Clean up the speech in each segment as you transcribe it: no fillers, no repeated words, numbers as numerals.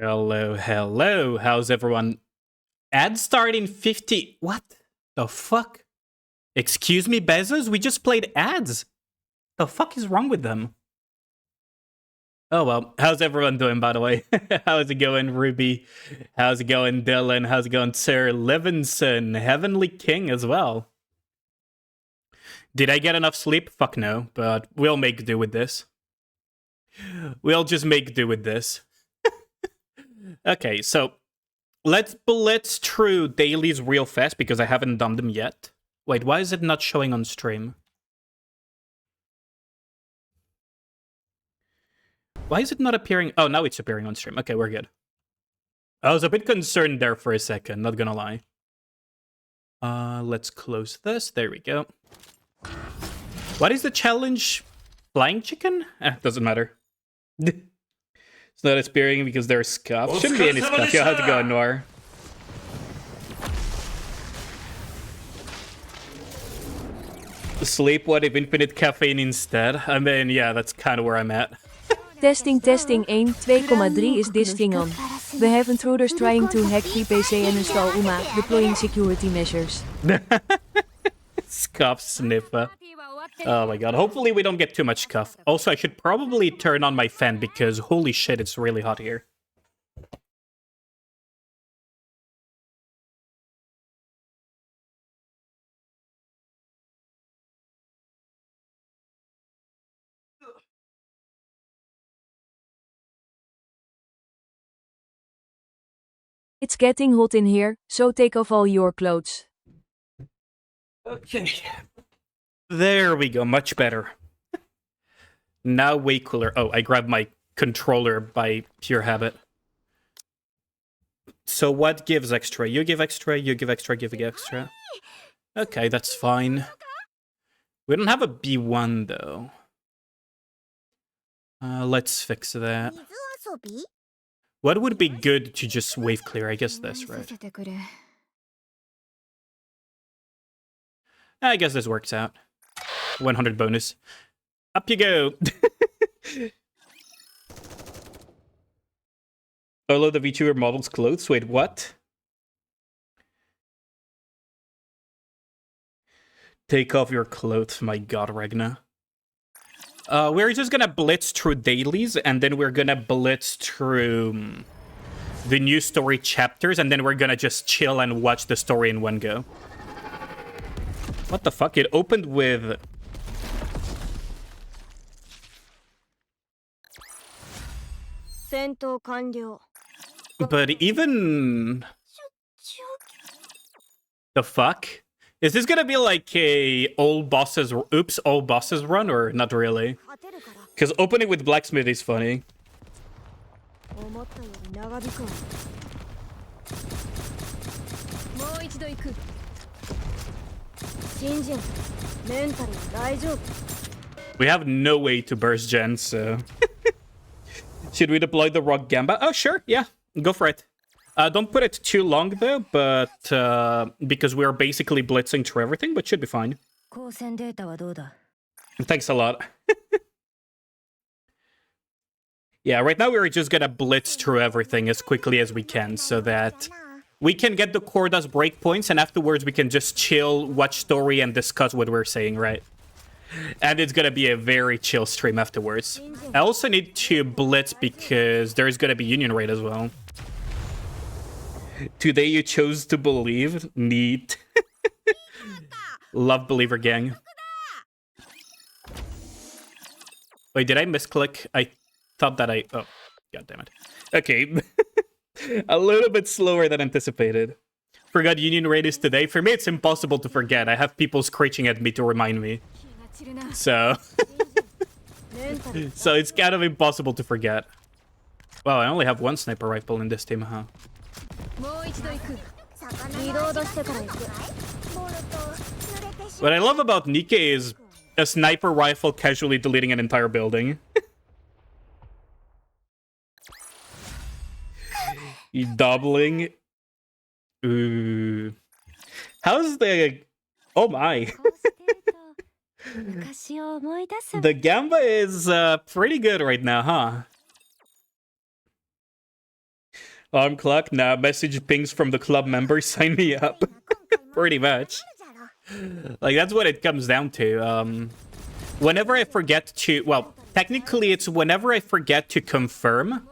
Hello, hello. How's everyone? Ad starting 50. What the fuck? Excuse me, Bezos? We just played ads. The fuck is wrong with them? Oh well, how's everyone doing, by the way? How's it going, Ruby? How's it going, Dylan? How's it going, Sir Levinson? Heavenly King as well. Did I get enough sleep? Fuck no, but we'll make do with this. We'll just make do with this. Okay, so let's blitz through dailies real fast because I haven't done them yet. Wait, why is it not showing on stream? Why is it not appearing? Oh, now it's appearing on stream. Okay, we're good. I was a bit concerned there for a second, not gonna lie. Let's close this. There we go. What is the challenge? Flying chicken? Doesn't matter. It's not appearing because there's scuff. Shouldn't be any scuff. Yeah, how's it going, Noir? Sleep, what if infinite caffeine instead? I mean, yeah, that's kind of where I'm at. Testing 1, 2,3 is this thing on. We have intruders trying to hack VPC and install UMA, deploying security measures. Scuff sniffer. Oh my god, hopefully we don't get too much scuff. Also, I should probably turn on my fan because holy shit, it's really hot here. It's getting hot in here, so take off all your clothes. Okay. There we go, much better. Now way cooler. Oh, I grabbed my controller by pure habit. So what gives extra? You give extra, you give extra, give extra. Okay, that's fine. We don't have a B1 though. Let's fix that. What would be good to just wave clear? I guess this, right? I guess this works out. 100 bonus. Up you go! Follow the VTuber model's clothes? Wait, what? Take off your clothes, my god, Ragna. We're just gonna blitz through dailies, and then we're gonna blitz through the new story chapters, and then we're gonna just chill and watch the story in one go. What the fuck? It opened with... But even... The fuck? Is this gonna be like a old bosses... Oops, old bosses run, or not really? Because opening with blacksmith is funny. We have no way to burst gen, so... Should we deploy the rock gamba? Oh, sure, yeah. Go for it. Don't put it too long, though, but... because we're basically blitzing through everything, but should be fine. Thanks a lot. Yeah, right now we're just gonna blitz through everything as quickly as we can, so that... we can get the Corda's breakpoints, and afterwards we can just chill, watch story, and discuss what we're saying, right? And it's gonna be a very chill stream afterwards. I also need to blitz because there's gonna be Union Raid as well. Today you chose to believe? Neat. Love Believer Gang. Wait, did I misclick? I thought that I... Oh, god damn it. Okay. A little bit slower than anticipated. Forgot Union Raid is today. For me, it's impossible to forget. I have people screeching at me to remind me. So... so it's kind of impossible to forget. Wow, I only have one sniper rifle in this team, huh? What I love about Nikke is a sniper rifle casually deleting an entire building. Doubling. Ooh. How's the... Oh my. The gamba is pretty good right now, huh? Arm clock? Nah, message pings from the club members. Sign me up. Pretty much. Like, that's what it comes down to. Whenever I forget to... Well, technically, it's whenever I forget to confirm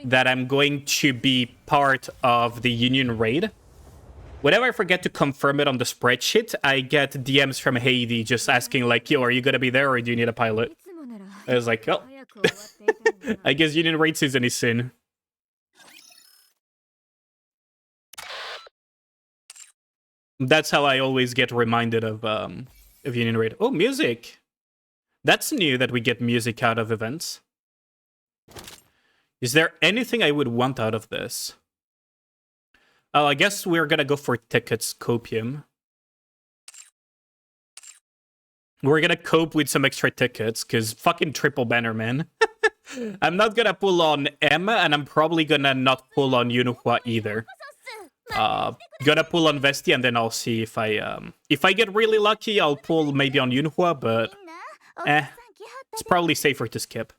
that I'm going to be part of the Union raid. Whenever I forget to confirm it on the spreadsheet, I get DMs from Heidi just asking, like, yo, are you gonna be there or do you need a pilot? I was like, oh. I guess Union raid season is soon. That's how I always get reminded of Union raid. Oh, music! That's new that we get music out of events. Is there anything I would want out of this? Oh, I guess we're gonna go for tickets, copium. We're gonna cope with some extra tickets, because fucking triple banner, man. I'm not gonna pull on Emma, and I'm probably gonna not pull on Yunhua either. Gonna pull on Vesti, and then I'll see if I get really lucky, I'll pull maybe on Yunhua, but it's probably safer to skip.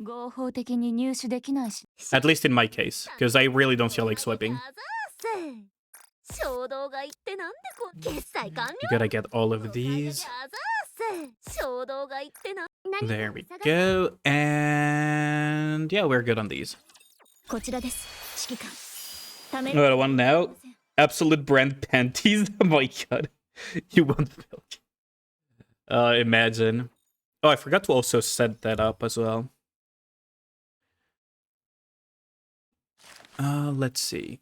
At least in my case, because I really don't feel like swiping. You gotta get all of these. There we go. And yeah, we're good on these. Another one now. Absolute brand panties. Oh my god. You want milk. Imagine. Oh, I forgot to also set that up as well. Let's see.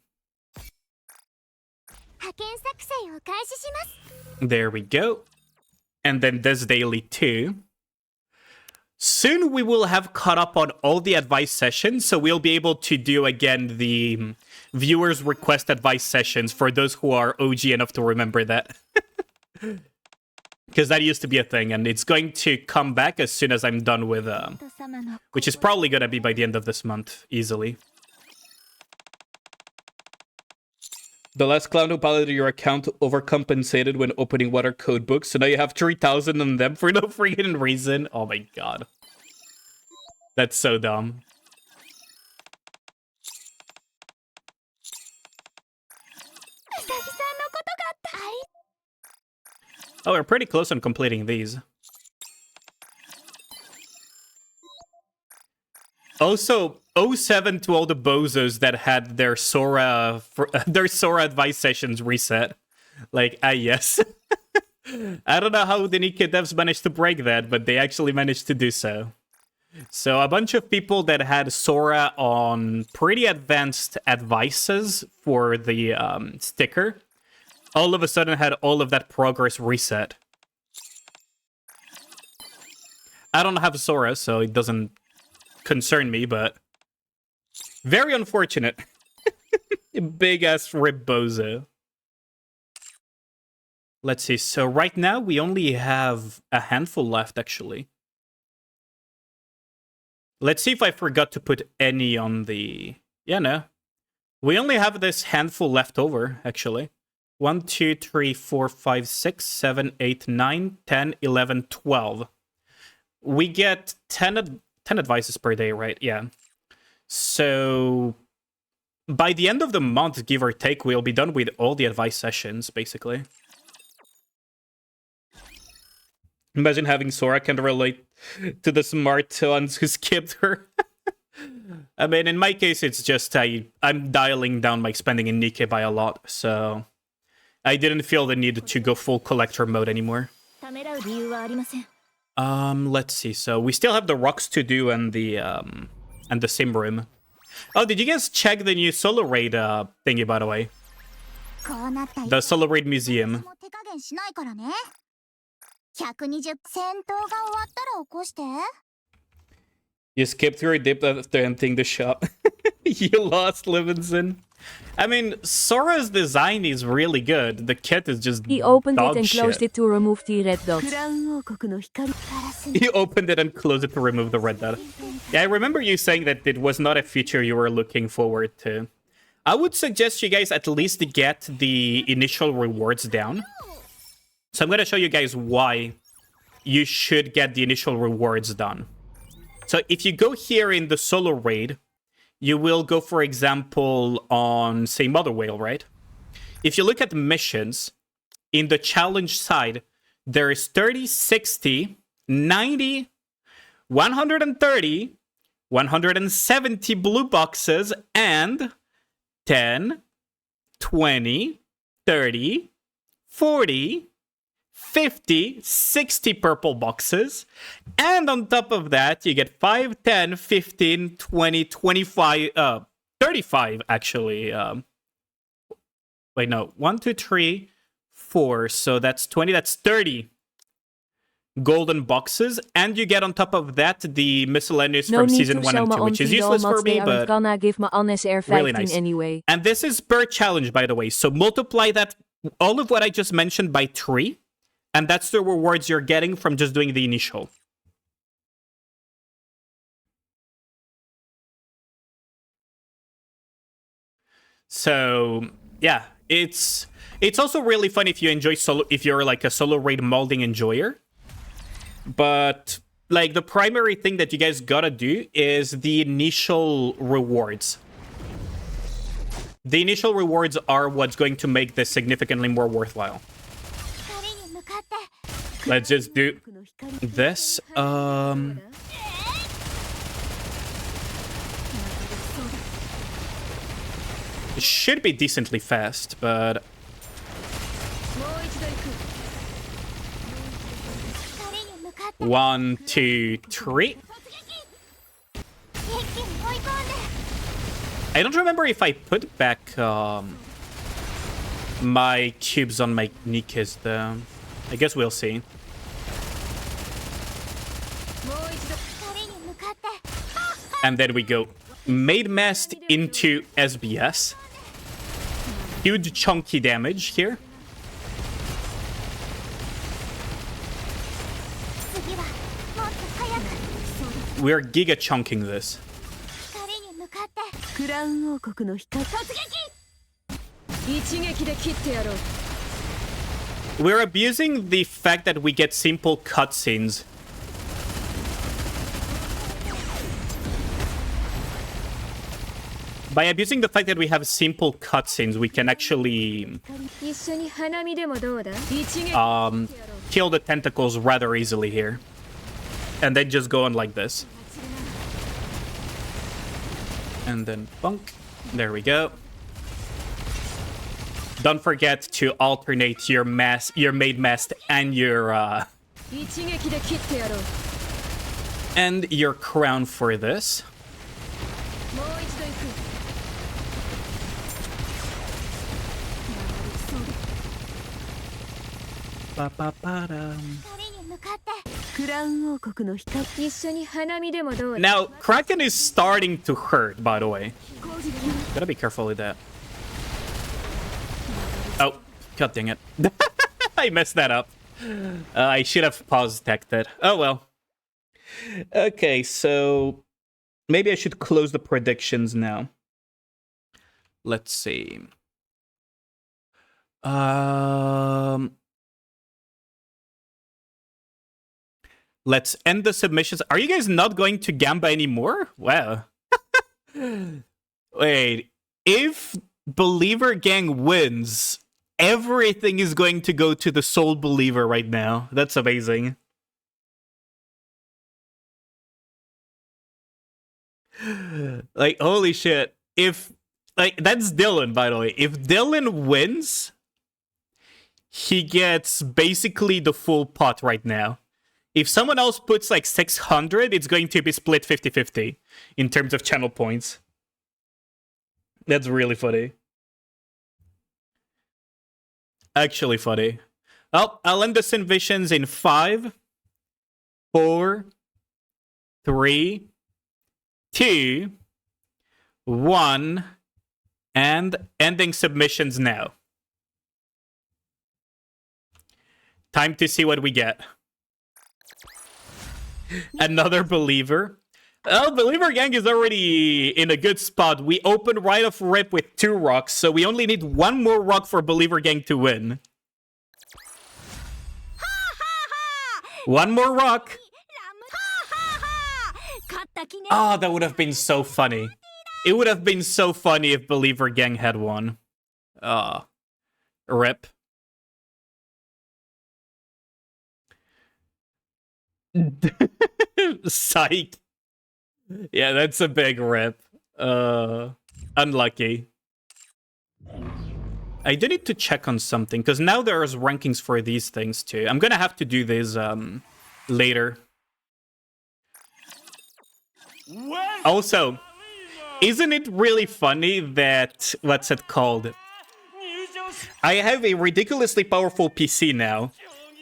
There we go. And then this daily too. Soon we will have caught up on all the advice sessions, so we'll be able to do again the viewers request advice sessions for those who are OG enough to remember that. Because that used to be a thing, and it's going to come back as soon as I'm done with, which is probably going to be by the end of this month, easily. The last clown who piloted your account overcompensated when opening water code books, so now you have 3,000 on them for no freaking reason. Oh my god. That's so dumb. Oh, we're pretty close on completing these. Also, 07 to all the bozos that had their Sora advice sessions reset. Like, yes. I don't know how the Nikke devs managed to break that, but they actually managed to do so. So a bunch of people that had Sora on pretty advanced advices for the sticker, all of a sudden had all of that progress reset. I don't have Sora, so it doesn't concern me, but very unfortunate. Big ass rib bozo. Let's see. So right now we only have a handful left, actually. Let's see if I forgot to put any on the... Yeah, no. We only have this handful left over, actually. 1, 2, 3, 4, 5, 6, 7, 8, 9, 10, 11, 12. We get 10 advices per day, right? Yeah. So by the end of the month, give or take, we'll be done with all the advice sessions, basically. Imagine having Sora can relate to the smart ones who skipped her. I mean, in my case, it's just I'm dialing down my spending in Nikke by a lot, so I didn't feel the need to go full collector mode anymore. Let's see. So we still have the rocks to do and the sim room. Oh, did you guys check the new solo raid thingy, by the way? The solo raid museum. You skipped through a dip after emptying the shop. You lost, Livingston. I mean, Sora's design is really good. The kit is just He opened dog it and shit. closed it to remove the red dot. You opened it and closed it to remove the red dot. Yeah, I remember you saying that it was not a feature you were looking forward to. I would suggest you guys at least get the initial rewards down. So I'm going to show you guys why you should get the initial rewards done. So if you go here in the solo raid, you will go, for example, on, say, Mother Whale, right? If you look at the missions, in the challenge side, there is 30, 60, 90, 130, 170 blue boxes, and 10, 20, 30, 40, 50, 60 purple boxes. And on top of that, you get 5, 10, 15, 20, 25, 35 actually. Wait, no. 1, 2, 3, 4. So that's 20. That's 30 golden boxes. And you get on top of that the miscellaneous from season 1 and 2, which is useless for me, but really nice. Anyway. And this is per challenge, by the way. So multiply that, all of what I just mentioned, by 3. And that's the rewards you're getting from just doing the initial. So, yeah, it's also really fun if you enjoy solo, if you're like a solo raid molding enjoyer. But like the primary thing that you guys gotta do is the initial rewards. The initial rewards are what's going to make this significantly more worthwhile. Let's just do this. It should be decently fast, but 1, 2, 3. I don't remember if I put back my cubes on my Nikkes though. I guess we'll see. And then we go Made Mast into SBS. Huge chunky damage here. We're giga chunking this. We're abusing the fact that we get simple cutscenes. By abusing the fact that we have simple cutscenes, we can actually kill the tentacles rather easily here. And then just go on like this. And then bunk. There we go. Don't forget to alternate your made mast and your crown for this. Now, Kraken is starting to hurt, by the way. Gotta be careful with that. Oh, god dang it. I messed that up. I should have pause teched it. Oh well. Okay, so maybe I should close the predictions now. Let's see. Let's end the submissions. Are you guys not going to Gamba anymore? Wow. Wait, if Believer Gang wins, everything is going to go to the Soul Believer right now. That's amazing. Like, holy shit. If, like, that's Dylan, by the way. If Dylan wins, he gets basically the full pot right now. If someone else puts like 600, it's going to be split 50-50 in terms of channel points. That's really funny. Actually funny. Well, I'll end this in Visions in 5, 4, 3, 2, 1, and ending submissions now. Time to see what we get. Another Believer. Oh, Believer Gang is already in a good spot. We opened right off rip with 2 rocks, so we only need 1 more rock for Believer Gang to win. 1 more rock. Oh, that would have been so funny. It would have been so funny if Believer Gang had won. Rip. Psych. Yeah, that's a big rip. Unlucky. I do need to check on something, because now there's rankings for these things too. I'm gonna have to do this later. Also, isn't it really funny that, what's it called? I have a ridiculously powerful PC now,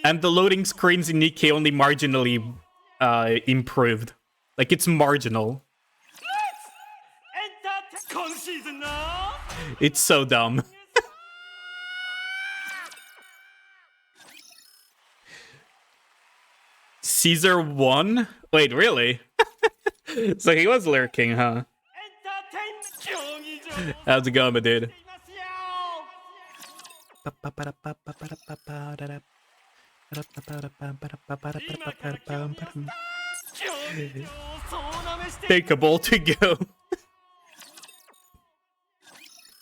and the loading screens in Nikke only marginally improved. Like, it's marginal. It's so dumb. Caesar won? Wait, really? So he was lurking, huh? How's it going, my dude? Take a ball to go.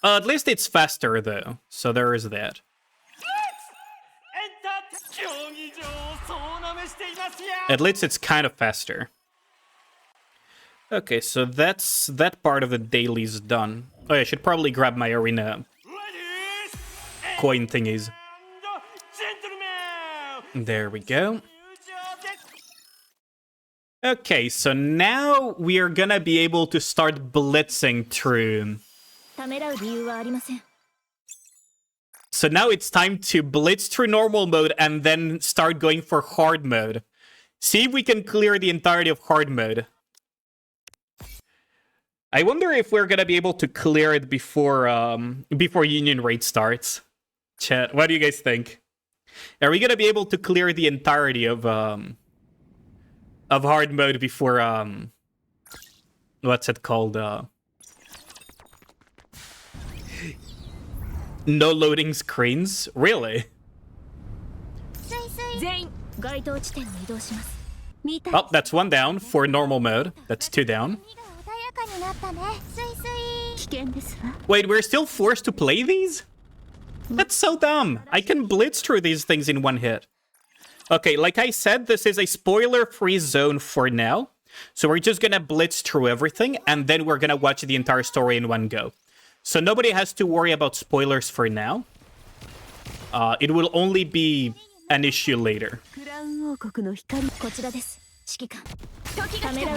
At least it's faster, though. So there is that. At least it's kind of faster. Okay, so that's that part of the dailies done. Oh, yeah, I should probably grab my arena coin thingies. There we go. Okay, so now we are gonna be able to start blitzing through. So now it's time to blitz through normal mode and then start going for hard mode. See if we can clear the entirety of hard mode. I wonder if we're gonna be able to clear it before Union Raid starts. Chat, what do you guys think? Are we gonna be able to clear the entirety of hard mode before what's it called? No loading screens? Really? Oh, that's one down for normal mode. That's two down. Wait, we're still forced to play these? That's so dumb. I can blitz through these things in one hit. Okay, like I said, this is a spoiler-free zone for now. So we're just gonna blitz through everything, and then we're gonna watch the entire story in one go. So nobody has to worry about spoilers for now. It will only be an issue later.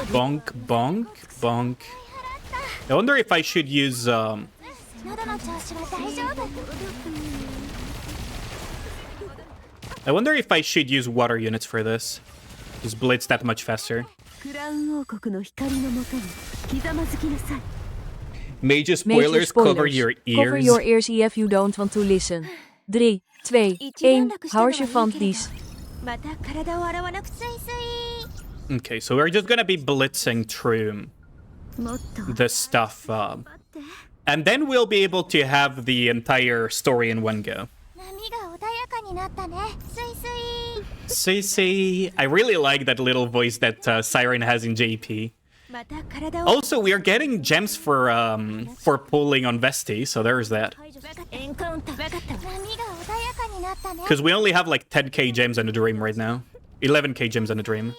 Bonk, bonk, bonk. I wonder if I should use... I wonder if I should use water units for this. Just blitz that much faster. Major spoilers, cover your ears. Cover your ears if you don't want to listen. 3, 2, 1, hou je van dies. Okay, so we're just gonna be blitzing through the stuff. And then we'll be able to have the entire story in one go. Sui. I really like that little voice that Siren has in JP. Also, we are getting gems for pulling on Vesti, so there's that. Because we only have like 10k gems on a dream right now. 11k gems on a dream.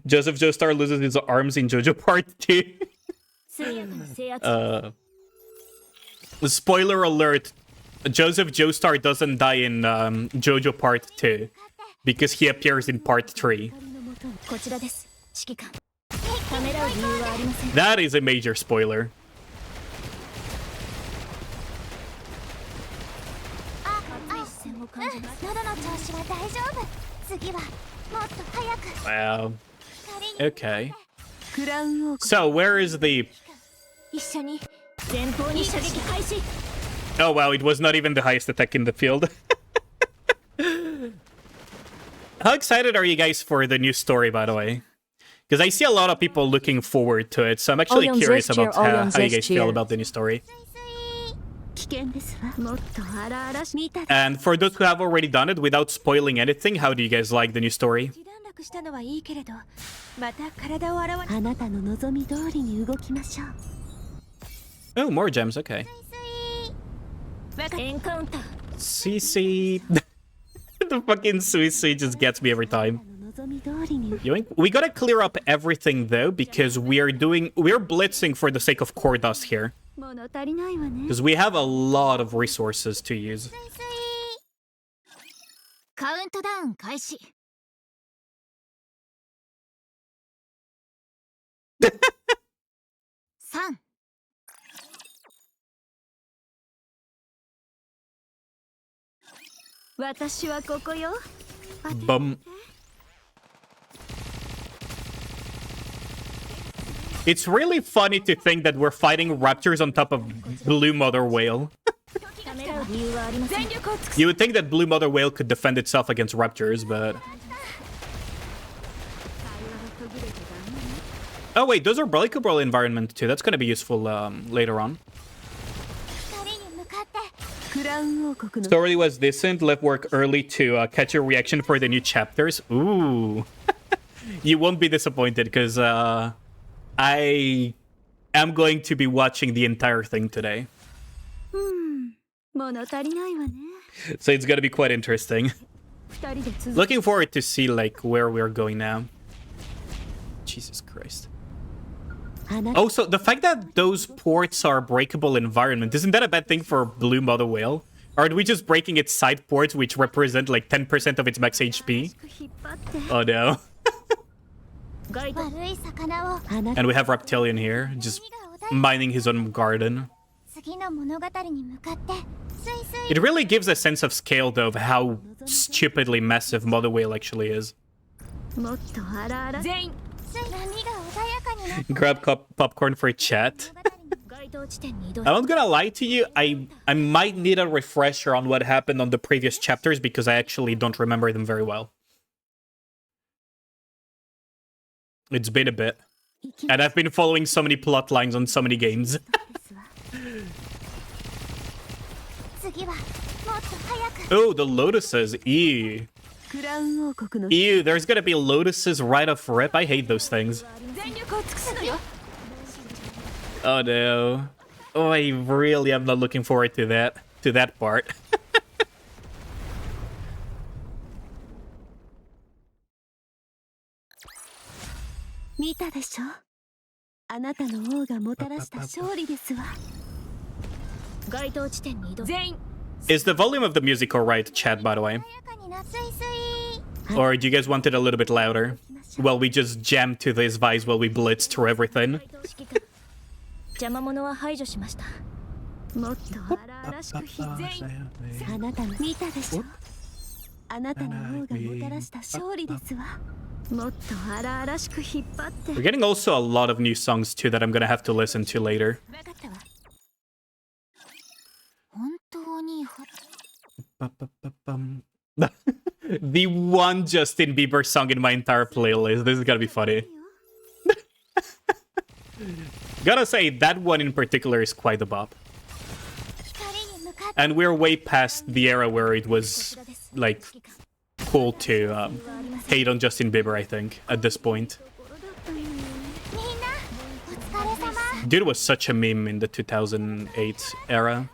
Joseph Joestar loses his arms in JoJo Part 2. Spoiler alert. Joseph Joestar doesn't die in JoJo Part 2. Because he appears in Part 3. That is a major spoiler. Wow. Okay. So, where is the... Oh wow, it was not even the highest attack in the field. How excited are you guys for the new story, by the way? Because I see a lot of people looking forward to it, so I'm actually curious about how you guys feel about the new story. And for those who have already done it, without spoiling anything, how do you guys like the new story? したのはいいけれど、また体を洗わあなたの望み通りに動きましょう。 Oh, more gems, okay. CC. The fucking Suicide just gets me every time. Yoink. We gotta clear up everything though, because we're blitzing for the sake of core dust here. Because we have a lot of resources to use. カウントダウン開始。3。私はここよ。Bum. It's really funny to think that we're fighting raptors on top of Blue Mother Whale. You would think that Blue Mother Whale could defend itself against raptors, but... Oh wait, those are breakable environment too. That's gonna be useful later on. Story was decent. Left work early to catch a reaction for the new chapters. Ooh. You won't be disappointed because I am going to be watching the entire thing today. So it's gonna be quite interesting. Looking forward to see like where we're going now. Jesus Christ. Also, the fact that those ports are breakable environment, isn't that a bad thing for Blue Mother Whale? Or are we just breaking its side ports, which represent like 10% of its max HP? Oh no. And we have Reptilian here, just mining his own garden. It really gives a sense of scale, though, of how stupidly massive Mother Whale actually is. Grab popcorn for chat. I'm not gonna lie to you, I might need a refresher on what happened on the previous chapters because I actually don't remember them very well. It's been a bit. And I've been following so many plot lines on so many games. Oh, the lotuses. Ew. Ew, there's gonna be lotuses right off rip. I hate those things. Oh no. Oh, I really am not looking forward to that part. Is the volume of the music alright, chat, by the way? Or do you guys want it a little bit louder? Well, we just jammed to this vice while we blitz through everything. We're getting also a lot of new songs too that I'm gonna have to listen to later. The one Justin Bieber song in my entire playlist. This is gonna be funny. Gotta say, that one in particular is quite a bop. And we're way past the era where it was, like, cool to hate on Justin Bieber, I think, at this point. Dude was such a meme in the 2008 era.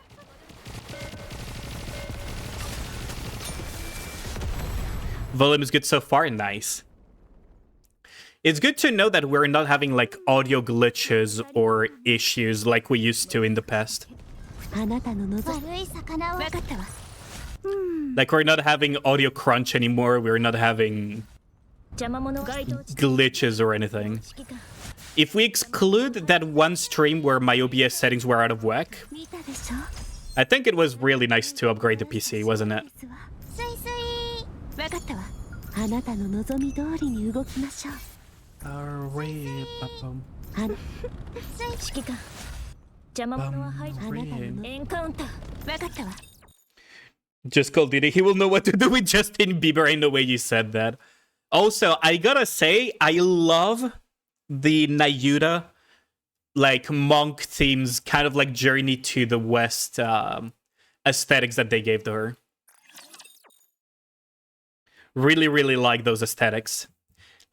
Volume is good so far, nice. It's good to know that we're not having like audio glitches or issues like we used to in the past. Like we're not having audio crunch anymore, we're not having glitches or anything. If we exclude that one stream where my OBS settings were out of whack, I think it was really nice to upgrade the PC, wasn't it? Just call Diddy. He will know what to do with Justin Bieber. Ain't no way you said that. Also, I gotta say, I love the Nayuta, like, monk themes, kind of like Journey to the West aesthetics that they gave to her. Really, really like those aesthetics.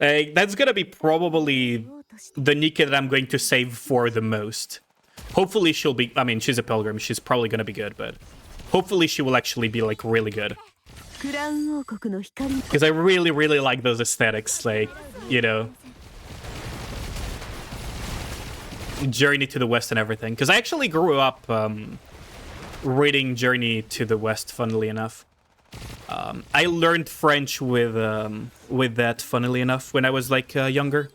That's gonna be probably the Nikke that I'm going to save for the most. Hopefully she'll be... I mean, she's a pilgrim. She's probably gonna be good, but... Hopefully she will actually be, like, really good. Because I really, really like those aesthetics. Like, you know... Journey to the West and everything. Because I actually grew up reading Journey to the West, funnily enough. I learned French with that, funnily enough, when I was, like, younger.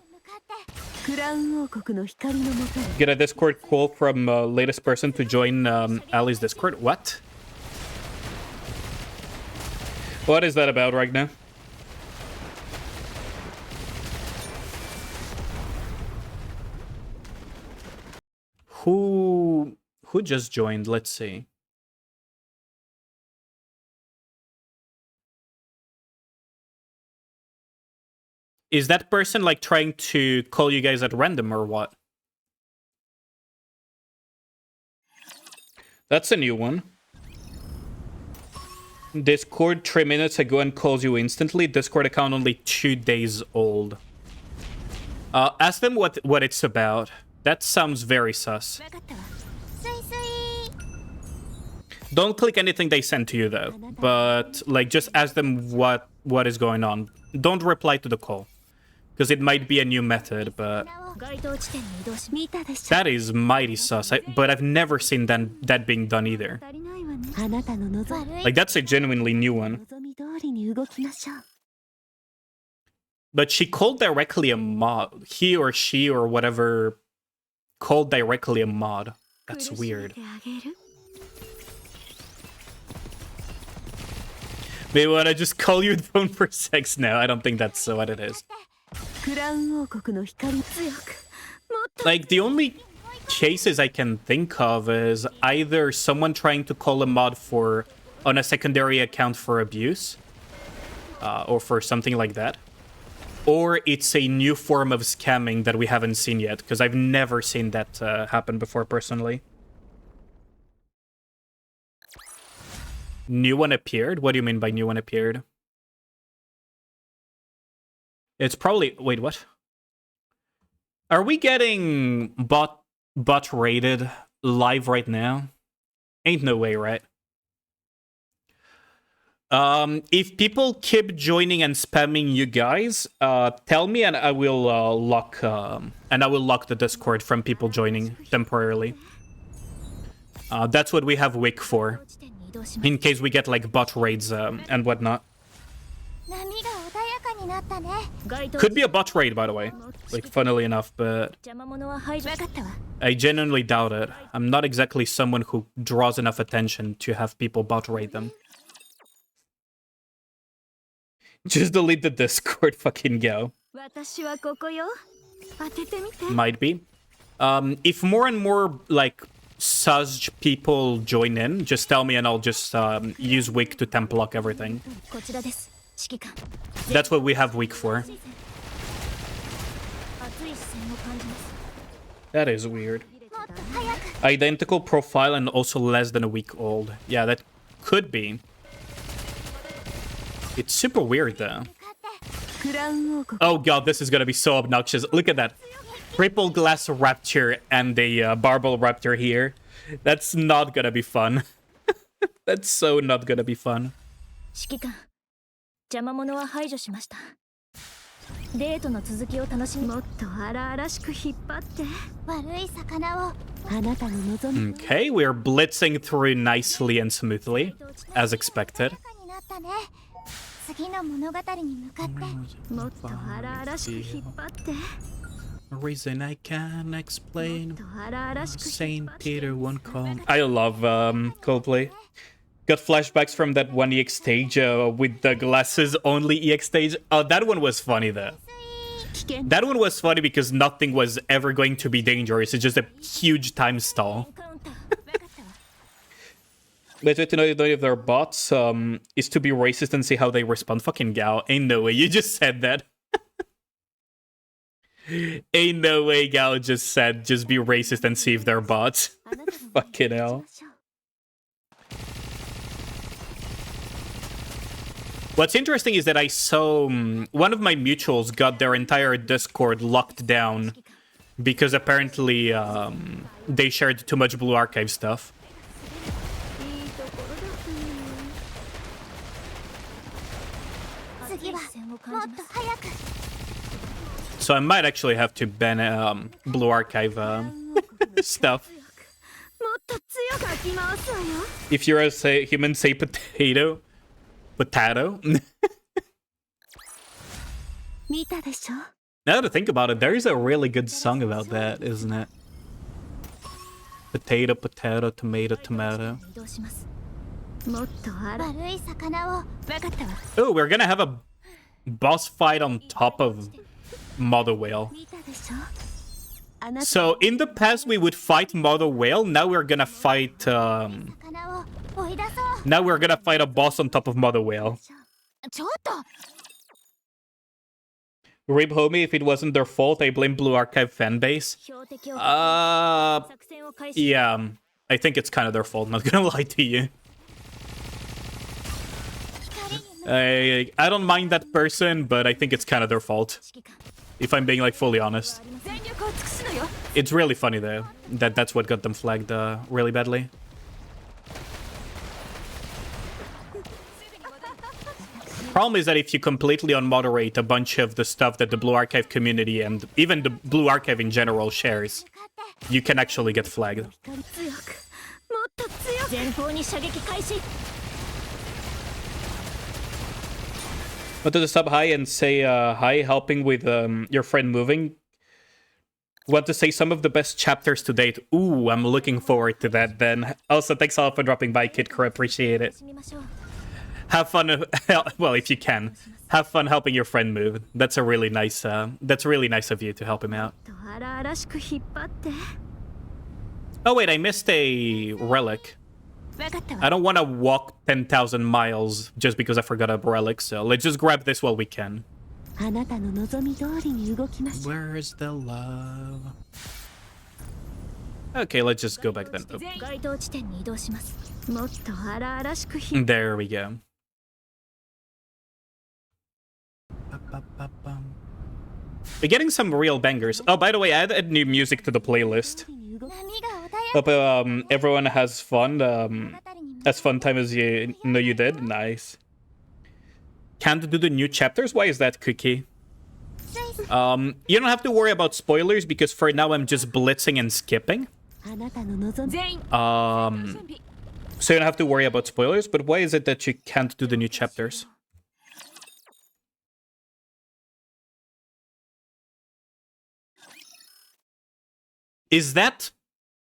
Get a Discord call from latest person to join Ali's Discord. What? What is that about right now? Who just joined? Let's see. Is that person like trying to call you guys at random or what? That's a new one. Discord 3 minutes ago and calls you instantly. Discord account only 2 days old. Ask them what it's about. That sounds very sus. Don't click anything they send to you though. But like just ask them what is going on. Don't reply to the call. Because it might be a new method, but... That is mighty sus. But I've never seen that being done either. Like, that's a genuinely new one. But she called directly a mod. He or she or whatever called directly a mod. That's weird. Maybe wanna just call you the phone for sex now? I don't think that's what it is. Like, the only cases I can think of is either someone trying to call a mod on a secondary account for abuse, or for something like that, or it's a new form of scamming that we haven't seen yet, because I've never seen that happen before personally. New one appeared? What do you mean by new one appeared? It's probably... Wait, what? Are we getting bot rated live right now? Ain't no way, right? If people keep joining and spamming you guys, tell me and I will lock the Discord from people joining temporarily. That's what we have Wick for, in case we get like bot raids and whatnot. Could be a bot raid, by the way. Like, funnily enough, but... I genuinely doubt it. I'm not exactly someone who draws enough attention to have people bot raid them. Just delete the Discord, fucking go. Might be. If more and more, like, sus people join in, just tell me and I'll just use Wick to temp lock everything. That's what we have Wick for. That is weird. Identical profile and also less than a week old. Yeah, that could be. It's super weird though. Oh god, this is gonna be so obnoxious. Look at that. Triple glass raptor and a barbell raptor here. That's not gonna be fun. That's so not gonna be fun. Okay, we're blitzing through nicely and smoothly, as expected. A reason I can't explain. Saint Peter won't come. I love Coldplay. Got flashbacks from that one EX stage with the glasses only EX stage. Oh, that one was funny though. That one was funny because nothing was ever going to be dangerous. It's just a huge time stall. But to know if they're bots is to be racist and see how they respond. Fucking Gao. Ain't no way. You just said that. Ain't no way Gao just said just be racist and see if they're bots. Fucking hell. What's interesting is that I saw one of my mutuals got their entire Discord locked down because apparently they shared too much Blue Archive stuff. So I might actually have to ban Blue Archive stuff. If you're a human, say potato. Potato? Now to think about it, there is a really good song about that, isn't it? Potato, potato, tomato, tomato. Oh, we're gonna have a boss fight on top of Mother Whale. So in the past we would fight Mother Whale, now we're gonna fight now we're gonna fight a boss on top of Mother Whale. Rip homie, if it wasn't their fault, I blame Blue Archive fanbase. Yeah, I think it's kind of their fault, not gonna lie to you. I don't mind that person, but I think it's kind of their fault. If I'm being like fully honest. It's really funny though, that's what got them flagged really badly. Problem is that if you completely unmoderate a bunch of the stuff that the Blue Archive community and even the Blue Archive in general shares, you can actually get flagged. Go to the sub hi and say hi, helping with your friend moving. Want to say some of the best chapters to date. Ooh, I'm looking forward to that then. Also, thanks a lot for dropping by, Kid Crew. Appreciate it. Have fun, well, if you can. Have fun helping your friend move. That's really nice of you to help him out. Oh wait, I missed a relic. I don't want to walk 10,000 miles just because I forgot a relic, so let's just grab this while we can. Where's the love? Okay, let's just go back then. Oh. There we go. We're getting some real bangers. Oh, by the way, I added new music to the playlist. Hope everyone has fun. As fun time as you know you did. Nice. Can't do the new chapters? Why is that, Cookie? You don't have to worry about spoilers because for now I'm just blitzing and skipping. So you don't have to worry about spoilers, but why is it that you can't do the new chapters? Is that...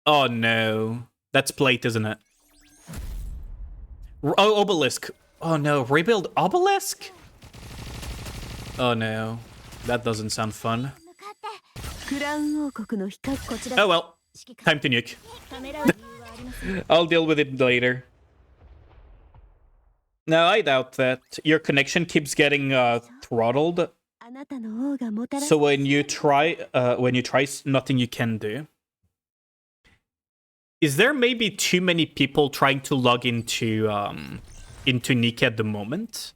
Oh no. That's plate, isn't it? Oh, obelisk. Oh no, rebuild obelisk? Oh no. That doesn't sound fun. Oh well. Time to nuke. I'll deal with it later. No, I doubt that. Your connection keeps getting throttled. So when you try, nothing you can do. Is there maybe too many people trying to log into Nikke at the moment?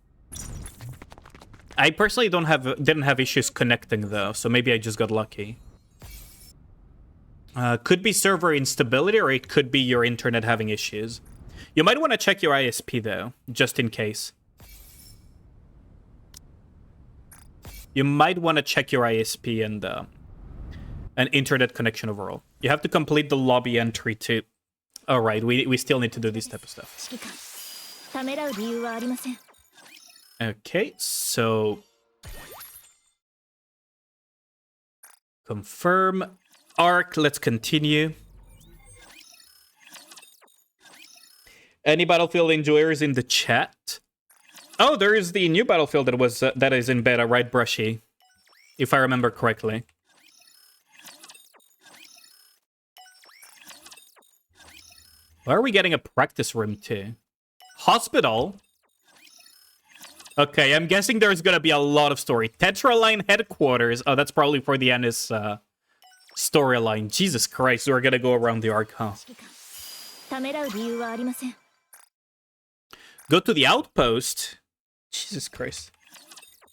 I personally didn't have issues connecting though, so maybe I just got lucky. Could be server instability, or it could be your internet having issues. You might want to check your ISP though, just in case. You might want to check your ISP and an internet connection overall. You have to complete the lobby entry too. All right, we still need to do this type of stuff. Okay, so confirm arc. Let's continue. Any Battlefield enjoyers in the chat? Oh, there is the new Battlefield that is in beta, right, Brushy? If I remember correctly. Why are we getting a practice room too? Hospital? Okay, I'm guessing there's gonna be a lot of story. Tetraline headquarters. Oh, that's probably for the Ennis storyline. Jesus Christ, we're gonna go around the arc, huh? Go to the outpost. Jesus Christ.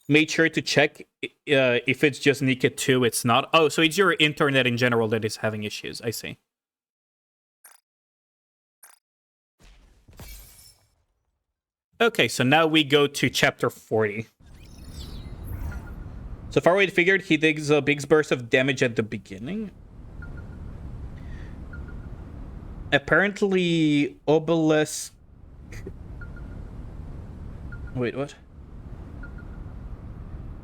Made sure to check if it's just Nikke 2. It's not. Oh, so it's your internet in general that is having issues. I see. Okay, so now we go to chapter 40. So far we figured he digs a big burst of damage at the beginning. Apparently, Obelisk... Wait, what?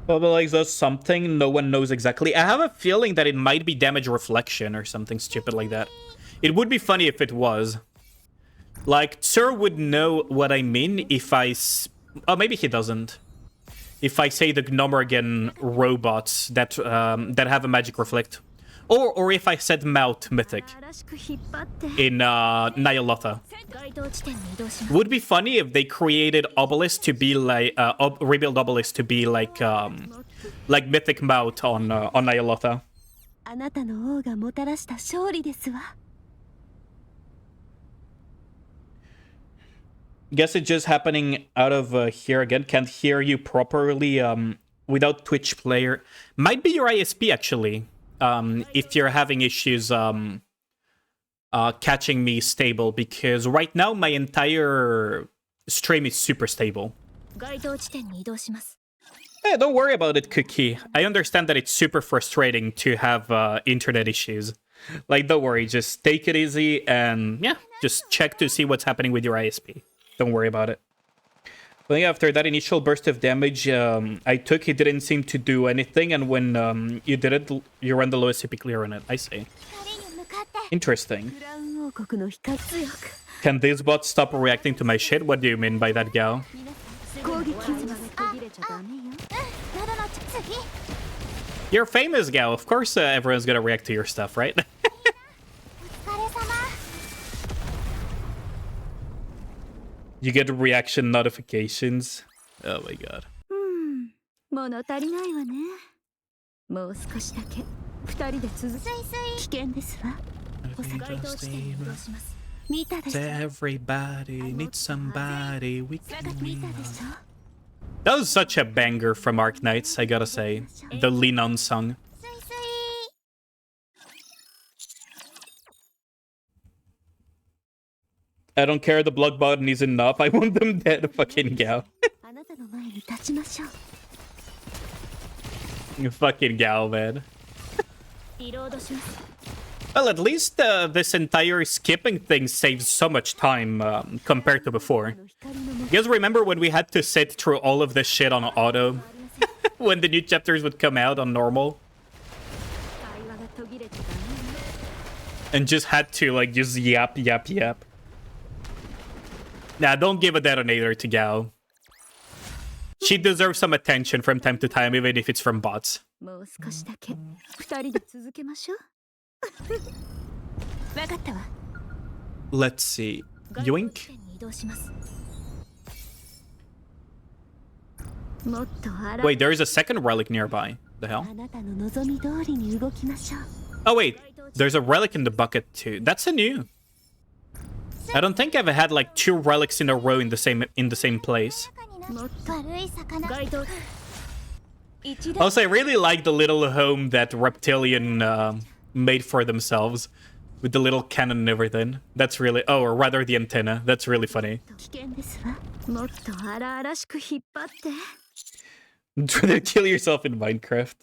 Obelisk does something, no one knows exactly. I have a feeling that it might be damage reflection or something stupid like that. It would be funny if it was. Like, Sir would know what I mean if I... Oh, maybe he doesn't. If I say the Gnomergen robots that that have a magic reflect. Or if I said Mouth Mythic in Nyalotha. Would be funny if they created Obelisk to be like... rebuild Obelisk to be like Mythic Mouth on Nyalotha. Guess it's just happening out of here again. Can't hear you properly without Twitch player. Might be your ISP actually. If you're having issues catching me stable, because right now my entire stream is super stable. Hey, don't worry about it, Cookie. I understand that it's super frustrating to have internet issues. Like, don't worry, just take it easy and yeah, just check to see what's happening with your ISP. Don't worry about it. But after that initial burst of damage I took, it didn't seem to do anything, and when you did it, you ran the lowest CP clear on it. I see. Interesting. Can this bot stop reacting to my shit? What do you mean by that, Gao? You're famous, Gao. Of course everyone's gonna react to your stuff, right? You get reaction notifications. Oh my god. Everybody needs somebody we can lean on. That was such a banger from Arknights, I gotta say. The Lean On song. I don't care, the blood button is enough. I want them dead, fucking Gao. You fucking Gao, man. Well, at least this entire skipping thing saves so much time compared to before. You guys remember when we had to sit through all of this shit on auto? When the new chapters would come out on normal? And just had to, like, just yap. Nah, don't give a detonator to Gao. She deserves some attention from time to time, even if it's from bots. Let's see. Yoink? Wait, there is a second relic nearby. The hell? Oh wait, there's a relic in the bucket too. That's a new. I don't think I've had like 2 relics in a row in the same place. Also, I really like the little home that Reptilian made for themselves with the little cannon and everything. That's really... Oh, or rather the antenna. That's really funny. Try to kill yourself in Minecraft.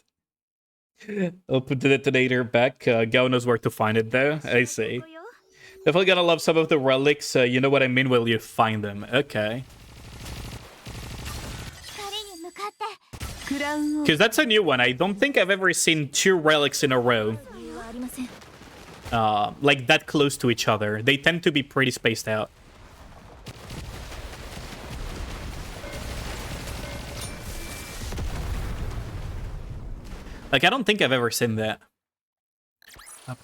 I'll put the detonator back. Gao knows where to find it though. I see. Definitely gonna love some of the relics. You know what I mean? Will you find them? Okay. Because that's a new one. I don't think I've ever seen 2 relics in a row. Like that close to each other. They tend to be pretty spaced out. Like, I don't think I've ever seen that. Oh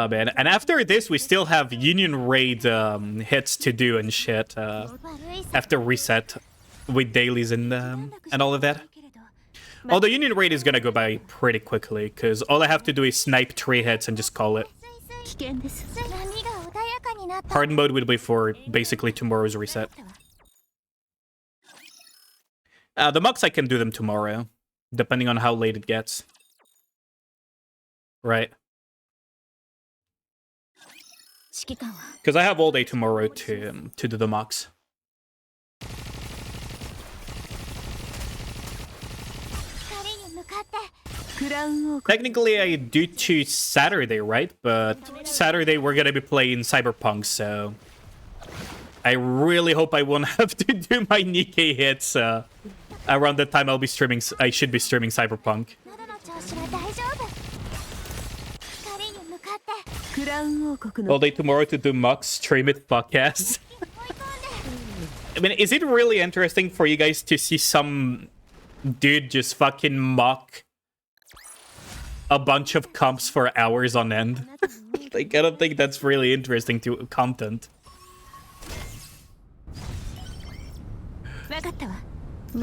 man, and after this we still have Union Raid hits to do and shit after reset with dailies and all of that. Although Union Raid is gonna go by pretty quickly, because all I have to do is snipe 3 hits and just call it. Hard mode will be for basically tomorrow's reset. The mocks I can do them tomorrow, depending on how late it gets. Right. Because I have all day tomorrow to do the mocks. Technically, I do choose Saturday, right? But Saturday we're gonna be playing Cyberpunk, so I really hope I won't have to do my Nikke hits around the time I'll be streaming. I should be streaming Cyberpunk. All day tomorrow to do mocks, stream it, podcast. I mean, is it really interesting for you guys to see some dude just fucking mock a bunch of comps for hours on end? Like, I don't think that's really interesting to content.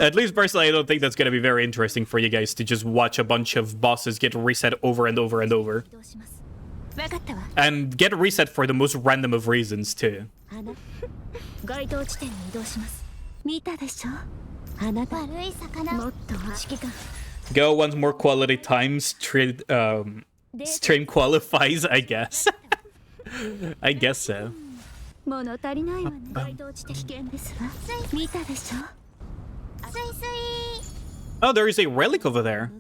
At least personally, I don't think that's gonna be very interesting for you guys to just watch a bunch of bosses get reset over and over and over. And get reset for the most random of reasons, too. Go wants more quality time, stream qualifies, I guess. I guess so. Oh, there is a relic over there.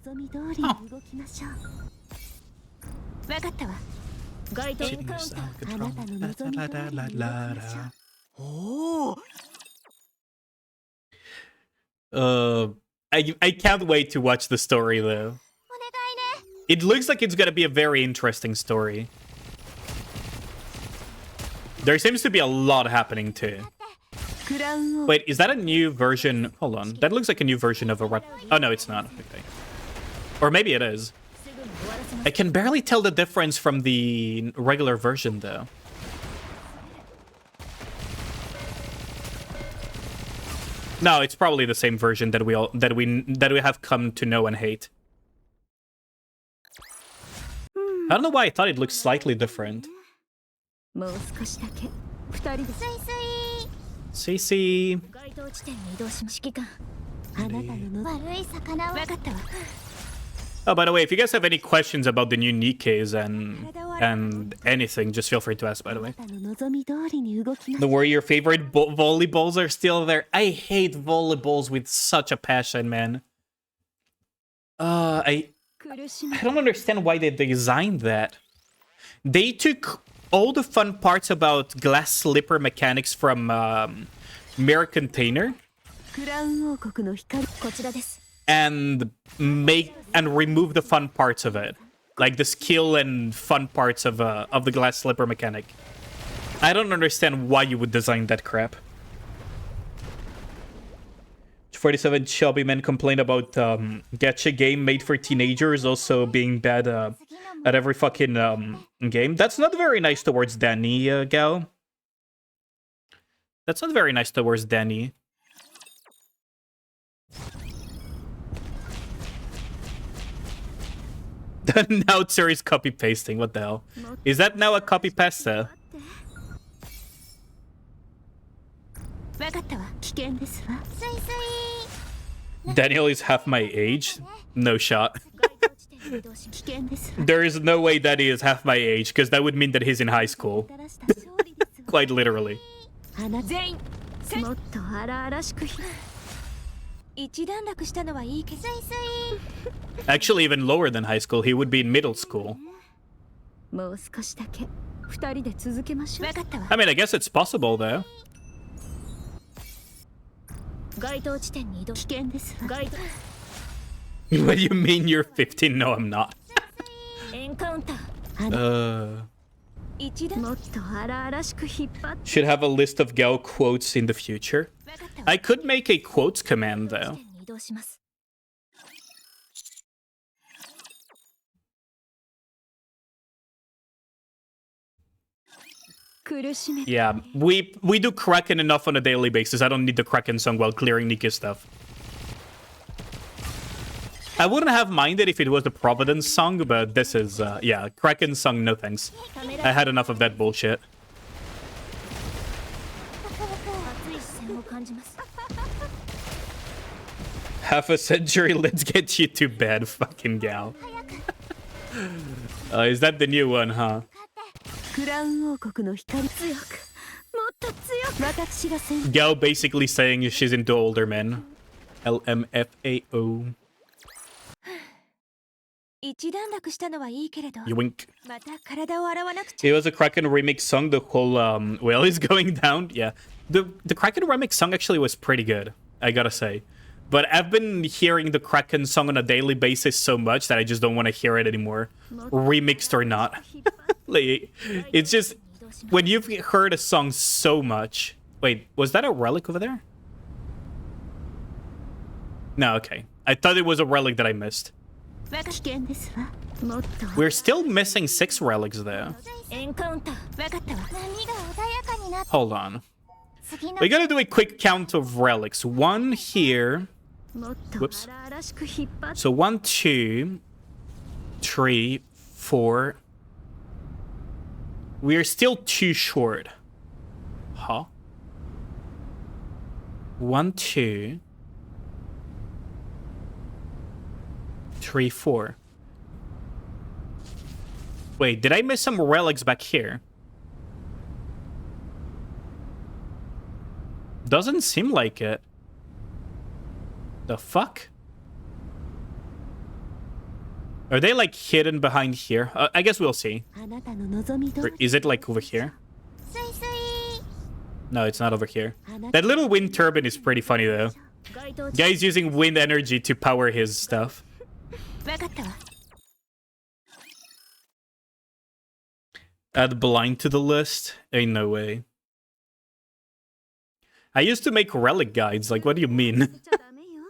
I can't wait to watch the story, though. It looks like it's gonna be a very interesting story. There seems to be a lot happening, too. Wait, is that a new version? Hold on. That looks like a new version of a... Oh, no, it's not. Okay. Or maybe it is. I can barely tell the difference from the regular version, though. No, it's probably the same version that we have come to know and hate. I don't know why I thought it looked slightly different. CC. Oh, by the way, if you guys have any questions about the new Nikkes and anything, just feel free to ask, by the way. Don't worry, your favorite volleyballs are still there. I hate volleyballs with such a passion, man. I don't understand why they designed that. They took all the fun parts about glass slipper mechanics from Mirror Container and remove the fun parts of it, like the skill and fun parts of the glass slipper mechanic. I don't understand why you would design that crap. 47 chubby men complain about gacha game made for teenagers also being bad at every fucking game. That's not very nice towards Danny, Gal. That's not very nice towards Danny. Now Tsuri is copy pasting. What the hell? Is that now a copy pasta? Daniel is half my age. No shot. There is no way that he is half my age, because that would mean that he's in high school. Quite literally. Actually, even lower than high school. He would be in middle school. I mean, I guess it's possible, though. What do you mean you're 15? No, I'm not. Should have a list of Gao quotes in the future. I could make a quotes command, though. Yeah, we do Kraken enough on a daily basis. I don't need the Kraken song while clearing Nikke stuff. I wouldn't have minded if it was the Providence song, but this is, yeah, Kraken song, no thanks. I had enough of that bullshit. Half a century, let's get you to bed, fucking gal. Is that the new one, huh? クラウン王国の光強くもっと強く私が先 Gal basically saying she's into older men. LMFAO. 一段落したのはいいけれど You wink. また体を洗わなくちゃ It was a Kraken remix song. The whole well is going down. Yeah, the Kraken remix song actually was pretty good, I gotta say. But I've been hearing the Kraken song on a daily basis so much that I just don't want to hear it anymore, remixed or not. Like, it's just when you've heard a song so much. Wait, was that a relic over there? No, okay. I thought it was a relic that I missed. 危険ですわもっと We're still missing 6 relics there. エンカウンター分かったわ波が穏やかになって Hold on. 次の We gotta do a quick count of relics. 1 here. もっと Whoops. 荒々しく引っ張って So 1, 2, 3, 4. We are still too short. Huh? 1, 2, 3, 4. Wait, did I miss some relics back here? Doesn't seem like it. The fuck? Are they like hidden behind here? I guess we'll see. あなたの望み通 Or り is it like over here? スイスイ No, it's not over here. That little wind turbine is pretty funny though. 街頭 Guy's using wind energy to power his stuff. 分かったわ Add blind to the list? Ain't no way. I used to make relic guides. Like, what do you mean? ちゃダメよ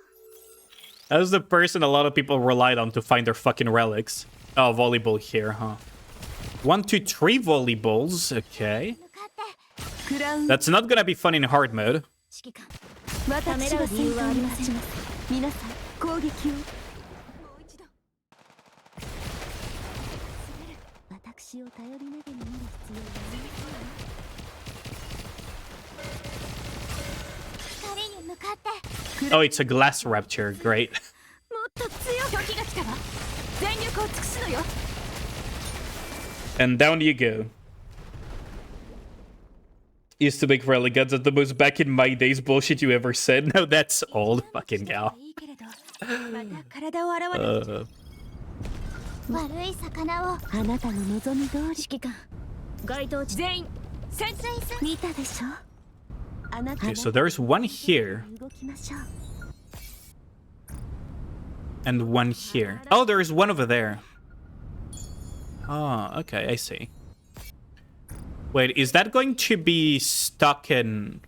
I was the person a lot of people relied on to find their fucking relics. Oh, volleyball here, huh? 1, 2, 3 volleyballs. Okay. 向かってクラウン That's not gonna be fun in hard mode. 指揮官私が先頭に立ちます皆さん攻撃をもう一度私を頼りなげに見る必要はありません光に向かって Oh, it's a glass rapture. Great. もっと強い時が来たわ全力を尽くすのよ And down you go. Used to make relic guides at the most back in my days bullshit you ever said. No, that's old, fucking gal. いいけれどまた体を洗わなくちゃ悪い魚をあなたの望み通り指揮官該当地全員潜水見たでしょあなた Okay, so there's one here 動きましょう and one here. Oh, there's one over there. Oh, okay, I see. Wait, is that going to be stuck in...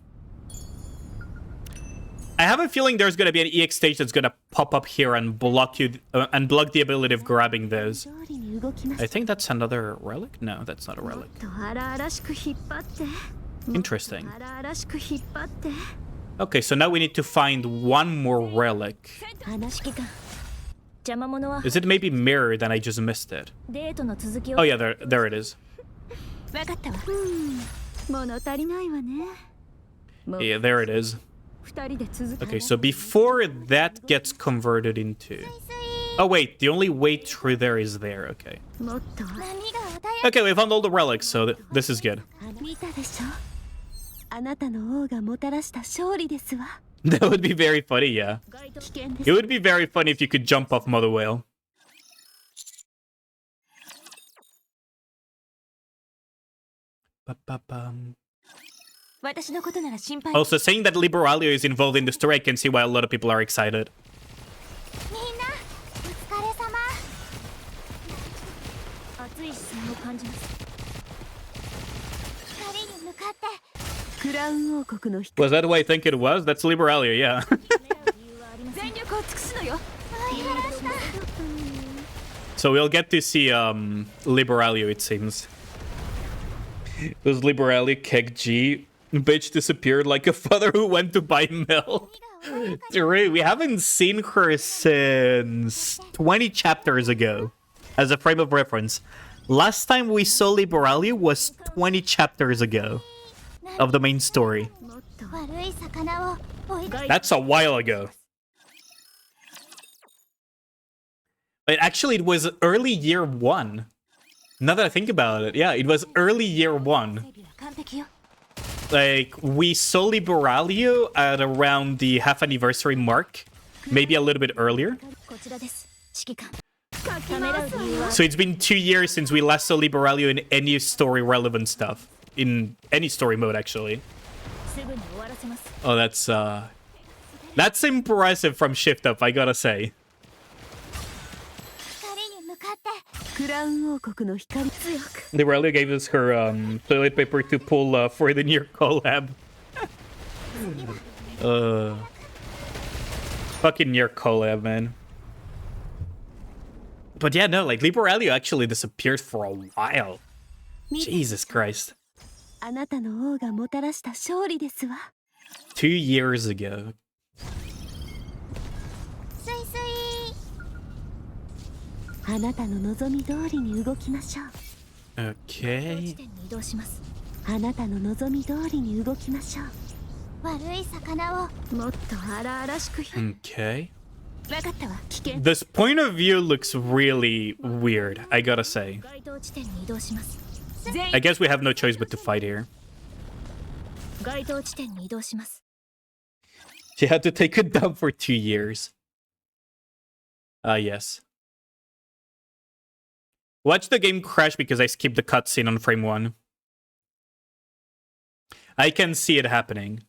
I have a feeling there's going to be an EX stage that's going to pop up here and block you and block the ability of grabbing those. 通りに動きまし I think that's another relic? No, that's not a ょう relic. もっと荒々しく引っ張って Interesting. 荒々しく引っ張って Okay, so now we need to find one more relic. 話指揮官邪魔者は Is it maybe mirrored and I just missed it? デートの続きを Oh yeah, there it is. 分かったわ物足りないわねもう Yeah, there it is. 二人で続け Okay, so before that gets converted into... Oh wait, the only way through there is there, okay. もっと波が穏 Okay, we found all the relics, so this is good. 見たでしょあなたの王がもたらした勝利ですわ That would be very funny, yeah. 危険で It す would be very funny if you could jump off Mother Whale. Ba-ba-bum. 私のことなら心配 Also, saying that Liberalia is involved in the story, I can see why a lot of people are excited. みんなお疲れ様熱い視線を感じます光に向かってクラウン王国の光 Was that who I think it was? That's Liberalia, yeah. 全力を尽くすのよ So we'll get to see Liberalia, it seems. Was Liberalia Keg G? Bitch disappeared like a father who went to buy milk. Really, we haven't seen her since 20 chapters ago. As a frame of reference. Last time we saw Liberalia was 20 chapters ago of the main story. もっと That's a while ago. But actually, it was early year 1. Now that I think about it, yeah, it was early year 1. Like, we saw Liberaglio at around the half anniversary mark. Maybe a little bit earlier. So it's been 2 years since we last saw Liberaglio in any story relevant stuff. In any story mode, actually. Oh, that's impressive from Shift Up, I gotta say. Liberaglio gave us her toilet paper to pull for the near collab. Fucking near collab, man. But yeah, no, like Liberaglio actually disappeared for a while. Jesus Christ. 2 years ago. Okay. Okay. This point of view looks really weird, I gotta say. I guess we have no choice but to fight here. She had to take it down for 2 years. Yes. Watch the game crash because I skipped the cutscene on frame 1. I can see it happening.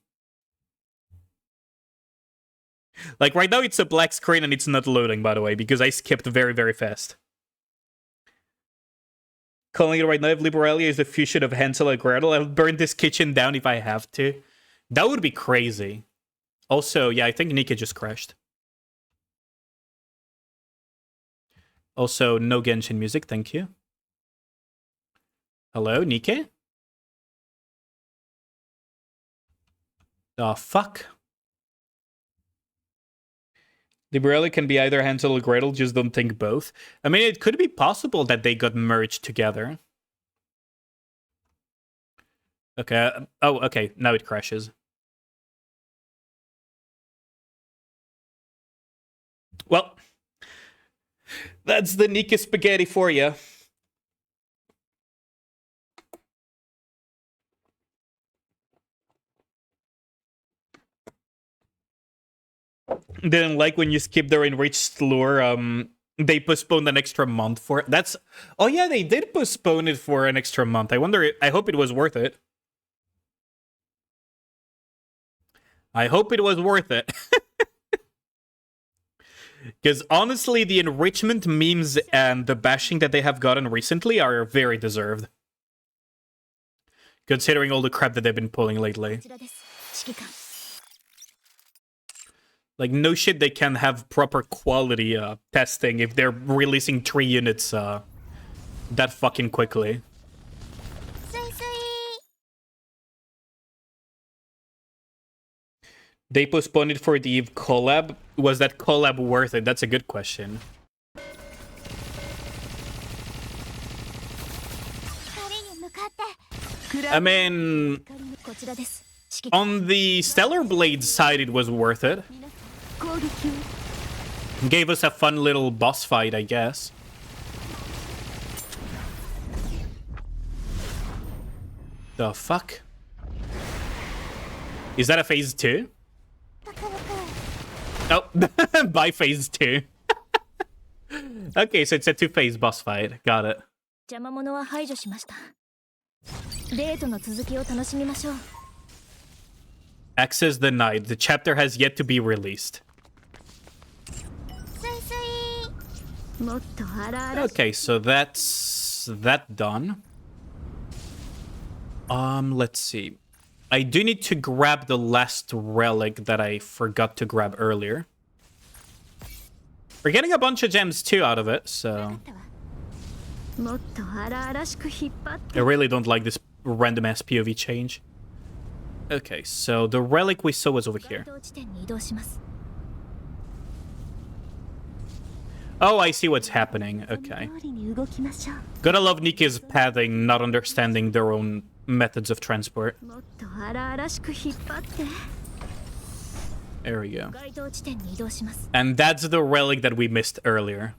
Like, right now it's a black screen and it's not loading, by the way, because I skipped very, very fast. Calling it right now, if Liberaglio is the fusion of Hansel and Gretel, I'll burn this kitchen down if I have to. That would be crazy. Also, yeah, I think Nikke just crashed. Also, no Genshin music, thank you. Hello, Nikke? Oh, fuck. Liberaglio can be either Hansel or Gretel, just don't think both. I mean, it could be possible that they got merged together. Okay, oh, okay, now it crashes. Well, that's the Nikke spaghetti for you. Didn't like when you skip their enriched lore. They postponed an extra month for it. That's... Oh yeah, they did postpone it for an extra month. I wonder... I hope it was worth it. I hope it was worth it. Because honestly, the enrichment memes and the bashing that they have gotten recently are very deserved. Considering all the crap that they've been pulling lately. Like, no shit they can have proper quality testing if they're releasing 3 units that fucking quickly. They postponed it for the Eve collab. Was that collab worth it? That's a good question. I mean, on the Stellar Blade side, it was worth it. Gave us a fun little boss fight, I guess. The fuck? Is that a phase 2? Oh, by phase 2. Okay, so it's a 2-phase boss fight. Got it. Access denied. The chapter has yet to be released. Okay, so that's that done. Let's see. I do need to grab the last relic that I forgot to grab earlier. We're getting a bunch of gems too out of it, so... I really don't like this random ass POV change. Okay, so the relic we saw was over here. Oh, I see what's happening. Okay. Gotta love Nikke's pathing, not understanding their own methods of transport. もっと荒々しく引っ張って There we go. 該当地点に移動します And that's the relic that we missed earlier.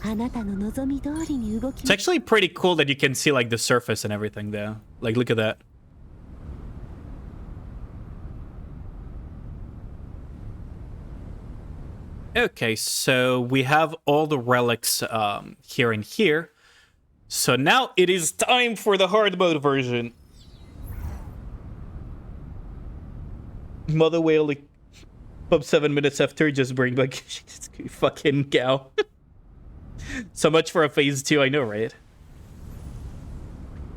あなたの望み通りに動き It's actually pretty cool that you can see like the surface and everything there. Like, look at that. Okay, so we have all the relics here and here. So now it is time for the hard mode version. Mother whale like, up 7 minutes after, just bring back fucking cow. So much for a phase 2, I know, right?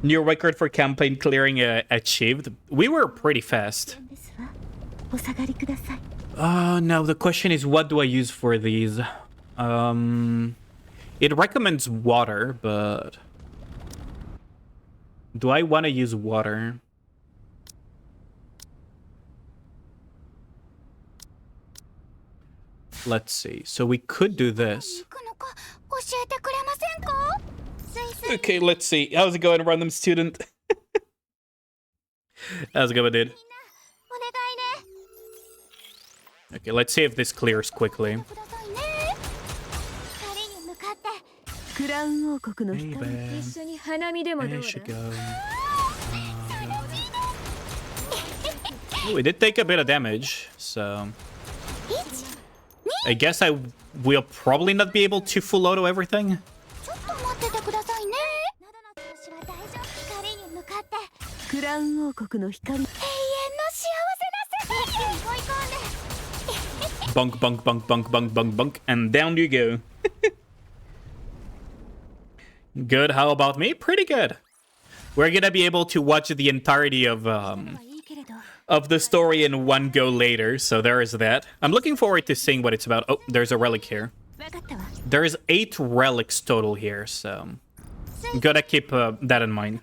New record for campaign clearing achieved. We were pretty fast. ですわお下がりください Now the question is, what do I use for these? It recommends water, but do I want to use water? Let's see. So we could do this. 行くのか教えてくれませんかスイスイ Okay, let's see. How's it going, random student? How's it going, dude? お願いね Okay, let's see if this clears quickly. くださいね光に向かって クラウン王国の Hey, 光 babe. 一緒に花見でもどう There だ she go. Oh, we did take a bit of damage, so 1 I guess I will probably not be able to full auto everything. ちょっと待っててくださいね喉の調子は大丈夫光に向かってクラウン王国の光永遠の幸せな世界に追い込んで Bunk, bunk, bunk, bunk, bunk, bunk, bunk, and down you go. Good. How about me? Pretty good. We're gonna be able to watch the entirety はいいけれど of the story in one go later, so there is that. I'm looking forward to seeing what it's about. Oh, there's a relic here. 分かったわ There's 8 relics total here, so gotta keep that in mind.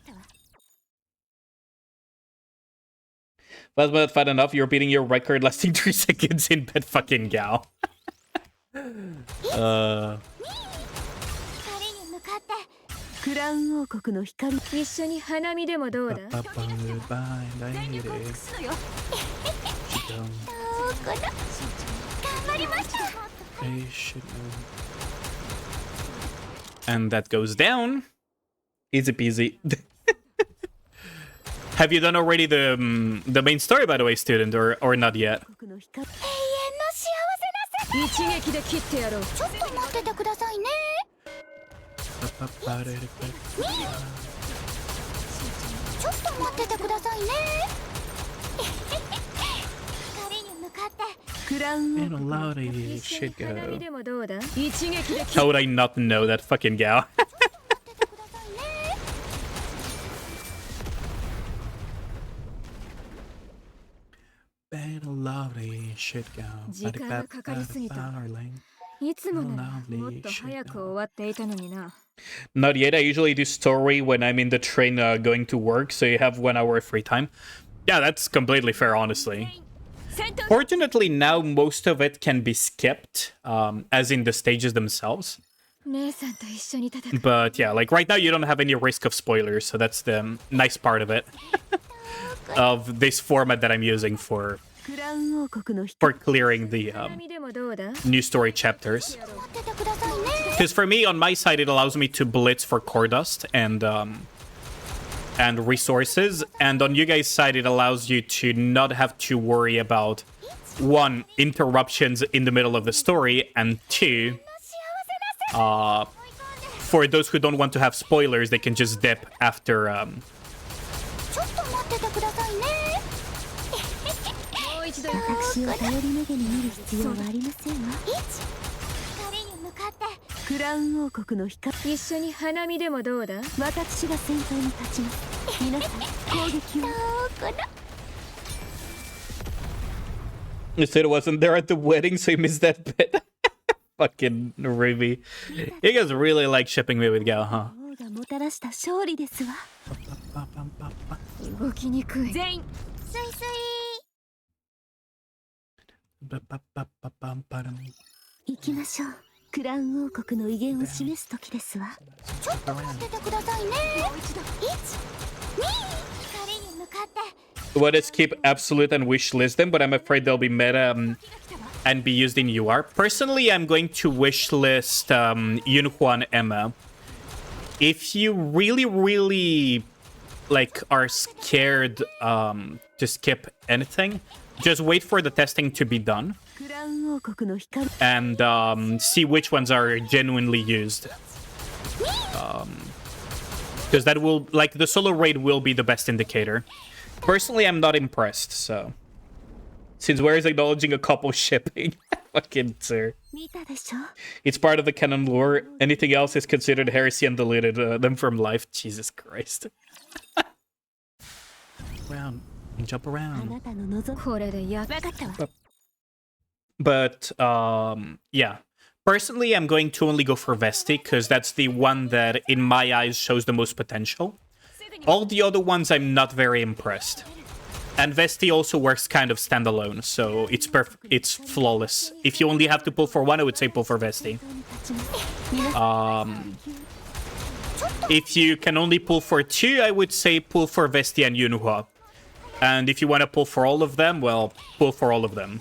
That's not fat enough. You're beating your record lasting 3 seconds in bed, fucking gal. 光に向かってクラウン王国の光一緒に花見でもどうだ 全力を尽くすのよどこだ頑張りました And that goes down. Easy peasy. Have you done already the main story, by the way, student, or not yet? 国の光永遠の幸せな世界一撃で切ってやろうちょっと待っててくださいねちょっと待っててくださいね光に向かってクラウン王 Man, 国 allow the shit 花見 go. でもどうだ一撃で切 How would I not know that fucking gal? 待っててくださいね Man, allow the shit go. 時間がかかりすぎたいつもならもっと早く終わっていたのにな Not yet. I usually do story when I'm in the train going to work, so you have 1 hour free time. Yeah, that's completely fair, honestly. 戦闘 Fortunately, now most of it can be skipped, as in the stages themselves. 姉さんと一緒に戦う But yeah, like right now, you don't have any risk of spoilers, so that's the nice part of it. Of this format that I'm using for クラウン王国の光 clearing the 花見でもどうだ new story chapters. 待っててくださいね Because for me, on my side, it allows me to blitz for core dust and resources. And on you guys' side, it allows you to not have to worry about 1, interruptions in the middle of the story, and 2, for those who don't want to have spoilers, they can just dip after ちょっと待っててくださいねもう一度私を頼り目でに見る必要はありませんわ光に向かってクラウン王国の光一緒に花見でもどうだ私が先頭に立ちます皆さん攻撃をどこだ You said it wasn't there at the wedding, so you missed that bit. Fucking Ruby. You guys really like shipping me with Gao, huh? 王がもたらした勝利ですわ動きにくい全員スイスイ行きましょうクラウン王国の威厳を示す時ですわちょっと待っててくださいね1、2 What is keep absolute and wish list them, but I'm afraid they'll be meta and be used in UR. Personally, I'm going to wish list Yunhua and Emma. If you really like are scared to skip anything, just wait for the testing to be done and see which ones are genuinely used. Because that will, like, the solo raid will be the best indicator. Personally, I'm not impressed, so. Since where is acknowledging a couple shipping? Fucking sir. It's part of the canon lore. Anything else is considered heresy and deleted them from life. Jesus Christ. Around. Jump around. But, yeah. Personally, I'm going to only go for Vesti, because that's the one that, in my eyes, shows the most potential. All the other ones, I'm not very impressed. And Vesti also works kind of standalone, so it's perfect. It's flawless. If you only have to pull for one, I would say pull for Vesti. If you can only pull for two, I would say pull for Vesti and Yunhua. And if you want to pull for all of them, well, pull for all of them.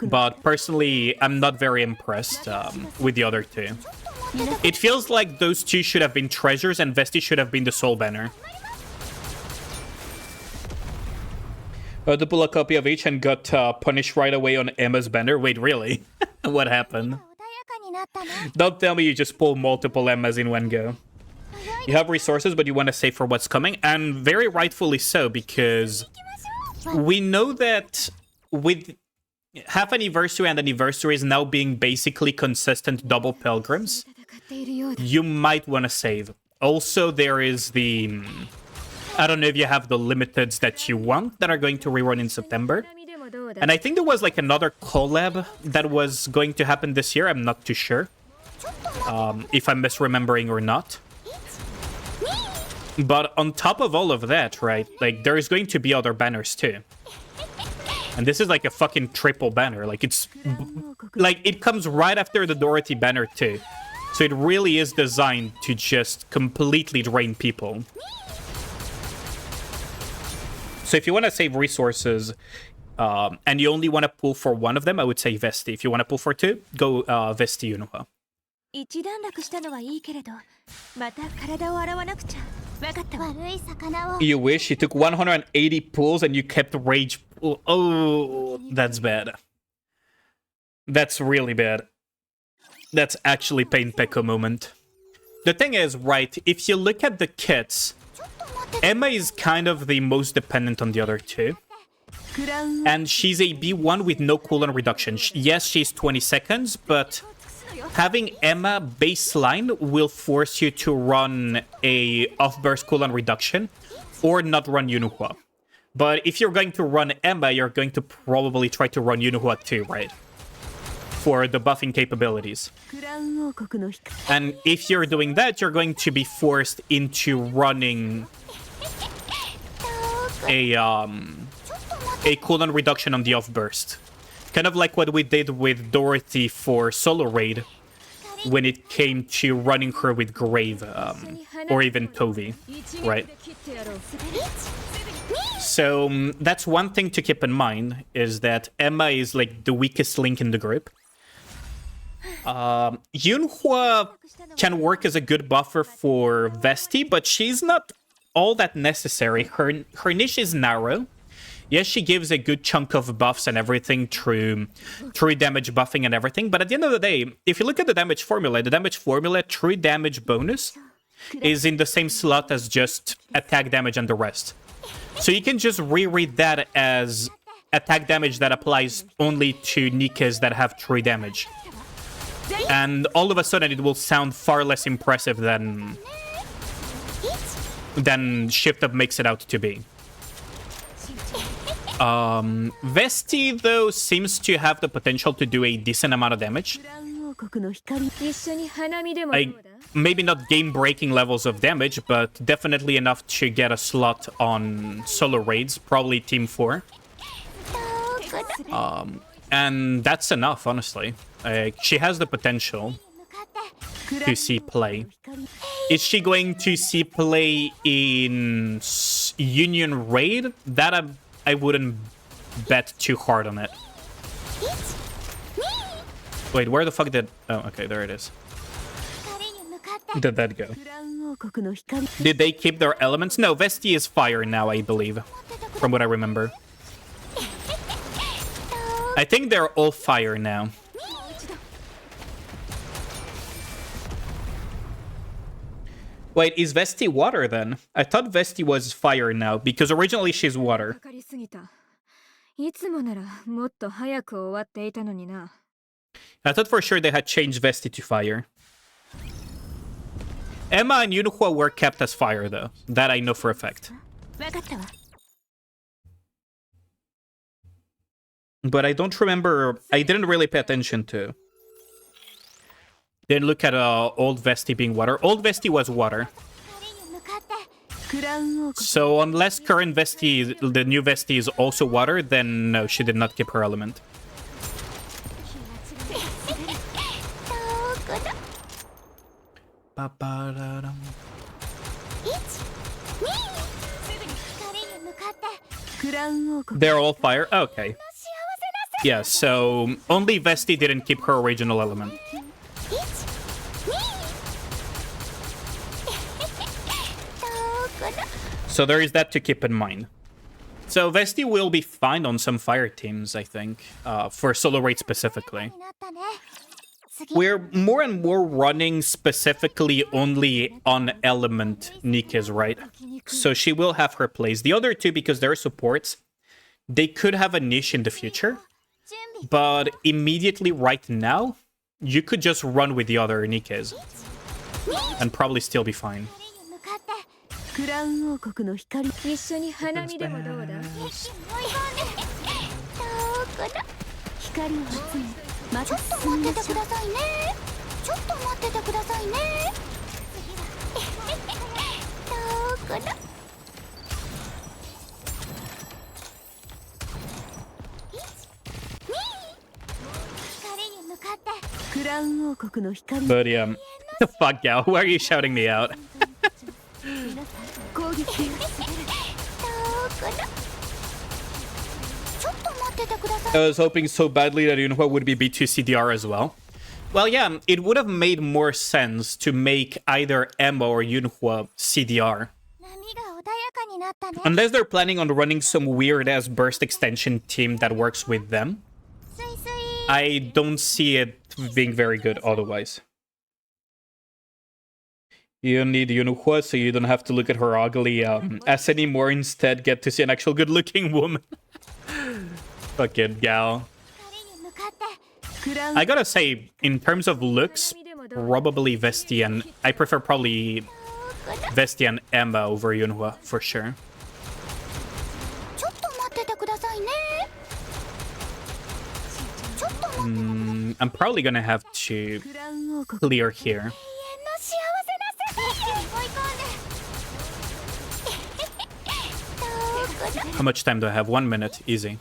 But personally, I'm not very impressed with the other two. It feels like those two should have been treasures and Vesti should have been the soul banner. To pull a copy of each and got punished right away on Emma's banner. Wait, really? What happened? Don't tell me you just pull multiple Emmas in one go. You have resources, but you want to save for what's coming. And very rightfully so, because we know that with half anniversary and anniversary is now being basically consistent double pilgrims, you might want to save. Also, there is the... I don't know if you have the limiteds that you want that are going to rerun in September. And I think there was like another collab that was going to happen this year. I'm not too sure if I'm misremembering or not. But on top of all of that, right, like there is going to be other banners too. And this is like a fucking triple banner. Like it's like it comes right after the Dorothy banner too. So it really is designed to just completely drain people. So if you want to save resources and you only want to pull for one of them, I would say Vesti. If you want to pull for two, go Vesti Yunhua. You wish you took 180 pulls and you kept rage. Oh, that's bad. That's really bad. That's actually Pain Pekko moment. The thing is, right, if you look at the kits, Emma is kind of the most dependent on the other two. And she's a B1 with no cooldown reduction. Yes, she's 20 seconds, but having Emma baseline will force you to run a off-burst cooldown reduction or not run Yunhua. But if you're going to run Emma, you're going to probably try to run Yunhua too, right? For the buffing capabilities. And if you're doing that, you're going to be forced into running a cooldown reduction on the off-burst. Kind of like what we did with Dorothy for solo raid when it came to running her with Grave or even Tovi, right? So that's one thing to keep in mind, is that Emma is like the weakest link in the group. Yunhua can work as a good buffer for Vesti, but she's not all that necessary. Her niche is narrow. Yes, she gives a good chunk of buffs and everything through damage buffing and everything, but at the end of the day, if you look at the damage formula, true damage bonus is in the same slot as just attack damage and the rest. So you can just reread that as attack damage that applies only to Nikkes that have true damage. And all of a sudden it will sound far less impressive than Shift Up makes it out to be. Vesti, though, seems to have the potential to do a decent amount of damage. Like, maybe not game-breaking levels of damage, but definitely enough to get a slot on solo raids, probably Team 4. And that's enough, honestly. She has the potential to see play. Is she going to see play in Union Raid, that I wouldn't bet too hard on it. Wait, where the fuck did... Oh, okay, there it is. Did that go? Did they keep their elements? No, Vesti is fire now, I believe. From what I remember. I think they're all fire now. Wait, is Vesti water then? I thought Vesti was fire now, because originally she's water. I thought for sure they had changed Vesti to fire. Emma and Yunhua were kept as fire though. That I know for a fact. But I don't remember... I didn't really pay attention to... Didn't look at old Vesti being water. Old Vesti was water. So unless current Vesti, the new Vesti is also water, then no, she did not keep her element. They're all fire? Okay. Yeah, so only Vesti didn't keep her original element. So there is that to keep in mind. So Vesti will be fine on some fire teams, I think, for solo raid specifically. We're more and more running specifically only on element Nikke's, right? So she will have her place. The other two, because they're supports, they could have a niche in the future. But immediately right now, you could just run with the other Nikke's and probably still be fine. But yeah, fuck yeah, why are you shouting me out? I was hoping so badly that Yunhua would be B2 CDR as well. Well, yeah, it would have made more sense to make either Emma or Yunhua CDR. Unless they're planning on running some weird-ass burst extension team that works with them. I don't see it being very good otherwise. You don't need Yunhua, so you don't have to look at her ugly ass anymore. Instead, get to see an actual good-looking woman. Fucking gal. I gotta say, in terms of looks, probably Vesti and... I prefer probably Vesti and Emma over Yunhua, for sure. I'm probably gonna have to clear here. How much time do I have? 1 minute. Easy.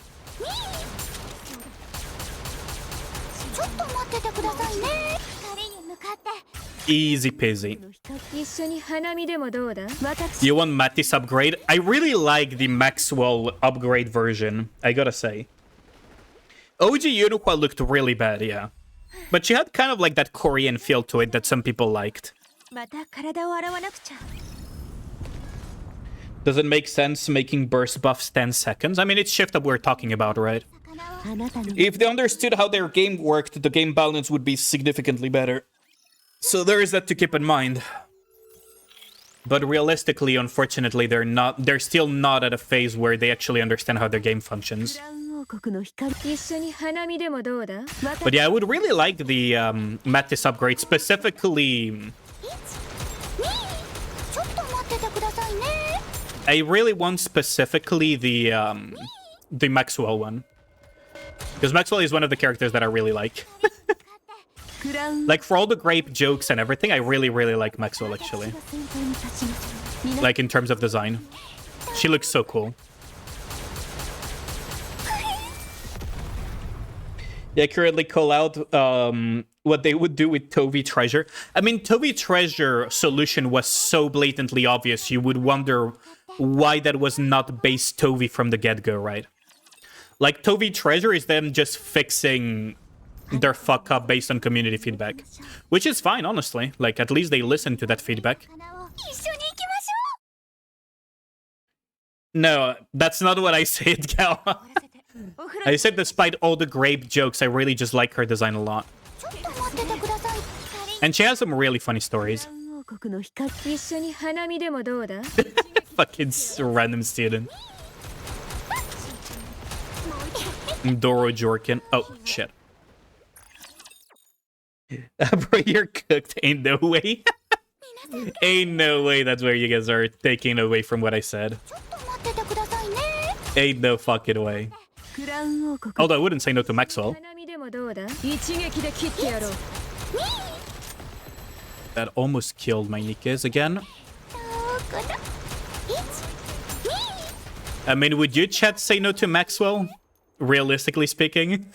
Easy peasy. You want Matisse upgrade? I really like the Maxwell upgrade version, I gotta say. OG Yunhua looked really bad, yeah. But she had kind of like that Korean feel to it that some people liked. Does it make sense making burst buffs 10 seconds? I mean, it's shift up we're talking about, right? If they understood how their game worked, the game balance would be significantly better. So there is that to keep in mind. But realistically, unfortunately, they're still not at a phase where they actually understand how their game functions. But yeah, I would really like the Matisse upgrade, specifically... I really want specifically the Maxwell one. Because Maxwell is one of the characters that I really like. Like, for all the grape jokes and everything, I really, really like Maxwell, actually. Like, in terms of design. She looks so cool. Yeah, currently call out what they would do with Tovi Treasure. I mean, Tovi Treasure solution was so blatantly obvious, you would wonder why that was not base Tovi from the get-go, right? Like, Tovi Treasure is them just fixing their fuck up based on community feedback. Which is fine, honestly. Like, at least they listen to that feedback. No, that's not what I said, Gal. I said despite all the grape jokes, I really just like her design a lot. And she has some really funny stories. Fucking random student. Doro Jorkin. Oh, shit. Bro, you're cooked. Ain't no way. Ain't no way that's where you guys are taking away from what I said. Ain't no fucking way. Although I wouldn't say no to Maxwell. That almost killed my Nikkes again. I mean, would you, chat, say no to Maxwell? Realistically speaking.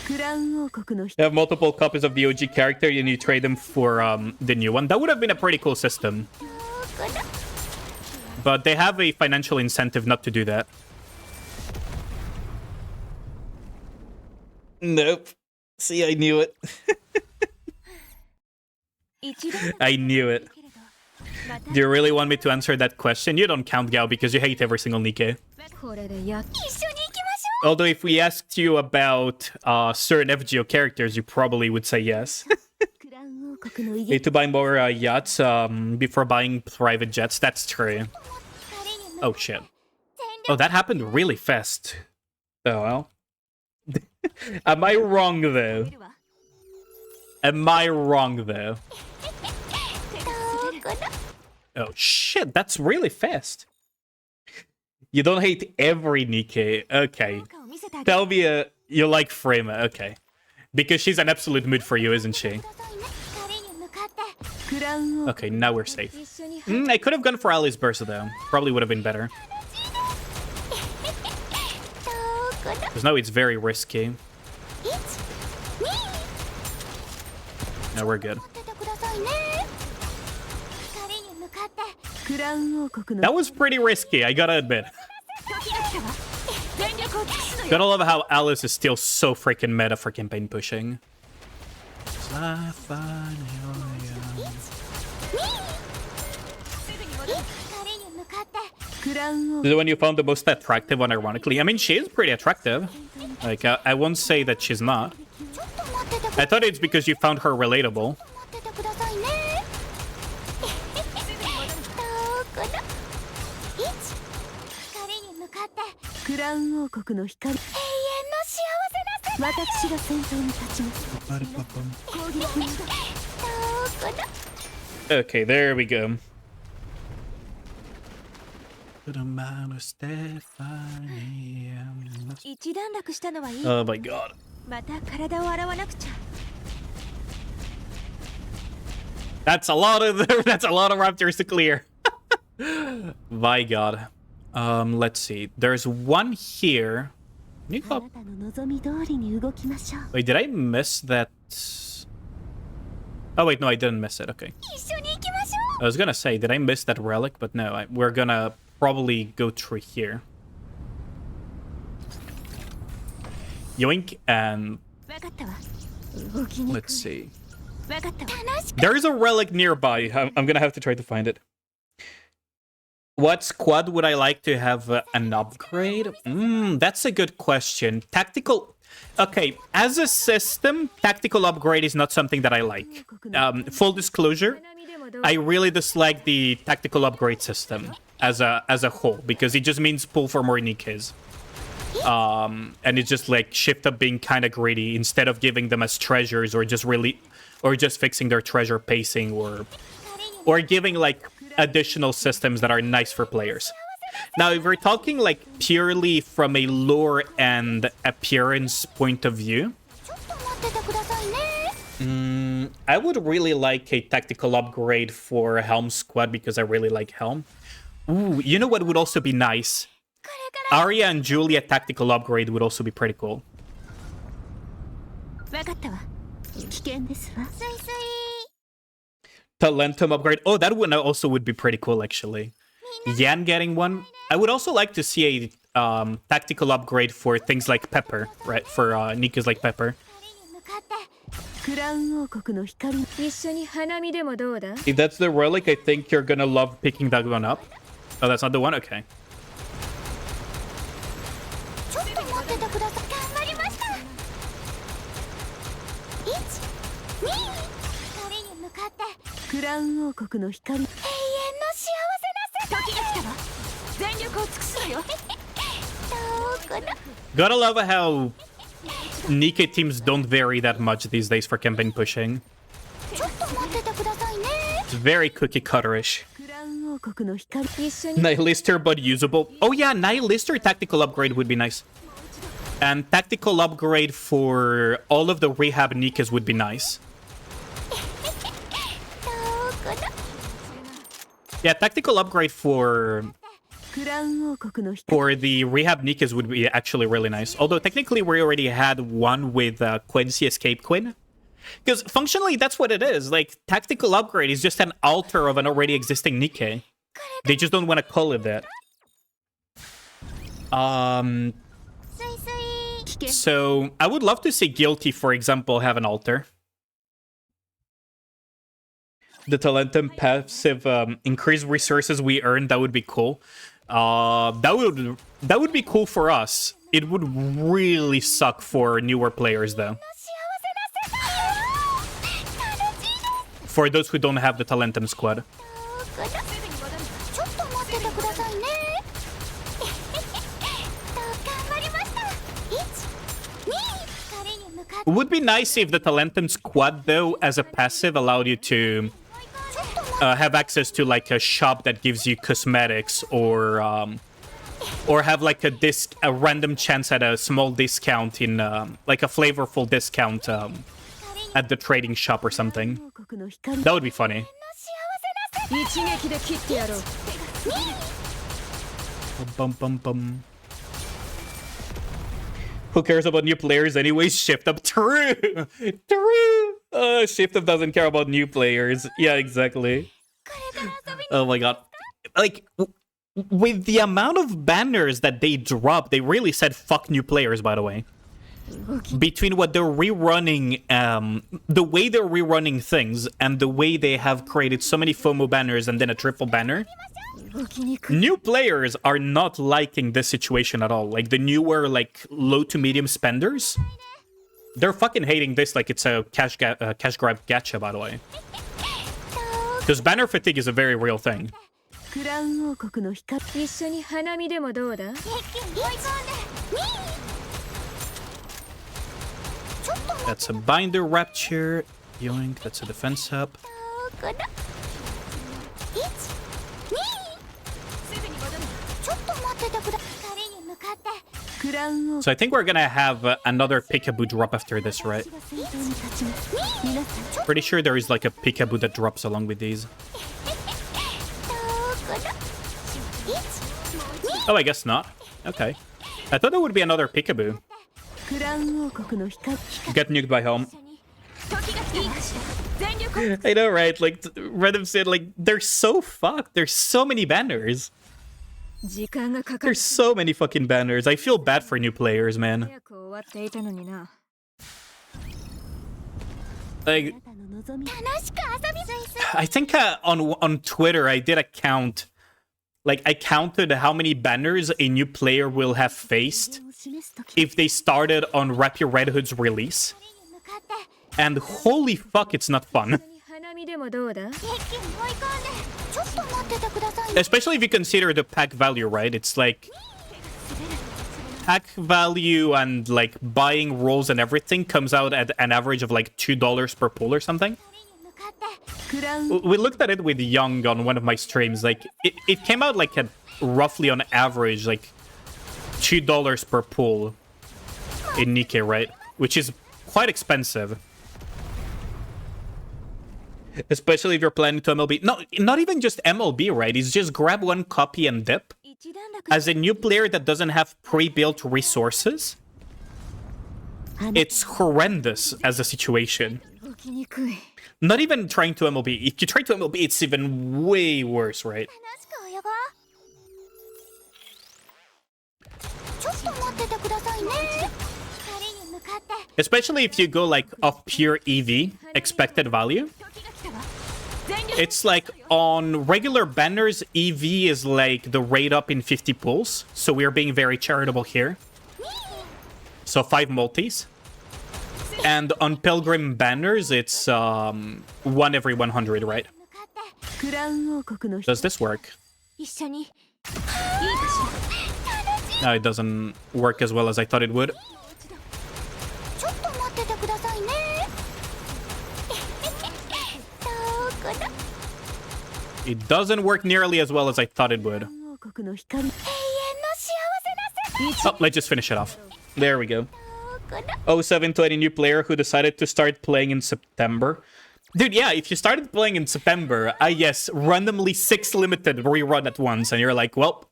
You have multiple copies of the OG character and you trade them for the new one. That would have been a pretty cool system. But they have a financial incentive not to do that. Nope. See, I knew it. I knew it. Do you really want me to answer that question? You don't count, Gao, because you hate every single Nikke. Although if we asked you about certain FGO characters, you probably would say yes. Need to buy more yachts before buying private jets. That's true. Oh, shit. Oh, that happened really fast. Oh, well. Am I wrong, though? Am I wrong, though? Oh, shit. That's really fast. You don't hate every Nikke. Okay. Tell me you like Frema. Okay. Because she's an absolute mood for you, isn't she? Okay, now we're safe. I could have gone for Ali's Burst, though. Probably would have been better. Because now it's very risky. No, we're good. That was pretty risky, I gotta admit. Gotta love how Alice is still so freaking meta for campaign pushing. This is when you found the most attractive one, ironically. I mean, she is pretty attractive. Like, I won't say that she's not. I thought it's because you found her relatable. Okay, there we go. Oh my god. That's a lot of raptors to clear. My god. Let's see. There's one here. Wait, did I miss that? Oh wait, no, I didn't miss it. Okay. I was gonna say, did I miss that relic? But no, we're gonna probably go through here. Yoink, and let's see. There is a relic nearby. I'm gonna have to try to find it. What squad would I like to have an upgrade? That's a good question. Tactical... Okay, as a system, tactical upgrade is not something that I like. Full disclosure, I really dislike the tactical upgrade system as a whole, because it just means pull for more Nikkes. And it's just like shift up being kind of greedy instead of giving them as treasures or just fixing their treasure pacing or giving like additional systems that are nice for players. Now, if we're talking like purely from a lore and appearance point of view, I would really like a tactical upgrade for Helm Squad because I really like Helm. Ooh, you know what would also be nice? Arya and Julia tactical upgrade would also be pretty cool. わかったわ。危険ですわ。スイスイ。 Talentum upgrade. Oh, that one also would be pretty cool, actually. Yan getting one. I would also like to see a tactical upgrade for things like Pepper, right? For Nikke's like Pepper. クラウン王国の光。一緒に花見でもどうだ？ If that's the relic, I think you're gonna love picking that one up. Oh, that's not the one? Okay. ちょっと待っててください。頑張りました。1、2、光に向かって。クラウン王国の光。永遠の幸せな世界。時が来たわ。全力を尽くすのよ。どこだ。 Gotta love how Nikke teams don't vary that much these days for campaign pushing. ちょっと待っててくださいね。 It's very cookie cutterish. クラウン王国の光。一緒に。 Nihilister, but usable. Oh yeah, Nihilister tactical upgrade would be nice. And tactical upgrade for all of the rehab Nikkes would be nice. どこだ。 Yeah, tactical upgrade for クラウン王国の光。 for the rehab Nikkes would be actually really nice. Although technically we already had one with Quincy Escape Queen. Because functionally that's what it is. Like, tactical upgrade is just an alter of an already existing Nikke. They just don't want to call it that. スイスイ。 So I would love to see Guilty, for example, have an altar. The Talentum passive increase resources we earn, that would be cool. That would be cool for us. It would really suck for newer players though. 幸せな世界。楽しいです。 For those who don't have the Talentum squad. どこだ。ちょっと待っててくださいね。頑張りました。1、2、光に向かって。 It would be nice if the Talentum squad though, as a passive, allowed you to have access to like a shop that gives you cosmetics or have like a random chance at a small discount in like a flavorful discount at the trading shop or something. 王国の光。 That would be funny. 一撃で切ってやろう。 Bum, bum, bum. Who cares about new players anyways? Shift up. True. True. Shift up doesn't care about new players. Yeah, exactly. Oh my god. Like, with the amount of banners that they dropped, they really said fuck new players, by the way. Between what they're rerunning, the way they're rerunning things, and the way they have created so many FOMO banners and then a triple banner, new players are not liking this situation at all. Like, the newer, like, low to medium spenders, they're fucking hating this like it's a cash grab gacha, by the way. Because banner fatigue is a very real thing. クラウン王国の光。一緒に花見でもどうだ？ That's a binder rapture. Yoink, that's a defense up. どこだ。1、2。ちょっと待っててください。光に向かって。 クラウン王 So I think we're gonna have another peekaboo drop after this, right? が先頭に立ちます。皆さん。 Pretty sure there is like a peekaboo that drops along with these. どこだ。1、2。 Oh, I guess not. Okay. I thought there would be another peekaboo. クラウン王国の光。 Get nuked by home. 時が来たわ。全力を。 I know, right? Like, Rhythm said, like, they're so fucked. There's so many banners. 時間がかかる。 There's so many fucking banners. I feel bad for new players, man. 早く終わっていたのにな。 Like, あなたの望み。楽しく遊び。 I think on Twitter I did a count. Like, I counted how many banners a new player will have faced を示すとき。 if they started on Rap Your Red Hood's release. 向かって。 And holy fuck, it's not fun. 花見でもどうだ？ 一気に追い込んで。ちょっと待っててくださいね。 Especially if you consider the pack value, right? It's like pack value and like buying rolls and everything comes out at an average of like $2 per pull or something. 向かって。クラウン。 We looked at it with Young on one of my streams. Like, it came out like at roughly on average like $2 per pull in Nikke, right? Which is quite expensive. Especially if you're planning to MLB. No, not even just MLB, right? It's just grab one copy and dip. as a new player that doesn't have pre-built resources, it's horrendous as a situation. Not even trying to MLB. If you try to MLB, it's even way worse, right? Especially if you go like off pure EV, expected value. It's like on regular banners, EV is like the rate up in 50 pulls. So we're being very charitable here. So 5 multis. And on Pilgrim banners, it's 1 every 100, right? Does this work? No, it doesn't work as well as I thought it would. It doesn't work nearly as well as I thought it would. Oh, let's just finish it off. There we go. 0720 new player who decided to start playing in September. Dude, yeah, if you started playing in September, yes, randomly 6 limited rerun at once, and you're like, well,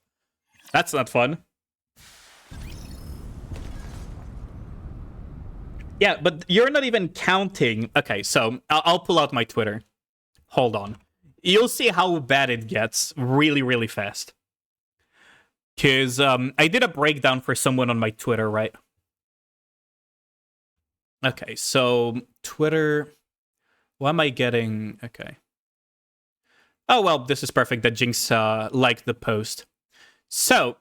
that's not fun. Yeah, but you're not even counting. Okay, so I'll pull out my Twitter. Hold on. You'll see how bad it gets really, really fast. Because I did a breakdown for someone on my Twitter, right? Okay, so Twitter... What am I getting? Okay. Oh, well, this is perfect that Jinx liked the post. So...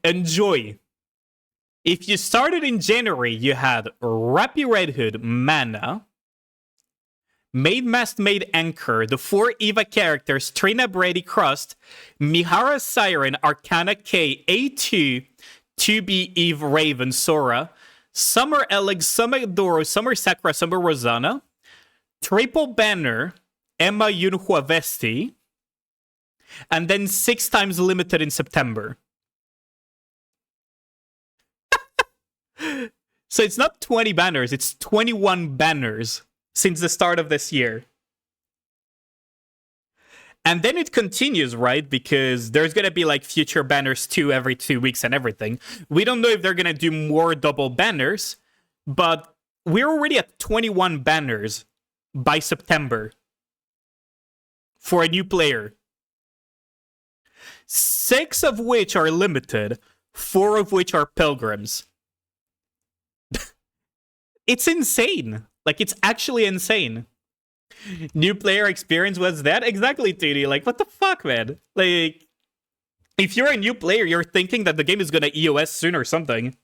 Enjoy. If you started in January, you had Rappy Red Hood, Mana... Maid Mast Maid Anchor, the 4 EVA characters, Trina Brady Crust, Mihara Siren, Arcana K, A2, 2B Eve Raven, Sora, Summer Alex, Summer Doro, Summer Sakura, Summer Rosanna, Triple Banner, Emma Yunhua Vesti, and then 6 times limited in September. So it's not 20 banners, it's 21 banners. Since the start of this year. And then it continues, right? Because there's going to be like future banners too every 2 weeks and everything. We don't know if they're going to do more double banners, but we're already at 21 banners by September for a new player. 6 of which are limited, 4 of which are pilgrims. It's insane. Like, it's actually insane. New player experience was that? Exactly, TD. Like, what the fuck, man? Like, if you're a new player, you're thinking that the game is gonna EOS soon or something.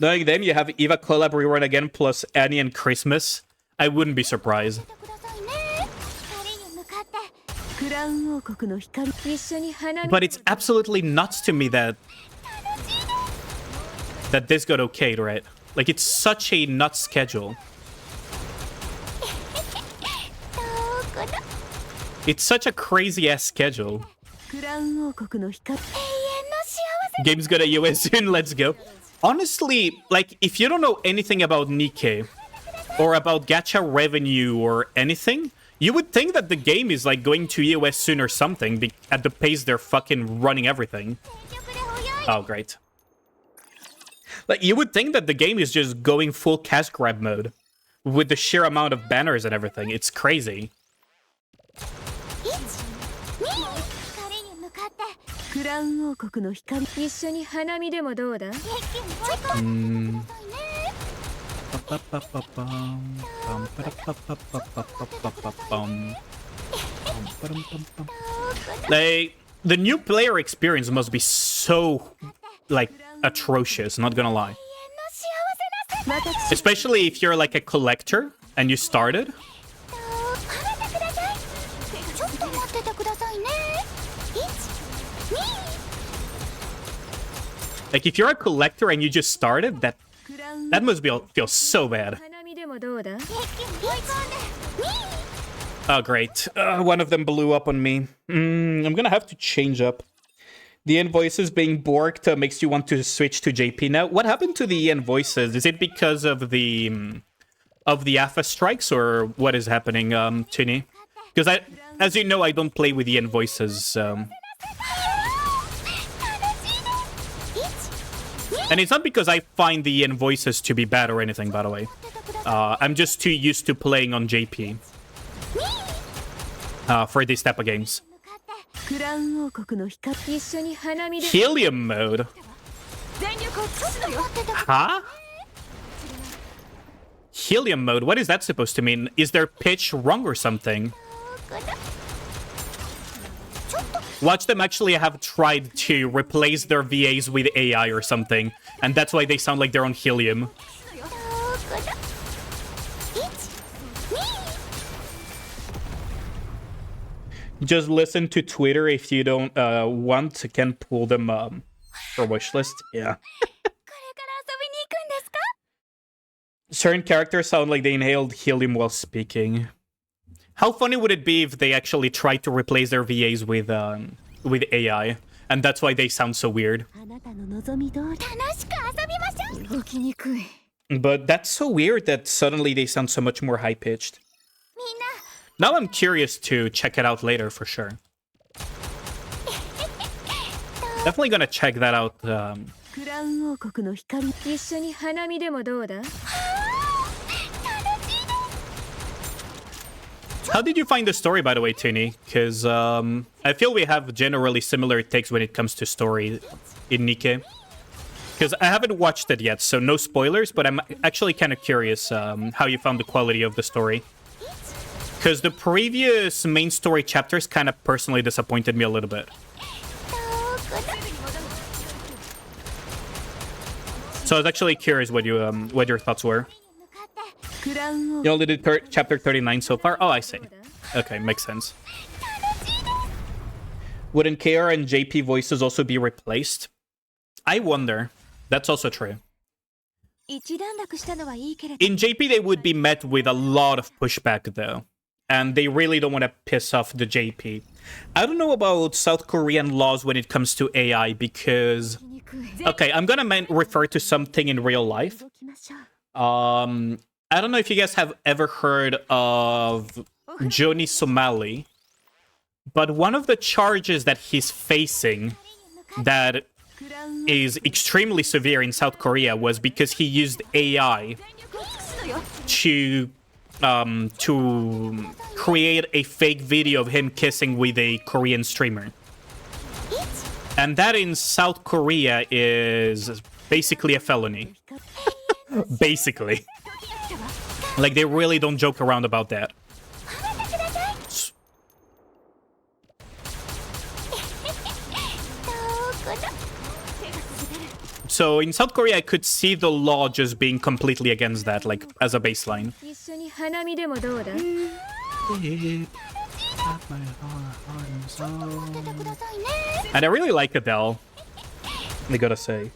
Knowing them, you have Eva collab rerun again plus Annie and Christmas. I wouldn't be surprised. But it's absolutely nuts to me that this got okayed, right? Like, it's such a nut schedule. It's such a crazy-ass schedule. Game's gonna US soon, let's go. Honestly, like, if you don't know anything about Nikke, or about gacha revenue or anything, you would think that the game is, like, going to EOS soon or something, at the pace they're fucking running everything. Oh, great. Like, you would think that the game is just going full cash grab mode with the sheer amount of banners and everything. It's crazy. Like, the new player experience must be so, like, atrocious, not gonna lie. Especially if you're like a collector and you started. Like, if you're a collector and you just started, that must feel so bad. Oh, great. One of them blew up on me. I'm gonna have to change up. The invoices being borked makes you want to switch to JP now. What happened to the invoices? Is it because of the AFA strikes, or what is happening, Chini? Because As you know, I don't play with the end voices, so... And it's not because I find the end voices to be bad or anything, by the way. I'm just too used to playing on JP. For these type of games. Helium mode? Huh? Helium mode? What is that supposed to mean? Is their pitch wrong or something? Watch them actually have tried to replace their VAs with AI or something, and that's why they sound like they're on helium. Just listen to Twitter if you don't want. Can pull them for wishlist. Yeah. Certain characters sound like they inhaled helium while speaking. How funny would it be if they actually tried to replace their VAs with AI, and that's why they sound so weird? But that's so weird that suddenly they sound so much more high-pitched. Now I'm curious to check it out later for sure. Definitely gonna check that out. How did you find the story, by the way, Tini? Because I feel we have generally similar takes when it comes to story in Nikke. Because I haven't watched it yet, so no spoilers, but I'm actually kind of curious how you found the quality of the story. Because the previous main story chapters kind of personally disappointed me a little bit. So I was actually curious what your thoughts were. You only did chapter 39 so far? Oh, I see. Okay, makes sense. Wouldn't KR and JP voices also be replaced? I wonder. That's also true. In JP, they would be met with a lot of pushback, though. And they really don't want to piss off the JP. I don't know about South Korean laws when it comes to AI, because... Okay, I'm gonna refer to something in real life. I don't know if you guys have ever heard of Johnny Somali, but one of the charges that he's facing that is extremely severe in South Korea was because he used AI to create a fake video of him kissing with a Korean streamer. And that in South Korea is basically a felony. Basically. Like, they really don't joke around about that. So in South Korea, I could see the law just being completely against that, like, as a baseline. And I really like Adele, I gotta say.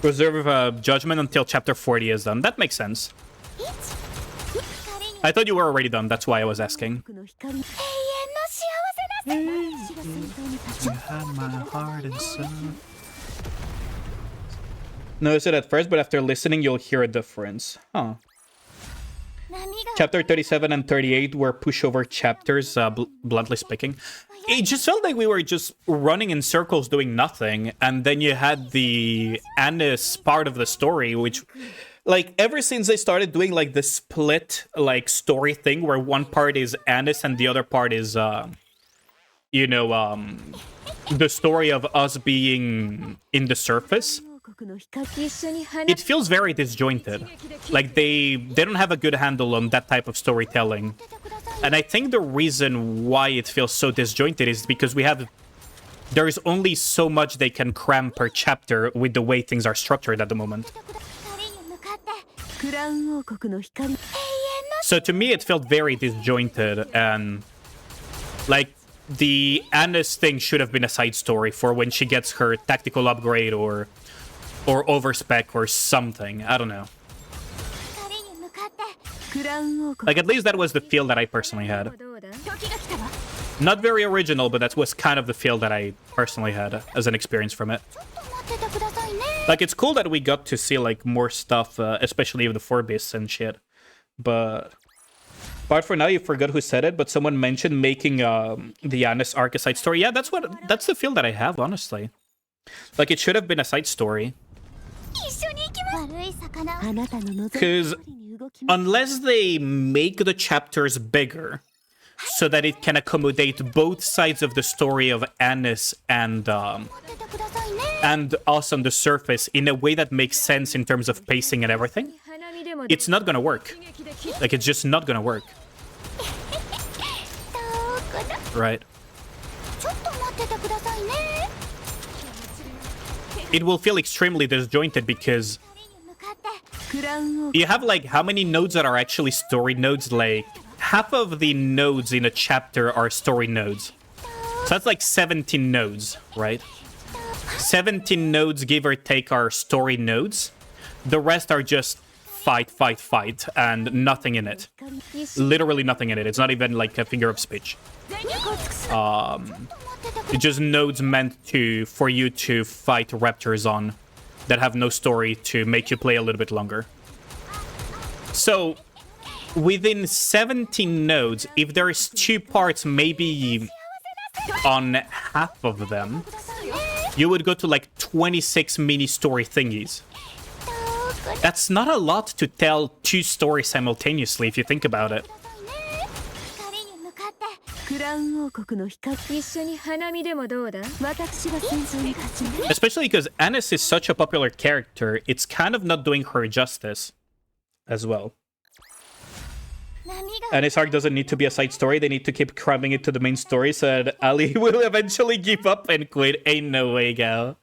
Reserve judgment until chapter 40 is done. That makes sense. I thought you were already done, that's why I was asking. You have my heart and soul. Notice it at first, but after listening, you'll hear a difference. Huh. Chapter 37 and 38 were pushover chapters, bluntly speaking. It just felt like we were just running in circles doing nothing, and then you had the Annis part of the story, which, like, ever since they started doing, like, the split, like, story thing, where one part is Annis and the other part is, you know, the story of us being in the surface, it feels very disjointed. Like, they don't have a good handle on that type of storytelling. And I think the reason why it feels so disjointed is because there is only so much they can cram per chapter with the way things are structured at the moment. So to me, it felt very disjointed, and like, the Annis thing should have been a side story for when she gets her tactical upgrade or overspec or something. I don't know. Like, at least that was the feel that I personally had. Not very original, but that was kind of the feel that I personally had as an experience from it. Like, it's cool that we got to see, like, more stuff, especially of the 4 beasts and shit. But But for now, you forgot who said it, but someone mentioned making the Annis arc a side story. Yeah, that's the feel that I have, honestly. Like, it should have been a side story. Because unless they make the chapters bigger so that it can accommodate both sides of the story of Annis and us on the surface in a way that makes sense in terms of pacing and everything, it's not gonna work. Like, it's just not gonna work. Right. It will feel extremely disjointed because you have, like, how many nodes that are actually story nodes? Like, half of the nodes in a chapter are story nodes. So that's like 17 nodes, right? 17 nodes, give or take, are story nodes. The rest are just fight, fight, fight, and nothing in it. Literally nothing in it. It's not even like a figure of speech. It's just nodes meant for you to fight raptors on that have no story to make you play a little bit longer. So, within 17 nodes, if there is 2 parts, maybe on half of them, you would go to like 26 mini story thingies. That's not a lot to tell 2 stories simultaneously if you think about it. Especially because Annis is such a popular character, it's kind of not doing her justice as well. Annis arc doesn't need to be a side story, they need to keep cramming it to the main story so that Ali will eventually give up and quit. Ain't no way, Gao.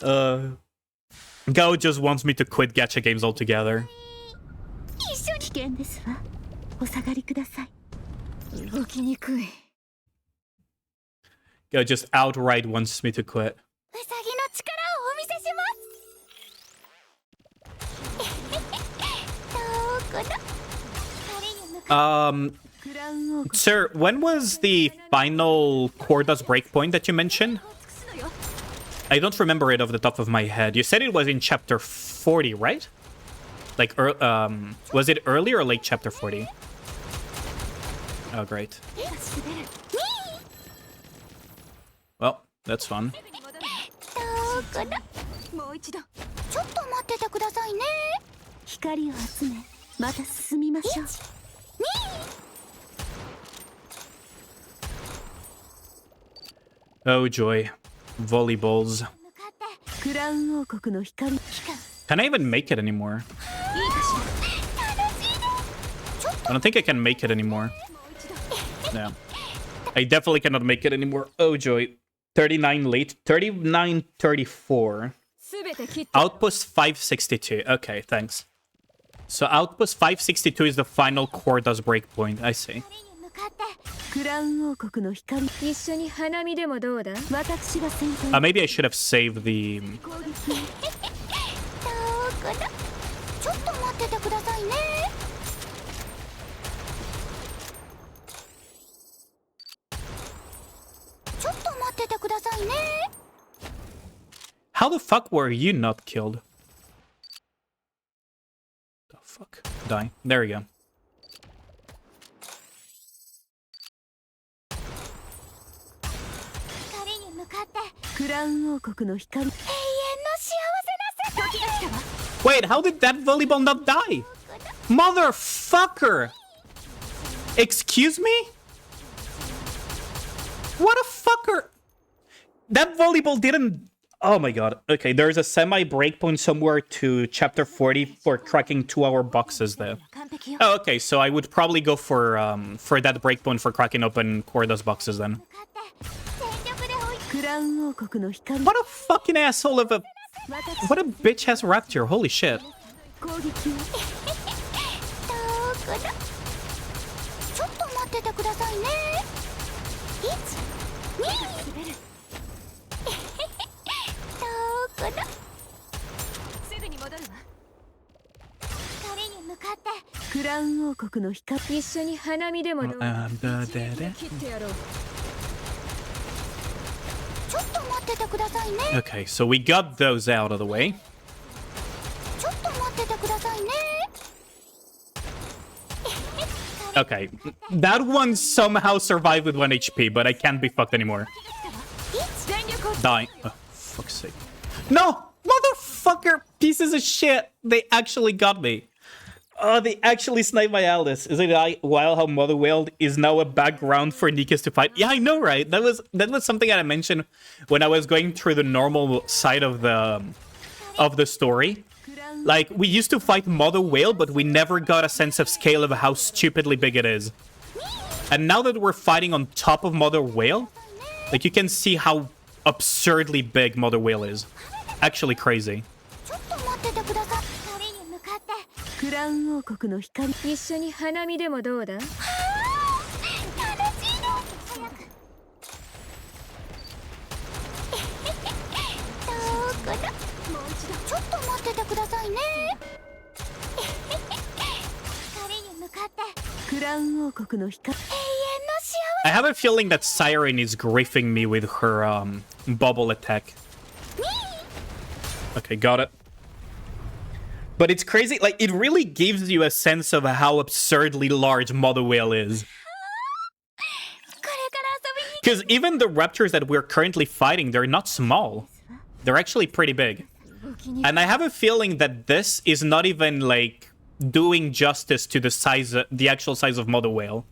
Gao just wants me to quit gacha games altogether. Gao just outright wants me to quit. Sir, when was the final Corda's breakpoint that you mentioned? I don't remember it off the top of my head. You said it was in chapter 40, right? Like, was it early or late chapter 40? Oh, great. Well, that's fun. Oh, joy. Volleyballs. Can I even make it anymore? I don't think I can make it anymore. No. I definitely cannot make it anymore. Oh, joy. 39 late. 39:34. Outpost 562. Okay, thanks. So Outpost 562 is the final Corda's breakpoint. I see. Maybe I should have saved the... How the fuck were you not killed? The fuck? Die. There we go. Wait, how did that volleyball not die? Motherfucker! Excuse me? What a fucker! That volleyball didn't... Oh my god. Okay, there's a semi-breakpoint somewhere to chapter 40 for cracking 2-hour boxes there. Oh, okay, so I would probably go for that breakpoint for cracking open Corda's boxes then. What a fucking asshole of a... What a bitch has Raptor, holy shit. Okay, so we got those out of the way. Okay, that one somehow survived with 1 HP, but I can't be fucked anymore. Dying. Oh, fuck's sake. No! Motherfucker! Pieces of shit! They actually got me. Oh, they actually sniped my Aldous. Is it wild how Mother Whale is now a background for Nikke's to fight? Yeah, I know, right? That was something that I mentioned when I was going through the normal side of the story. Like, we used to fight Mother Whale, but we never got a sense of scale of how stupidly big it is. And now that we're fighting on top of Mother Whale, like, you can see how absurdly big Mother Whale is. Actually crazy. クラウン王国の光一緒に花見でもどうだ I have a feeling that Siren is griefing me with her bubble attack. Okay, got it. But it's crazy, like, it really gives you a sense of how absurdly large Mother Whale is. Because even the raptors that we're currently fighting, they're not small. They're actually pretty big. And I have a feeling that this is not even, like, doing justice to the size, the actual size of Mother Whale.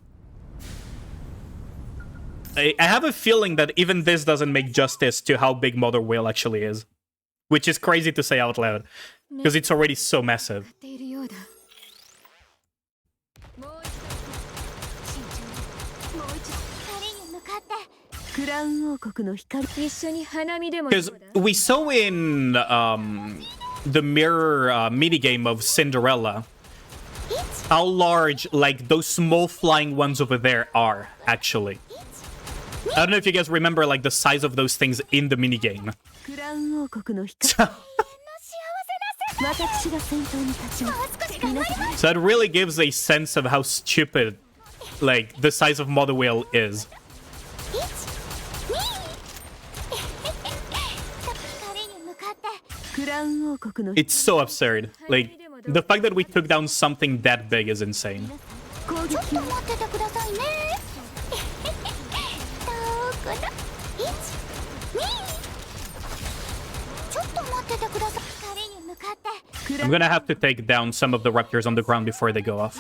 I have a feeling that even this doesn't make justice to how big Mother Whale actually is. Which is crazy to say out loud. Because it's already so massive. Because we saw in the mirror minigame of Cinderella how large, like, those small flying ones over there are, actually. I don't know if you guys remember, like, the size of those things in the minigame. So it really gives a sense of how stupid, like, the size of Mother Whale is. It's so absurd. Like, the fact that we took down something that big is insane. I'm gonna have to take down some of the raptors on the ground before they go off.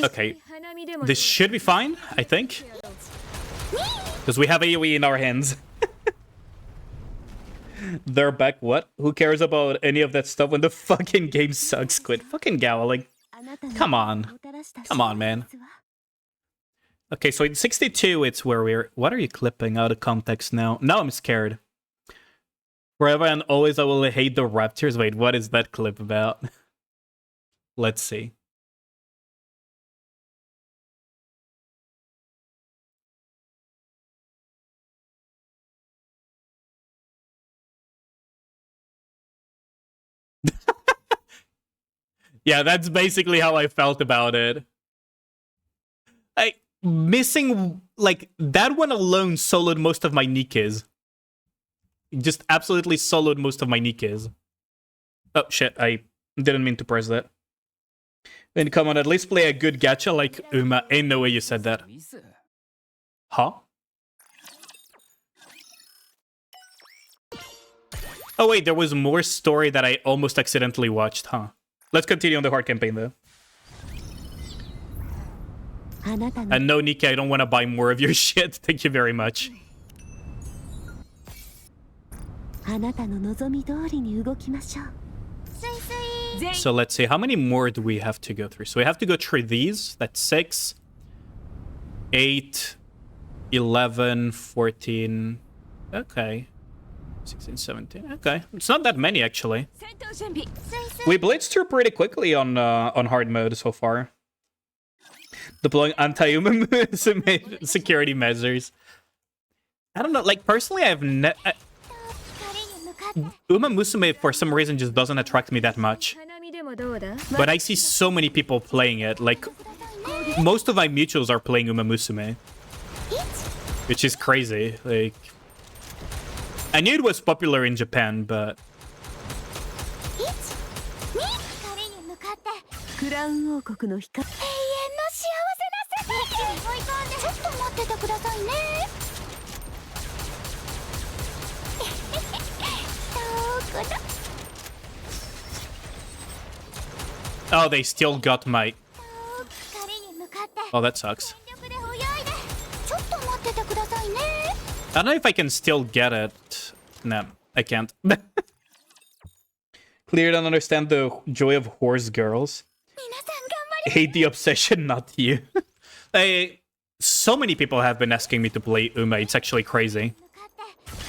Okay, this should be fine, I think. Because we have AoE in our hands. They're back, what? Who cares about any of that stuff when the fucking game sucks, Squid? Fucking Gala, like, come on. Come on, man. Okay, so in 62, it's where we're... What are you clipping out of context now? Now I'm scared. Forever and always I will hate the raptors. Wait, what is that clip about? Let's see. Yeah, that's basically how I felt about it. Like, missing... Like, that one alone soloed most of my Nikkes. Just absolutely soloed most of my Nikkes. Oh, shit, I didn't mean to press that. Then come on, at least play a good gacha like Uma. Ain't no way you said that. Huh? Oh wait, there was more story that I almost accidentally watched, huh? Let's continue on the hard campaign, though. And no, Nikke, I don't want to buy more of your shit. Thank you very much. So let's see, how many more do we have to go through? So we have to go through these. That's 6, 8, 11, 14. Okay. 16, 17. Okay. It's not that many, actually. We blitzed through pretty quickly on hard mode so far. Deploying anti-human security measures. I don't know. Like, personally, I've Uma Musume, for some reason, just doesn't attract me that much. But I see so many people playing it. Like, most of my mutuals are playing Uma Musume, which is crazy. Like, I knew it was popular in Japan, but 光に向かってクラウン王国の光永遠の幸せな世界に追い込んでちょっと待っててくださいねどこだ oh, they still got my. 光に向かって Oh, that sucks. 全力で泳いでちょっと待っててくださいね I don't know if I can still get it. No, I can't. Clear, don't understand the joy of horse girls. 皆さん頑張り Hate the obsession, not you. So many people have been asking me to play Uma. It's actually crazy.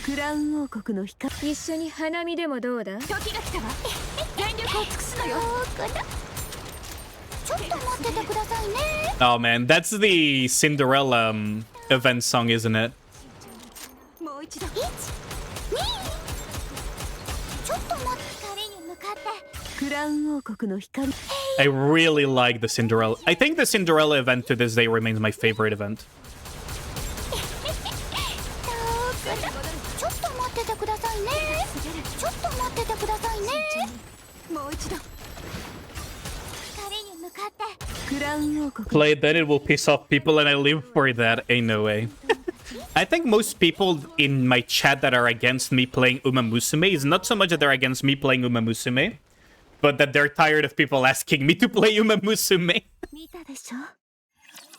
クラウン王国の光一緒に花見でもどうだ時が来たわ全力を尽くすのよちょっと待っててくださいね Oh man, that's the Cinderella event song, isn't it? もう一度1、2ちょっと待って光に向かってクラウン王国の光 I really like the Cinderella. I think the Cinderella event to this day remains my favorite event. ちょっと待っててくださいねちょっと待っててくださいねもう一度光に向かってクラウン王国 Play it, then it will piss off people, and I live for that. Ain't no way. I think most people in my chat that are against me playing Uma Musume is not so much that they're against me playing Uma Musume, but that they're tired of people asking me to play Uma Musume. 見たでしょ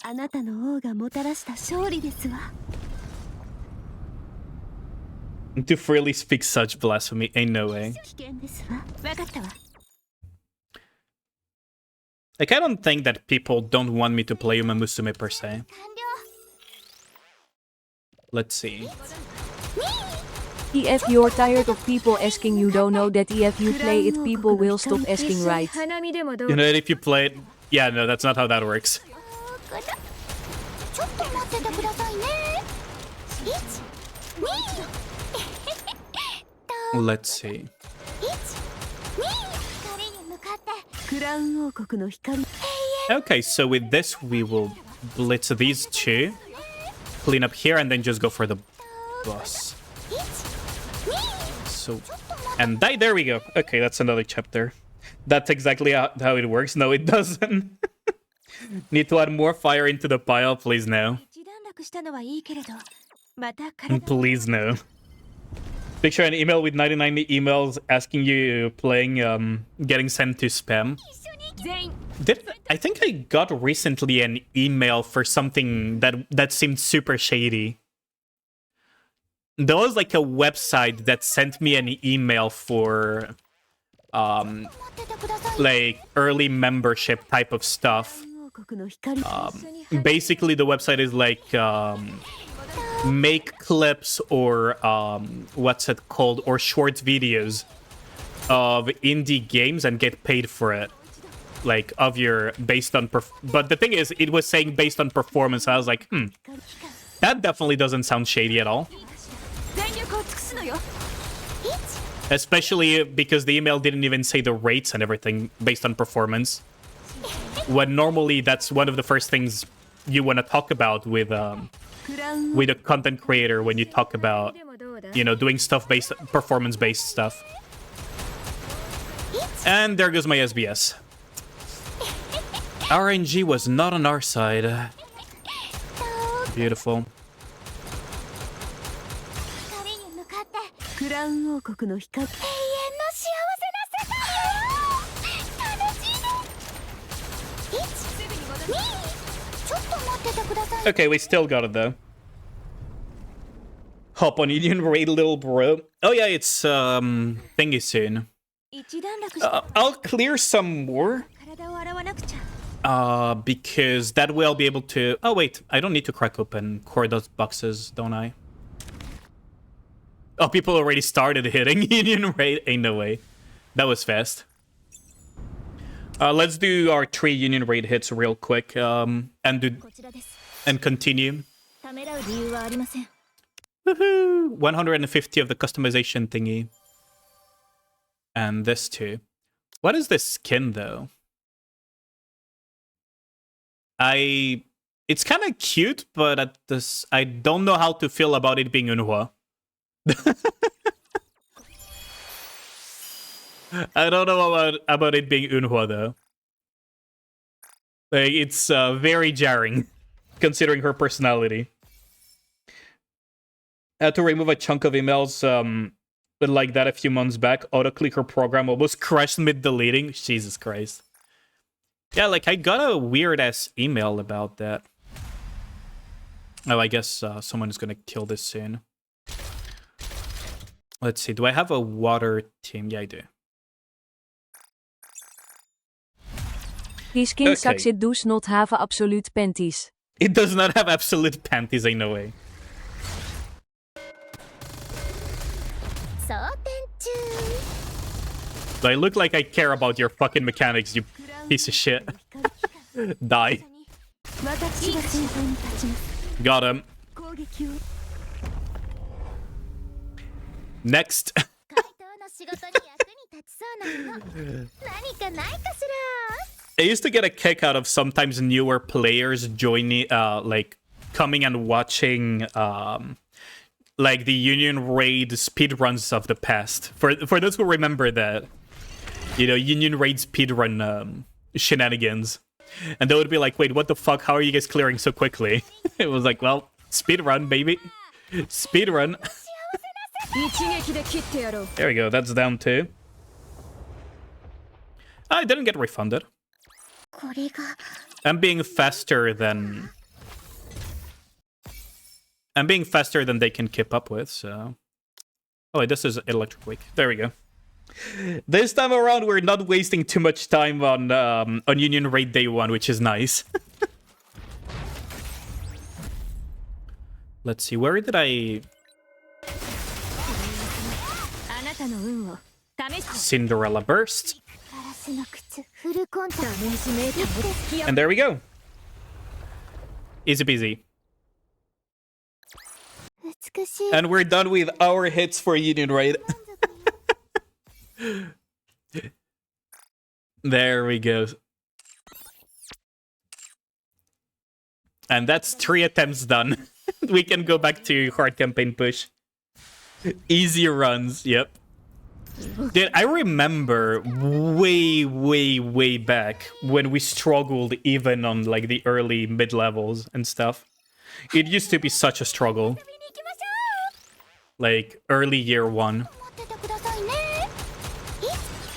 あなたの王がもたらした勝利ですわ To freely speak such blasphemy, ain't no way. 危険ですわ分かったわ Like, I don't think that people don't want me to play Uma Musume per se. 完了 Let's see. If you're tired of people asking, you don't know that if you play it, people will stop asking, right? 花見でもどう You know, if you play it... Yeah, no, that's not how that works. ちょっと待っててくださいね Let's see. 光に向かってクラウン王国の光 Okay, so with this, we will blitz these two, clean up here, and then just go for the boss. So, and there we go. Okay, that's another chapter. That's exactly how it works. No, it doesn't. Need to add more fire into the pile, please no. 一段落したのはいいけれどまた体を Please no. Picture an email with 99 emails asking you playing, getting sent to spam. 全員 I think I got recently an email for something that seemed super shady. There was like a website that sent me an email for 待っててください like early membership type of stuff. 王国の光 Basically the website is like make clips or what's it called, or short videos of indie games and get paid for it. Like of your based on but the thing is, it was saying based on performance. I was like, that definitely doesn't sound shady at all. 全力を尽くすのよ Especially because the email didn't even say the rates and everything based on performance. When normally that's one of the first things you want to talk about with a content creator when you talk about, でもどうだ you know, doing stuff based performance based stuff. And there goes my SBS. RNG was not on our side. Beautiful. 光に向かってクラウン王国の光永遠の幸せな世界よ楽しいね1、2ちょっと待っててください Okay, we still got it though. Hop on Indian raid, little bro. Oh yeah, it's thingy soon. 一段落した I'll clear some more. 体を洗わなくちゃ Because that way I'll be able to... Oh wait, I don't need to crack open Corda's boxes, don't I? Oh, people already started hitting Indian raid. Ain't no way. That was fast. Let's do our 3 Union raid hits real quick, and こちらです continue. ためらう理由はありません Woohoo! 150 of the customization thingy. And this too. What is this skin though? It's kind of cute, but at this, I don't know how to feel about it being Unhwa. I don't know about it being Unhwa though. Like, it's very jarring, considering her personality. I had to remove a chunk of emails but like that a few months back. Autoclick her program almost crashed mid-deleting. Jesus Christ. Yeah, like, I got a weird-ass email about that. Oh, I guess someone is gonna kill this soon. Let's see, do I have a water team? Yeah, I do. Kieskin Okay. Saxit does not have absolute panties. It does not have absolute panties, ain't no way. Do I look like I care about your fucking mechanics, you piece of shit? Die. Got him. Next. I used to get a kick out of sometimes newer players joining, like, coming and watching, like, the Union Raid speedruns of the past. For those who remember that, you know, Union Raid speedrun shenanigans. And they would be like, wait, what the fuck? How are you guys clearing so quickly? It was like, well, speedrun, baby. Speedrun. There we go, that's down too. I didn't get refunded. I'm being faster than they can keep up with, so... Oh, wait, this is Electric Week. There we go. This time around, we're not wasting too much time on Union Raid Day 1, which is nice. Let's see, where did I... Cinderella Burst. And there we go. Easy peasy. And we're done with our hits for Union Raid. There we go. And that's 3 attempts done. We can go back to hard campaign push. Easy runs, yep. Dude, I remember way back when we struggled even on like the early mid-levels and stuff. It used to be such a struggle. Like early year 1.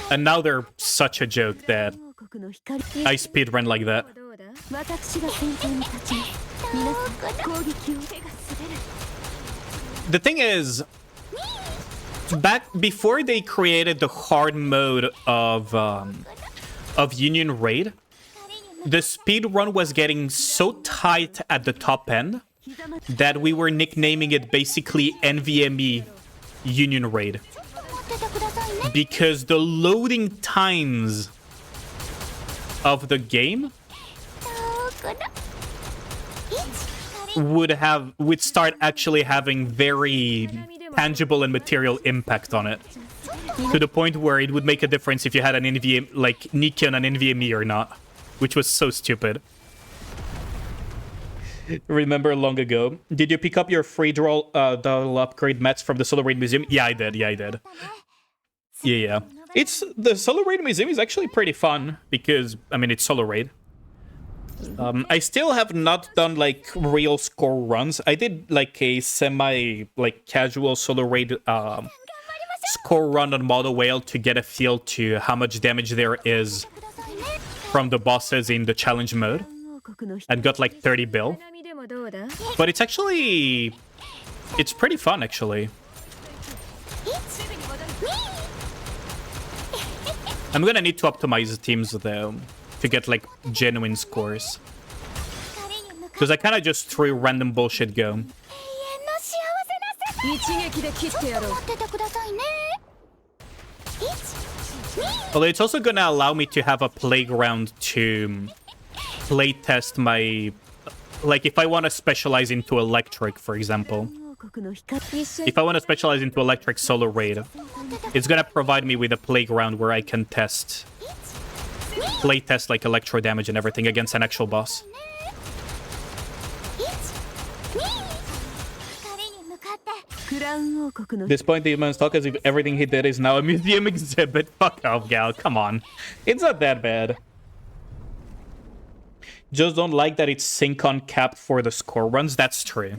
And now they're such a joke that I speedrun like that. The thing is, back before they created the hard mode of Union Raid, the speedrun was getting so tight at the top end that we were nicknaming it basically NVMe Union Raid. Because the loading times of the game would start actually having very tangible and material impact on it, to the point where it would make a difference if you had an NVMe, like Nikke on an NVMe or not, which was so stupid. Remember long ago. Did you pick up your free doll upgrade mats from the Solar Raid Museum? Yeah, I did. Yeah. The Solar Raid Museum is actually pretty fun because, I mean, it's Solar Raid. I still have not done like real score runs. I did like a casual Solar Raid score run on Model Whale to get a feel to how much damage there is from the bosses in the challenge mode, and got like 30 bill. But it's pretty fun actually. I'm gonna need to optimize the teams though to get like genuine scores, because I kind of just threw random bullshit go. Although it's also gonna allow me to have a playground to play test my, like if I want to specialize into electric, for example. If I want to specialize into electric Solar Raid, it's gonna provide me with a playground where I can play test like electro damage and everything against an actual boss. This point, the man's talk as if everything he did is now a museum exhibit. Fuck off, Gal. Come on. It's not that bad. Just don't like that it's sync on cap for the score runs. That's true.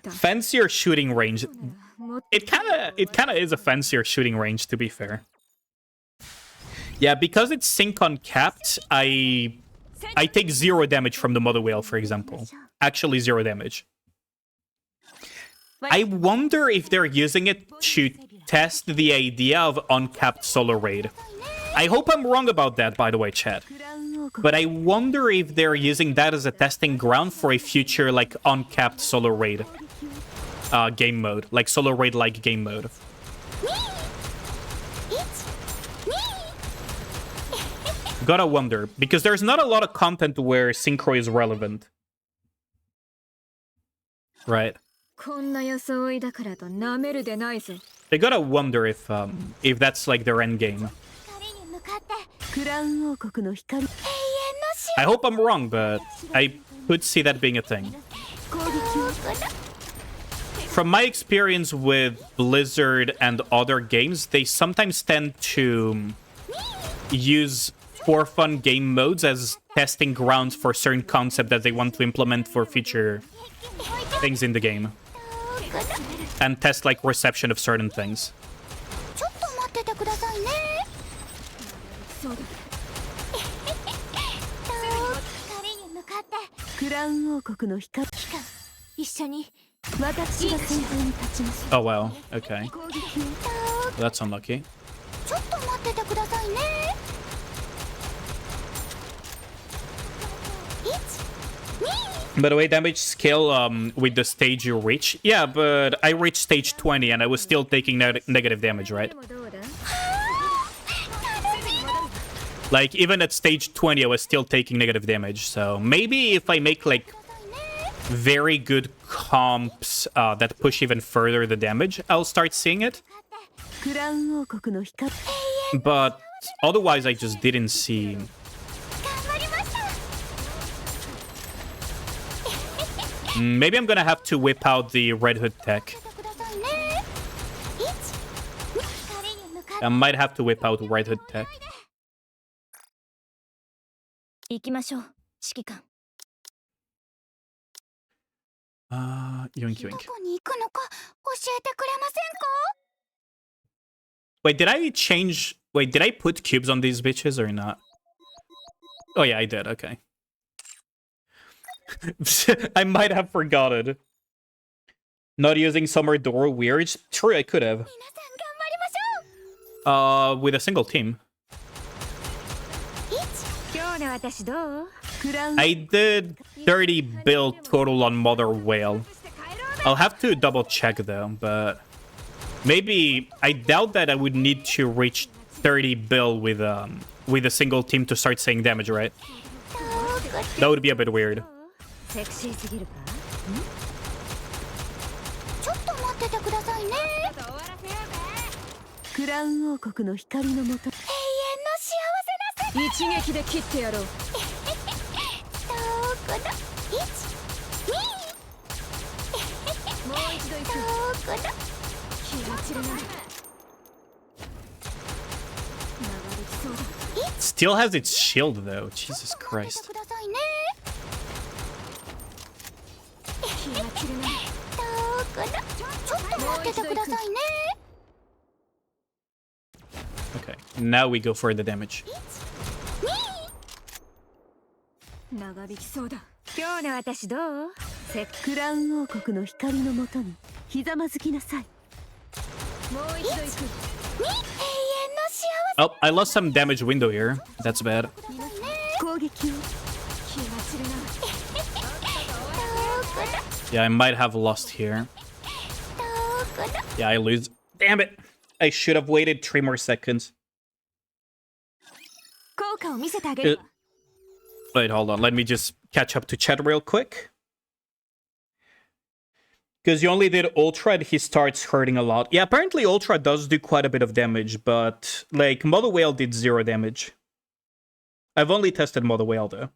Fancier shooting range. It kind of is a fancier shooting range, to be fair. Yeah, because it's sync on capped, I take 0 damage from the mother whale, for example. Actually, 0 damage. I wonder if they're using it to test the idea of uncapped solo raid. I hope I'm wrong about that, by the way, chat. But I wonder if they're using that as a testing ground for a future, like, uncapped solo raid game mode. Like, solo raid-like game mode. Gotta wonder, because there's not a lot of content where synchro is relevant. Right. They gotta wonder if that's like their end game. I hope I'm wrong, but I could see that being a thing. From my experience with Blizzard and other games, they sometimes tend to use for fun game modes as testing grounds for certain concepts that they want to implement for future things in the game. And test like reception of certain things. Oh wow, okay. That's unlucky. By the way, damage scale with the stage you reach. Yeah, but I reached stage 20 and I was still taking negative damage, right? Like, even at stage 20, I was still taking negative damage. So maybe if I make, like, very good comps that push even further the damage, I'll start seeing it. But otherwise, I just didn't see... Maybe I'm gonna have to whip out the Red Hood tech. I might have to whip out Red Hood tech. Yoink yoink. Wait, did I change... Wait, did I put cubes on these bitches or not? Oh yeah, I did, okay. I might have forgotten. Not using summer door weird. True, I could have. With a single team. I did 30 build total on Mother Whale. I'll have to double check though, but maybe I doubt that I would need to reach 30 bill with a single team to start saying damage, right? That would be a bit weird. Still has its shield though. Jesus Christ. Okay, now we go for the damage. Oh, I lost some damage window here. That's bad. Yeah, I might have lost here. Yeah, I lose. Damn it! I should have waited 3 more seconds. Wait, hold on. Let me just catch up to chat real quick. Because you only did Ultra and he starts hurting a lot. Yeah, apparently Ultra does do quite a bit of damage, but like Mother Whale did 0 damage. I've only tested Mother Whale though.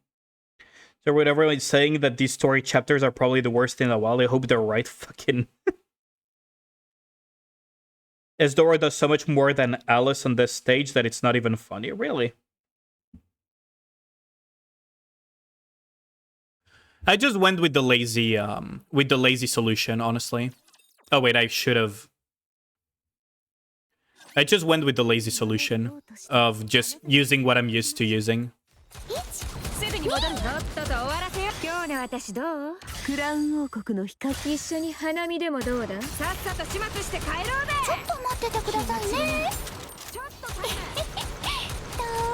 So whatever is saying that these story chapters are probably the worst in a while, I hope they're right. Fucking... Dora does so much more than Alice on this stage that it's not even funny. Really? I just went with the lazy solution, honestly. Oh wait, I should have. I just went with the lazy solution of just using what I'm used to using. 今日の私どう？クラウン王国の光。一緒に花見でもどうだ？さっさと始末して帰ろうぜ。ちょっと待っててくださいね。ちょっとど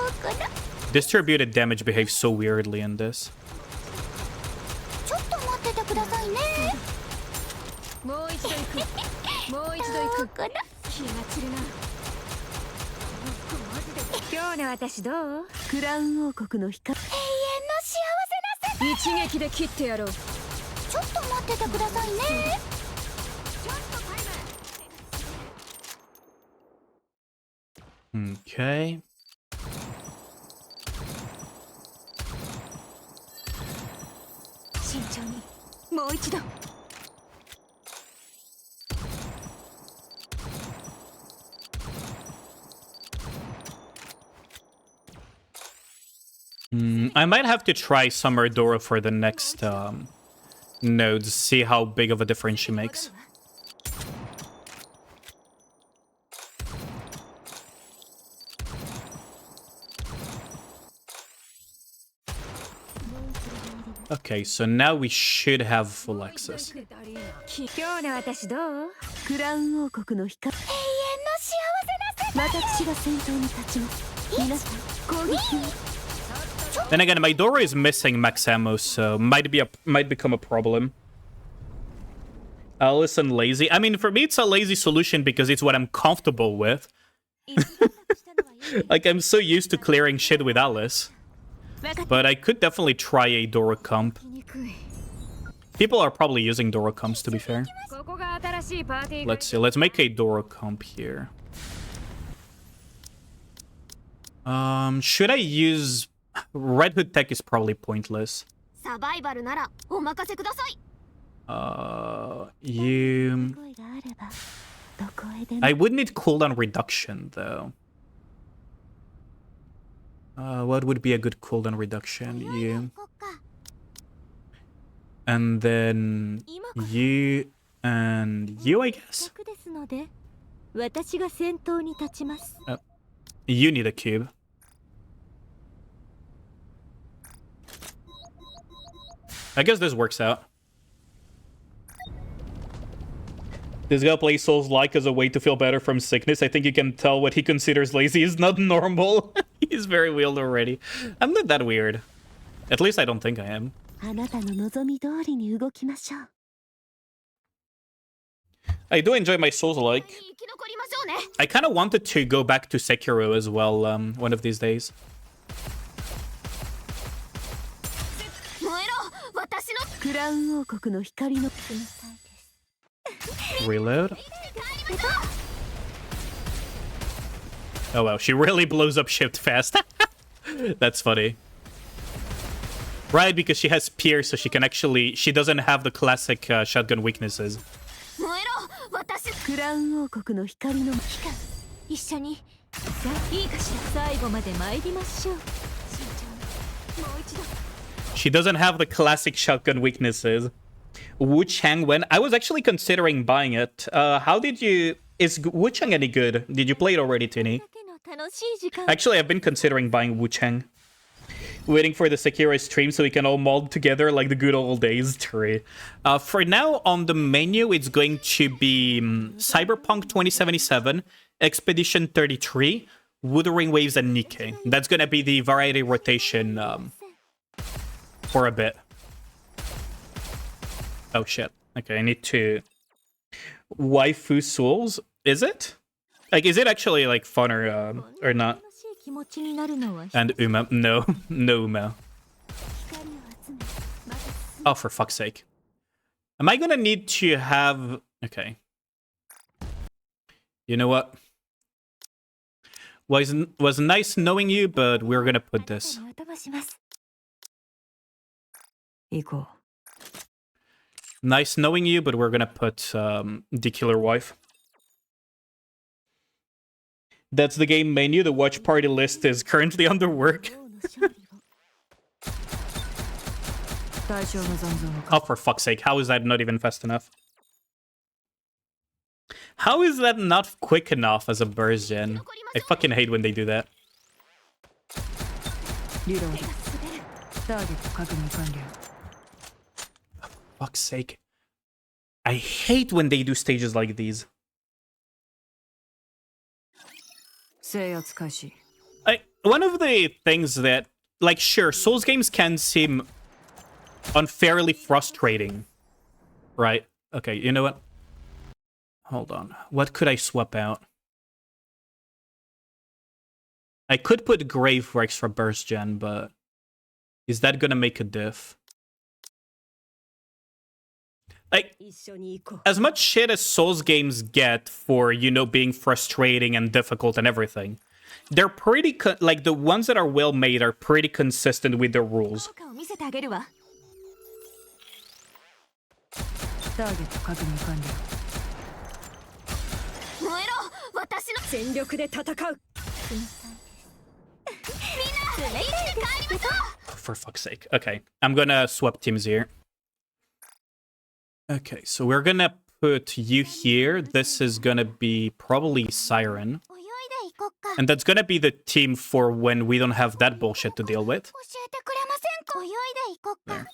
うかな。Distributed damage behaves so weirdly in this. ちょっと待っててくださいね。もう一度行く。もう一度行く。気が散るな。今日の私どう？クラウン王国の光。永遠の幸せな世界。一撃で切ってやろう。ちょっと待っててくださいね。ちょっとタイム。Okay. 慎重に。もう一度。I might have to try Summer Dora for the next nodes, see how big of a difference she makes. Okay, so now we should have full access. 今日の私どう？クラウン王国の光。永遠の幸せな世界。私が先頭に立ちます。皆さん、攻撃を。Then again, my Dora is missing max ammo, so might become a problem. Alice and lazy. I mean, for me, it's a lazy solution because it's what I'm comfortable with. Like, I'm so used to clearing shit with Alice. But I could definitely try a Dora comp. People are probably using Dora comps, to be fair. Let's see. Let's make a Dora comp here. Should I use... Red Hood Tech is probably pointless. You... I would need cooldown reduction, though. What would be a good cooldown reduction? You... And then... You... And you, I guess? You need a cube. I guess this works out. This guy plays Souls-like as a way to feel better from sickness. I think you can tell what he considers lazy is not normal. He's very weird already. I'm not that weird. At least I don't think I am. I do enjoy my Souls-like. I kind of wanted to go back to Sekiro as well one of these days. Reload. Oh wow, she really blows up shift fast. That's funny. Right, because she has Pierce, so she can actually... She doesn't have the classic shotgun weaknesses. She doesn't have the classic shotgun weaknesses. Wu Chang when I was actually considering buying it. How did you... Is Wu Chang any good? Did you play it already, Tini? Actually, I've been considering buying Wu Chang. Waiting for the Sekiro stream so we can all mold together like the good old days. True. For now, on the menu, it's going to be Cyberpunk 2077, Expedition 33, Wuthering Waves, and Nikke. That's gonna be the variety rotation for a bit. Oh shit. Okay, I need to... Waifu Souls? Is it? Like, is it actually, like, fun or not? And Uma. No. No Uma. Oh, for fuck's sake. Am I gonna need to have... Okay. You know what? Was nice knowing you, but we're gonna put this. Nice knowing you, but we're gonna put the Killer Wife. That's the game menu. The watch party list is currently under work. Oh, for fuck's sake. How is that not even fast enough? How is that not quick enough as a burst gen? I fucking hate when they do that. Fuck's sake. I hate when they do stages like these. One of the things that, like, sure, Souls games can seem unfairly frustrating, right? Okay, you know what? Hold on. What could I swap out? I could put Grave for extra burst gen, but is that gonna make a diff? Like, as much shit as Souls games get for, you know, being frustrating and difficult and everything, they're pretty, like, the ones that are well made are pretty consistent with their rules. For fuck's sake. Okay, I'm gonna swap teams here. Okay, so we're gonna put you here. This is gonna be probably Siren. And that's gonna be the team for when we don't have that bullshit to deal with. There.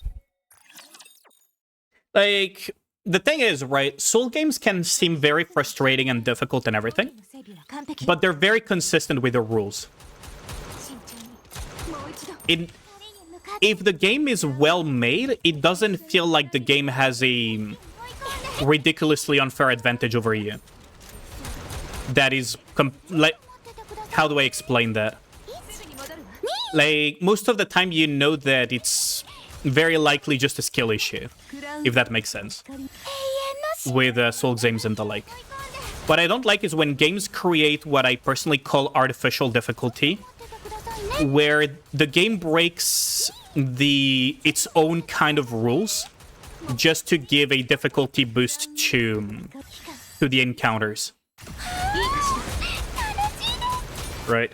Like, the thing is, right, Soul games can seem very frustrating and difficult and everything, but they're very consistent with the rules. If the game is well made, it doesn't feel like the game has a ridiculously unfair advantage over you. That is, like, how do I explain that? Like, most of the time you know that it's very likely just a skill issue, if that makes sense, with Soul games and the like. What I don't like is when games create what I personally call artificial difficulty, where the game breaks its own kind of rules just to give a difficulty boost to the encounters. Right.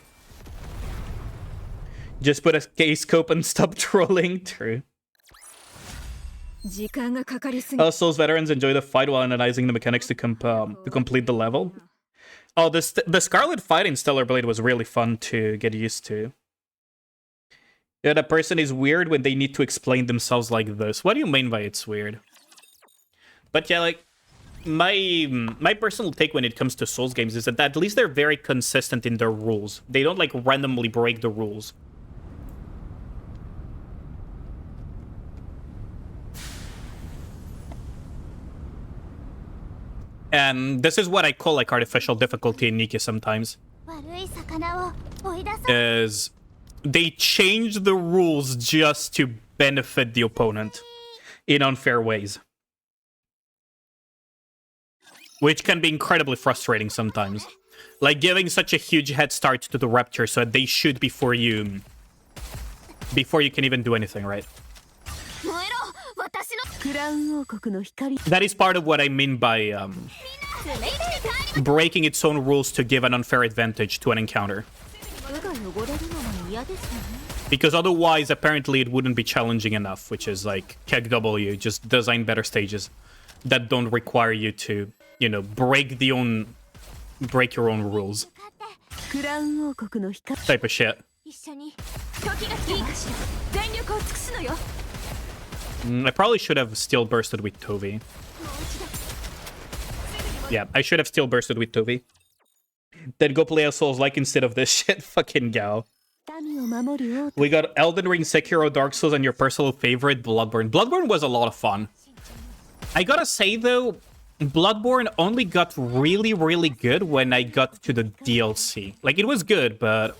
Just put a K-scope and stop trolling. True. Souls veterans enjoy the fight while analyzing the mechanics to complete the level. Oh, the Scarlet fight in Stellar Blade was really fun to get used to. Yeah, the person is weird when they need to explain themselves like this. What do you mean by it's weird? But yeah, like, my personal take when it comes to Souls games is that at least they're very consistent in their rules. They don't, like, randomly break the rules. And this is what I call, like, artificial difficulty in Nikke sometimes. Is they change the rules just to benefit the opponent in unfair ways. Which can be incredibly frustrating sometimes. Like giving such a huge head start to the Rapture so that they shoot before you can even do anything, right? That is part of what I mean by breaking its own rules to give an unfair advantage to an encounter. Because otherwise, apparently, it wouldn't be challenging enough, which is like Keg W, just design better stages that don't require you to, you know, break your own rules. Type of shit. I probably should have still bursted with Tovi. Yeah, I should have still bursted with Tovi. Then go play a Souls-like instead of this shit. Fucking Gao. We got Elden Ring, Sekiro, Dark Souls, and your personal favorite, Bloodborne. Bloodborne was a lot of fun. I gotta say, though, Bloodborne only got really, really good when I got to the DLC. Like, it was good, but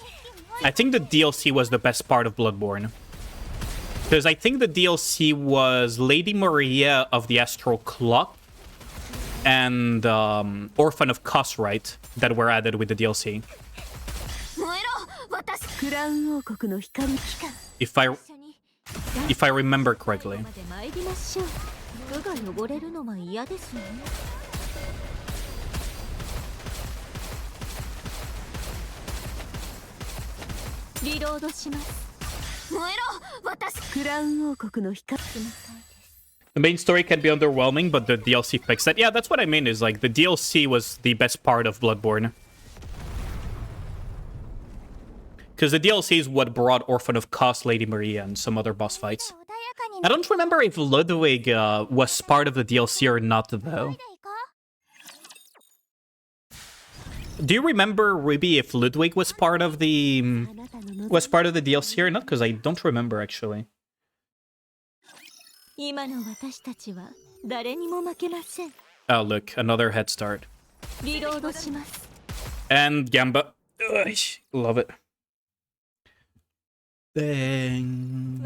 I think the DLC was the best part of Bloodborne. Because I think the DLC was Lady Maria of the Astral Clock and Orphan of Cosrite that were added with the DLC. If I remember correctly. リロードします。燃えろ、私。クラウン王国の光。The main story can be underwhelming, but the DLC fixed that. Yeah, that's what I mean, is like the DLC was the best part of Bloodborne. Because the DLC is what brought Orphan of Kos, Lady Maria, and some other boss fights. I don't remember if Ludwig was part of the DLC or not, though. Do you remember, Ruby, if Ludwig was part of the DLC or not? Because I don't remember, actually. Oh, look, another head start. And Gamba. Ugh, love it. Dang.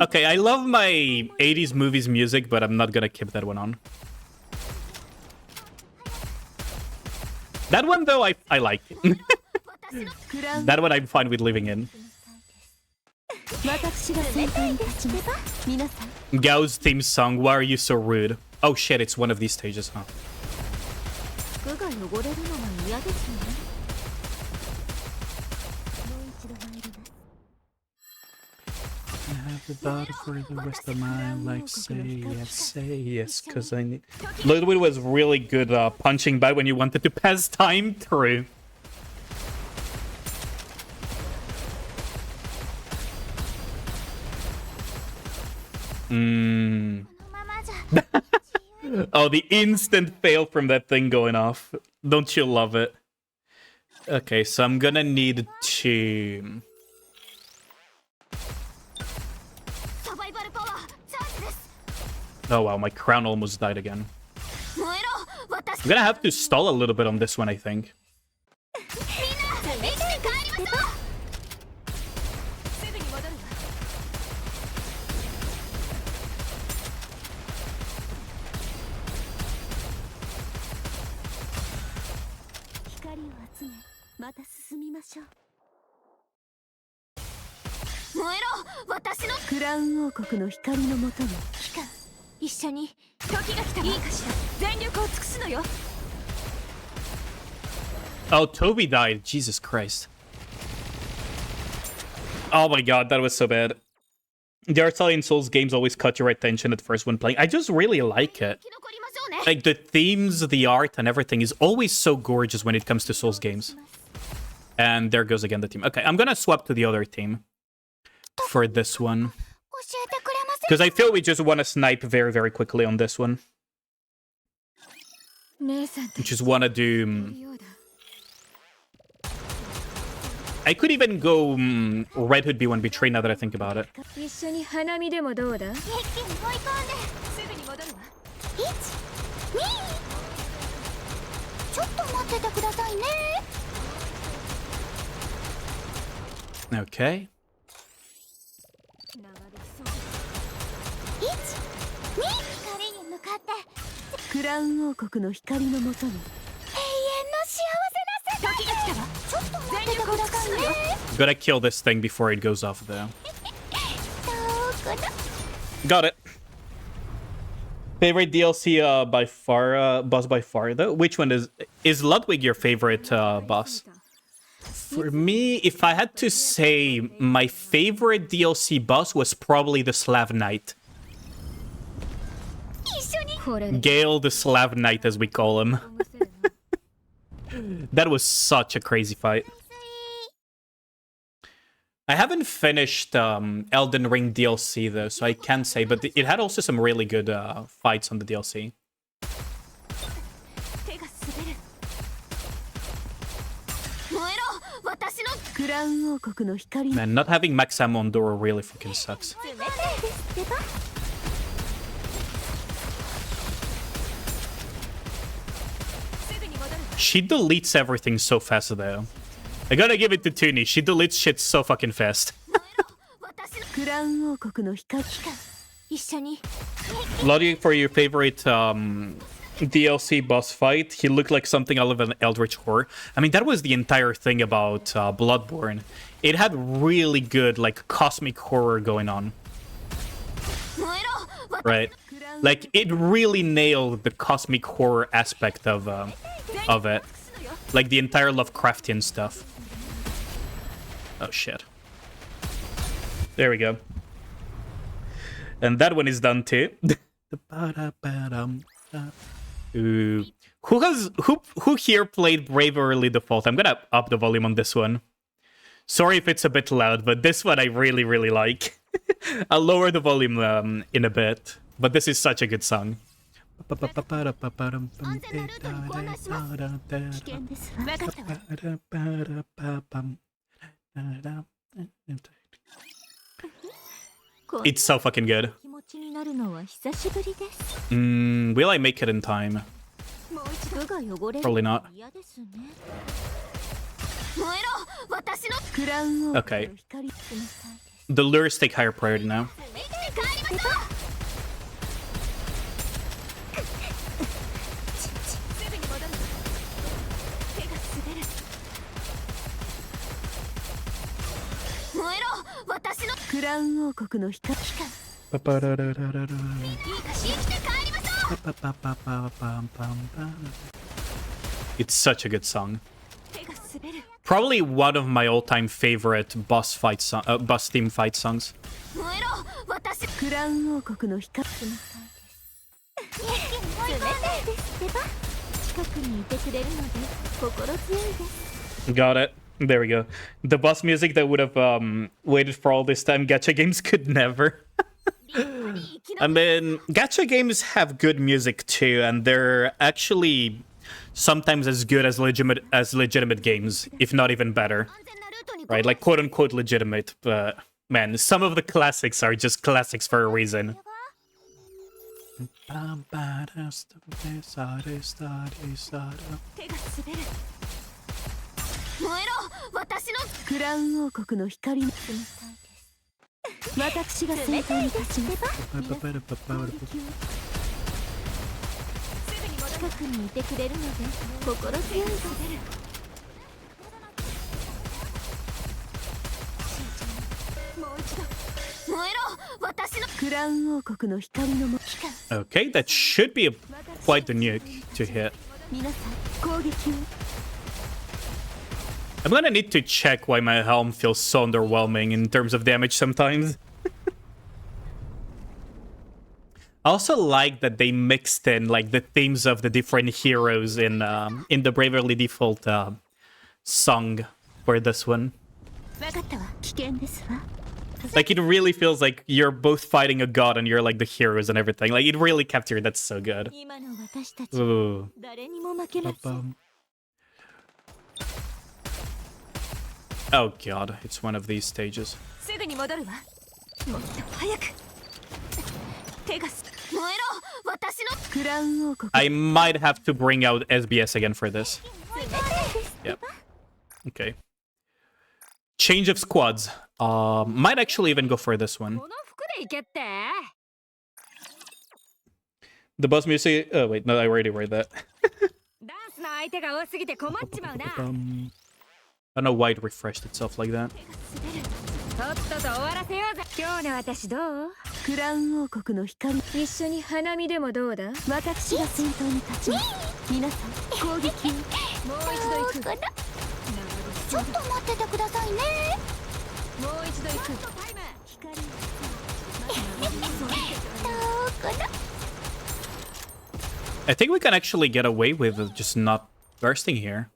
Okay, I love my 80s movies music, but I'm not gonna keep that one on. That one, though, I like. That one I'm fine with living in. Gao's theme song, Why Are You So Rude? Oh shit, it's one of these stages, huh? I have the daughter for the rest of my life. Say yes, because I need... Ludwig was really good punching back when you wanted to pass time through. Oh, the instant fail from that thing going off. Don't you love it? Okay, so I'm gonna need to... Oh wow, my crown almost died again. I'm gonna have to stall a little bit on this one, I think. Oh, Toby died. Jesus Christ. Oh my god, that was so bad. The art style in Souls games always cut your attention at first when playing. I just really like it. Like, the themes, the art, and everything is always so gorgeous when it comes to Souls games. And there goes again the team. Okay, I'm gonna swap to the other team for this one. Because I feel we just want to snipe very, very quickly on this one. We just want to do... I could even go Red Hood B1 Betray now that I think about it. Okay. Gotta kill this thing before it goes off, though. Got it. Favorite DLC by far, boss by far, though? Which one is Ludwig your favorite boss? For me, if I had to say, my favorite DLC boss was probably the Slav Knight. Gale the Slav Knight, as we call him. That was such a crazy fight. I haven't finished Elden Ring DLC, though, so I can't say, but it had also some really good fights on the DLC. Man, not having Max Ammo on Dora really fucking sucks. She deletes everything so fast, though. I gotta give it to Tuni. She deletes shit so fucking fast. Ludwig, for your favorite DLC boss fight, he looked like something out of an Eldritch horror. I mean, that was the entire thing about Bloodborne. It had really good, like, cosmic horror going on. Right? Like, it really nailed the cosmic horror aspect of it. Like, the entire Lovecraftian stuff. Oh, shit. There we go. And that one is done too. Ooh. Who here played Bravely Default? I'm gonna up the volume on this one. Sorry if it's a bit loud, but this one I really, really like. I'll lower the volume in a bit, but this is such a good song. It's so fucking good. Will I make it in time? Probably not. Okay. The lures take higher priority now. It's such a good song. Probably one of my all-time favorite boss theme fight songs. Got it. There we go. The boss music that would have waited for all this time, gacha games could never. I mean, gacha games have good music too, and they're actually sometimes as good as legitimate games, if not even better. Right? Like quote-unquote legitimate, but man, some of the classics are just classics for a reason. Okay, that should be quite the nuke to hit. I'm gonna need to check why my helm feels so underwhelming in terms of damage sometimes. I also like that they mixed in like the themes of the different heroes in the Bravely Default song for this one. Like it really feels like you're both fighting a god and you're like the heroes and everything. Like it really captured. That's so good. Ooh. Oh god, it's one of these stages. I might have to bring out SBS again for this. Yep. Okay. Change of squads. Might actually even go for this one. The boss music. Oh wait, no, I already read that. I don't know why it refreshed itself like that. I think we can actually get away with just not bursting here.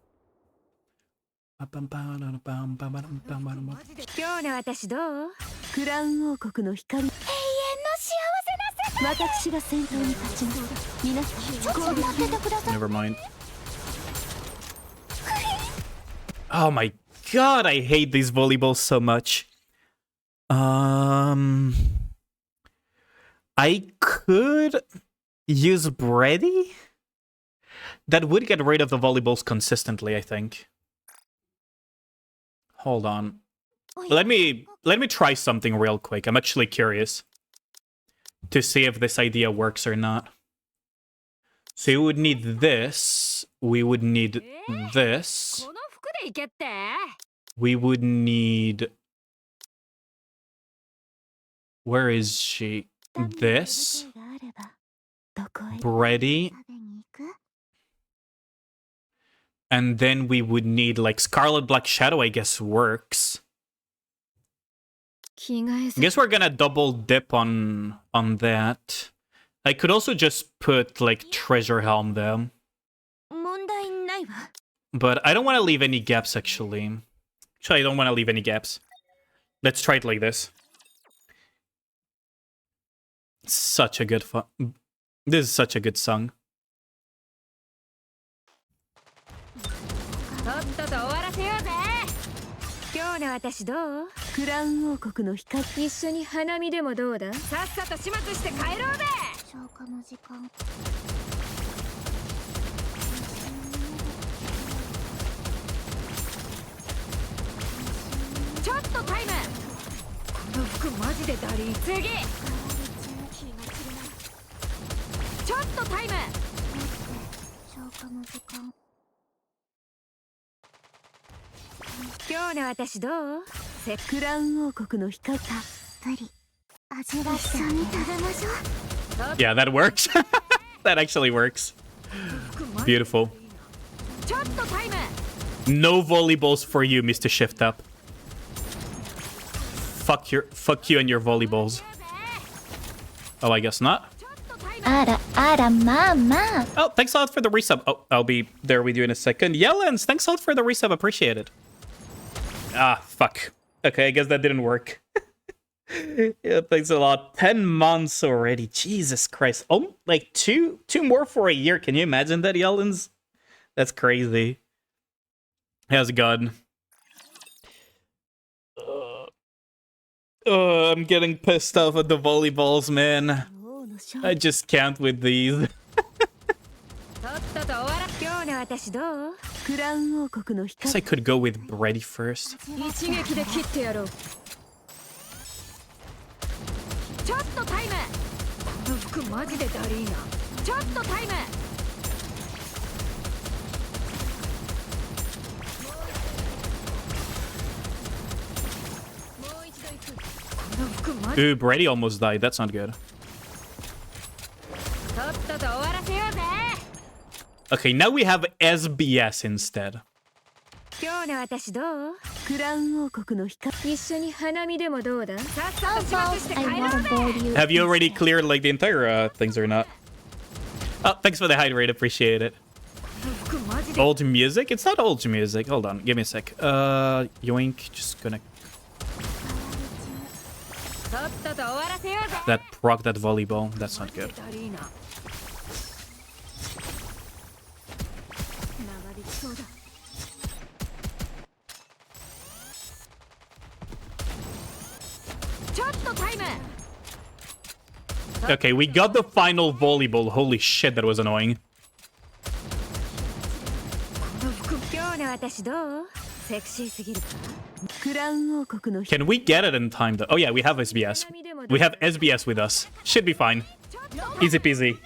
Never mind. Oh my god, I hate these volleyballs so much. I could use Brady? That would get rid of the volleyballs consistently, I think. Hold on. Let me try something real quick. I'm actually curious to see if this idea works or not. So you would need this. We would need this. We would need... Where is she? This. Brady. And then we would need, like, Scarlet Black Shadow, I guess, works. I guess we're gonna double dip on that. I could also just put like treasure helm there. 問題ないわ But I don't want to leave any gaps actually. Actually, I don't want to leave any gaps. Let's try it like this. Such a good fun. This is such a good song. とっとと終わらせようぜ今日の私どうクラウン王国の光一緒に花見でもどうださっさと始末して帰ろうぜ消化の時間ちょっとタイムこの服マジでダリー次ちょっとタイム消化の時間今日の私どうクラウン王国の光たっぷり味わって一緒に食べましょう Yeah, that works. That actually works. Beautiful. ちょっとタイム No volleyballs for you, Mr. Shift Up. Fuck you and your volleyballs. Oh, I guess not. あらあらまあまあ Oh, thanks a lot for the resub. Oh, I'll be there with you in a second. Yellens, thanks a lot for the resub. Appreciate it. Ah, fuck. Okay, I guess that didn't work. Yeah, thanks a lot. 10 months already. Jesus Christ. Oh, like two more for a year. Can you imagine that, Yellens? That's crazy. How's it going? I'm getting pissed off at the volleyballs, man. I just can't with these. とっとと終わら今日の私どうクラウン王国の Guess I could go with Brady first. 一撃で切ってやろうちょっとタイムこの服マジでダリーなちょっとタイム Ooh, Brady almost died. That's not good. とっとと終わらせようぜ Okay, now we have SBS instead. 今日の私どうクラウン王国の光一緒に花見でもどうださっさと始末して帰ろうぜ Have you already cleared like the entire things or not? Oh, thanks for the hydrate. Appreciate it. Old music? It's not old music. Hold on. Give me a sec. Yoink. Just gonna... とっとと終わらせようぜ That proc that volleyball. That's not good. ダリーな長引きそうだ ちょっとタイム Okay, we got the final volleyball. Holy shit, that was annoying. この服今日の私どうセクシーすぎるかクラウン王国の Can we get it in time though? Oh yeah, we have SBS. We have SBS with us. Should be fine. Easy peasy.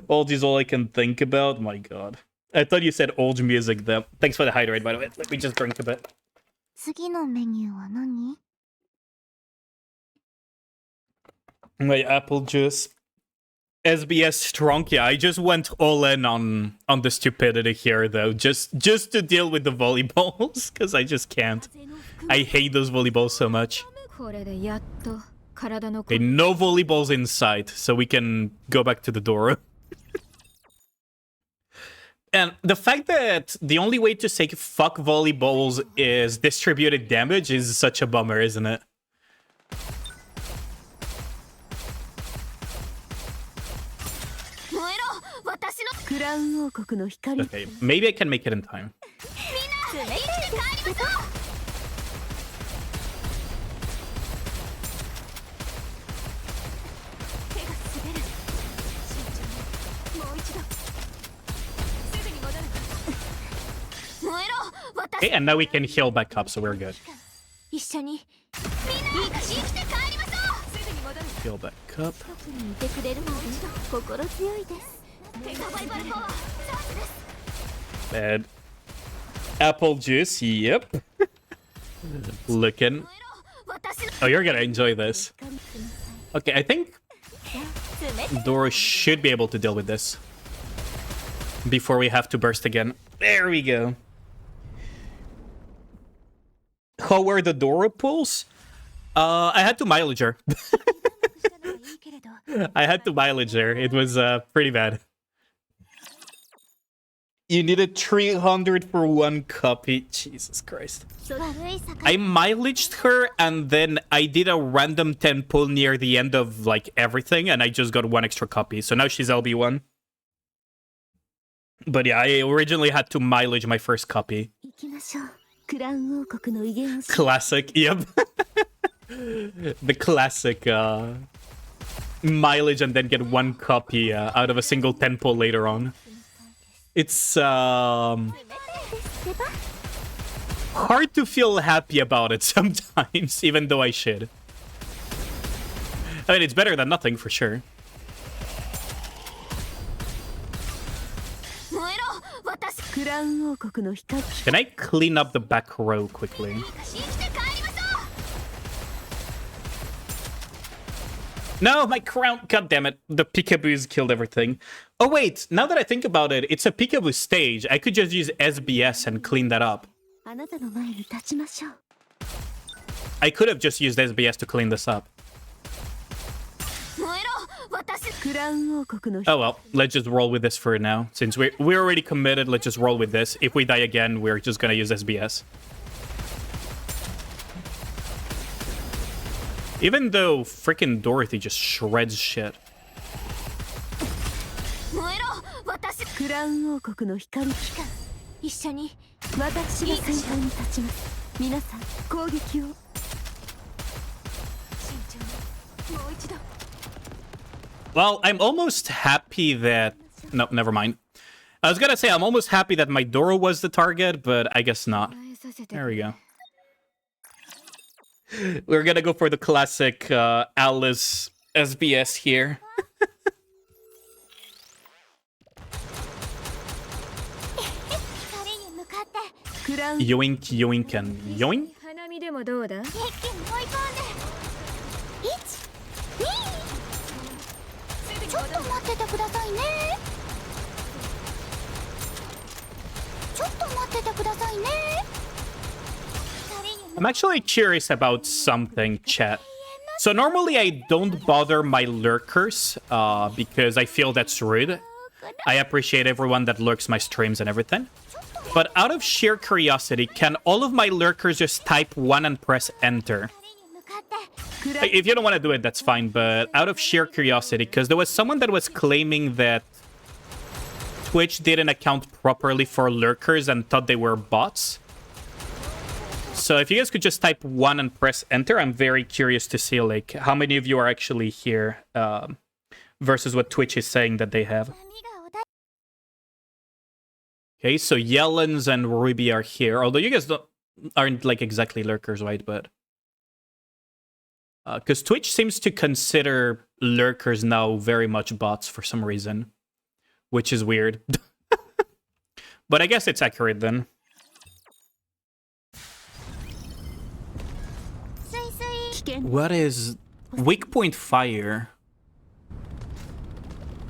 Old is all I can think about. My god. I thought you said old music though. Thanks for the hydrate, by the way. Let me just drink a bit. 次のメニューは何 My apple juice. SBS strong. Yeah, I just went all in on the stupidity here though. Just to deal with the volleyballs. Because I just can't. I hate those volleyballs so much. これでやっと体の Okay, no volleyballs in sight. So we can go back to the door. And the fact that the only way to say fuck volleyballs is distributed damage is such a bummer, isn't it? Okay, maybe I can make it in time. Okay, and now we can heal back up, so we're good. Heal back up. Bad. Apple juice, yep. Looking. Oh, you're gonna enjoy this. Okay, I think Dora should be able to deal with this before we have to burst again. There we go. How were the Dora pulls? I had to mileage her. I had to mileage her. It was pretty bad. You needed 300 for one copy. Jesus Christ. I mileaged her and then I did a random 10 pull near the end of like everything and I just got one extra copy. So now she's LB1. But yeah, I originally had to mileage my first copy. Classic, yep. The classic mileage and then get one copy out of a single 10 pull later on. It's hard to feel happy about it sometimes, even though I should. I mean, it's better than nothing for sure. Can I clean up the back row quickly? No, my crown. God damn it. The peekaboos killed everything. Oh, wait. Now that I think about it, it's a peekaboo stage. I could just use SBS and clean that up. I could have just used SBS to clean this up. Oh well, let's just roll with this for now. Since we're already committed, let's just roll with this. If we die again, we're just gonna use SBS. Even though freaking Dorothy just shreds shit. Well, I'm almost happy that... No, never mind. I was gonna say I'm almost happy that my Doro was the target, but I guess not. There we go. We're gonna go for the classic Alice SBS here. Yoink, yoink, and yoink? I'm actually curious about something, chat. So normally I don't bother my lurkers because I feel that's rude. I appreciate everyone that lurks my streams and everything. But out of sheer curiosity, can all of my lurkers just type 1 and press enter? If you don't want to do it, that's fine, but out of sheer curiosity, because there was someone that was claiming that Twitch didn't account properly for lurkers and thought they were bots. So if you guys could just type 1 and press enter, I'm very curious to see like how many of you are actually here versus what Twitch is saying that they have. Okay, so Yellens and Ruby are here, although you guys aren't like exactly lurkers, right? But because Twitch seems to consider lurkers now very much bots for some reason, which is weird. But I guess it's accurate then. What is weak point fire?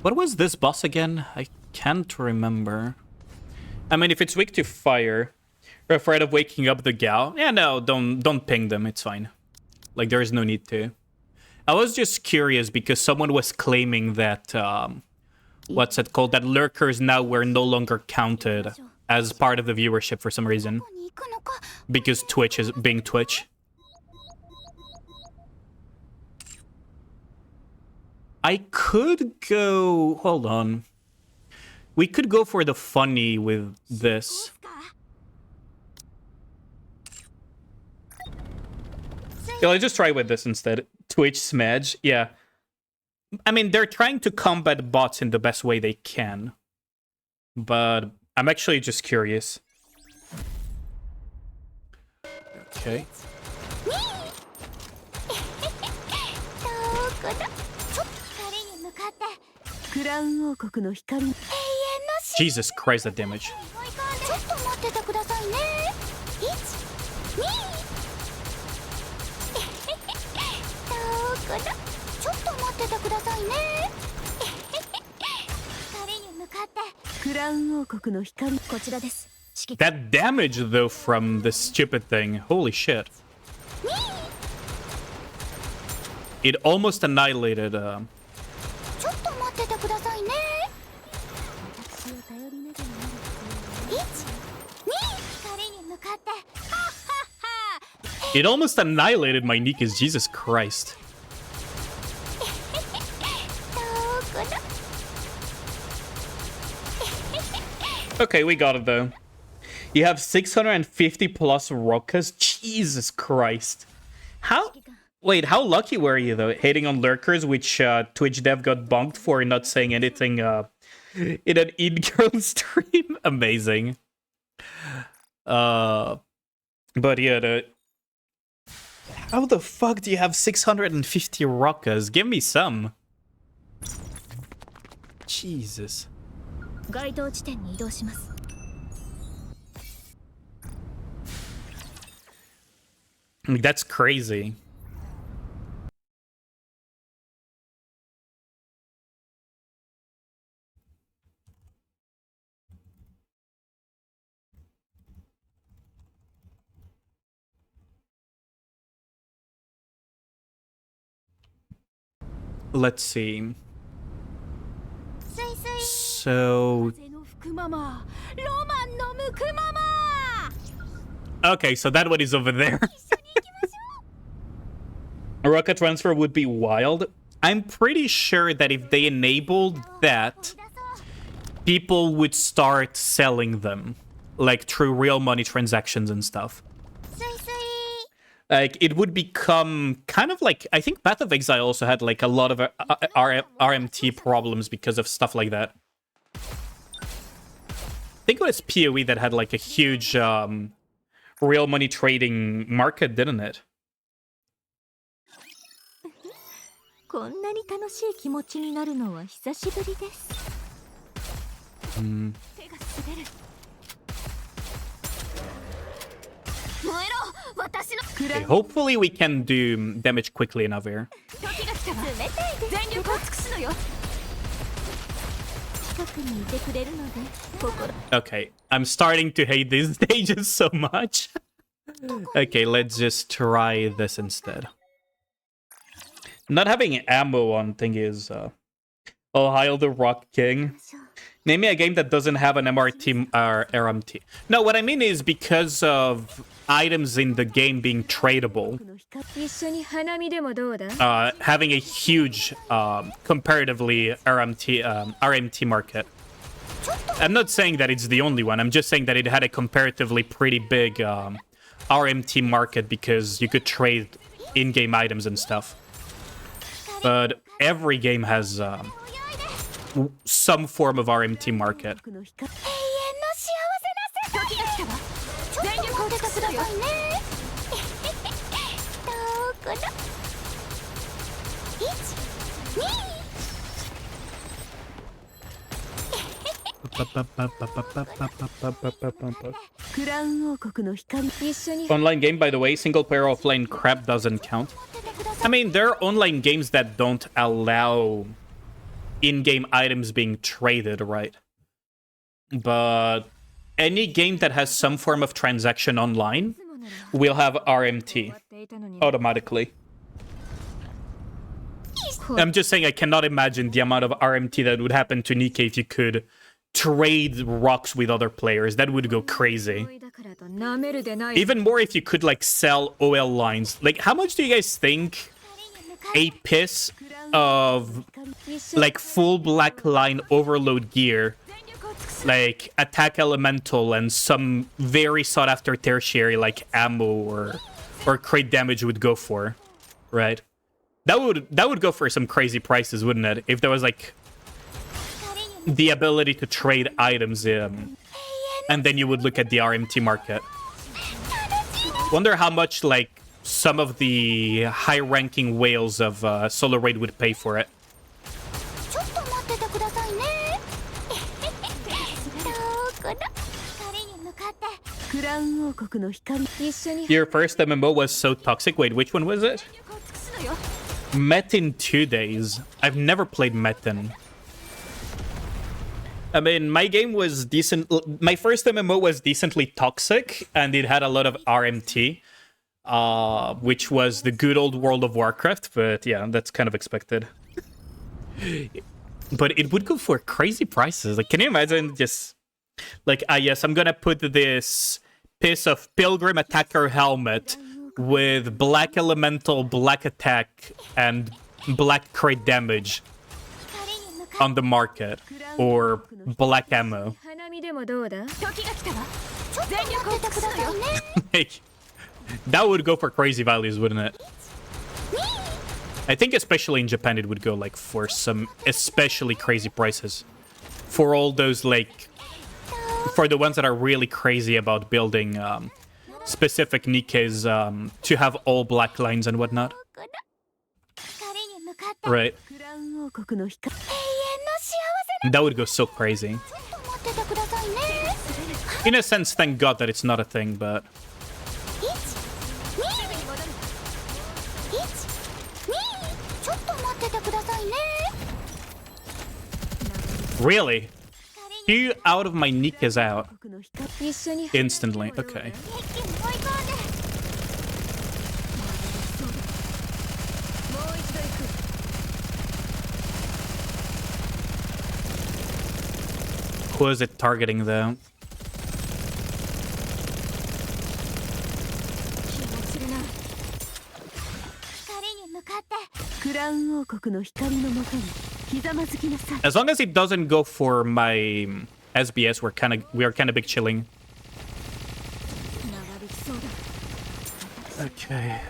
What was this boss again? I can't remember. I mean, if it's weak to fire, you're afraid of waking up the gal. Yeah, no, don't ping them. It's fine. Like, there is no need to. I was just curious because someone was claiming that, what's it called? That lurkers now were no longer counted as part of the viewership for some reason. Because Twitch is being Twitch. I could go... Hold on. We could go for the funny with this. Yeah, let's just try with this instead. Twitch Smedge, yeah. I mean, they're trying to combat bots in the best way they can. But I'm actually just curious. Okay. Jesus Christ, that damage. That damage, though, from this stupid thing. Holy shit. It almost annihilated... ちょっと待っててくださいね。私を頼りながら1、2、光に向かって。 It almost annihilated my Nikke's. Jesus Christ. Okay, we got it though. You have 650 plus Rokas? Jesus Christ. How? Wait, how lucky were you though? Hating on lurkers, which Twitch dev got bonked for not saying anything in an in-girl stream? Amazing. But yeah, how the fuck do you have 650 Rokas? Give me some. Jesus. 該当地点に移動します。 That's crazy. Let's see. So... Okay, so that one is over there. A rocket transfer would be wild. I'm pretty sure that if they enabled that, people would start selling them, like through real money transactions and stuff. Like, it would become kind of like... I think Path of Exile also had, like, a lot of RMT problems because of stuff like that. I think it was PoE that had, like, a huge real money trading market, didn't it? こんなに楽しい気持ちになるのは久しぶりです。手が滑る。 Okay, hopefully we can do damage quickly enough here. Okay, I'm starting to hate these stages so much. Okay, let's just try this instead. Not having ammo on thing is... Ohio the Rock King. Name me a game that doesn't have an MRT or RMT. No, what I mean is because of items in the game being tradable. Having a huge, comparatively, RMT market. I'm not saying that it's the only one. I'm just saying that it had a comparatively pretty big RMT market because you could trade in-game items and stuff. But every game has... some form of RMT market. Online game, by the way, single player offline crap doesn't count. I mean, there are online games that don't allow in-game items being traded, right? But any game that has some form of transaction online will have RMT automatically. I'm just saying I cannot imagine the amount of RMT that would happen to Nikke if you could trade rocks with other players. That would go crazy. Even more if you could, like, sell OL lines. Like, how much do you guys think a piece of, like, full black line overload gear, like attack elemental and some very sought after tertiary like ammo or crit damage would go for, right? That would go for some crazy prices, wouldn't it? If there was like the ability to trade items in, and then you would look at the RMT market. Wonder how much like some of the high-ranking whales of Solo Raid would pay for it. Your first MMO was so toxic. Wait, which one was it? Met in 2 days. I've never played Metin. I mean, my game was decent. My first MMO was decently toxic, and it had a lot of RMT, which was the good old World of Warcraft. But yeah, that's kind of expected. But it would go for crazy prices. Like, can you imagine just like, yes, I'm gonna put this piece of Pilgrim Attacker helmet with black elemental, black attack, and black crit damage on the market, or black ammo. That would go for crazy values, wouldn't it? I think especially in Japan it would go like for some especially crazy prices. For all those like, for the ones that are really crazy about building specific Nikkes to have all black lines and whatnot. Right. That would go so crazy. In a sense, thank God that it's not a thing, but... Really? 2 out of my Nikkes out. Instantly. Okay. Who is it targeting, though? As long as it doesn't go for my SBS, we are kind of big chilling. Okay.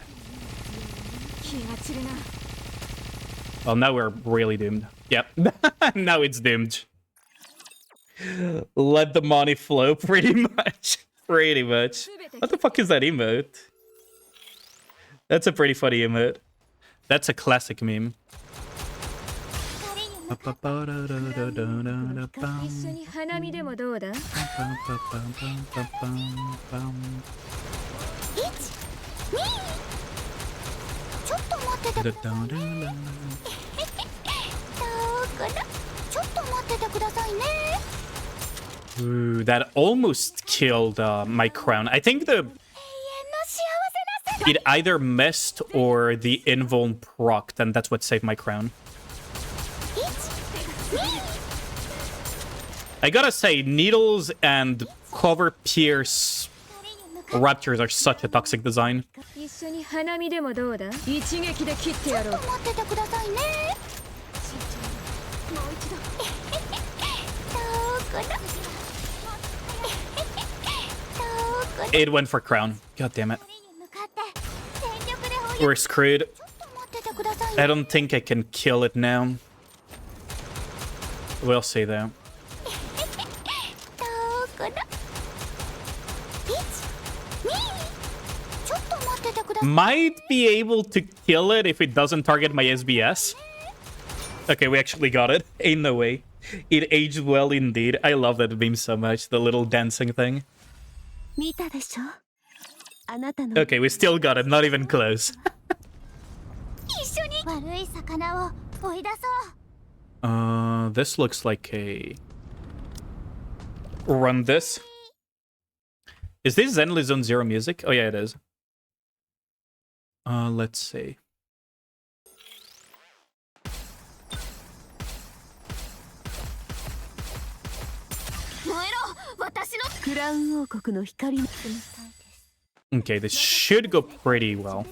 Well, now we're really doomed. Yep. Now it's doomed. Let the money flow, pretty much. Pretty much. What the fuck is that emote? That's a pretty funny emote. That's a classic meme. Ooh, that almost killed my crown. I think it either missed or the invuln procced, and that's what saved my crown. I gotta say, needles and cover pierce raptors are such a toxic design. It went for crown. God damn it. We're screwed. I don't think I can kill it now. We'll see though. Might be able to kill it if it doesn't target my SBS. Okay, we actually got it. Ain't no way. It aged well indeed. I love that meme so much. The little dancing thing. Okay, we still got it. Not even close. This looks like a... Run this. Is this Zenly Zone Zero music? Oh yeah, it is. Let's see. Okay, this should go pretty well.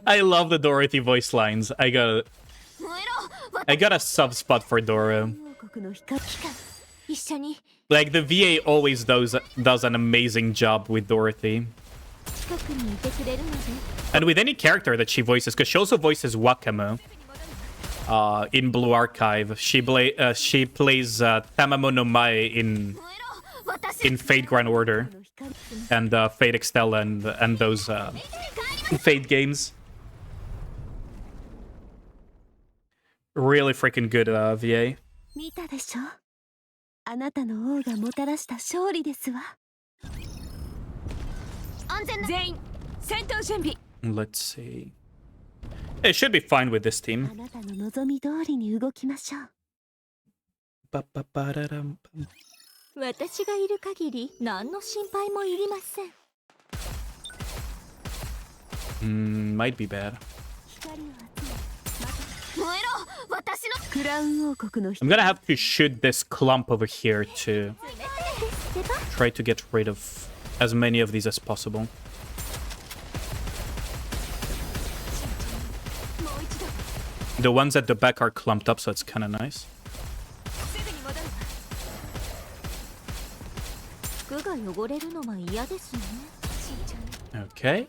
I love the Dorothy voice lines. I got a sub spot for Doro. Like, the VA always does an amazing job with Dorothy. And with any character that she voices, because she also voices Wakamo in Blue Archive. She plays Tamamo no Mae in Fate Grand Order and Fate Extella and those Fate games. Really freaking good VA. あなたの王がもたらした勝利ですわ。安全な全員戦闘準備。 Let's see. It should be fine with this あ team. なたの望み通りに動きましょう。 Ba-ba-ba-da-dum. 私がいる限り何の心配もいりません。 Might be bad. 光を集め燃えろ私のクラウン王国の I'm gonna have to shoot this clump over here to 冷たいですってば。 try to get rid of as many of these as possible. もう一度 The ones at the back are clumped up, so it's kind of nice. すぐに戻るわ。服が汚れるのは嫌ですね。 Okay.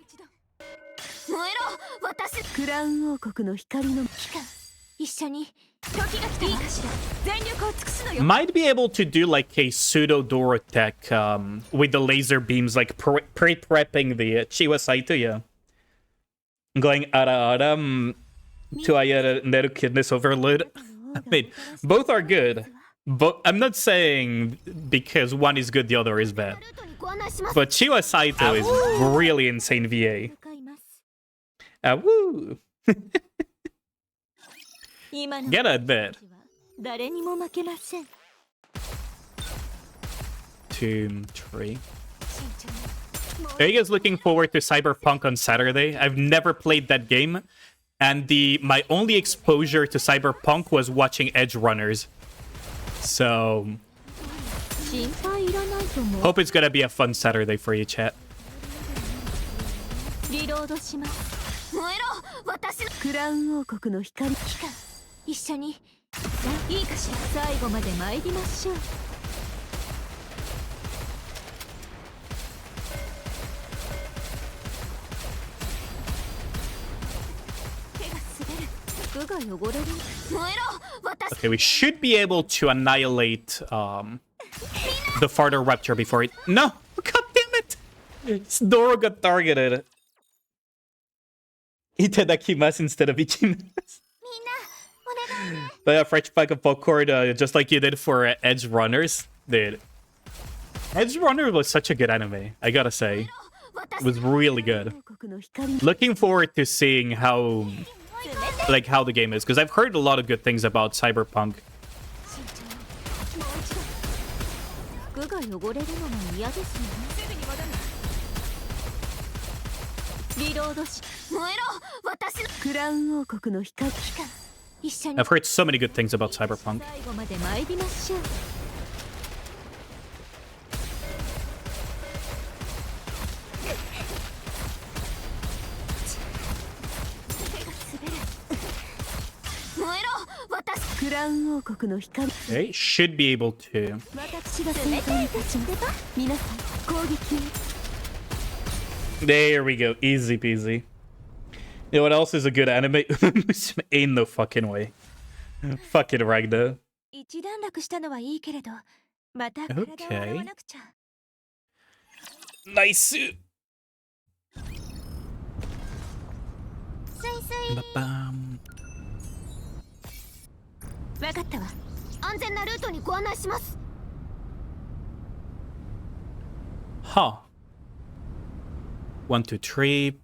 燃えろ私クラウン王国の光の期間一緒に時が来たいいかしら全力を尽くすのよ Might be able to do like a pseudo door attack with the laser beams, like pre-prepping the Chiwa Saito, yeah. Going ara to Ayara Neru Kidness Overload. I mean, both are good. But I'm not saying because one is good, the other is bad. ルートにご案内します But Chiwa Saito is really insane VA. 向かいます Woo! 今の Gotta admit. 誰にも負けません 2, 3. Are you guys looking forward to Cyberpunk on Saturday? I've never played that game, and my only exposure to Cyberpunk was watching Edge Runners. So, 心配いらないと思う hope it's gonna be a fun Saturday for you, chat. リロードします燃えろ私のクラウン王国の光期間一緒にいいかしら最後まで参りましょう手が滑る服が汚れる燃えろ私 Okay, we should be able to annihilate the farther raptor before it. No! God damn it! Doro got targeted. Itadakimasu instead of ikimasu. みんなお願いね But yeah, fresh pack of popcorn, just like you did for Edge Runners. Dude. Edge Runner was such a good anime, I gotta say. It was really good. 王国の光 Looking forward to seeing how the game is, because I've heard a lot of good things about Cyberpunk. もう一度服が汚れるのも嫌ですよねすぐに戻るリロードし燃えろ私のクラウン王国の光期間一緒に I've heard so many good things about Cyberpunk. 最後まで参りましょう手が滑る燃えろ私クラウン王国の光 Okay, should be able to. 私が先頭に立ちます皆さん攻撃を There we go, easy peasy. You know what else is a good anime? Ain't no fucking way. Fucking Ragnar. 一段落したのはいいけれどまた体を洗わなくちゃ Nice. スイスイ Ba-bam. 分かったわ安全なルートにご案内します Huh. 1, 2, 3,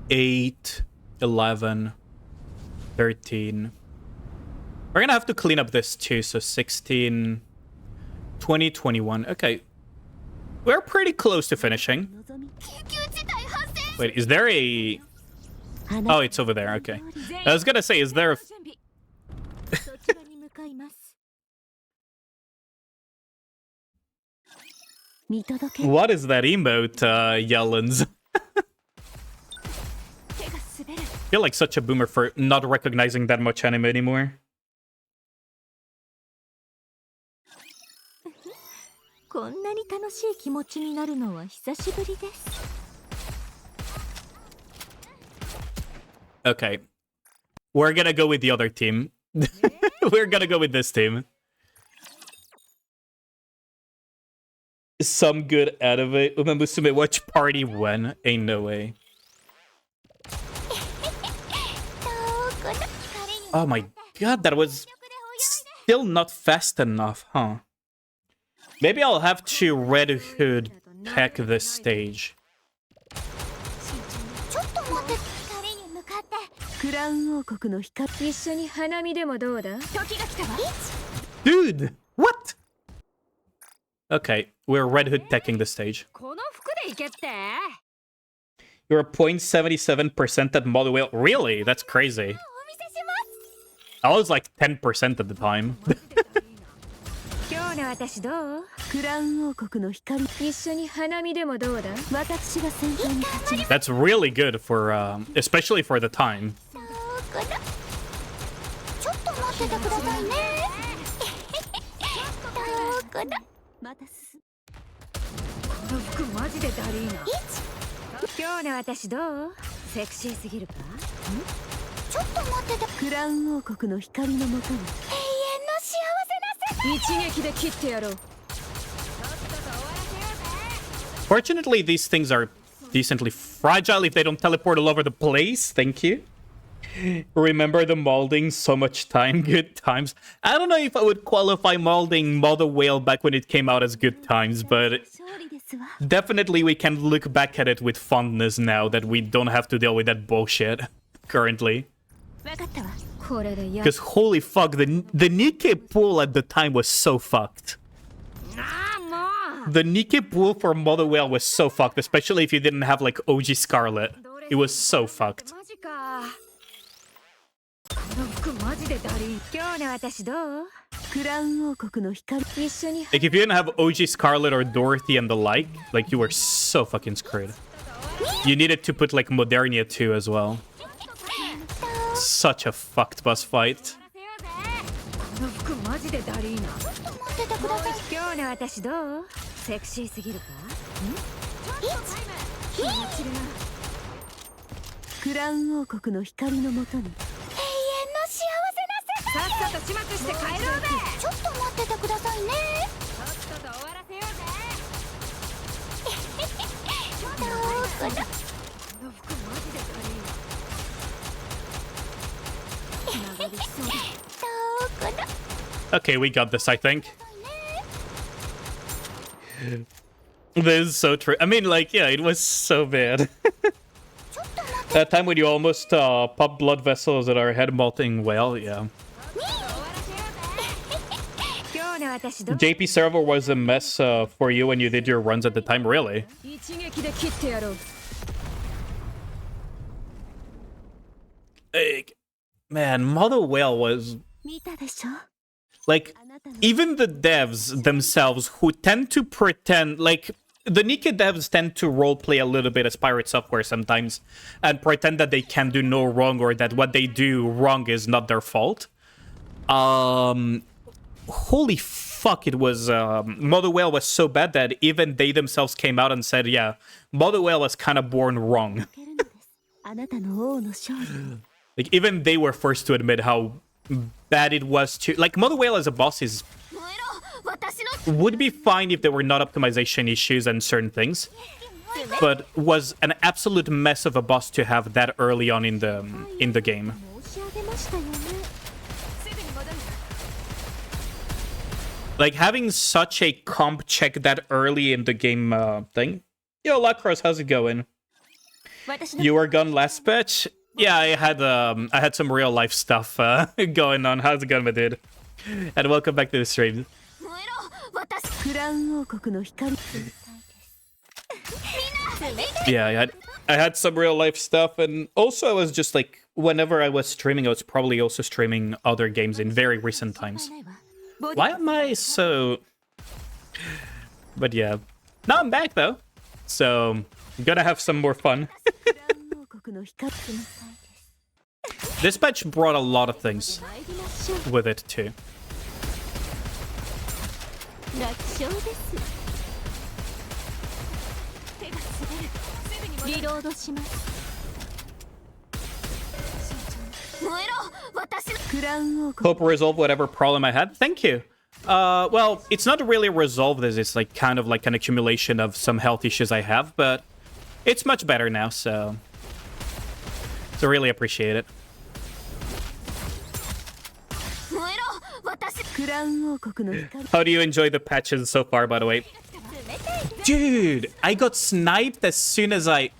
8, 11, 13. We're gonna have to clean up this too, so 16, 20, 21. Okay. We're pretty close to finishing. 緊急事態発生 Wait, is there a... Oh, it's over there, okay. I was gonna say, is there a... 準備そちらに向かいます見届け What is that emote, Yellens? 手が滑る I feel like such a boomer for not recognizing that much anime anymore. こんなに楽しい気持ちになるのは久しぶりです Okay. We're gonna go with the other team. We're gonna go with this team. Some good anime. Uma Musume watch party when? Ain't no way. Oh my god, that was still not fast enough, huh? Maybe I'll have to Red Hood tech this stage. ちょっと待って光に向かってクラウン王国の光一緒に花見でもどうだ時が来たわ Dude, what? Okay, we're Red Hood teching the stage. この服で行けって You're a 0.77% at Model Whale. Really? That's crazy. お見せします I was like 10% at the time. 今日の私どうクラウン王国の光一緒に花見でもどうだ私が先頭に立ち That's really good for, especially for the time. そうかなちょっと待っててくださいねそうかなまたすこの服マジでダリーナ今日の私どうセクシーすぎるかちょっと待っててクラウン王国の光のもとに永遠の幸せな世界一撃で切ってやろう Fortunately, these things are decently fragile if they don't teleport all over the place. Thank you. Remember the molding? So much time. Good times. I don't know if I would qualify molding Model Whale back when it came out as good times, but 勝利ですわ definitely we can look back at it with fondness now that we don't have to deal with that bullshit currently. 分かったわこれでや Because holy fuck, the Nikke pool at the time was so fucked. ああもう The Nikke pool for Model Whale was so fucked, especially if you didn't have like OG Scarlet. It was so fucked. マジかこの服マジでダリー今日の私どうクラウン王国の光一緒に Like if you didn't have OG Scarlet or Dorothy and the like you were so fucking screwed. You needed to put like Modernia too as well. Such a fucked boss fight. この服マジでダリーナちょっと待っててください今日の私どうセクシーすぎるかクラウン王国の光のもとに永遠の幸せな世界さっさと始末して帰ろうぜちょっと待っててくださいねとっとと終わらせようぜどうかなこの服マジでダリーナ長引きそうだどうかな Okay, we got this, I think. This is so true. I mean, like, yeah, it was so bad. That time when you almost popped blood vessels at our head molting whale, yeah. 今日の私どう JP server was a mess for you when you did your runs at the time, really. 一撃で切ってやろう Like, man, Model Whale was 見たでしょ like even the devs themselves who tend to pretend like the Nikke devs tend to roleplay a little bit as Pirate Software sometimes and pretend that they can do no wrong or that what they do wrong is not their fault. Holy fuck, it was Model Whale was so bad that even they themselves came out and said, yeah, Model Whale was kind of born wrong. あなたの王の勝利 Like even they were forced to admit how bad it was to like Model Whale as a boss is 燃えろ私の would be fine if there were not optimization issues and certain things, but was an absolute mess of a boss to have that early on in the game. 申し上げましたよね Like having such a comp check that early in the game thing. Yo, Lacrosse, how's it going? 私の You were gone last patch? Yeah, I had some real life stuff going on. How's it going, my dude? And welcome back to the stream. 燃えろ私クラウン王国の光 Yeah, I had some real life stuff, and also I was just like, whenever I was streaming, I was probably also streaming other games in very recent times. Why am I so... But yeah. Now I'm back, though. So, I'm gonna have some more fun. クラウン王国の光 This patch brought a lot of things with it, too. 楽勝です手が滑るリロードします 燃えろ私の クラウン王国 Hope resolve whatever problem I had. Thank you. Well, it's not really resolved as it's like kind of like an accumulation of some health issues I have, but it's much better now, so really appreciate it. 燃えろ私 How do you enjoy the patches so far, by the way? Dude, I got sniped as soon as I...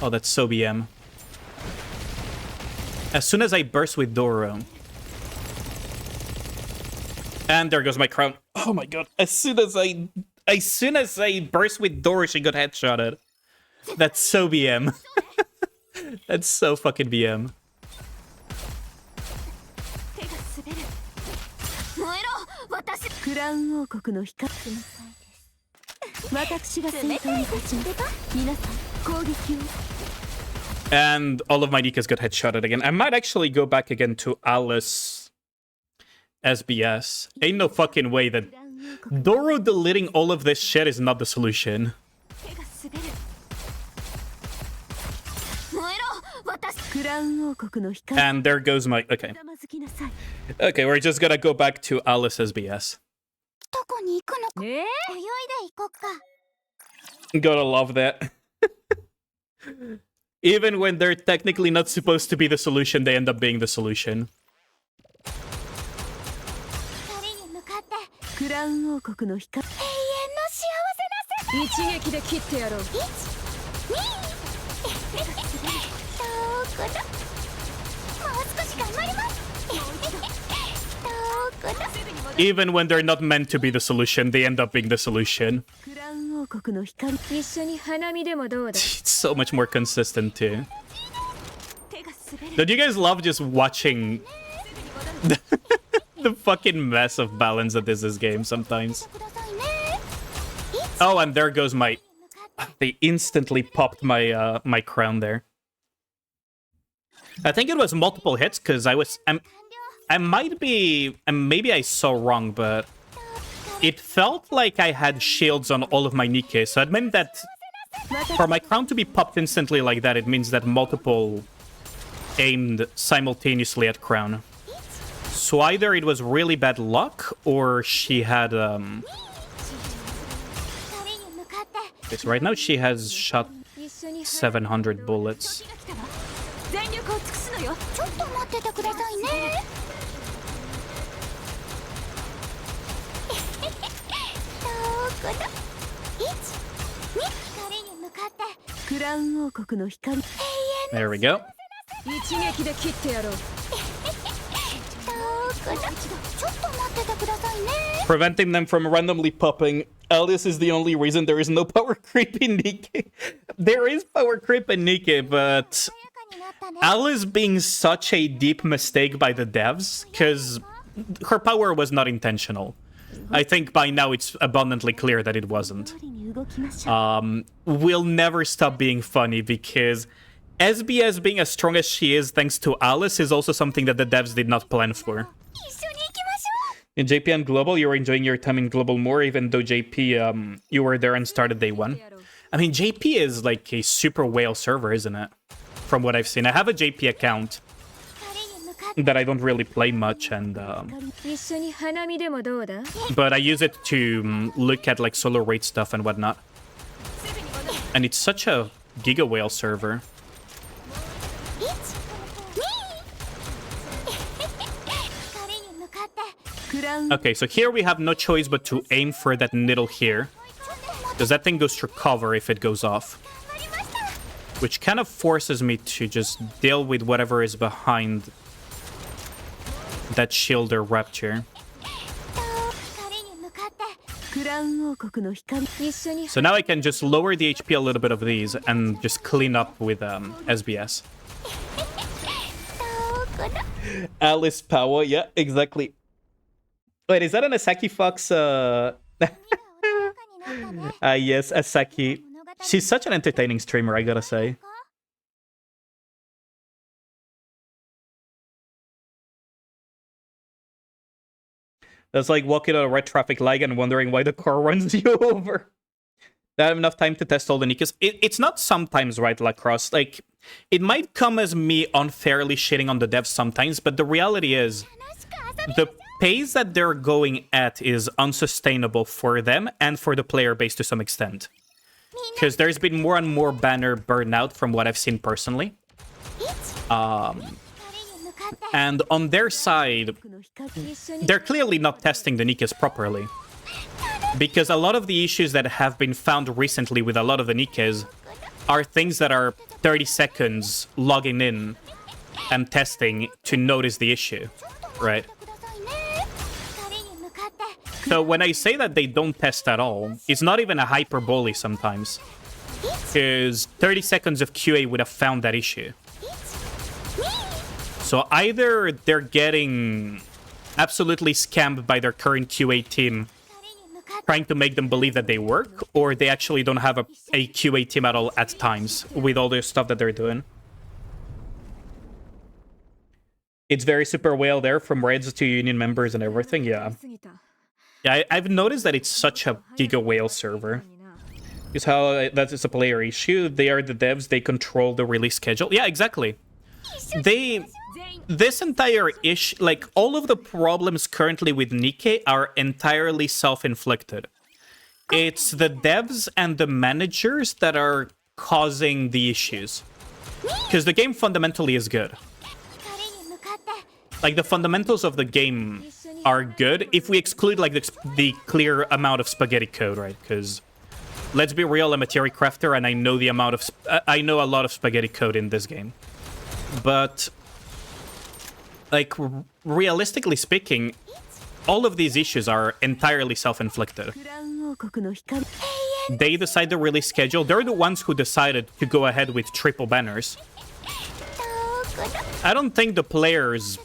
Oh, that's so BM. As soon as I burst with Doro. And there goes my crown. Oh my god. As soon as I burst with Doro, she got headshotted. That's so BM. That's so fucking BM. And all of my Nikkas got headshotted again. I might actually go back again to Alice SBS. Ain't no fucking way that Doro deleting all of this shit is not the solution. And there goes my... Okay. Okay, we're just gonna go back to Alice SBS. Gotta love that. Even when they're technically not supposed to be the solution, they end up being the solution. Even when they're not meant to be the solution, they end up being the solution. It's so much more consistent too. Don't you guys love just watching the fucking mess of balance that is this game sometimes? Oh, and there goes my... They instantly popped my my crown there. I think it was multiple hits because I might be... And maybe I saw wrong, but... It felt like I had shields on all of my Nikke, so it meant that for my crown to be popped instantly like that, it means that multiple aimed simultaneously at crown. So either it was really bad luck, or she had... Okay, so right now she has shot 700 bullets. There we go. Preventing them from randomly popping. Alice is the only reason there is no power creep in Nikke. There is power creep in Nikke, but Alice being such a deep mistake by the devs, because her power was not intentional. I think by now it's abundantly clear that it wasn't. Will never stop being funny because SBS being as strong as she is thanks to Alice is also something that the devs did not plan for. In JP and Global, you were enjoying your time in Global more, even though JP, you were there and started day one. I mean, JP is like a super whale server, isn't it? From what I've seen. I have a JP account that I don't really play much, and but I use it to look at like solo raid stuff and whatnot. And it's such a giga whale server. Okay, so here we have no choice but to aim for that needle here, because that thing goes through cover if it goes off, which kind of forces me to just deal with whatever is behind that shield or rapture. So now I can just lower the HP a little bit of these and just clean up with SBS. Alice power, yeah, exactly. Wait, is that an Asaki Fox? Yes, Asaki. She's such an entertaining streamer, I gotta say. That's like walking on a red traffic light and wondering why the car runs you over. I have enough time to test all the Nikkes. It's not sometimes, right, Lacrosse? Like, it might come as me unfairly shitting on the devs sometimes, but the reality is, the pace that they're going at is unsustainable for them and for the player base to some extent. Because there's been more and more banner burnout from what I've seen personally. And on their side, they're clearly not testing the Nikkes properly. Because a lot of the issues that have been found recently with a lot of the Nikkes are things that are 30 seconds logging in and testing to notice the issue, right? So when I say that they don't test at all, it's not even a hyperbole sometimes. Because 30 seconds of QA would have found that issue. So either they're getting absolutely scammed by their current QA team, trying to make them believe that they work, or they actually don't have a QA team at all at times with all the stuff that they're doing. It's very super whale there, from Reds to union members and everything, yeah. Yeah, I've noticed that it's such a giga whale server. Is how that is a player issue. They are the devs, they control the release schedule. Yeah, exactly. This entire issue, like, all of the problems currently with Nikke are entirely self-inflicted. It's the devs and the managers that are causing the issues. Because the game fundamentally is good. Like, the fundamentals of the game are good if we exclude, like, the clear amount of spaghetti code, right? Because, let's be real, I'm a Terry crafter, and I know the amount of... I know a lot of spaghetti code in this game. But, like, realistically speaking, all of these issues are entirely self-inflicted. They decide the release schedule. They're the ones who decided to go ahead with triple banners. I don't think the players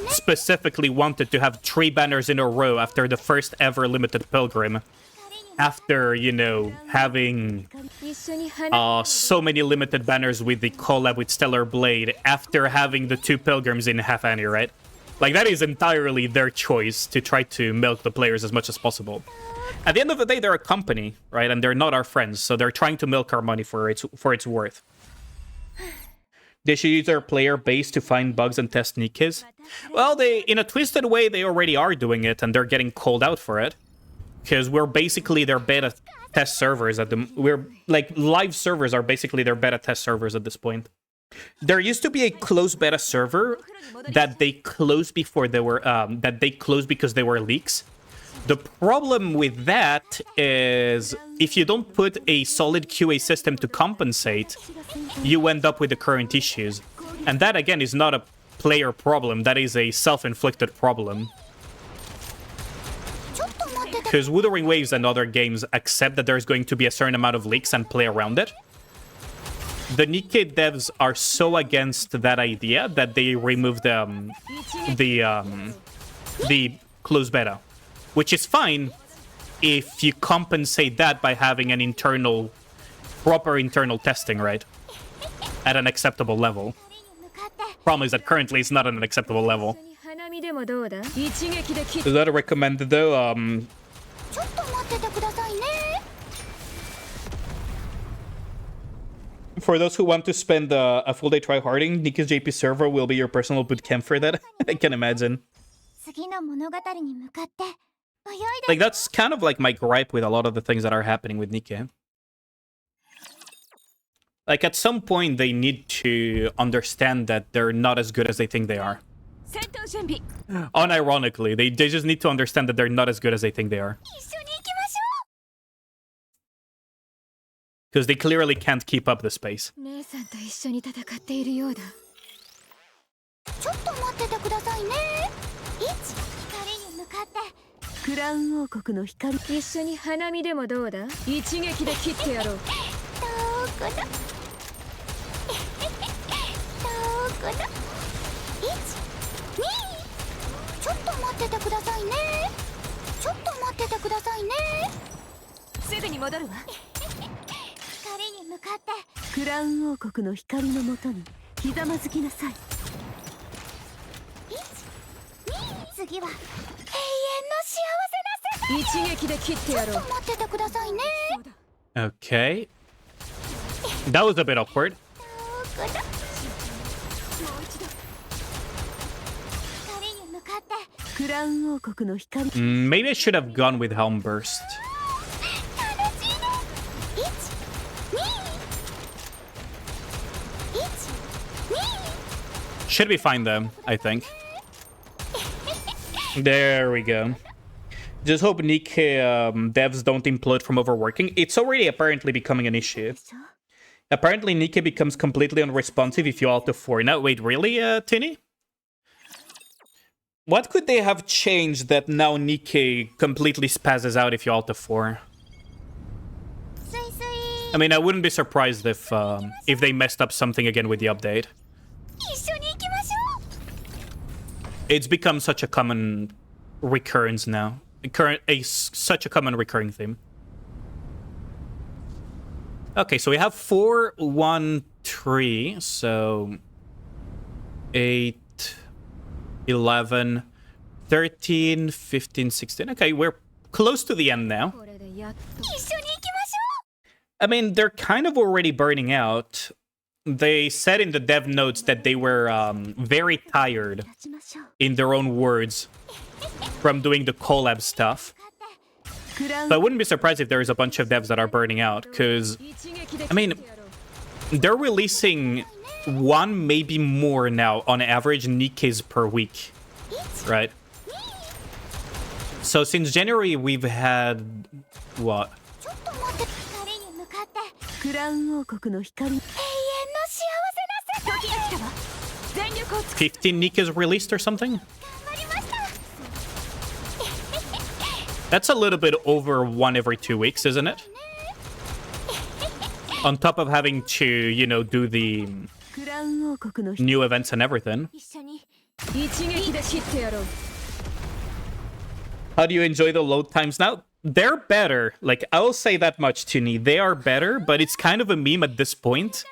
specifically wanted to have 3 banners in a row after the first ever limited pilgrim. After, you know, having so many limited banners with the collab with Stellar Blade, after having the 2 pilgrims in half annie, right? Like, that is entirely their choice to try to milk the players as much as possible. At the end of the day, they're a company, right? And they're not our friends, so they're trying to milk our money for its worth. They should use their player base to find bugs and test Nikkes. Well, in a twisted way, they already are doing it, and they're getting called out for it. Because we're basically their beta test servers at the... We're, like, live servers are basically their beta test servers at this point. There used to be a closed beta server that they closed before they were... that they closed because they were leaks. The problem with that is if you don't put a solid QA system to compensate, you end up with the current issues. And that, again, is not a player problem. That is a self-inflicted problem. Because Wuthering Waves and other games accept that there's going to be a certain amount of leaks and play around it. The Nikke devs are so against that idea that they removed the closed beta. Which is fine if you compensate that by having an proper internal testing, right? At an acceptable level. Problem is that currently it's not at an acceptable level. Is that recommended though? For those who want to spend a full day tryharding, Nikke's JP server will be your personal bootcamp for that. I can imagine. Like, that's kind of like my gripe with a lot of the things that are happening with Nikke. Like, at some point, they need to understand that they're not as good as they think they are. Unironically, they just need to understand that they're not as good as they think they are. Because they clearly can't keep up the pace. Okay. That was a bit awkward. Maybe I should have gone with Helm Burst. Should be fine though, I think. There we go. Just hope Nikke devs don't implode from overworking. It's already apparently becoming an issue. Apparently Nikke becomes completely unresponsive if you alt F4. No, wait, really, Tinny? What could they have changed that now Nikke completely spazzes out if you alt F4? I mean, I wouldn't be surprised if they messed up something again with the update. It's become such a common recurrence now. Such a common recurring theme. Okay, so we have 4, 1, 3. So 8, 11, 13, 15, 16. Okay, we're close to the end now. I mean, they're kind of already burning out. They said in the dev notes that they were very tired, in their own words, from doing the collab stuff. So I wouldn't be surprised if there's a bunch of devs that are burning out, because, I mean, they're releasing 1, maybe more now, on average, Nikkes per week, right? So since January, we've had, what? 15 Nikkes released or something? That's a little bit over 1 every 2 weeks, isn't it? On top of having to, you know, do the new events and everything. How do you enjoy the load times now? They're better. Like, I'll say that much, Tuni. They are better, but it's kind of a meme at this point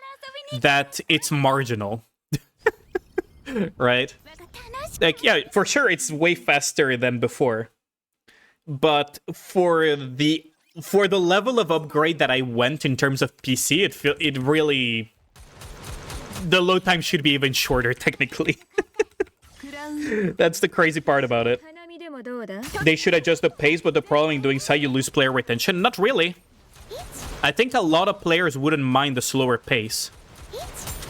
that it's marginal. Right? Like, yeah, for sure it's way faster than before. But for the level of upgrade that I went in terms of PC, it really, the load time should be even shorter technically. That's the crazy part about it. They should adjust the pace, but the problem in doing so, you lose player retention. Not really. I think a lot of players wouldn't mind the slower pace.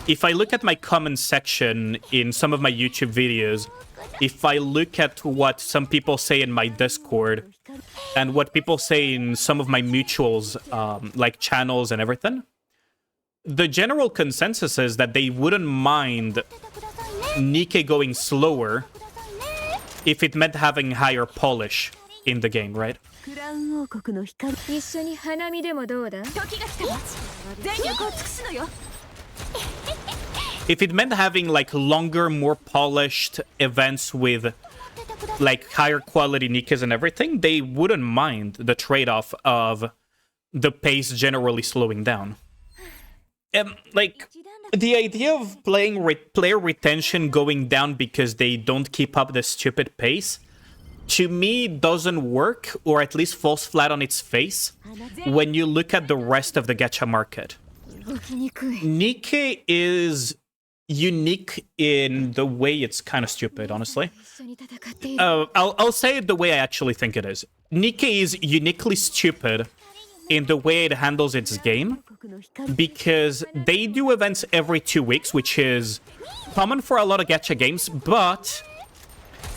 If I look at my comment section in some of my YouTube videos, if I look at what some people say in my Discord, and what people say in some of my mutuals, like channels and everything, the general consensus is that they wouldn't mind Nikke going slower if it meant having higher polish in the game, right? If it meant having like longer, more polished events with like higher quality Nikkes and everything, they wouldn't mind the trade-off of the pace generally slowing down. Like, the idea of player retention going down because they don't keep up the stupid pace, to me, doesn't work, or at least falls flat on its face, when you look at the rest of the gacha market. Nikke is unique in the way it's kind of stupid, honestly. I'll say it the way I actually think it is. Nikke is uniquely stupid in the way it handles its game, because they do events every 2 weeks, which is common for a lot of gacha games, but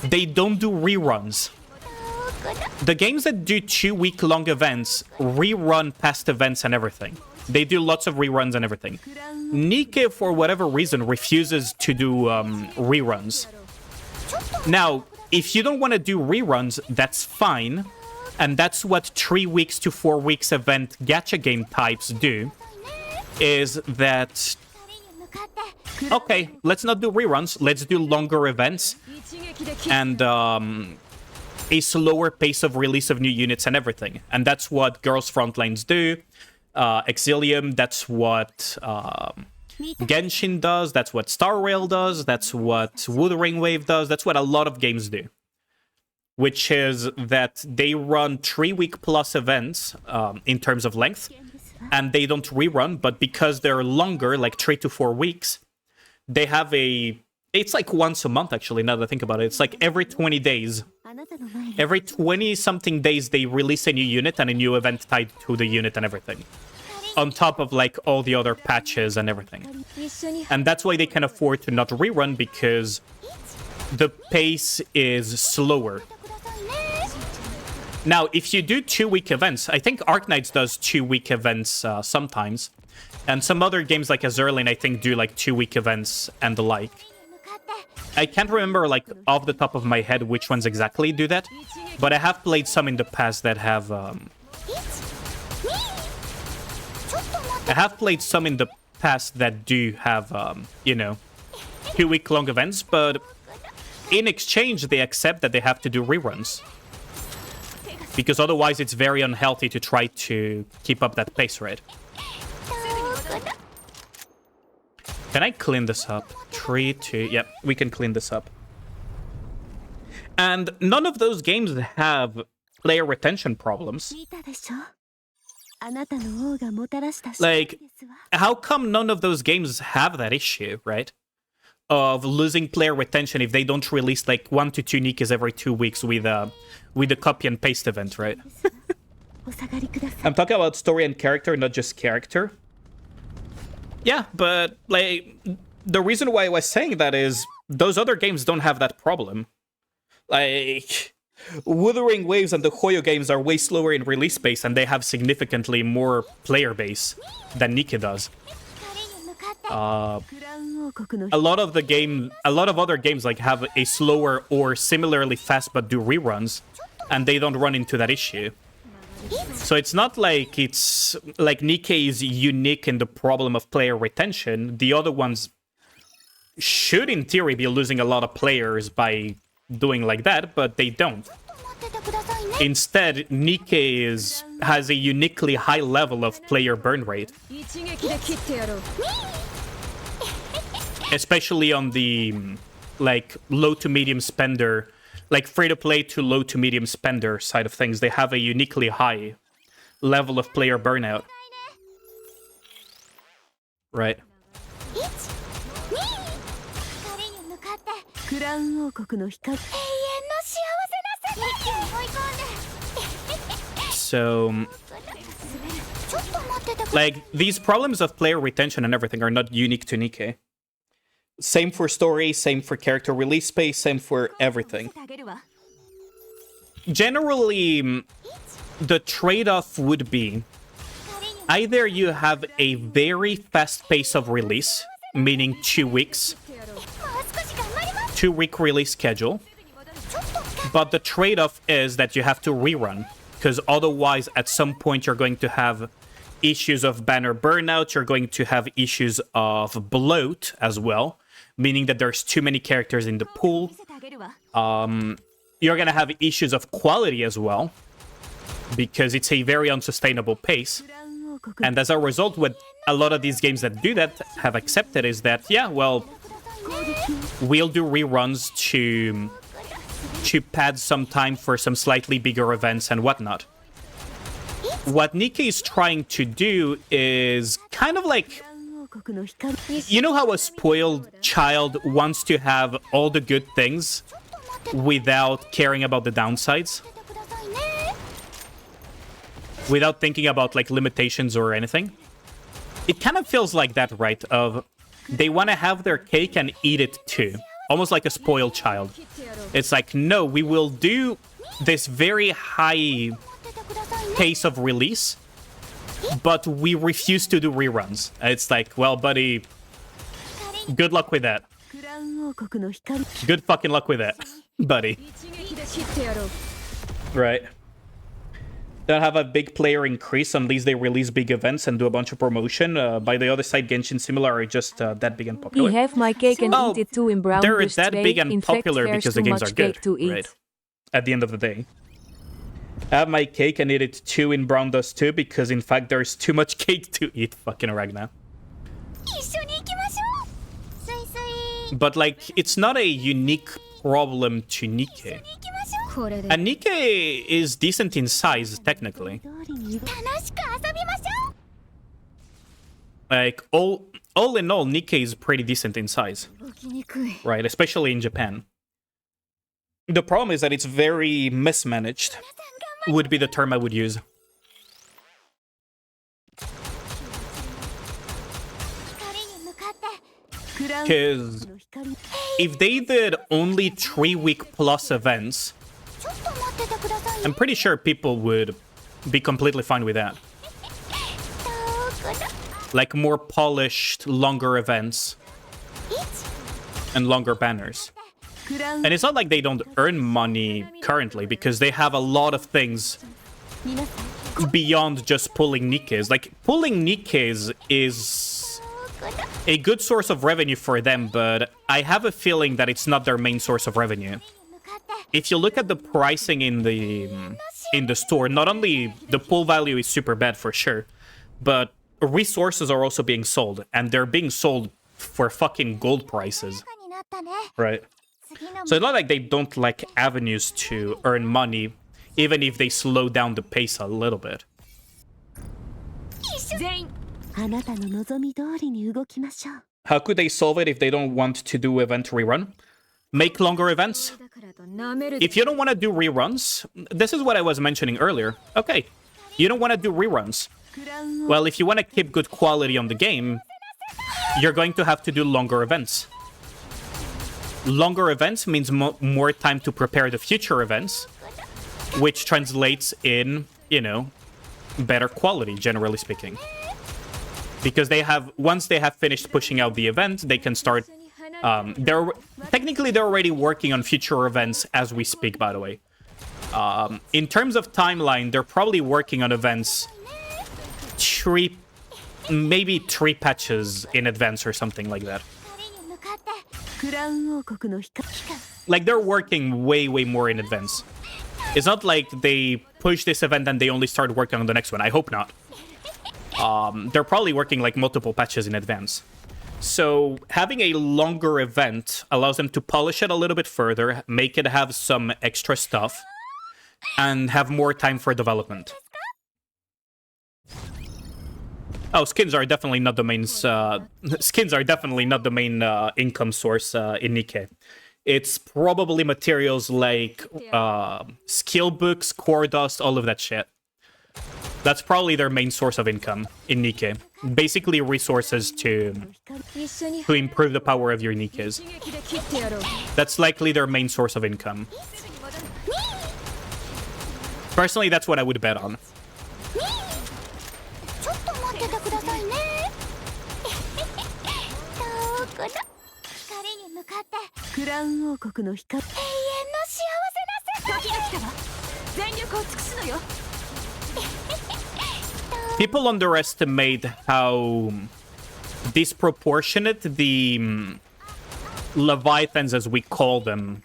they don't do reruns. The games that do 2-week-long events rerun past events and everything. They do lots of reruns and everything. Nikke, for whatever reason, refuses to do reruns. Now, if you don't want to do reruns, that's fine. And that's what 3 weeks to 4 weeks event gacha game types do. Is that, okay, let's not do reruns. Let's do longer events. And a slower pace of release of new units and everything. And that's what Girls Frontlines do. Exilium, that's what Genshin does. That's what Star Rail does. That's what Wuthering Wave does. That's what a lot of games do. Which is that they run 3-week plus events in terms of length, and they don't rerun, but because they're longer, like 3 to 4 weeks, they have a... It's like once a month, actually, now that I think about it. It's like every 20 days. Every 20-something days, they release a new unit and a new event tied to the unit and everything. on top of like all the other patches and everything. And that's why they can afford to not rerun, because the pace is slower. Now, if you do 2-week events, I think Arknights does 2-week events sometimes. And some other games like Azurlane, I think, do like 2-week events and the like. I can't remember, like, off the top of my head which ones exactly do that. But I have played some in the past that have... I have played some in the past that do have, you know, 2-week long events. But in exchange, they accept that they have to do reruns. Because otherwise, it's very unhealthy to try to keep up that pace rate. Can I clean this up? 3, 2... Yep, we can clean this up. And none of those games have player retention problems. Like, how come none of those games have that issue, right? Of losing player retention if they don't release like 1 to 2 Nikkes every 2 weeks with a copy and paste event, right? I'm talking about story and character, not just character. Yeah, but like the reason why I was saying that is those other games don't have that problem. Like Wuthering Waves and the Hoyo games are way slower in release pace, and they have significantly more player base than Nikke does. A lot of other games like have a slower or similarly fast but do reruns, and they don't run into that issue. So it's not like it's like Nikke is unique in the problem of player retention. The other ones should in theory be losing a lot of players by doing like that, but they don't. Instead, Nikke has a uniquely high level of player burn rate. Especially on the like low to medium spender, like free-to-play to low to medium spender side of things. They have a uniquely high level of player burnout. Right. So, like, these problems of player retention and everything are not unique to Nikke. Same for story, same for character release space, same for everything. Generally, the trade-off would be either you have a very fast pace of release, meaning 2 weeks, 2-week release schedule, but the trade-off is that you have to rerun, because otherwise at some point you're going to have issues of banner burnout, you're going to have issues of bloat as well, meaning that there's too many characters in the pool. You're going to have issues of quality as well, because it's a very unsustainable pace. And as a result, what a lot of these games that do that have accepted is that, yeah, well, we'll do reruns to pad some time for some slightly bigger events and whatnot. What Nikke is trying to do is kind of like... You know how a spoiled child wants to have all the good things without caring about the downsides? Without thinking about, like, limitations or anything? It kind of feels like that, right? Of they want to have their cake and eat it too. Almost like a spoiled child. It's like, no, we will do this very high pace of release, but we refuse to do reruns. It's like, well, buddy, good luck with that. Good fucking luck with that, buddy. Right. They'll have a big player increase unless they release big events and do a bunch of promotion. By the other side, Genshin Similar are just that big and popular. We have my cake and eat it too in brown. They're that big and popular because the games are good, right? At the end of the day. I have my cake and eat it too in brown dust too, because in fact there's too much cake to eat. Fucking Ragna. But like, it's not a unique problem to Nikke. And Nikke is decent in size, technically. Like, all in all, Nikke is pretty decent in size. Right, especially in Japan. The problem is that it's very mismanaged, would be the term I would use. Because if they did only 3-week plus events, I'm pretty sure people would be completely fine with that. Like more polished, longer events and longer banners. And it's not like they don't earn money currently, because they have a lot of things beyond just pulling Nikkes. Like, pulling Nikkes is a good source of revenue for them, but I have a feeling that it's not their main source of revenue. If you look at the pricing in the store, not only the pull value is super bad for sure, but resources are also being sold, and they're being sold for fucking gold prices. Right. So it's not like they don't like avenues to earn money, even if they slow down the pace a little bit. How could they solve it if they don't want to do event rerun? Make longer events? If you don't want to do reruns, this is what I was mentioning earlier. Okay, you don't want to do reruns. Well, if you want to keep good quality on the game, you're going to have to do longer events. Longer events means more time to prepare the future events, which translates in, you know, better quality, generally speaking. Because they have, once they have finished pushing out the event, they can start... Technically, they're already working on future events as we speak, by the way. In terms of timeline, they're probably working on events maybe 3 patches in advance or something like that. Like, they're working way, way more in advance. It's not like they push this event and they only start working on the next one. I hope not. They're probably working like multiple patches in advance. So having a longer event allows them to polish it a little bit further, make it have some extra stuff, and have more time for development. Oh, skins are definitely not the main income source in Nikke. It's probably materials like skill books, core dust, all of that shit. That's probably their main source of income in Nikke. Basically resources to improve the power of your Nikkes. That's likely their main source of income. Personally, that's what I would bet on. People underestimate how disproportionate the Leviathans, as we call them,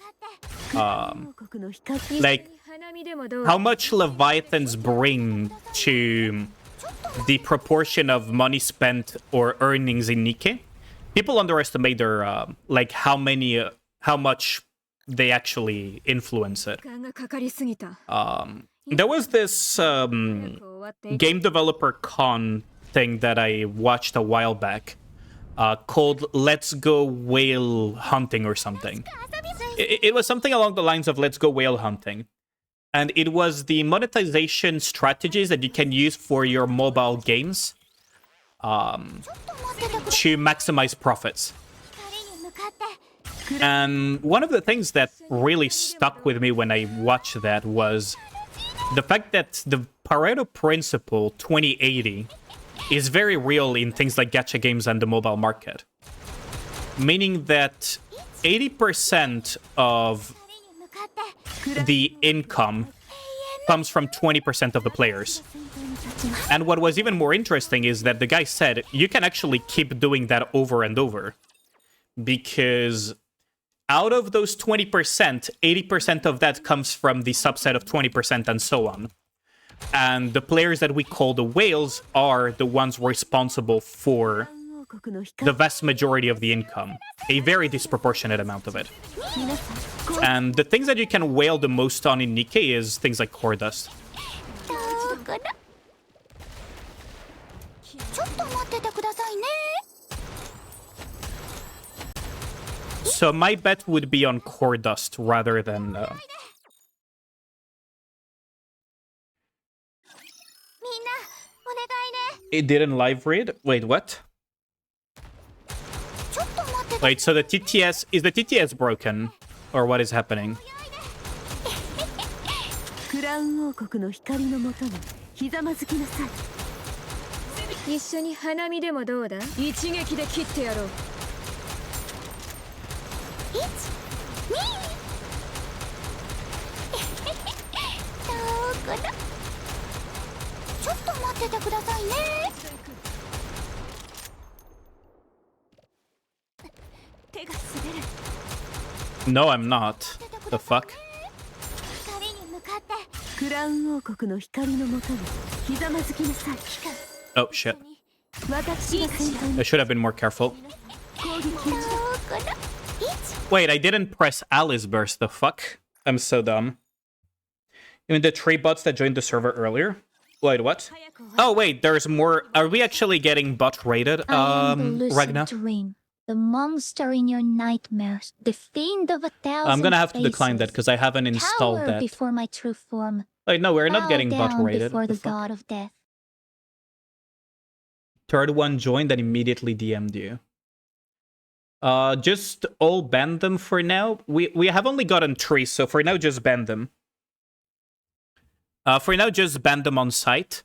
like how much Leviathans bring to the proportion of money spent or earnings in Nikke. People underestimate their like how much they actually influence it. There was this game developer con thing that I watched a while back called Let's Go Whale Hunting or something. It was something along the lines of Let's Go Whale Hunting. And it was the monetization strategies that you can use for your mobile games to maximize profits. And one of the things that really stuck with me when I watched that was the fact that the Pareto principle 2080 is very real in things like gacha games and the mobile market. Meaning that 80% of the income comes from 20% of the players. And what was even more interesting is that the guy said you can actually keep doing that over and over. Because out of those 20%, 80% of that comes from the subset of 20% and so on. And the players that we call the whales are the ones responsible for the vast majority of the income. A very disproportionate amount of it. And the things that you can whale the most on in Nikke is things like core dust. So my bet would be on core dust rather than... It didn't live read? Wait, what? Wait, so the TTS... Is the TTS broken? Or what is happening? クラウン王国の光のもとにひざまずきなさい。一緒に花見でもどうだ？一撃で切ってやろう。1、2。どこだ？ちょっと待っててくださいね。手が滑る。No, I'm not. The fuck? 光に向かって。クラウン王国の光のもとにひざまずきなさい。Oh, shit. 私が先頭に I should have been more careful. 攻撃を。Wait, I didn't press Alice Burst. The fuck? I'm so dumb. You mean the 3 bots that joined the server earlier? Wait, what? Oh, wait, there's more. Are we actually getting bot rated, Ragnar? Dream, the monster in your nightmares, the fiend of 1,000 I'm gonna have to decline that because I haven't installed Cower that. before my true form. Wait, no, we're not Bow getting bot down rated. before The the fuck? god of death. Third one joined and immediately DM'd you. Just all ban them for now. We have only gotten 3, so for now just ban them. For now just ban them on site.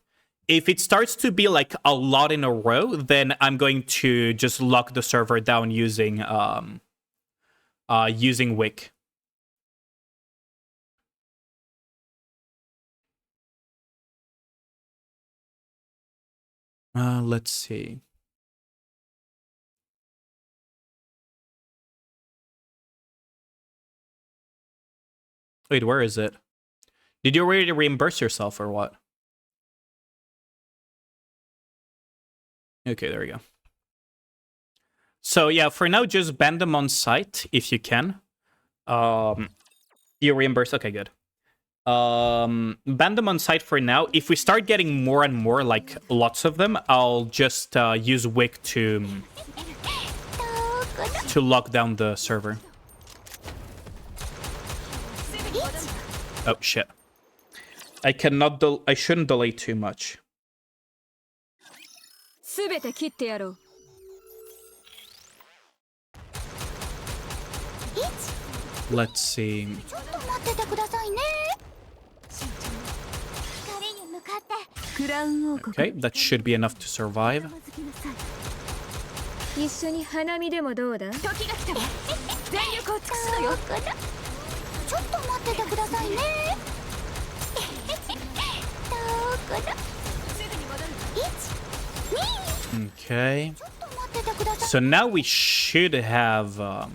If it starts to be like a lot in a row, then I'm going to just lock the server down using using Wick. Let's see. Wait, where is it? Did you already reimburse yourself or what? Okay, there we go. So yeah, for now, just ban them on site if you can. You reimburse? Okay, good. Ban them on site for now. If we start getting more and more, like lots of them, I'll just use Wick to lock down the server. Oh shit! I cannot. I shouldn't delay too much. すべて切ってやろう。Let's see. ちょっと待っててくださいね。光に向かって。クラウン王国。 Okay, that should be enough to survive. 一緒に花見でもどうだ？時が来たわ。全力を尽くすのよ。ちょっと待っててくださいね。どこだ？すぐに戻る。1、2。 Okay. So now we should have.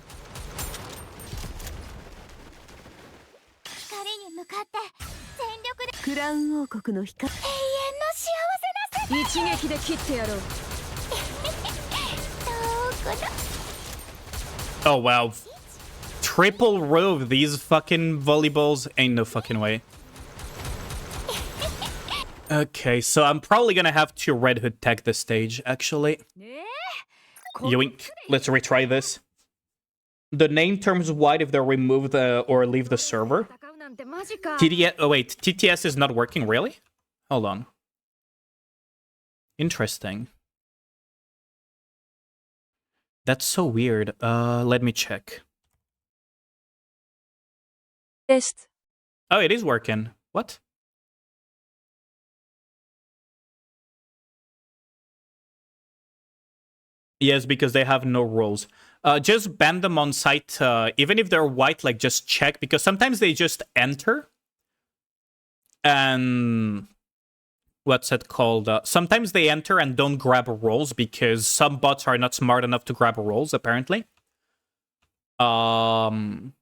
光に向かって全力で。クラウン王国の光。永遠の幸せな世界。一撃で切ってやろう。どこだ？ Oh wow. Triple row of these fucking volleyballs? Ain't no fucking way. Okay, so I'm probably gonna have to Red Hood tag this stage, actually. Yoink. Let's retry this. The name turns white if they remove the or leave the server. TTS, oh wait, TTS is not working, really? Hold on. Interesting. That's so weird. Let me check. Test. Oh, it is working. What? Yes, because they have no roles. Just ban them on site. Even if they're white, like just check. Because sometimes they just enter. And... what's it called? Sometimes they enter and don't grab roles. Because some bots are not smart enough to grab roles, apparently. And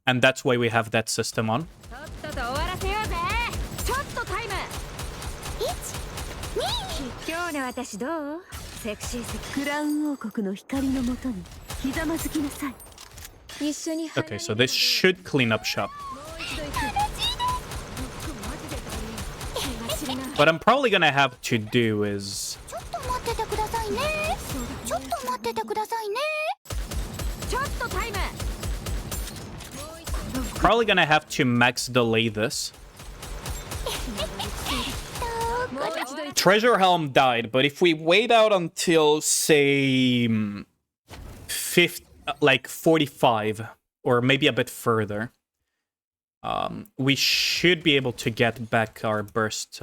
that's why we have that system on. Okay, so this should clean up shop. What I'm probably gonna have to do is... probably gonna have to max delay this. Treasure Helm died, but if we wait out until, say, like 45, or maybe a bit further, we should be able to get back our burst.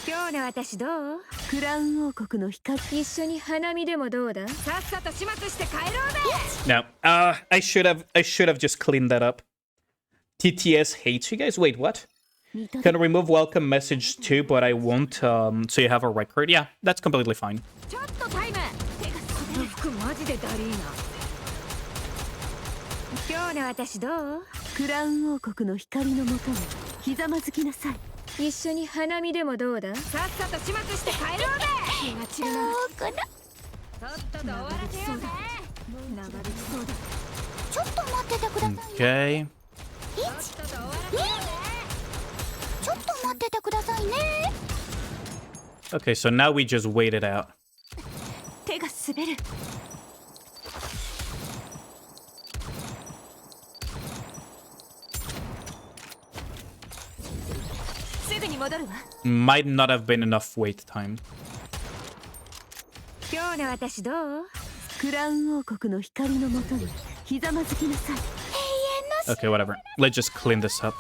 今日の私どう？クラウン王国の光。一緒に花見でもどうだ？さっさと始末して帰ろうぜ。 No, I should have just cleaned that up. TTS hates you guys. Wait, what? Can remove welcome message too, but I won't. So you have a record. Yeah, that's completely fine. ちょっとタイム。てかその服マジでダリーな。今日の私どう？クラウン王国の光のもとにひざまずきなさい。一緒に花見でもどうだ？さっさと始末して帰ろうぜ。気が散るな。とっとと終わらせようぜ。流れきそうだ。ちょっと待っててください。Okay. ちょっと待っててくださいね。 Okay, so now we just wait it out. 手が滑る。すぐに戻るわ。 Might not have been enough wait time. 今日の私どう？クラウン王国の光のもとにひざまずきなさい。 Okay, whatever. Let's just clean this up.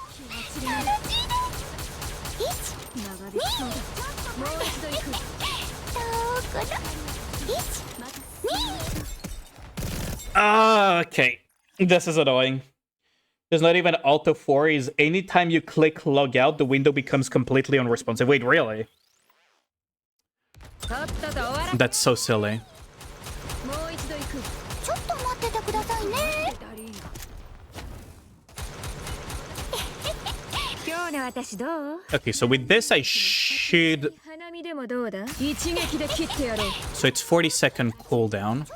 Okay. This is annoying. There's not even auto 4. Is anytime you click log out, the window becomes completely unresponsive. Wait, really? That's so silly. Okay, so with this I should... So it's 40-second cooldown.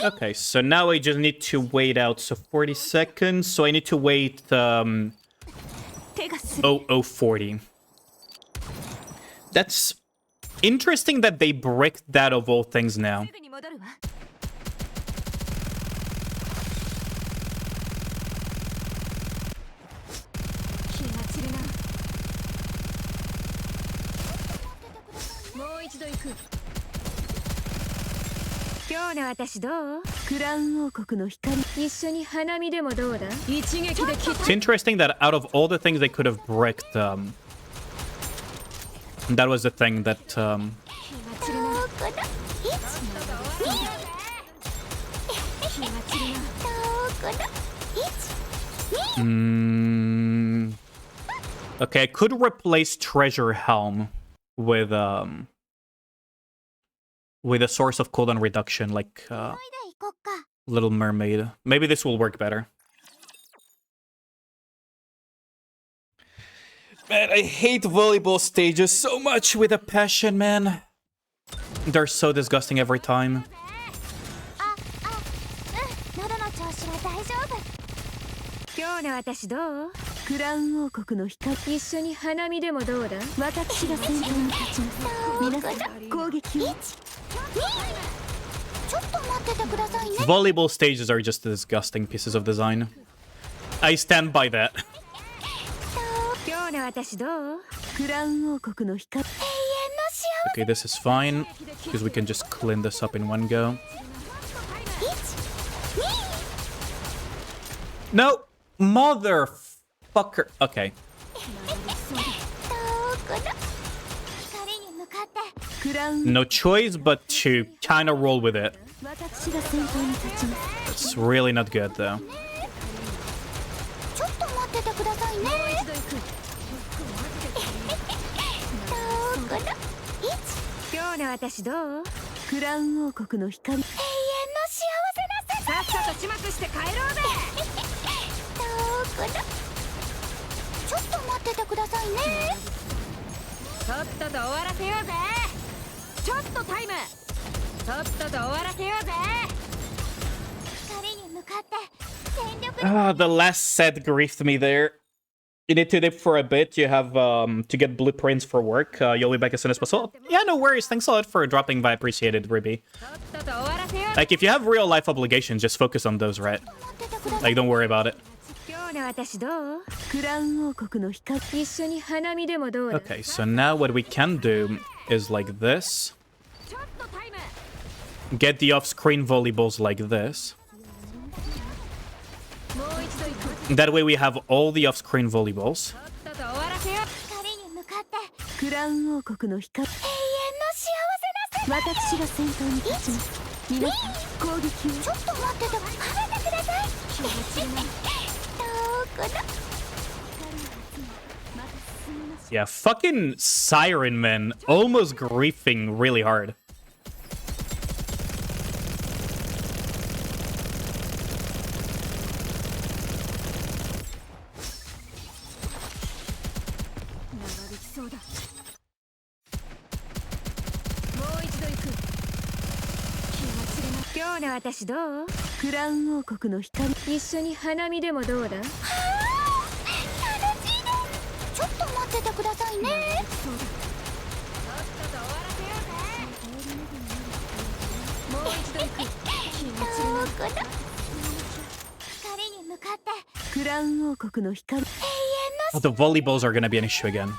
Okay, so now I just need to wait out. So 40 seconds. So I need to wait 0040. That's interesting that they bricked that of all things now. It's interesting that out of all the things they could have bricked, that was the thing that okay, I could replace Treasure Helm with a source of cooldown reduction, like Little Mermaid. Maybe this will work better. Man, I hate volleyball stages so much with a passion, man. They're so disgusting every time. Volleyball stages are just disgusting pieces of design. I stand by that. Okay, this is fine, because we can just clean this up in one go. No! Motherfucker! Okay. No choice but to kind of roll with it. It's really not good, though. Ah, the last set griefed me there. You need to dip for a bit. You have to get blueprints for work. You'll be back as soon as possible. Yeah, no worries. Thanks a lot for dropping by. Appreciate it, Ruby. Like, if you have real life obligations, just focus on those, right? Like, don't worry about it. Okay, so now what we can do is like this. Get the off-screen volleyballs like this. That way we have all the off-screen volleyballs. Yeah, fucking Siren, man. Almost griefing really hard. Oh, the volleyballs are gonna be an issue again.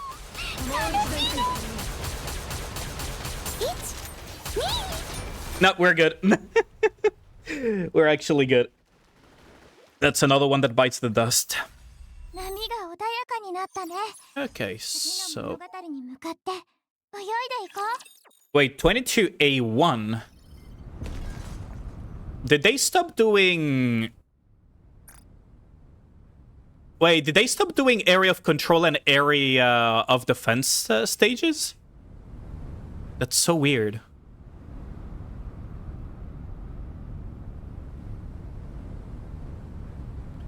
No, we're good. We're actually good. That's another one that bites the dust. Okay, so... Wait, 22A1? Did they stop doing... Wait, did they stop doing area of control and area of defense stages? That's so weird.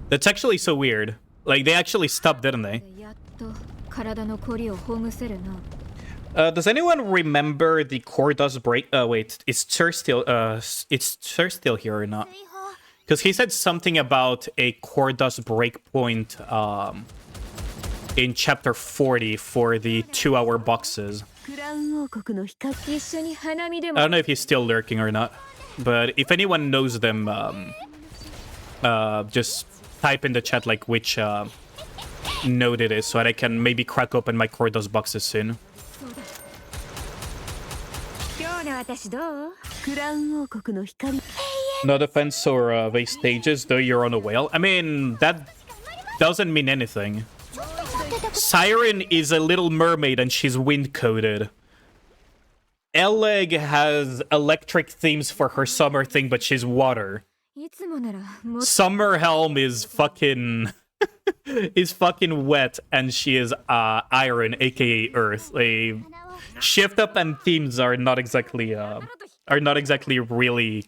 That's actually so weird. Like, they actually stopped, didn't they? Does anyone remember the core does break? Wait, is Sir still here or not? Because he said something about a core does break point in chapter 40 for the 2-hour boxes. I don't know if he's still lurking or not, but if anyone knows them, just type in the chat like which node it is so that I can maybe crack open my Cordos boxes soon. No defense or base stages, though you're on a whale. I mean, that doesn't mean anything. Siren is a little mermaid and she's wind-coated. Eleg has electric themes for her summer thing, but she's water. Summer Helm is fucking... is fucking wet, and she is iron, aka Earth. Shift Up and themes are not exactly really...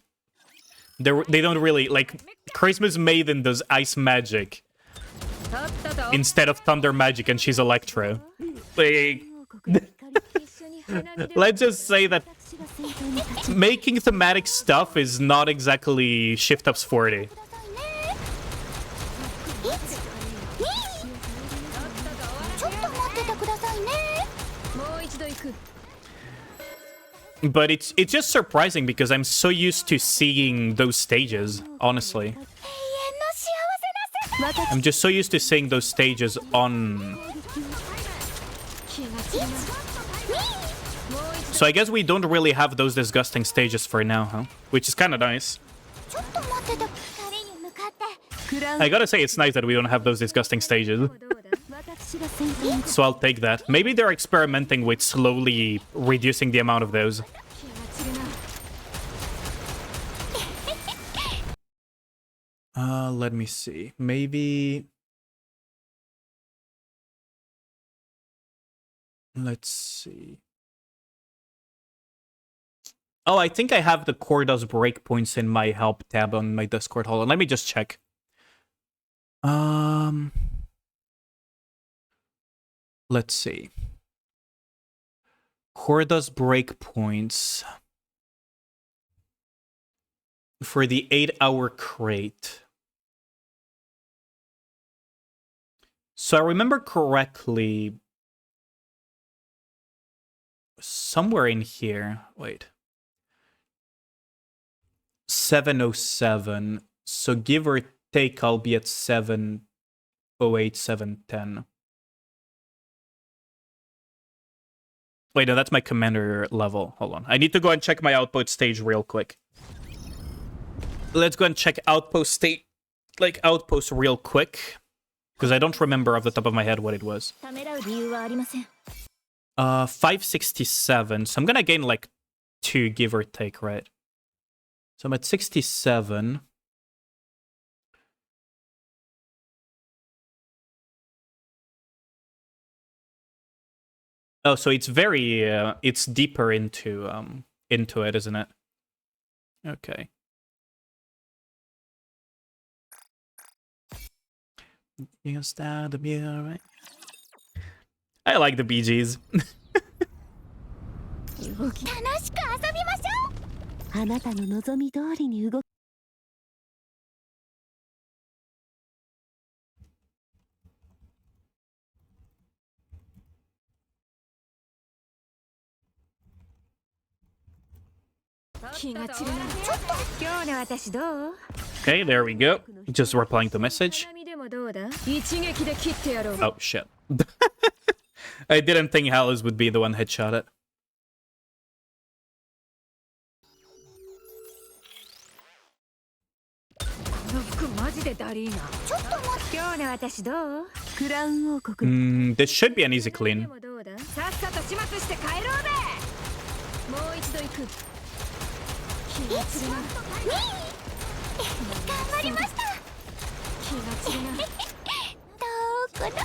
They don't really... Like, Christmas Maiden does ice magic instead of thunder magic, and she's Electro. Like... Let's just say that making thematic stuff is not exactly Shift Up's 40. But it's just surprising because I'm so used to seeing those stages, honestly. I'm just so used to seeing those stages on... So I guess we don't really have those disgusting stages for now, huh? Which is kind of nice. I gotta say, it's nice that we don't have those disgusting stages. So I'll take that. Maybe they're experimenting with slowly reducing the amount of those. Let me see. Maybe... Let's see. Oh, I think I have the core does breakpoints in my help tab on my Discord. Hold on, let me just check. Let's see. Core does breakpoints for the 8-hour crate. So I remember correctly, somewhere in here, wait. 707. So give or take, I'll be at 708, 710. Wait, no, that's my commander level. Hold on. I need to go and check my outpost stage real quick. Let's go and check outpost state, like outpost real quick. Because I don't remember off the top of my head what it was. 567. So I'm gonna gain like 2, give or take, right? So I'm at 67. Oh, so it's very, it's deeper into it, isn't it? Okay. You start to be alright. I like the BGs. 楽しく遊びましょう。あなたの望み通りに動く。気が散るな。ちょっと今日の私どう？ Okay, there we go. Just replying to message. でもどうだ？一撃で切ってやろう。 Oh, shit. I didn't think Hallis would be the one headshot it. この服マジでダリーな。ちょっと待って。今日の私どう？クラウン王国。This should be an easy clean. さっさと始末して帰ろうぜ。もう一度行く。気が散るな。頑張りました。気が散るな。どこだ。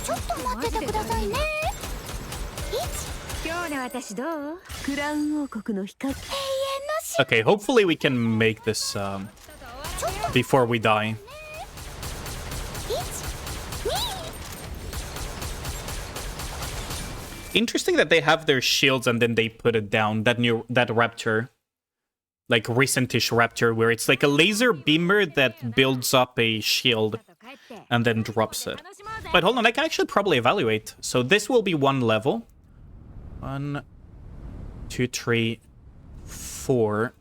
ちょっと待っててくださいね。今日の私どう？クラウン王国の光。永遠のし。Okay, hopefully we can make this before we die. Interesting that they have their shields and then they put it down. That raptor, like recentish raptor, where it's like a laser beamer that builds up a shield and then drops it. But hold on, I can actually probably evaluate. So this will be one level. 1, 2, 3, 4.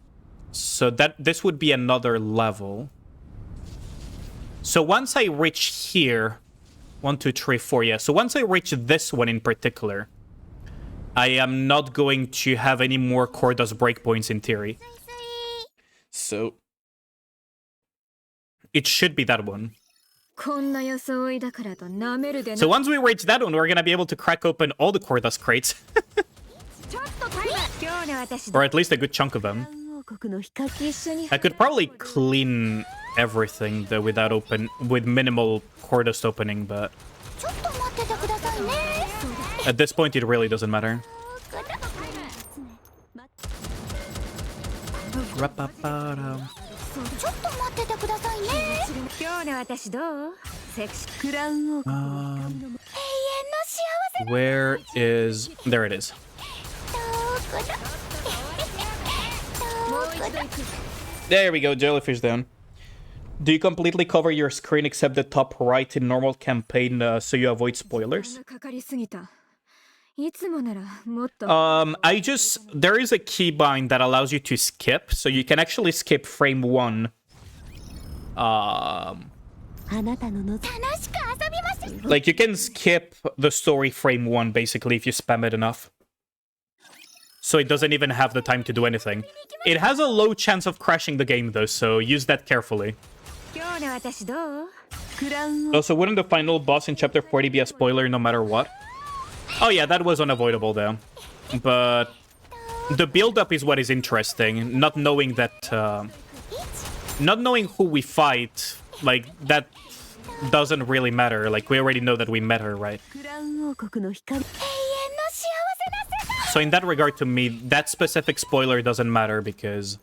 So this would be another level. So once I reach here, 1, 2, 3, 4, yeah. So once I reach this one in particular, I am not going to have any more Corda's breakpoints in theory. So it should be that one. So once we reach that one, we're gonna be able to crack open all the Corda's crates. Or at least a good chunk of them. I could probably clean everything though with minimal Corda's opening, but at this point it really doesn't matter. Where is... There it is. There we go, jellyfish down. Do you completely cover your screen except the top right in normal campaign so you avoid spoilers? There is a keybind that allows you to skip, so you can actually skip frame 1. Like you can skip the story frame 1 basically if you spam it enough. So it doesn't even have the time to do anything. It has a low chance of crashing the game though, so use that carefully. Also, wouldn't the final boss in chapter 40 be a spoiler no matter what? Oh yeah, that was unavoidable though. But the build-up is what is interesting. Not knowing that... not knowing who we fight, like, that doesn't really matter. Like, we already know that we met her, right? So in that regard, to me, that specific spoiler doesn't matter because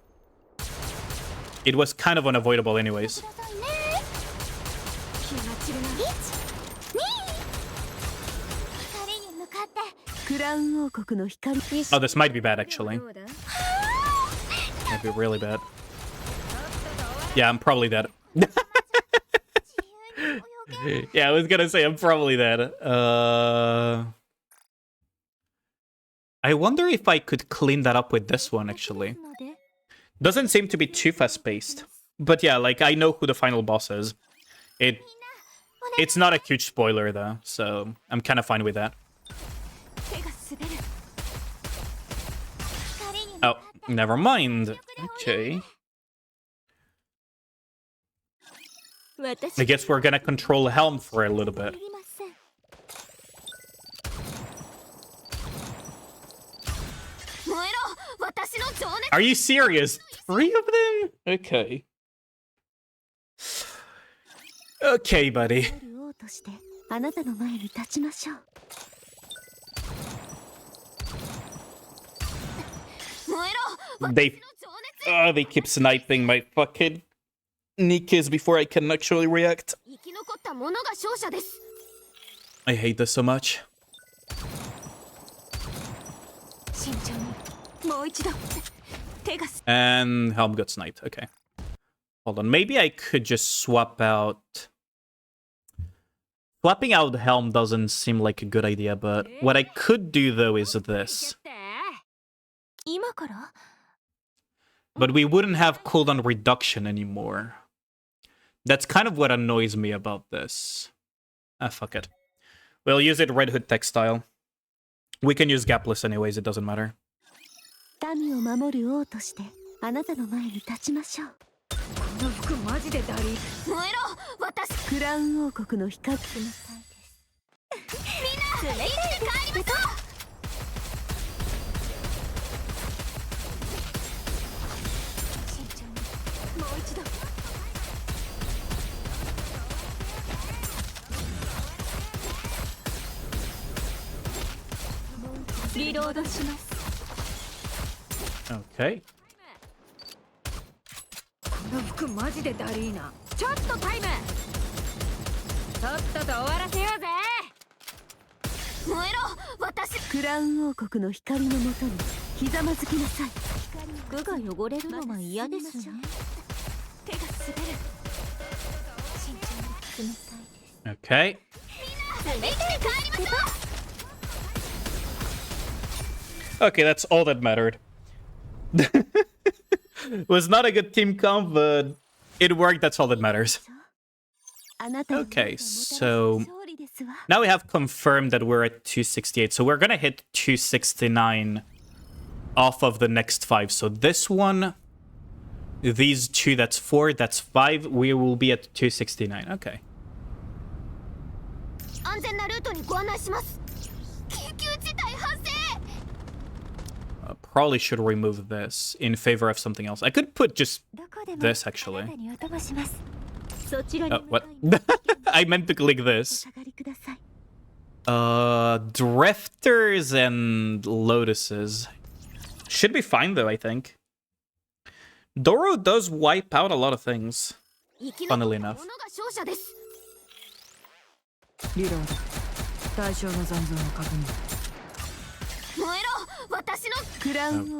it was kind of unavoidable anyways. Oh, this might be bad, actually. Might be really bad. Yeah, I'm probably dead. Yeah, I was gonna say I'm probably that. I wonder if I could clean that up with this one, actually. Doesn't seem to be too fast-paced. But yeah, like, I know who the final boss is. It's not a huge spoiler, though, so I'm kind of fine with that. Oh, never mind. Okay. I guess we're gonna control Helm for a little bit. Are you serious? 3 of them? Okay. Okay, buddy. They keep sniping my fucking Nikkes before I can actually react. I hate this so much. And Helm got sniped. Okay. Hold on. Maybe I could just swap out... Swapping out Helm doesn't seem like a good idea, but what I could do, though, is this. But we wouldn't have cooldown reduction anymore. That's kind of what annoys me about this. Ah, fuck it. We'll use it Red Hood textile. We can use gapless anyways, it doesn't matter. Okay. Okay. Okay, that's all that mattered. Was not a good team comp, but it worked. That's all that matters. Okay, so now we have confirmed that we're at 268. So we're gonna hit 269 off of the next 5. So this one, these 2, that's 4, that's 5. We will be at 269. Okay. Probably should remove this in favor of something else. I could put just this, actually. Oh, what? I meant to click this. Drifters and Lotuses. Should be fine, though, I think. Doro does wipe out a lot of things, funnily enough.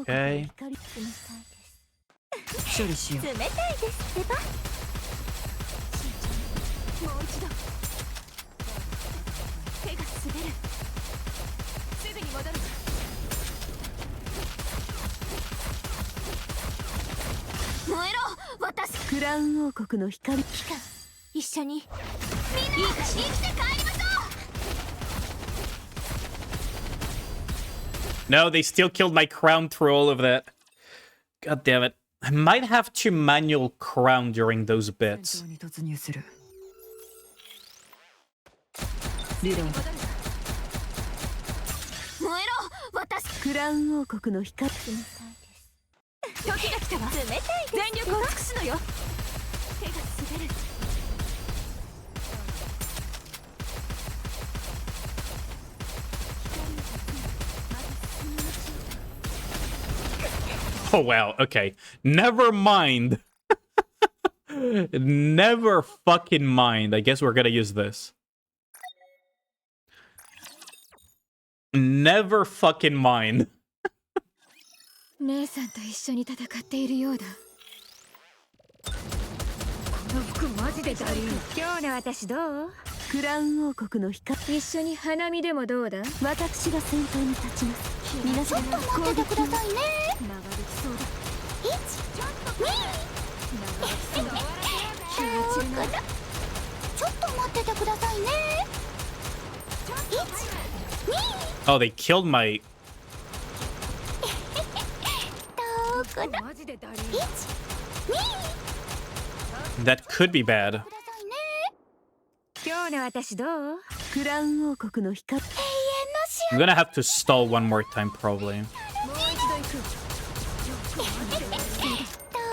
Okay. No, they still killed my crown through all of that. God damn it. I might have to manual crown during those bits. Oh, wow. Okay. Never mind. Never fucking mind. I guess we're gonna use this. Never fucking mind. 姉さんと一緒に戦っているようだ。この服マジでだるい。今日の私どう？クラウン王国の光一緒に花見でもどうだ私が先頭に立ちます皆さんちょっと待っててくださいね流れきそうだ1、2ちょっと待っててくださいね1、2 Oh, they killed my... どこだ1、2 That could be bad. 今日の私どうクラウン王国の光永遠 I'm gonna have to stall one more time, probably. の幸せもう一度行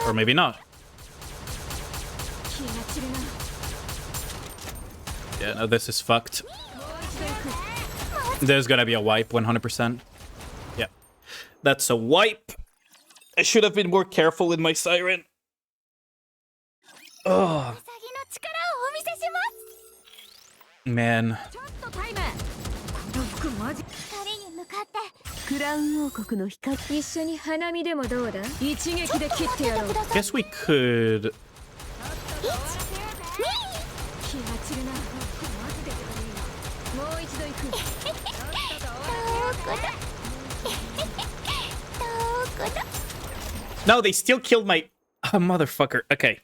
く Or maybe not. 気が散るな Yeah, no, this is fucked. もう一度行く There's gonna be a wipe, 100%. Yeah. That's a wipe. I should have been more careful with my siren. Oh, ウサギの力をお見せします man. ちょっとタイムこの服マジ光に向かってクラウン王国の光一緒に花見でもどうだ一撃で切ってやろう Guess we could... 気が散るなマジでもう一度行くどこだどこだ No, they still killed my... Oh, motherfucker. Okay.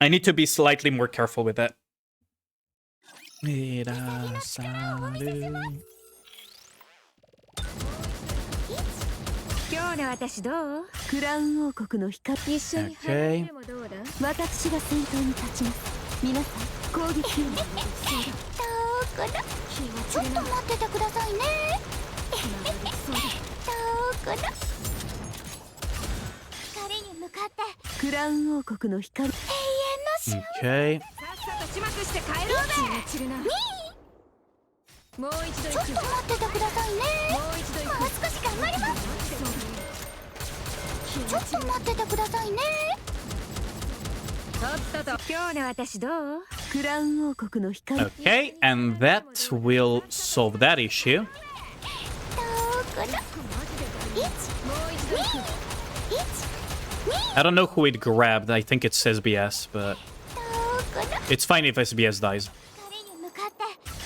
I need to be slightly more careful with that. 今日の私どうクラウン王国の光一緒に花見でもどうだ私が先頭に立ちます皆さん攻撃をどこだちょっと待っててくださいねどこだ光に向かってクラウン王国の光永遠の Okay. さっさと始末して帰ろうぜ散るなもう一度行くちょっと待っててくださいねもう一度行くもう少し頑張りますちょっと待っててくださいねとっとと今日の私どうクラウン王国の光 Okay, and that will solve that issue. どこだ1、もう一度行く I don't know who it grabbed. I think it's SBS, but どこだ it's fine if SBS dies. 光に向かって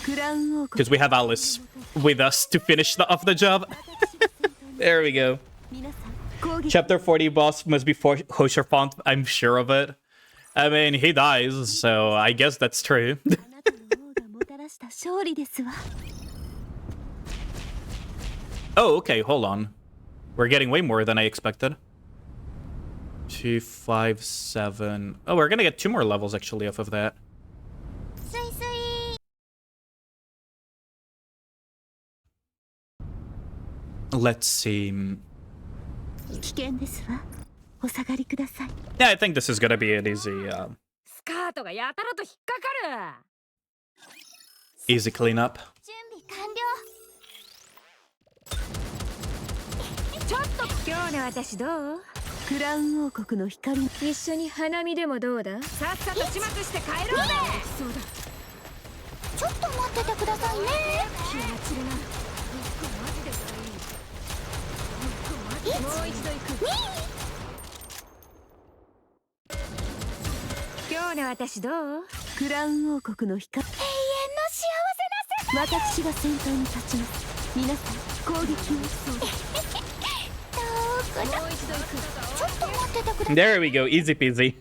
クラウン王国 Because we have Alice with us to finish off the job. There we go. 皆さん攻撃 Chapter 40 boss must be Hosher Font. I'm sure of it. I mean, he dies, so I guess that's true. あなたの王がもたらした勝利ですわ Oh, okay, hold on. We're getting way more than I expected. 2, 5, 7. Oh, we're gonna get 2 more levels actually off of that. スイスイ Let's see. 危険ですわお下がりください Yeah, I think this is gonna be an easy, スカートがやたらと引っかかる easy cleanup. 準備完了ちょっと今日の私どうクラウン王国の光一緒に花見でもどうださっさと始末して帰ろうぜそうだちょっと待っててくださいね気が散るなマジでもう一度行く今日の私どうクラウン王国の光永遠の幸せな世界私が先頭に立ちます皆さん攻撃をそうだもう一度行くちょっと待っててください There we go, easy peasy.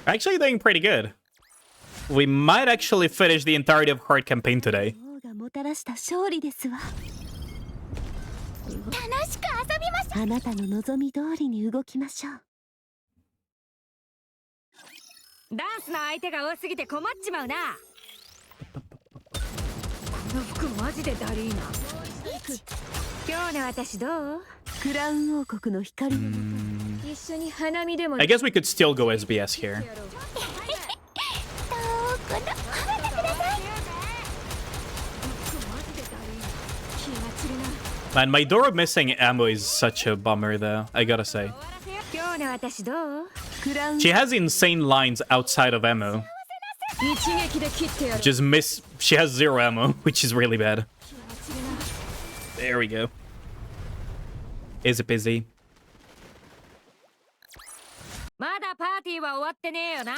Actually doing pretty good. We might actually finish the entirety of Hard Campaign today. 王がもたらした勝利ですわ楽しく遊びましょうあなたの望み通りに動きましょうダンスの相手が多すぎて困っちまうなこの服マジでだりーな今日の私どうクラウン王国の光一緒に花見でも I guess we could still go SBS here. どこだ離れてください Man, my door missing ammo is such a bummer though, I gotta say. 今日の私どうクラウン She has insane lines outside of ammo. 一撃で切ってやる Just miss... She has 0 ammo, which is really bad. There we go. Easy peasy. まだパーティーは終わってねえよな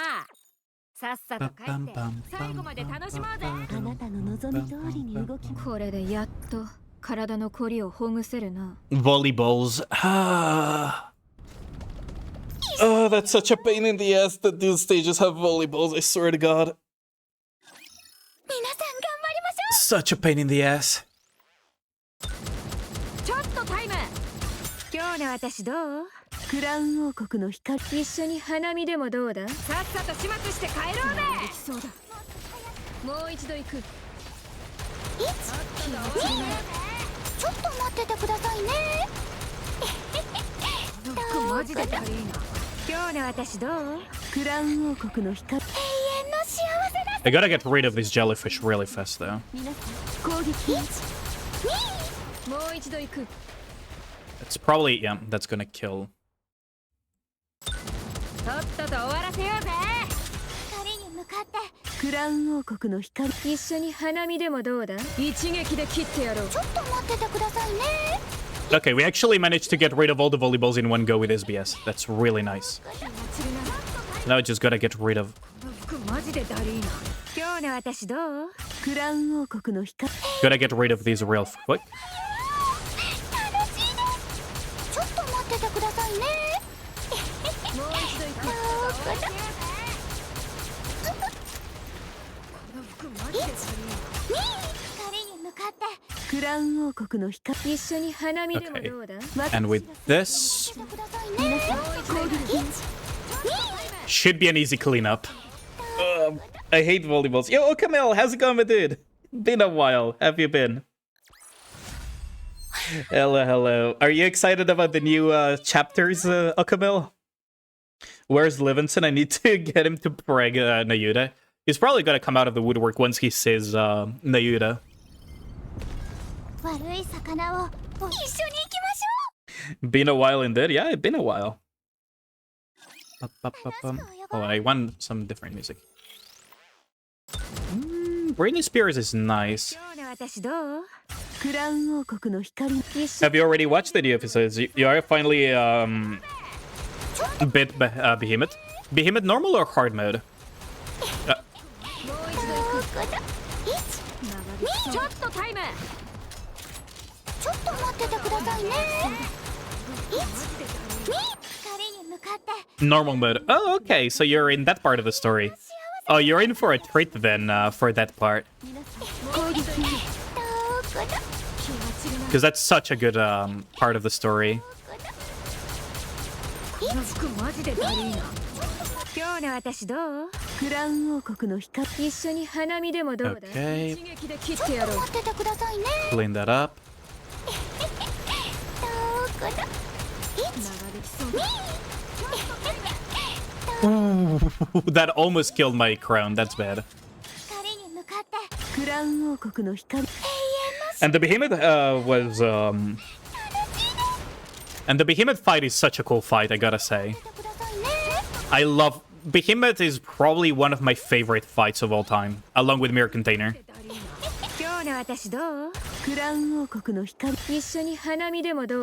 さっさと帰って最後まで楽しもうぜ。あなたの望み通りに動き。これでやっと体のこりをほぐせるな。 Volleyballs. Oh, that's such a pain in the ass that these stages have volleyballs, I swear to God. 皆さん頑張りまし Such a pain in the ass. ょう。ちょっとタイム。今日の私どう？クラウン王国の光。一緒に花見でもどうだ？さっさと始末して帰ろうぜ。できそうだ。もう一度行く。ちょっと待っててくださいね。マジで軽いな。今日の私どう？クラウン王国の光。永遠の幸せだ。 I gotta get rid of this jellyfish really fast, though. 攻撃。もう一度行く。 It's probably, yeah, that's gonna kill. とっとと終わらせようぜ。光に向かって。クラウン王国の光。一緒に花見でもどうだ？一撃で切ってやろう。ちょっと待っててくださいね。 Okay, we actually managed to get rid of all the volleyballs in one go with SBS. That's really nice. Now I just gotta get rid of... マジでだるいな。今日の私どう？クラウン王国の光。 Gotta get rid of these real quick. ちょっと待っててくださいね。もう一度行く。この服マジでだるいな。光に向かって。クラウン王国の光。一緒に花見でもどうだ？ And with this... Should be an easy cleanup. I hate volleyballs. Yo, Kamel, how's it going, my dude? Been a while. Have you been? Hello, hello. Are you excited about the new chapters, Kamel? Where's Livingston? I need to get him to brag Nayuda. He's probably gonna come out of the woodwork once he says Nayuda. Been a while indeed. Yeah, it's been a while. Oh, I want some different music. Britney Spears is nice. Have you already watched the new episodes? You are finally bit Behemoth. Behemoth normal or hard mode? Normal mode. Oh, okay. So you're in that part of the story. Oh, you're in for a treat then for that part. Because that's such a good part of the story. Okay. Clean that up. Ooh, that almost killed my crown. That's bad. And the behemoth was and the behemoth fight is such a cool fight, I gotta say. I love behemoth is probably one of my favorite fights of all time, along with Mirror Container.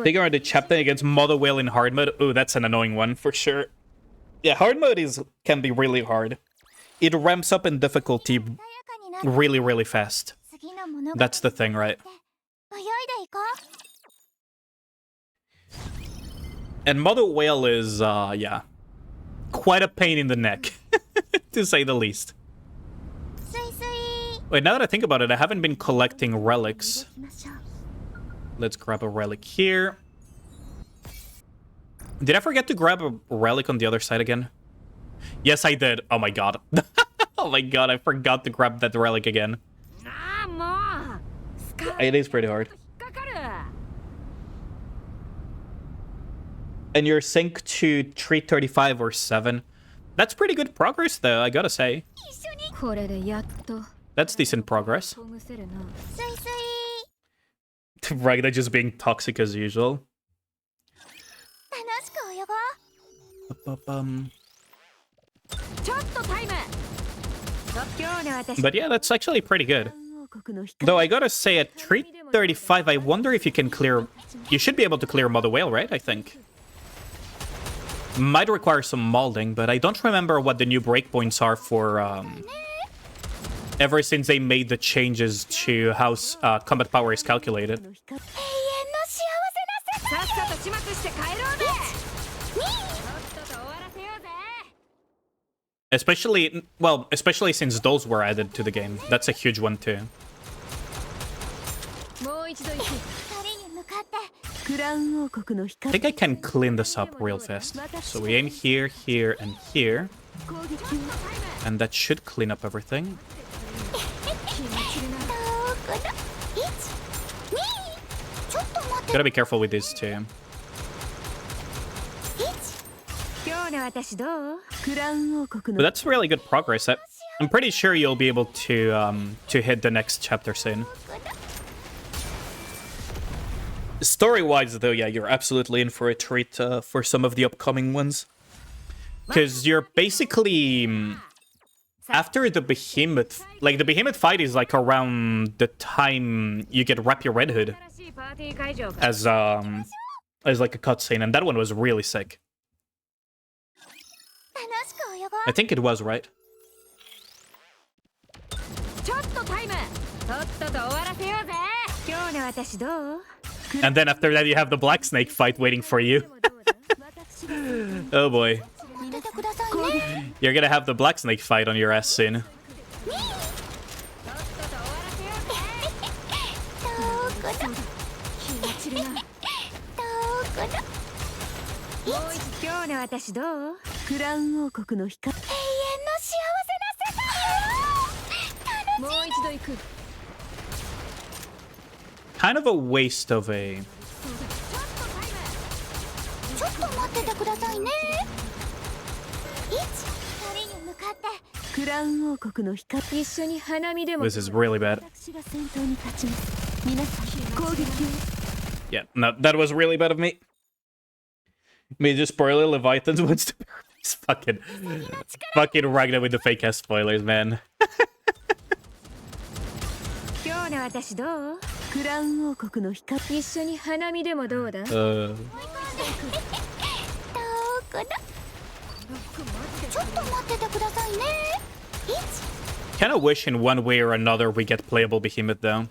Figure out the chapter against Mother Whale in hard mode. Ooh, that's an annoying one for sure. Yeah, hard mode can be really hard. It ramps up in difficulty really, really fast. That's the thing, right? And Mother Whale is, yeah, quite a pain in the neck, to say the least. Wait, now that I think about it, I haven't been collecting relics. Let's grab a relic here. Did I forget to grab a relic on the other side again? Yes, I did. Oh my god. Oh my god, I forgot to grab that relic again. It is pretty hard. And you're sync to 335 or 7. That's pretty good progress, though, I gotta say. That's decent progress. Ragna just being toxic as usual. But yeah, that's actually pretty good. Though I gotta say, at 335, I wonder if you can clear... You should be able to clear Mother Whale, right? I think. Might require some molding, but I don't remember what the new breakpoints are for ever since they made the changes to how combat power is calculated. Especially since those were added to the game. That's a huge one too. I think I can clean this up real fast. So we aim here, here, and here. And that should clean up everything. Gotta be careful with these two. But that's really good progress. I'm pretty sure you'll be able to hit the next chapter soon. Story-wise, though, yeah, you're absolutely in for a treat for some of the upcoming ones. Because you're basically... after the behemoth... Like, the behemoth fight is, like, around the time you get Wrap Your Red Hood. As like, a cutscene. And that one was really sick. I think it was, right? And then after that, you have the Black Snake fight waiting for you. Oh boy. You're gonna have the Black Snake fight on your ass soon. Kind of a waste of a... This is really bad. Yeah, no, that was really bad of me. Major spoiler, Leviathan wants to paralyze fucking Ragnar with the fake ass spoilers, man. Kinda wish in one way or another we get playable Behemoth though.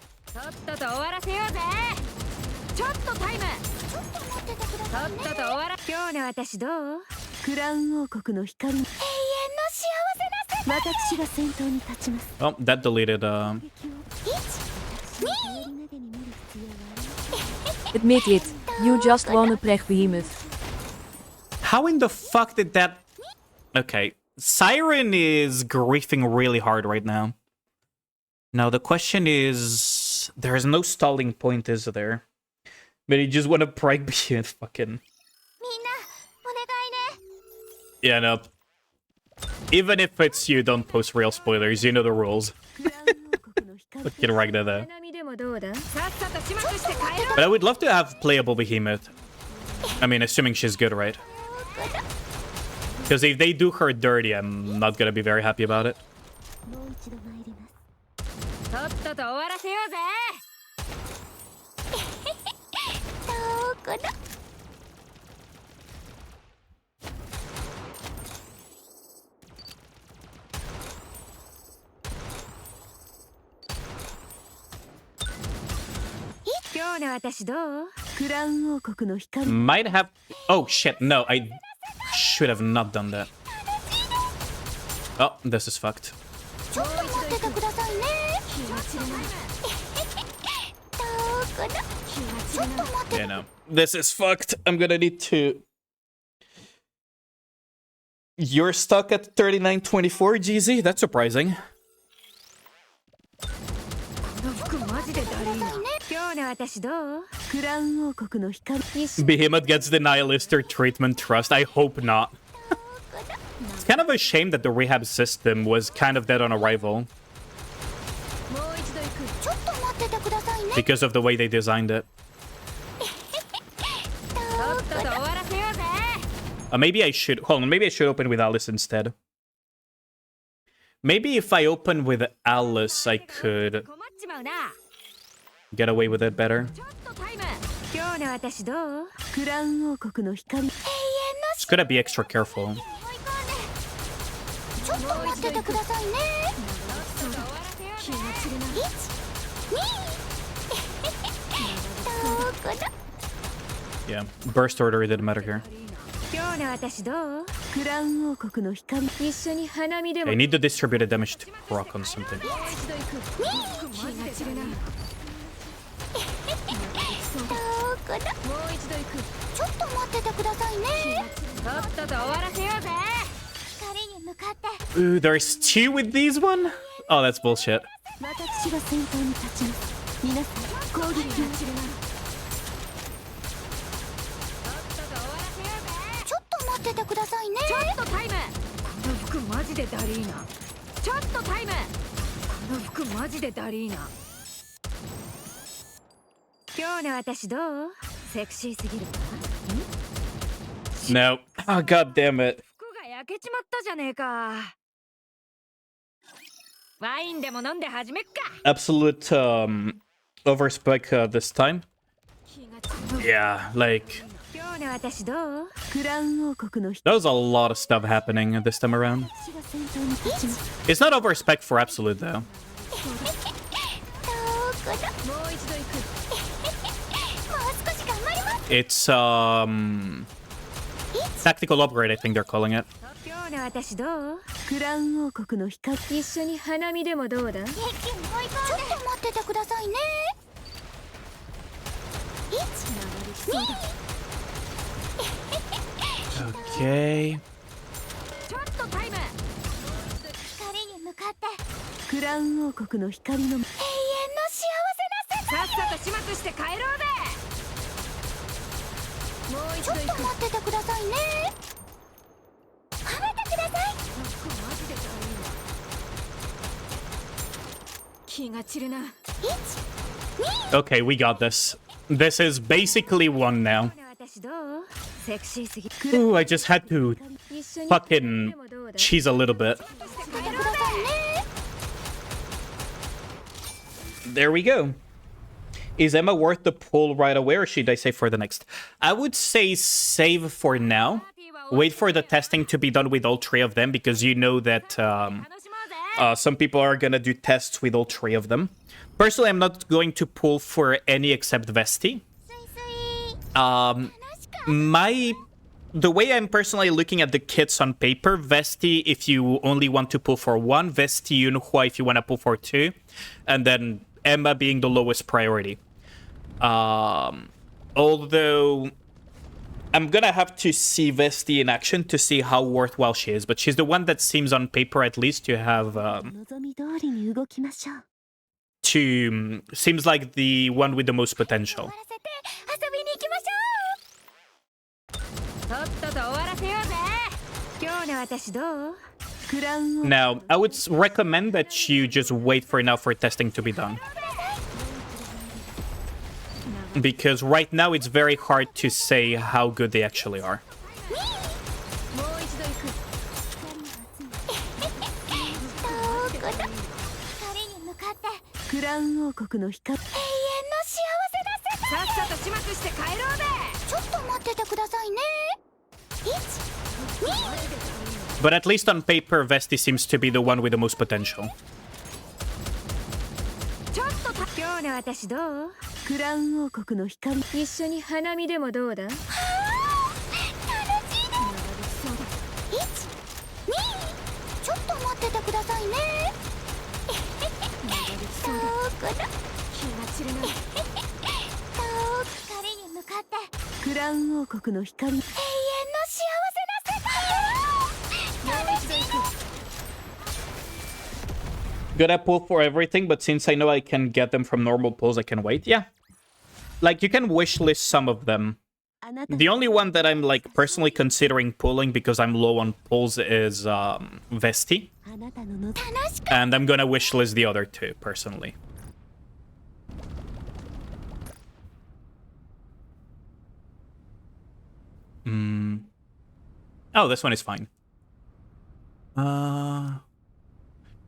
Oh, that deleted Admit it, you just won a Preg Behemoth. How in the fuck did that... Okay, Siren is griefing really hard right now. Now the question is... There is no stalling point, is there? But you just want to Preg Behemoth fucking... Yeah, no. Even if it's you, don't post real spoilers, you know the rules. Fucking Ragnar there. But I would love to have playable Behemoth. I mean, assuming she's good, right? Because if they do her dirty, I'm not gonna be very happy about it. Might have... Oh, shit. No, I should have not done that. Oh, this is fucked. Yeah, no. This is fucked. I'm gonna need to... You're stuck at 39.24, GZ? That's surprising. Behemoth gets the Nihilister treatment trust. I hope not. It's kind of a shame that the rehab system was kind of dead on arrival. Because of the way they designed it. Maybe I should... Hold on, maybe I should open with Alice instead. Maybe if I open with Alice, I could... get away with it better. Just Just gotta be extra careful. ちょっと待っててくださいね。1、2どこだ。 Yeah, burst order didn't matter here. 今日の私どう？クラウン王国の光。一緒に花見でも。 I need to distribute the damage to proc on something. どこだ。ちょっと待っててくださいね。とっとと終わらせようぜ。光に向かって。 Ooh, there's two with these one? Oh, that's bullshit. 私が先頭に立ちます。皆さん攻撃を。ちょっと待っててくださいね。ちょっとタイム。この服マジでダリーナ。ちょっとタイム。この服マジでダリーナ。今日の私どう？セクシーすぎるか？ No. Oh, god damn it. 服が焼けちまったじゃねえか。ワインでも飲んで始めっか。 Absolute overspec this time. Yeah, like 今日の私どう？クラウン王国の that was a lot of stuff happening this time around. It's not overspec for absolute though. どこだ。もう一度行く。もう少し頑張ります。 It's tactical upgrade, I think they're calling it. 今日の私どう？クラウン王国の光。一緒に花見でもどうだ？ちょっと待っててくださいね。1、2 Okay. ちょっとタイム。光に向かって。クラウン王国の光の。永遠の幸せな世界。さっさと始末して帰ろうぜ。もう一ちょっと待っててくださいね。食べてください。気が散るな。 Okay, we got this. This is basically one now. 私どう？セクシーすぎ。 Ooh, I just had to fucking cheese a little bit. There we go. Is Emma worth the pull right away, or should I save for the next? I would say save for now. Wait for the testing to be done with all three of them, because you know that some people are gonna do tests with all three of them. Personally, I'm not going to pull for any except Vesti. The way I'm personally looking at the kits on paper, Vesti if you only want to pull for one, Vesti Yunhua if you want to pull for two, and then Emma being the lowest priority. Although I'm gonna have to see Vesti in action to see how worthwhile she is, but she's the one that seems on paper at least to have seems like the one with the most potential. Now, I would recommend that you just wait for now for testing to be done. Because right now it's very hard to say how good they actually are. But at least on paper, Vesti seems to be the one with the most potential. 今日の私どう？クラウン王国の光。一緒に花見でもどうだ？楽しいです。1、2ちょっと待っててくださいね。どこだ。気が散るな。光に向かって。クラウン王国の光。永遠の幸せな世界。楽しいです。 Gonna pull for everything, but since I know I can get them from normal pulls, I can wait. Yeah. Like, you can wishlist some of them. The only one that I'm, like, personally considering pulling because I'm low on pulls is Vesti. And I'm gonna wishlist the other two, personally. Oh, this one is fine.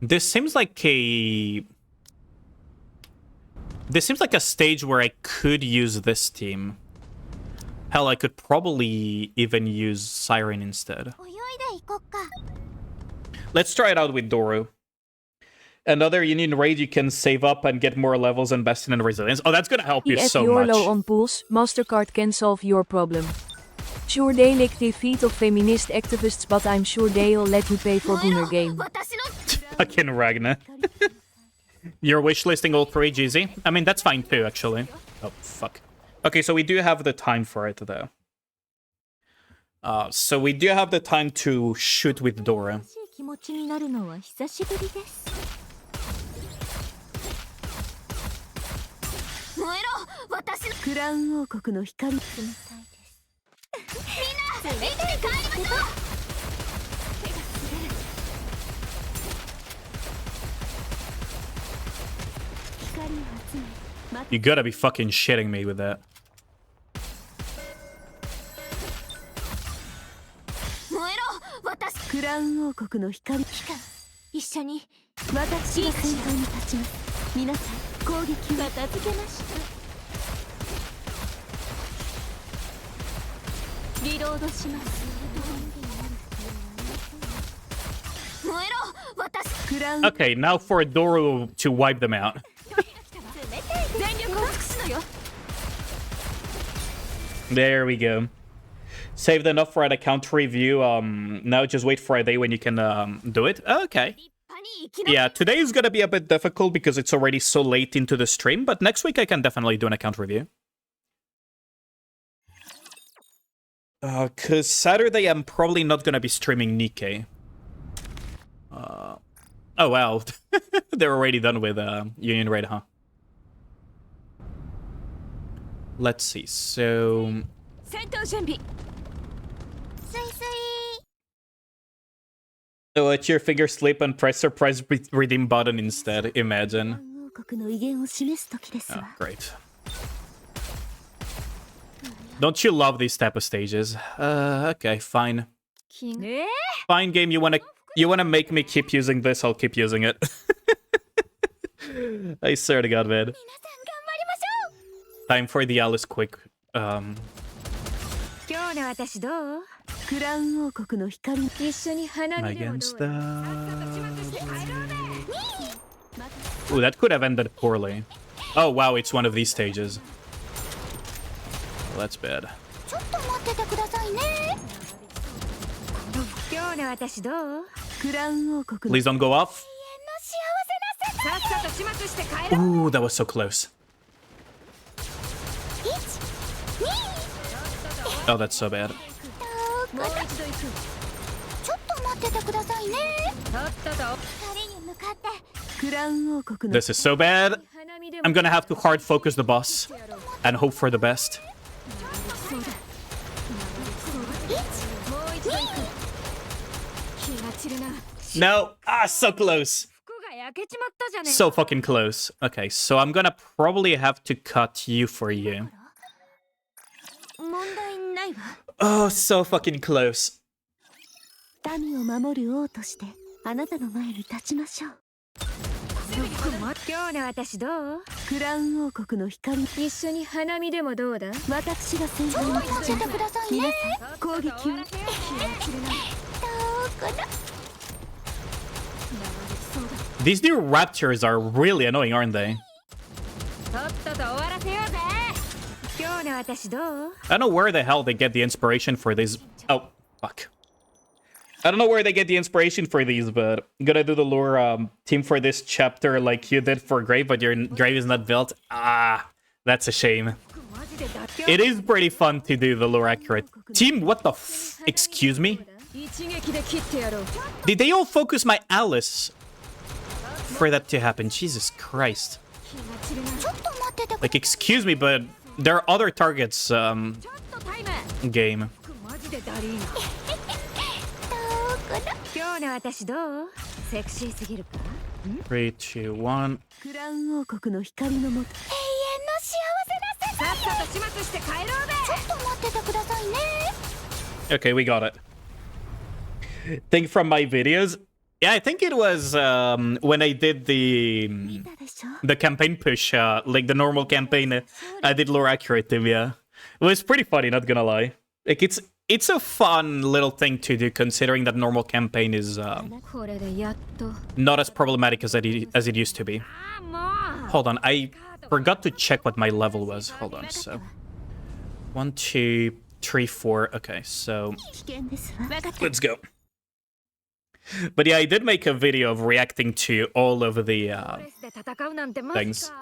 This seems like a... This seems like a stage where I could use this team. Hell, I could probably even use Siren instead. 泳いでいこっか。 Let's try it out with Doru. Another Union raid, you can save up and get more levels invested in resilience. Oh, that's gonna help you If so you're much. low on pools, Mastercard can solve your problem. Sure they lick the feet of feminist activists, but I'm sure they'll let you pay for Gunner game. 私の Fucking Ragnar. You're wishlisting all 3, GZ? I mean, that's fine too, actually. Oh, fuck. Okay, so we do have the time for it, though. So we do have the time to shoot with Dora. 気持ちになるのは久しぶりです。燃えろ、私のクラウン王国の光。冷たいです。みんな、一気に帰りましょう。手が滑る。光を集め。 You gotta be fucking shitting me with that. 燃えろ、私。クラウン王国の光。一緒に私が先頭に立ちます。皆さん、攻撃を片付けました。リロードします。燃えろ、私。クラウン。 Okay, now for Doru to wipe them out. 全力を尽くすのよ。 There we go. Saved enough for an account review. Now just wait Friday when you can do it. Okay. 立派に生きな。 Yeah, today is gonna be a bit difficult because it's already so late into the stream, but next week I can definitely do an account review. Cause Saturday I'm probably not gonna be streaming Nikke. Oh wow. They're already done with Union Raid, huh? Let's see, so... 戦闘準備。スイスイ。 So let your finger slip and press surprise redeem button instead, imagine. 王国の威厳を示す時です Oh, わ。 great. Don't you love these type of stages? Okay, fine. ねえ。 Fine game, you wanna make me keep using this, I'll keep using it. I swear to God, man. 皆さん頑張りましょう。 Time for the Alice quick. 今日の私どう？クラウン王国の光。一緒に花見でもどう？ Against the... Ooh, that could have ended poorly. Oh, wow, it's one of these stages. Well, that's bad. ちょっと待っててくださいね。今日の私どう？クラウン王国の Please don't go off. 幸せな世界。さっさと始末して帰ろう。 Ooh, that was so close. 1、2。 Oh, that's so bad. もう一度行く。ちょっと待っててくださいね。とっとと光に向かって。クラウン王国の This is so bad. I'm gonna have to hard focus the boss and hope for the best. そうだ。1、もう一度行く。気が散るな。 No! Ah, so close. 服が焼けちまったじゃねえ。 So fucking close. Okay, so I'm gonna probably have to cut you for you. 問題ないわ。 Oh, so fucking close. 民を守る王としてあなたの前に立ちましょう。今日の私どう？クラウン王国の光。一緒に花見でもどうだ？私が先頭に立ちます。皆さん攻撃を。どこだ？ These new raptors are really annoying, aren't they? とっとと終わらせようぜ。今日の私どう？ I don't know where the hell they get the inspiration for these. Oh, fuck. I don't know where they get the inspiration for these, but I'm gonna do the lore team for this chapter like you did for Grave, but your Grave is not built. Ah, that's a shame. It is pretty fun to do the lore accurate. Team, what the f... Excuse me? Did they all focus my Alice for that to happen? Jesus Christ. Like, excuse me, but there are other targets, game. 今日の私どう？セクシーすぎるか？ 3, 2, 1. クラウン王国の光のもと。永遠の幸せな世界。さっさと始末して帰ろうぜ。ちょっと待っててくださいね。 Okay, we got it. Think from my videos. Yeah, I think it was when I did the campaign push, like the normal campaign. I did lore accurate, yeah. It was pretty funny, not gonna lie. Like, it's a fun little thing to do, considering that normal campaign is not as problematic as it used to be. Hold on, I forgot to check what my level was. Hold on, so 1, 2, 3, 4. Okay, so let's go. But yeah, I did make a video of reacting to all of the things.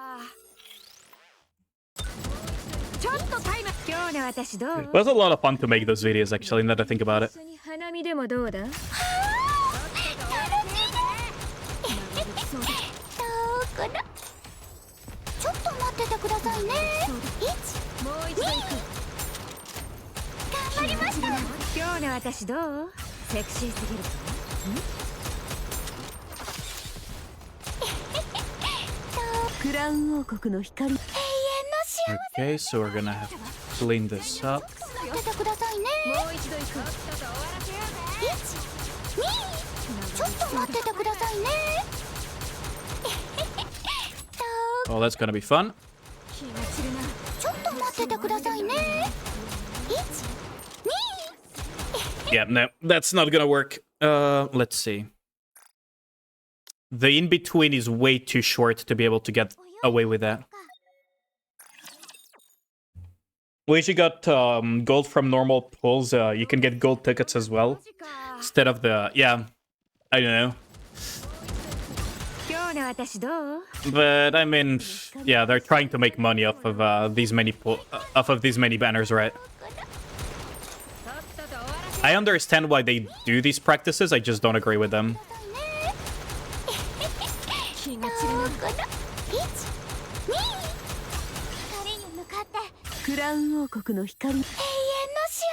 It was a lot of fun to make those videos, actually, now that I think about it. ちょっと待っててくださいね。もう一度行く。頑張りました。今日の私どう？セクシーすぎる。クラウン王国の光。永遠の幸せ。 Okay, so we're gonna have to clean this up. 待っててくださいね。もう一度行く。1、2、ちょっと待っててくださいね。 Oh, that's gonna be fun. Yeah, no, that's not gonna work. Let's see. The in-between is way too short to be able to get away with that. We actually got gold from normal pulls. You can get gold tickets as well. Instead of the... Yeah, I don't know. But I mean, yeah, they're trying to make money off of these many banners, right? I understand why they do these practices. I just don't agree with them.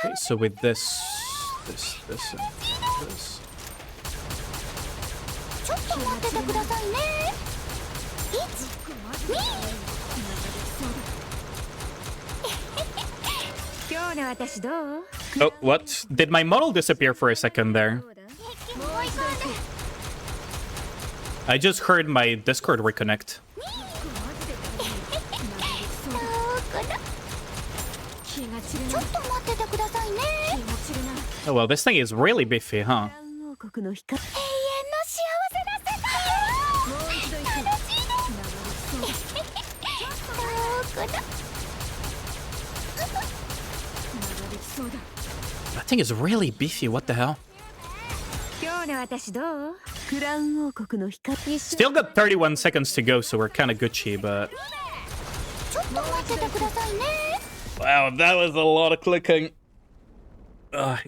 Okay, so with this, and this. ちょっと待っててくださいね。1、2。今日の私どう？ Oh, what? Did my model disappear for a second there? I just heard my Discord reconnect. Oh well, this thing is really beefy, huh? That thing is really beefy, what the hell? Still got 31 seconds to go, so we're kinda Gucci, but... Wow, that was a lot of clicking.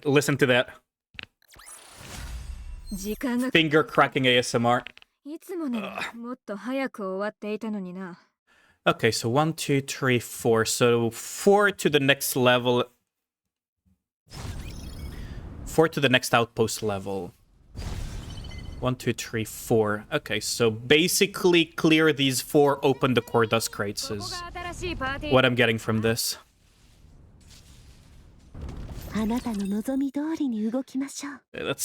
Listen to that. Finger cracking ASMR. Okay, so 1, 2, 3, 4. So 4 to the next level. 4 to the next outpost level. 1, 2, 3, 4. Okay, so basically clear these 4, open the core dust crates is what I'm getting from this. That's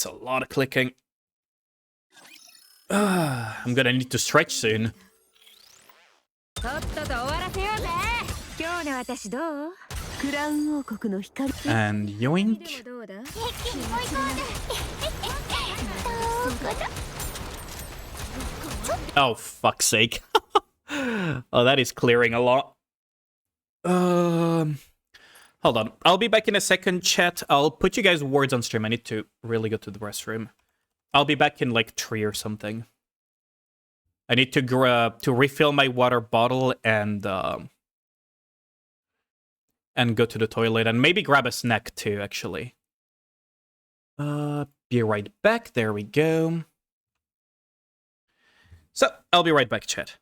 a lot of clicking. I'm gonna need to stretch soon. And yoink. Oh, fuck's sake. Oh, that is clearing a lot. Hold on. I'll be back in a second, chat. I'll put you guys words on stream. I need to really go to the restroom. I'll be back in like 3 or something. I need to refill my water bottle and go to the toilet and maybe grab a snack too, actually. Be right back. There we go. So, I'll be right back, chat.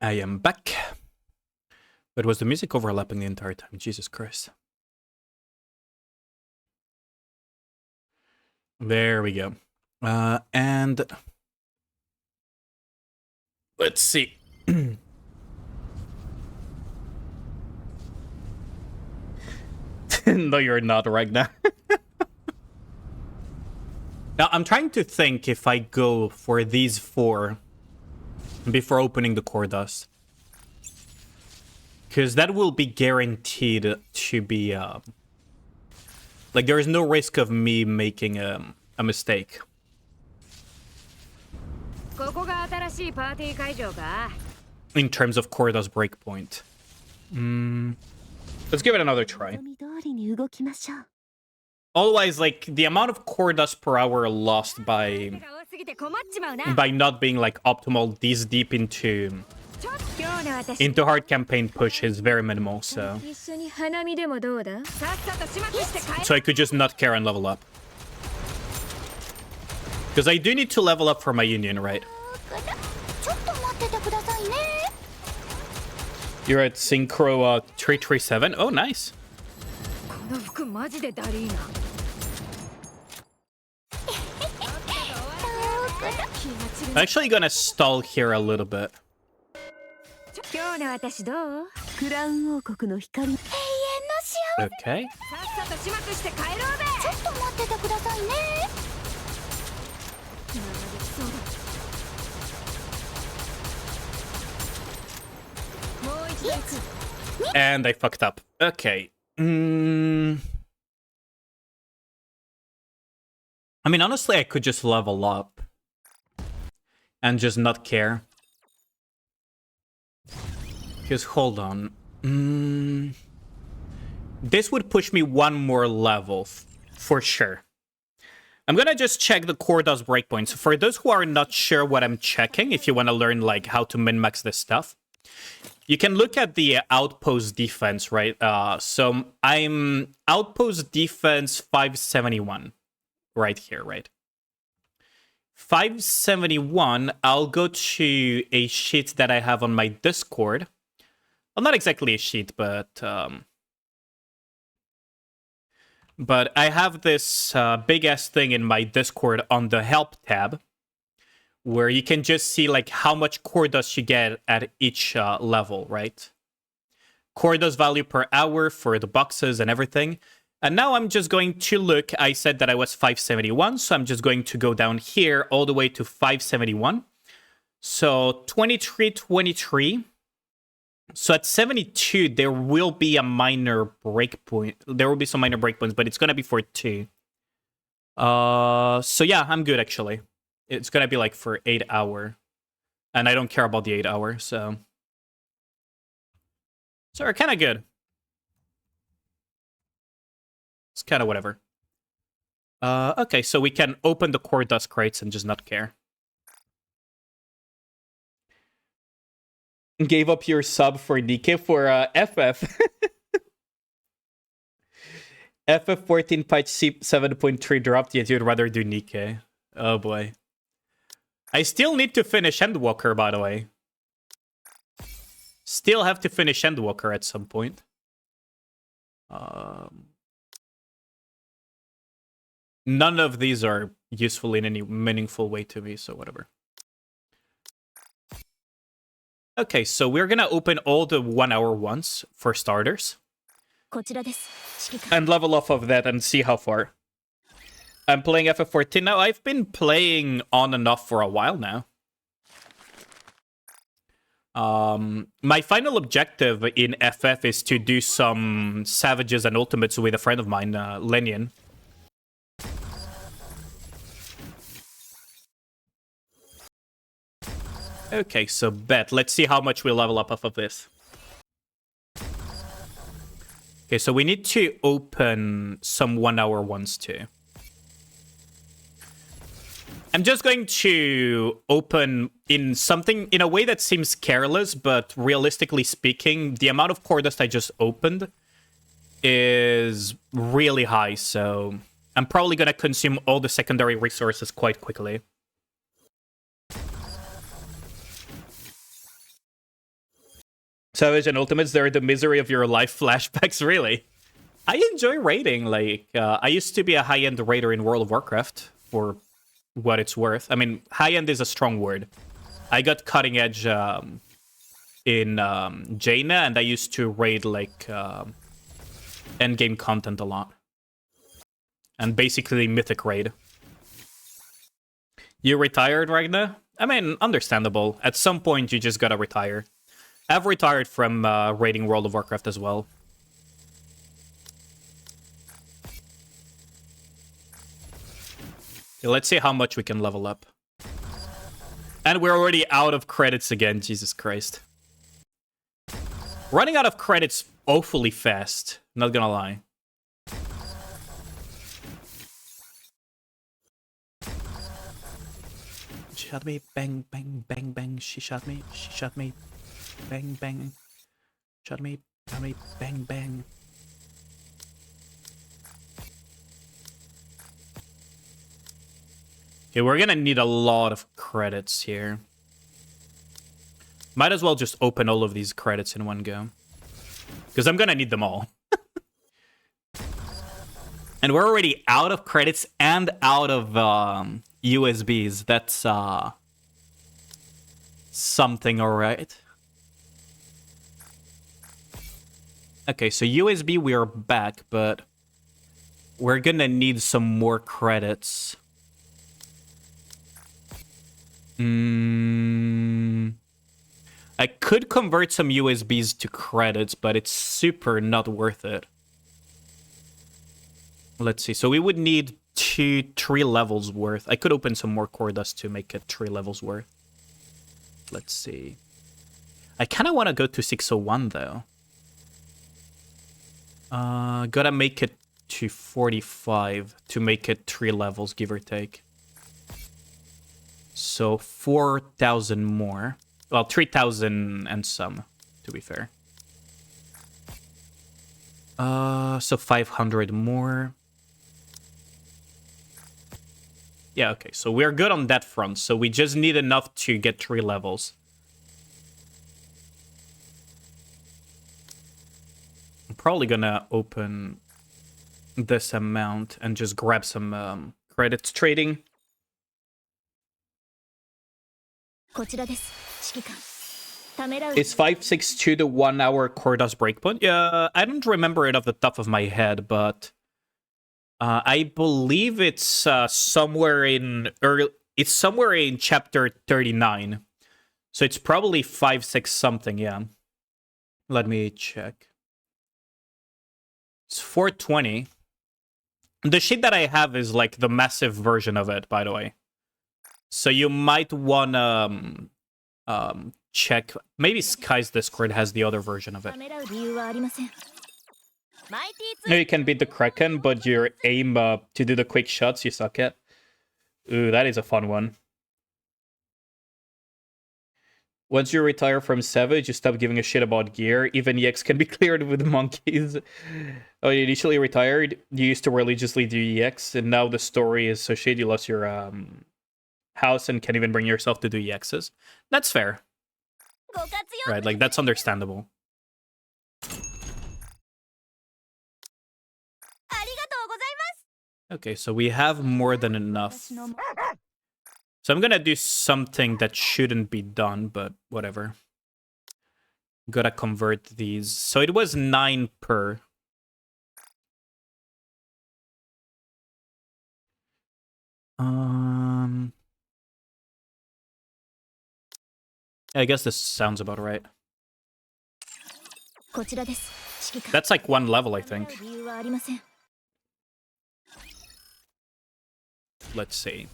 I am back. But was the music overlapping the entire time? Jesus Christ. There we go. And let's see. No, you're not right now. Now, I'm trying to think if I go for these 4 before opening the core dust. Because that will be guaranteed to be... like, there is no risk of me making a mistake. In terms of core dust breakpoint. Let's give it another try. Otherwise, like, the amount of core dust per hour lost by not being, like, optimal this deep into hard campaign push is very minimal, so I could just not care and level up. Because I do need to level up for my union, right? You're at Synchro 337. Oh, nice. I'm actually gonna stall here a little bit. Okay. And I fucked up. Okay. I mean, honestly, I could just level up and just not care. Because, hold on. This would push me 1 more level, for sure. I'm gonna just check the core dust breakpoints. For those who are not sure what I'm checking, if you want to learn, like, how to min-max this stuff, you can look at the outpost defense, right? So I'm outpost defense 571 right here, right? 571, I'll go to a sheet that I have on my Discord. Well, not exactly a sheet, but I have this big-ass thing in my Discord on the help tab, where you can just see, like, how much core dust you get at each level, right? Core dust value per hour for the boxes and everything. And now I'm just going to look. I said that I was 571, so I'm just going to go down here all the way to 571. So 23, 23. So at 72, there will be a minor breakpoint. There will be some minor breakpoints, but it's going to be for 2. So yeah, I'm good, actually. It's going to be like for 8 hour. And I don't care about the 8 hour, so we're kind of good. It's kind of whatever. Okay, so we can open the core dust crates and just not care. Gave up your sub for Nikke for FF. FF 14 patch 7.3 dropped, yet you'd rather do Nikke. Oh boy. I still need to finish Endwalker, by the way. Still have to finish Endwalker at some point. None of these are useful in any meaningful way to me, so whatever. Okay, so we're gonna open all the 1 hour ones for starters. And level off of that and see how far. I'm playing FF14 now. I've been playing on and off for a while now. My final objective in FF is to do some Savages and Ultimates with a friend of mine, Lenian. Okay, so bet. Let's see how much we level up off of this. Okay, so we need to open some 1 hour ones too. I'm just going to open in a way that seems careless, but realistically speaking, the amount of core dust I just opened is really high, so I'm probably going to consume all the secondary resources quite quickly. Savage and Ultimates, they're the misery of your life flashbacks, really. I enjoy raiding. Like, I used to be a high-end raider in World of Warcraft, for what it's worth. I mean, high-end is a strong word. I got cutting edge in Jaina, and I used to raid, like, endgame content a lot. And basically mythic raid. You retired, Ragnar? I mean, understandable. At some point, you just gotta retire. I've retired from raiding World of Warcraft as well. Okay, let's see how much we can level up. And we're already out of credits again, Jesus Christ. Running out of credits awfully fast, not gonna lie. She shot me, bang, bang, bang, bang. She shot me, bang, bang. Shot me, bang, bang. Okay, we're gonna need a lot of credits here. Might as well just open all of these credits in one go. Because I'm gonna need them all. And we're already out of credits and out of USBs. That's something, alright. Okay, so USB we are back, but we're gonna need some more credits. I could convert some USBs to credits, but it's super not worth it. Let's see. So we would need 3 levels worth. I could open some more core dust to make it 3 levels worth. Let's see. I kind of want to go to 601 though. Gotta make it to 45 to make it 3 levels, give or take. So 4,000 more. Well, 3,000 and some, to be fair. So 500 more. Yeah, okay, so we're good on that front. So we just need enough to get 3 levels. I'm probably gonna open this amount and just grab some credits trading. Is 562 the 1 hour core dust breakpoint? Yeah, I don't remember it off the top of my head, but I believe it's somewhere in it's somewhere in chapter 39. So it's probably 5-6 something, yeah. Let me check. It's 420. The sheet that I have is like the massive version of it, by the way. So you might want to check. Maybe Sky's Discord has the other version of it. You can beat the Kraken, but your aim to do the quick shots you suck at. Ooh, that is a fun one. Once you retire from Savage, you stop giving a shit about gear. Even EX can be cleared with monkeys. Oh, you initially retired. You used to religiously do EX, and now the story is so shit you lost your house and can't even bring yourself to do EXs. That's fair. Right, like, that's understandable. Okay, so we have more than enough. So I'm gonna do something that shouldn't be done, but whatever. Gotta convert these. So it was 9 per. I guess this sounds about right. That's like 1 level, I think. Let's see.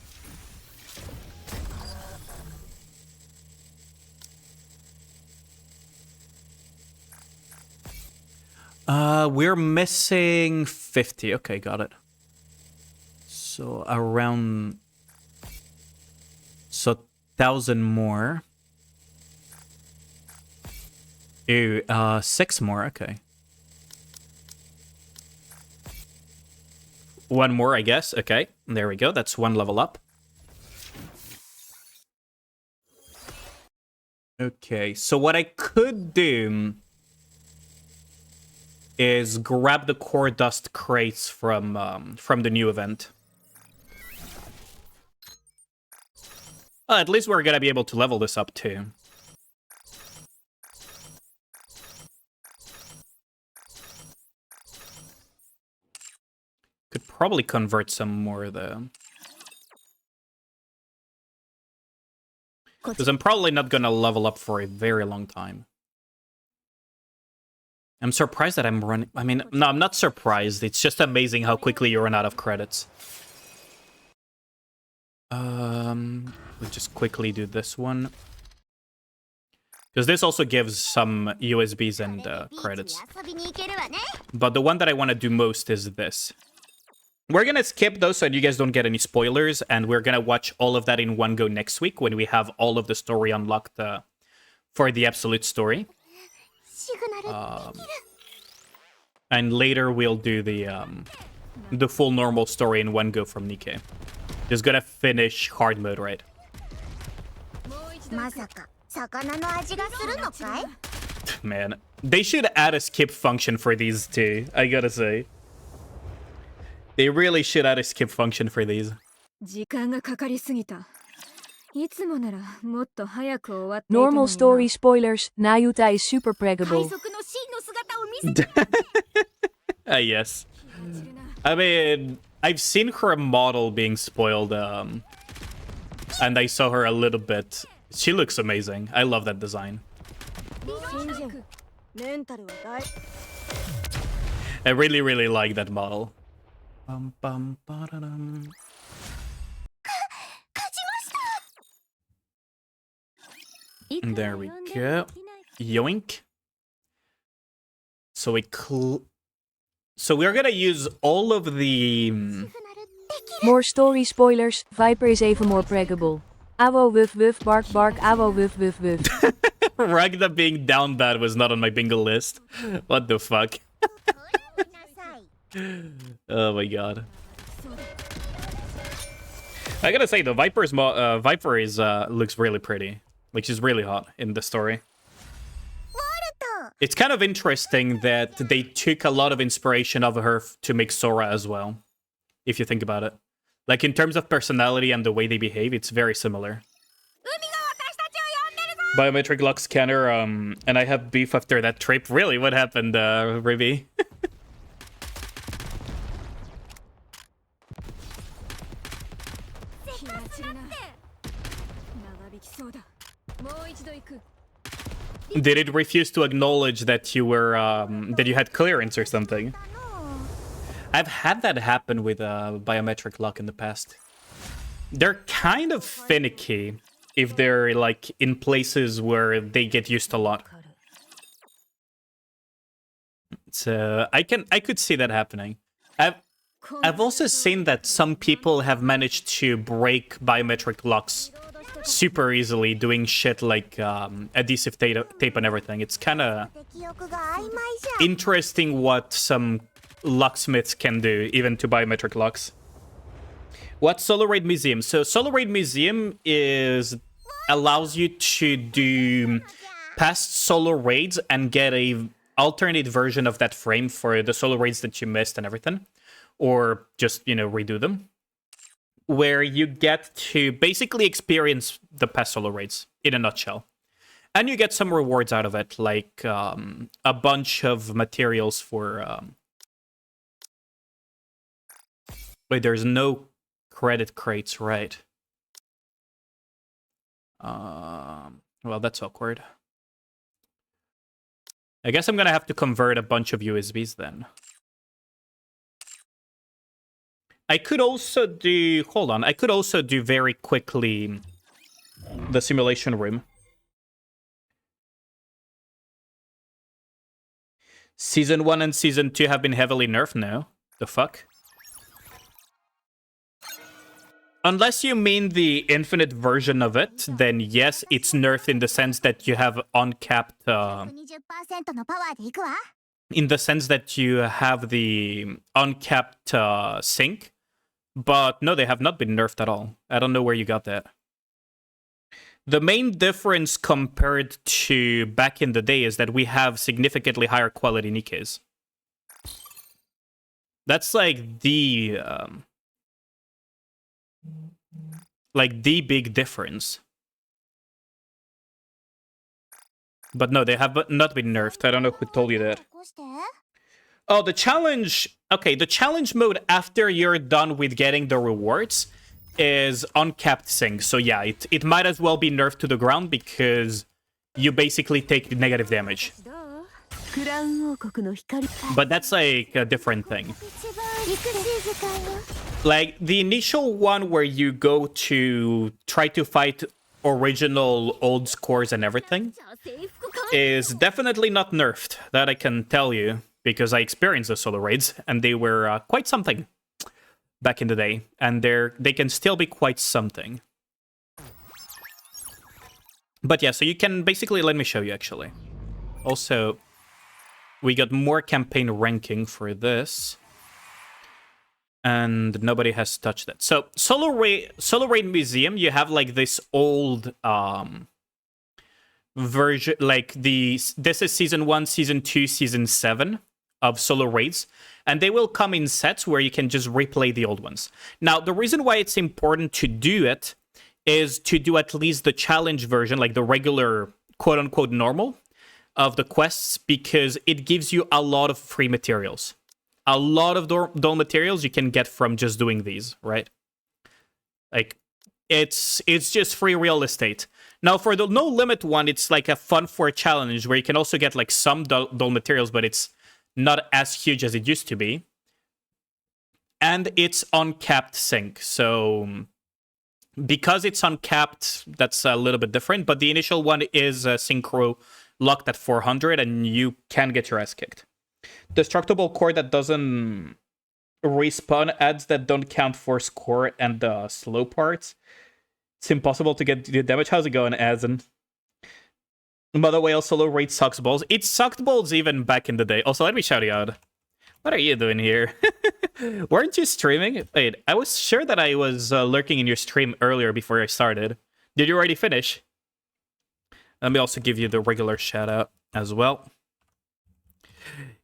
We're missing 50. Okay, got it. So around... So 1,000 more. Ew, 6 more, okay. 1 more, I guess. Okay, there we go. That's 1 level up. Okay, so what I could do is grab the core dust crates from the new event. Well, at least we're gonna be able to level this up too. Could probably convert some more though. Because I'm probably not gonna level up for a very long time. I'm surprised that I'm running... I mean, no, I'm not surprised. It's just amazing how quickly you run out of credits. We'll just quickly do this one. Because this also gives some USBs and credits. But the one that I want to do most is this. We're going to skip those so you guys don't get any spoilers. And we're going to watch all of that in one go next week when we have all of the story unlocked for the absolute story. And later we'll do the full normal story in one go from Nikke. Just gotta finish hard mode, right? Man, they should add a skip function for these too, I gotta say. They really should add a skip function for these. Normal story spoilers, Nayuta is super preggable. Yes. I mean, I've seen her model being spoiled, and I saw her a little bit. She looks amazing. I love that design. I really, really like that model. There we go. Yoink. So we're gonna use all of the... More story spoilers, Viper is even more preggable. Awo woof woof bark bark awo woof woof woof. Ragna being down bad was not on my bingo list. What the fuck? Oh my god. I gotta say, the Viper is looks really pretty. Like, she's really hot in the story. It's kind of interesting that they took a lot of inspiration of her to make Sora as well, if you think about it. Like, in terms of personality and the way they behave, it's very similar. Biometric lock scanner, and I have beef after that trip. Really? What happened, Ribby? Did it refuse to acknowledge that you were that you had clearance or something? I've had that happen with biometric lock in the past. They're kind of finicky if they're like in places where they get used a lot. So I could see that happening. I've also seen that some people have managed to break biometric locks super easily, doing shit like adhesive tape and everything. It's kind of interesting what some locksmiths can do, even to biometric locks. What's Solo Raid Museum? So Solo Raid Museum allows you to do past solo raids and get a alternate version of that frame for the solo raids that you missed and everything, or just, you know, redo them, where you get to basically experience the past solo raids in a nutshell. And you get some rewards out of it, like a bunch of materials for... Wait, there's no credit crates, right? Well, that's awkward. I guess I'm gonna have to convert a bunch of USBs then. I could also do... Hold on. I could also do very quickly the simulation room. Season 1 and Season 2 have been heavily nerfed now. The fuck? Unless you mean the infinite version of it, then yes, it's nerfed in the sense that you have uncapped... in the sense that you have the uncapped sync. But no, they have not been nerfed at all. I don't know where you got that. The main difference compared to back in the day is that we have significantly higher quality Nikkes. That's like the big difference. But no, they have not been nerfed. I don't know who told you that. Oh, the challenge... Okay, the challenge mode after you're done with getting the rewards is uncapped sync. So yeah, it might as well be nerfed to the ground because you basically take negative damage. But that's like a different thing. Like the initial one where you go to try to fight original old scores and everything is definitely not nerfed. That I can tell you because I experienced the solo raids and they were quite something back in the day, and they can still be quite something. But yeah, so you can basically, let me show you actually. Also, we got more campaign ranking for this, and nobody has touched it. So Solo Raid Museum, you have like this old version, like this is season 1, season 2, season 7 of Solo Raids, and they will come in sets where you can just replay the old ones. Now, the reason why it's important to do it is to do at least the challenge version, like the regular quote-unquote normal of the quests, because it gives you a lot of free materials. A lot of dull materials you can get from just doing these, right? Like, it's just free real estate. Now, for the no limit one, it's like a fun for a challenge where you can also get like some dull materials, but it's not as huge as it used to be. And it's uncapped sync. So because it's uncapped, that's a little bit different. But the initial one is synchro locked at 400 and you can get your ass kicked. Destructible core that doesn't respawn adds that don't count for score and the slow parts. It's impossible to get the damage. How's it going, Azen? Mother Whale Solo Raid sucks balls. It sucked balls even back in the day. Also, let me shout you out. What are you doing here? Weren't you streaming? Wait, I was sure that I was lurking in your stream earlier before I started. Did you already finish? Let me also give you the regular shout out as well.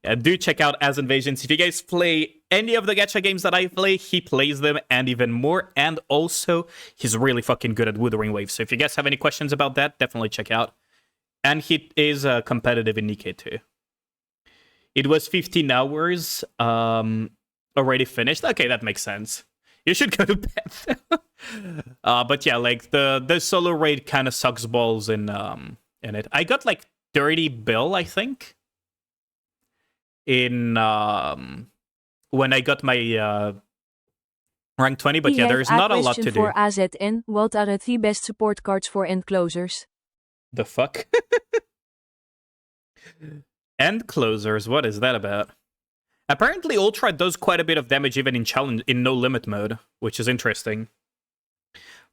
Yeah, do check out As Invasions. If you guys play any of the gacha games that I play, he plays them and even more. And also, he's really fucking good at Wuthering Waves. So if you guys have any questions about that, definitely check out. And he is competitive in Nikke too. It was 15 hours already finished. Okay, that makes sense. You should go to bed. But yeah, like the solo raid kind of sucks balls in it. I got like 30 bill, I think. In when I got my rank 20, but yeah, there's not a lot to do. For AZN, what are the 3 best support cards for end closers? The fuck? End closers, what is that about? Apparently Ultra does quite a bit of damage even in challenge in no limit mode, which is interesting.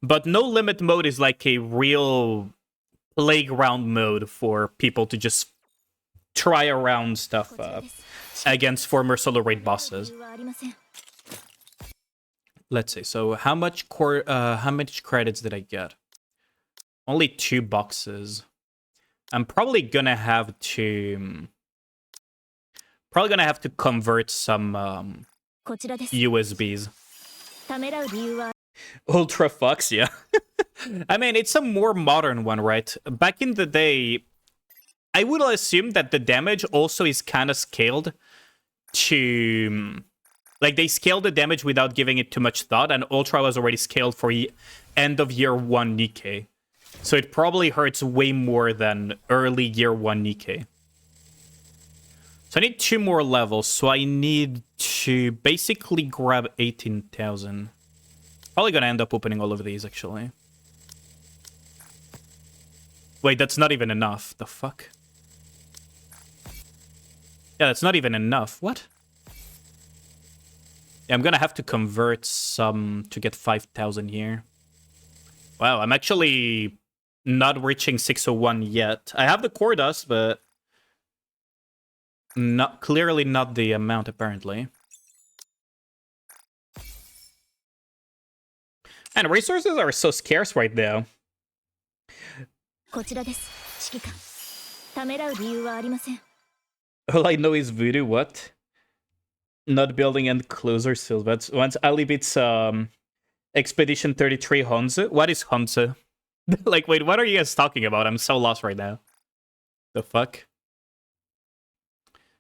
But no limit mode is like a real playground mode for people to just try around stuff against former solo raid bosses. Let's see. So how much credits did I get? Only 2 boxes. I'm probably gonna have to convert some USBs. Ultra Fox, yeah. I mean, it's a more modern one, right? Back in the day, I would assume that the damage also is kind of scaled to... Like, they scaled the damage without giving it too much thought, and Ultra was already scaled for end of year 1 Nikke. So it probably hurts way more than early year 1 Nikke. So I need 2 more levels, so I need to basically grab 18,000. Probably gonna end up opening all of these, actually. Wait, that's not even enough. The fuck? Yeah, that's not even enough. What? Yeah, I'm gonna have to convert some to get 5,000 here. Wow, I'm actually not reaching 601 yet. I have the core dust, but clearly not the amount, apparently. And resources are so scarce right now. こちらです、指揮官。ためらう理由はありません。 All I know is voodoo. What? Not building and closer still. But once I leave it's Expedition 33 Honza. What is Honza? Like, wait, what are you guys talking about? I'm so lost right now. The fuck?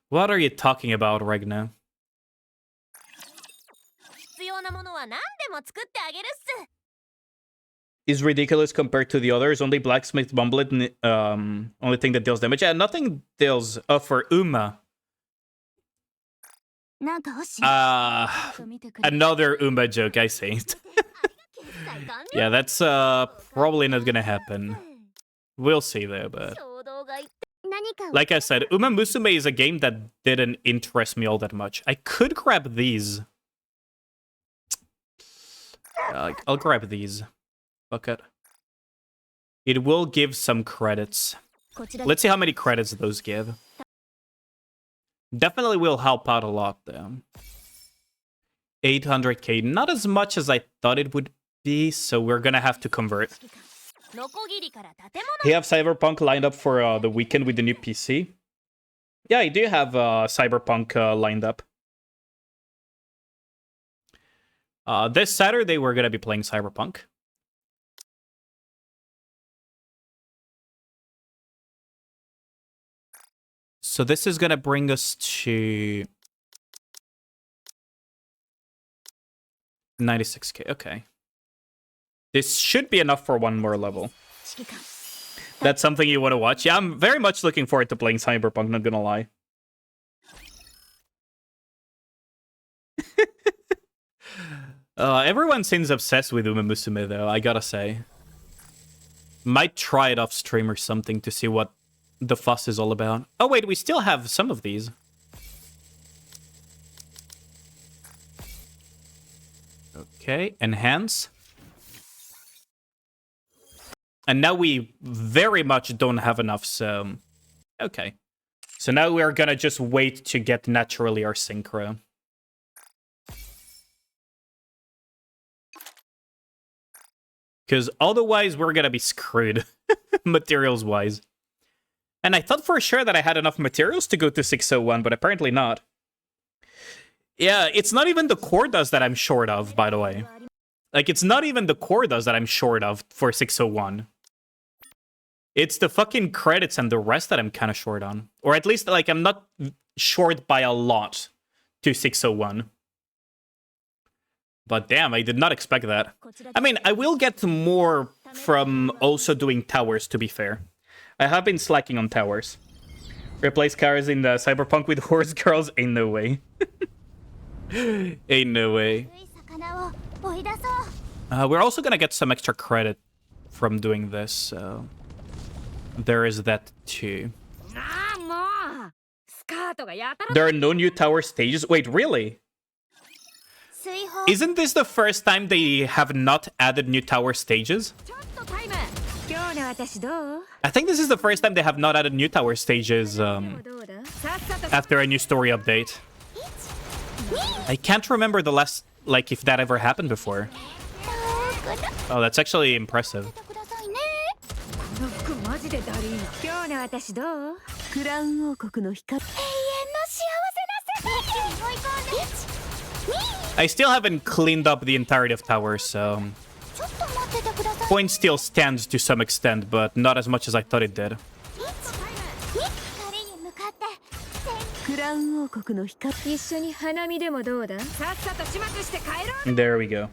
What are you talking about right now? 必要なものは何でも作ってあげるっす。 Is ridiculous compared to the others. Only Blacksmith Bumblet, only thing that deals damage. Yeah, nothing deals. Oh, for Uma. なんか欲しい。 Another Uma joke, I see. Yeah, that's probably not gonna happen. We'll see though, but... Like I said, Uma Musume is a game that didn't interest me all that much. I could grab these. I'll grab these. Fuck it. It will give some credits. Let's see how many credits those give. Definitely will help out a lot, though. 800k. Not as much as I thought it would be, so we're gonna have to convert. You have Cyberpunk lined up for the weekend with the new PC? Yeah, I do have Cyberpunk lined up. This Saturday, we're gonna be playing Cyberpunk. So this is gonna bring us to 96k. Okay. This should be enough for one more level. That's something you want to watch? Yeah, I'm very much looking forward to playing Cyberpunk, not gonna lie. Everyone seems obsessed with Uma Musume, though, I gotta say. Might try it off stream or something to see what the fuss is all about. Oh, wait, we still have some of these. Okay, enhance. And now we very much don't have enough, so... Okay. So now we're gonna just wait to get naturally our synchro. Because otherwise we're gonna be screwed, materials-wise. And I thought for sure that I had enough materials to go to 601, but apparently not. Yeah, it's not even the Cordas that I'm short of, by the way. Like, it's not even the Cordas that I'm short of for 601. It's the fucking credits and the rest that I'm kind of short on. Or at least, like, I'm not short by a lot to 601. But damn, I did not expect that. I mean, I will get more from also doing towers, to be fair. I have been slacking on towers. Replace cars in the Cyberpunk with horse girls? Ain't no way. Ain't no way. We're also gonna get some extra credit from doing this, so... There is that too. There are no new tower stages? Wait, really? Isn't this the first time they have not added new tower stages? I think this is the first time they have not added new tower stages after a new story update. I can't remember the last, like, if that ever happened before. Oh, that's actually impressive. I still haven't cleaned up the entirety of towers, so... Point still stands to some extent, but not as much as I thought it did. There we go.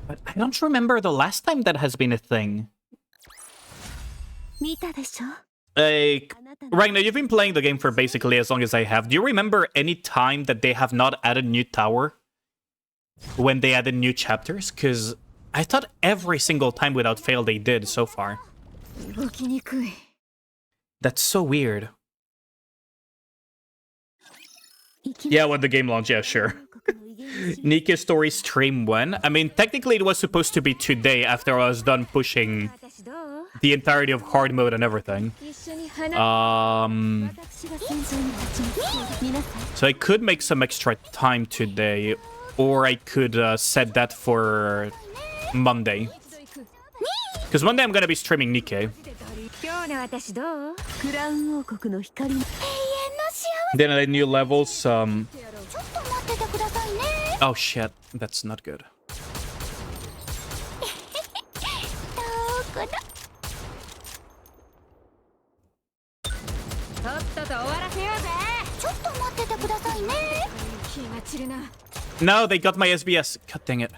But I don't remember the last time that has been a thing. Like, Ragnar, you've been playing the game for basically as long as I have. Do you remember any time that they have not added new tower? When they added new chapters? Because I thought every single time without fail they did so far. That's so weird. Yeah, when the game launched, yeah, sure. Nikke story stream when? I mean, technically it was supposed to be today after I was done pushing the entirety of hard mode and everything. So I could make some extra time today, or I could set that for Monday. Because Monday I'm gonna be streaming Nikke. Then I new levels. Oh shit, that's not good. No, they got my SBS. God dang it.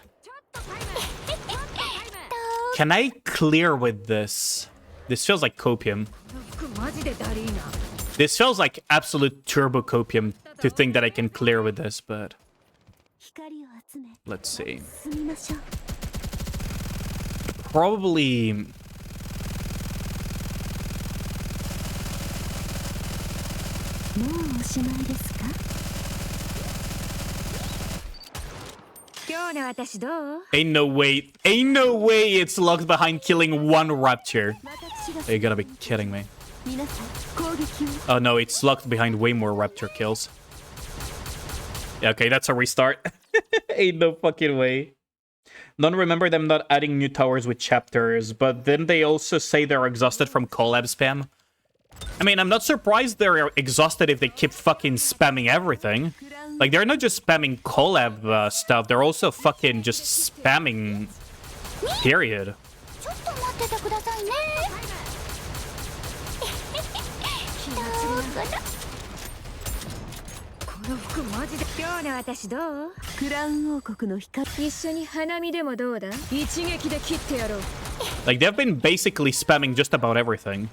Can I clear with this? This feels like copium. This feels like absolute turbo copium to think that I can clear with this, but let's see. Probably. Ain't no way it's locked behind killing one raptor. You gotta be kidding me. Oh no, it's locked behind way more raptor kills. Yeah, okay, that's a restart. Ain't no fucking way. Don't remember them not adding new towers with chapters, but then they also say they're exhausted from collab spam. I mean, I'm not surprised they're exhausted if they keep fucking spamming everything. Like, they're not just spamming collab stuff, they're also fucking just spamming... period. Like, they've been basically spamming just about everything.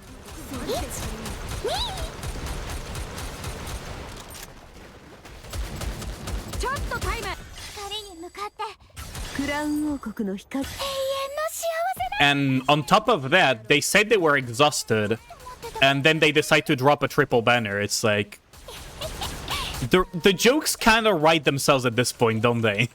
And on top of that, they said they were exhausted, and then they decide to drop a triple banner. It's like... The jokes kind of write themselves at this point, don't they?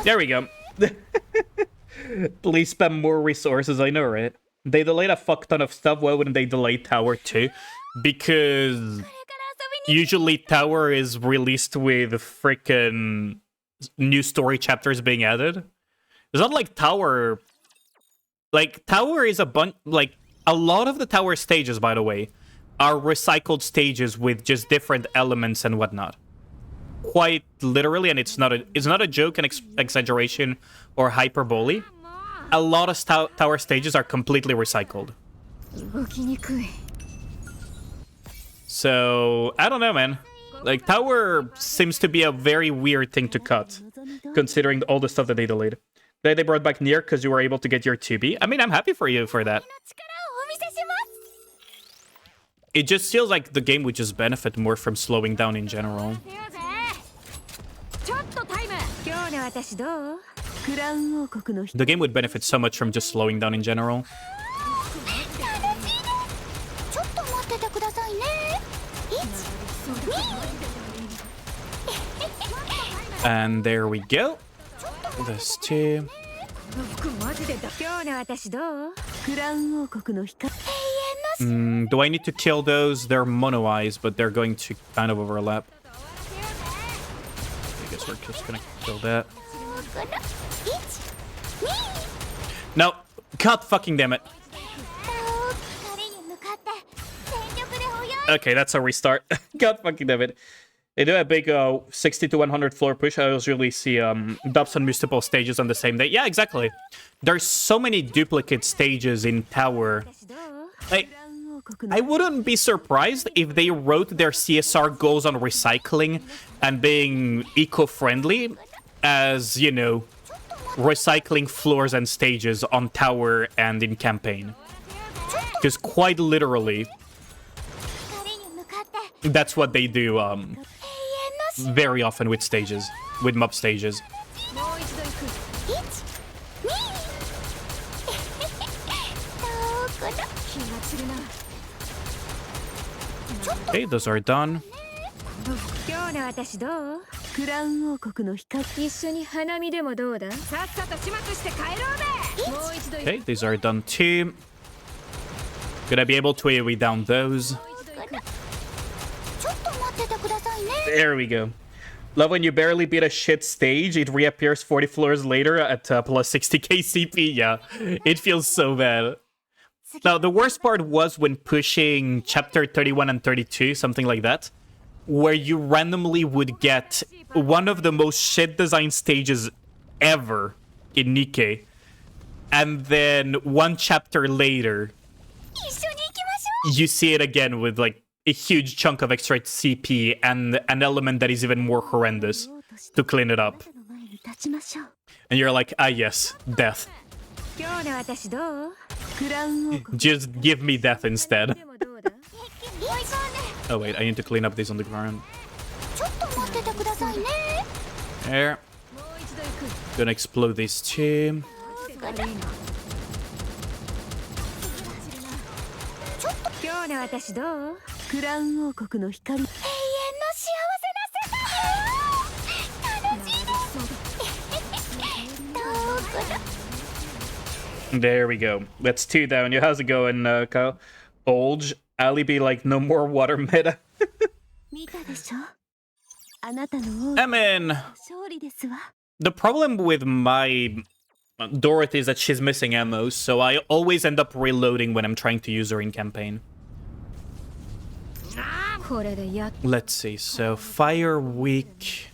There we go. Please spend more resources, I know, right? They delayed a fuck ton of stuff. Why wouldn't they delay Tower 2? Because usually Tower is released with freaking new story chapters being added. It's not like Tower... Like, Tower is a bunch... Like, a lot of the Tower stages, by the way, are recycled stages with just different elements and whatnot. Quite literally, and it's not a joke, an exaggeration, or hyperbole. A lot of Tower stages are completely recycled. So, I don't know, man. Like, Tower seems to be a very weird thing to cut, considering all the stuff that they delayed. They brought back Nikke because you were able to get your 2B. I mean, I'm happy for you for that. It just feels like the game would just benefit more from slowing down in general. The game would benefit so much from just slowing down in general. And there we go. This too. Do I need to kill those? They're mono eyes, but they're going to kind of overlap. I guess we're just gonna kill that. No! God fucking damn it. Okay, that's a restart. God fucking damn it. They do a big 60 to 100 floor push. I usually see dubs on multiple stages on the same day. Yeah, exactly. There's so many duplicate stages in Tower. Like, I wouldn't be surprised if they wrote their CSR goals on recycling and being eco-friendly as, you know, recycling floors and stages on Tower and in campaign. Because quite literally, that's what they do very often with stages, with mob stages. Okay, those are done. Okay, these are done too. Gonna be able to AoE down those. There we go. Love when you barely beat a shit stage, it reappears 40 floors later at plus 60k CP. Yeah, it feels so bad. Now, the worst part was when pushing chapter 31 and 32, something like that, where you randomly would get one of the most shit designed stages ever in Nikke, and then one chapter later, you see it again with like a huge chunk of extra CP and an element that is even more horrendous to clean it up. And you're like, ah yes, death. Just give me death instead. Oh wait, I need to clean up these on the ground. There. Gonna explode these two. There we go. That's 2 down. Yeah, how's it going, Kyle? Bulge. Ali be like, no more water meta. I mean, the problem with my Dorothy is that she's missing ammo, so I always end up reloading when I'm trying to use her in campaign. Let's see, so Fire Week.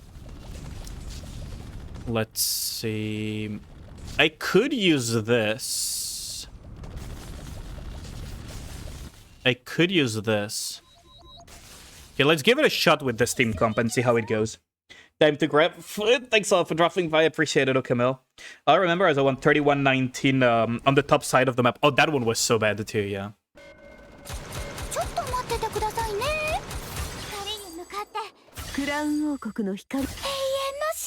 Let's see. I could use this. Okay, let's give it a shot with the Steam comp and see how it goes. Time to grab. Thanks all for dropping by. Appreciate it, Okamel. I remember as I won 3119 on the top side of the map. Oh, that one was so bad too, yeah.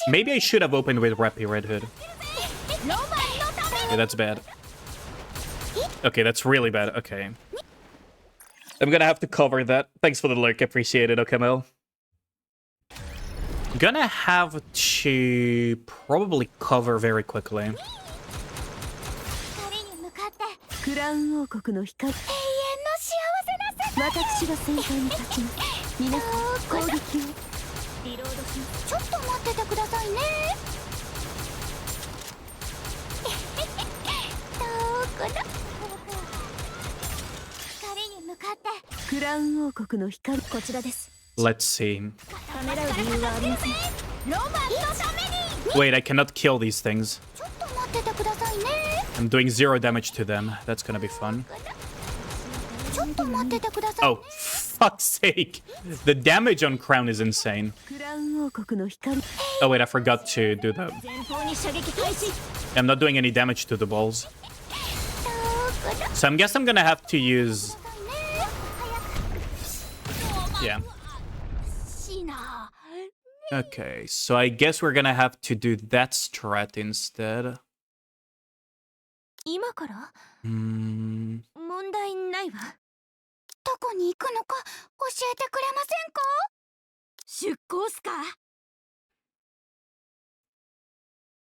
Maybe I should have opened with Rappy Red Hood. Okay, that's bad. Okay, that's really bad. Okay. I'm gonna have to cover that. Thanks for the lurk. Appreciate it, Okamel. Gonna have to probably cover very quickly. Let's see. Wait, I cannot kill these things. I'm doing 0 damage to them. That's gonna be fun. Oh, fuck's sake. The damage on Crown is insane. Oh wait, I forgot to do that. I'm not doing any damage to the balls. So I guess I'm gonna have to use... Yeah. Okay, so I guess we're gonna have to do that strat instead.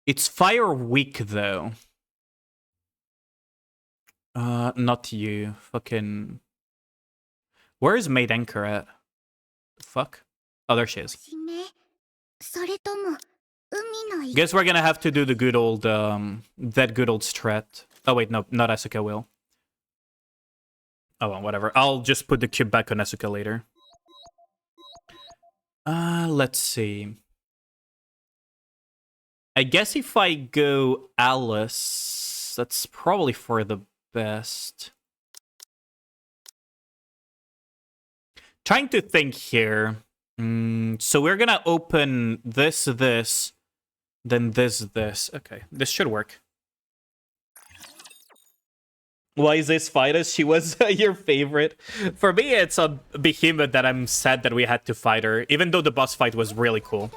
It's Fire Week though. Not you. Fucking... Where is Maid Anchor at? Fuck? Oh, there she is. Guess we're gonna have to do the good old, that good old strat. Oh wait, no, not Asuka will. Oh well, whatever. I'll just put the cube back on Asuka later. Let's see. I guess if I go Alice, that's probably for the best. Trying to think here. So we're gonna open this, then this. Okay, this should work. Why is this fight us? She was your favorite. For me, it's a behemoth that I'm sad that we had to fight her, even though the boss fight was really cool.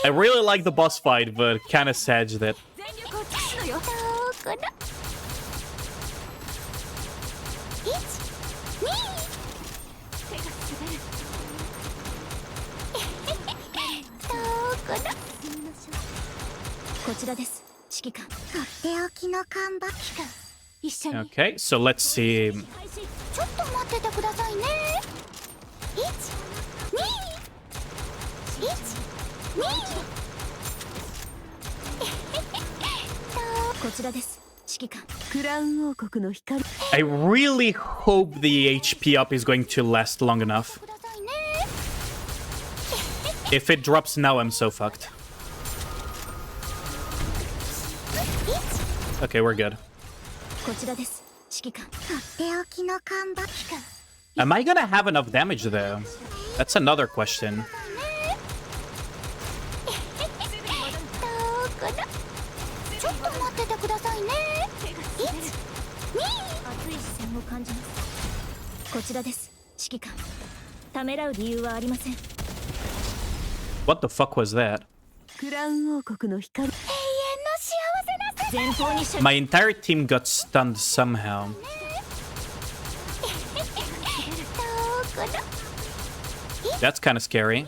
I really like the boss fight, but kinda sad that... 指揮官とっておきの看板一緒に Okay, so let's see. ちょっと待っててくださいね1 2 1 2こちらです指揮官クラウン王国の光 I really hope the HP up is going to last long enough. If it drops now, I'm so fucked. Okay, we're good. こちらです指揮官とっておきの看板 Am I gonna have enough damage though? That's another question. ちょっと待っててくださいね1 2熱い視線を感じますこちらです指揮官ためらう理由はありません What the fuck was that? クラウン王国の光永遠の幸せな前方に My entire team got stunned somehow. 遠くの That's kind of scary.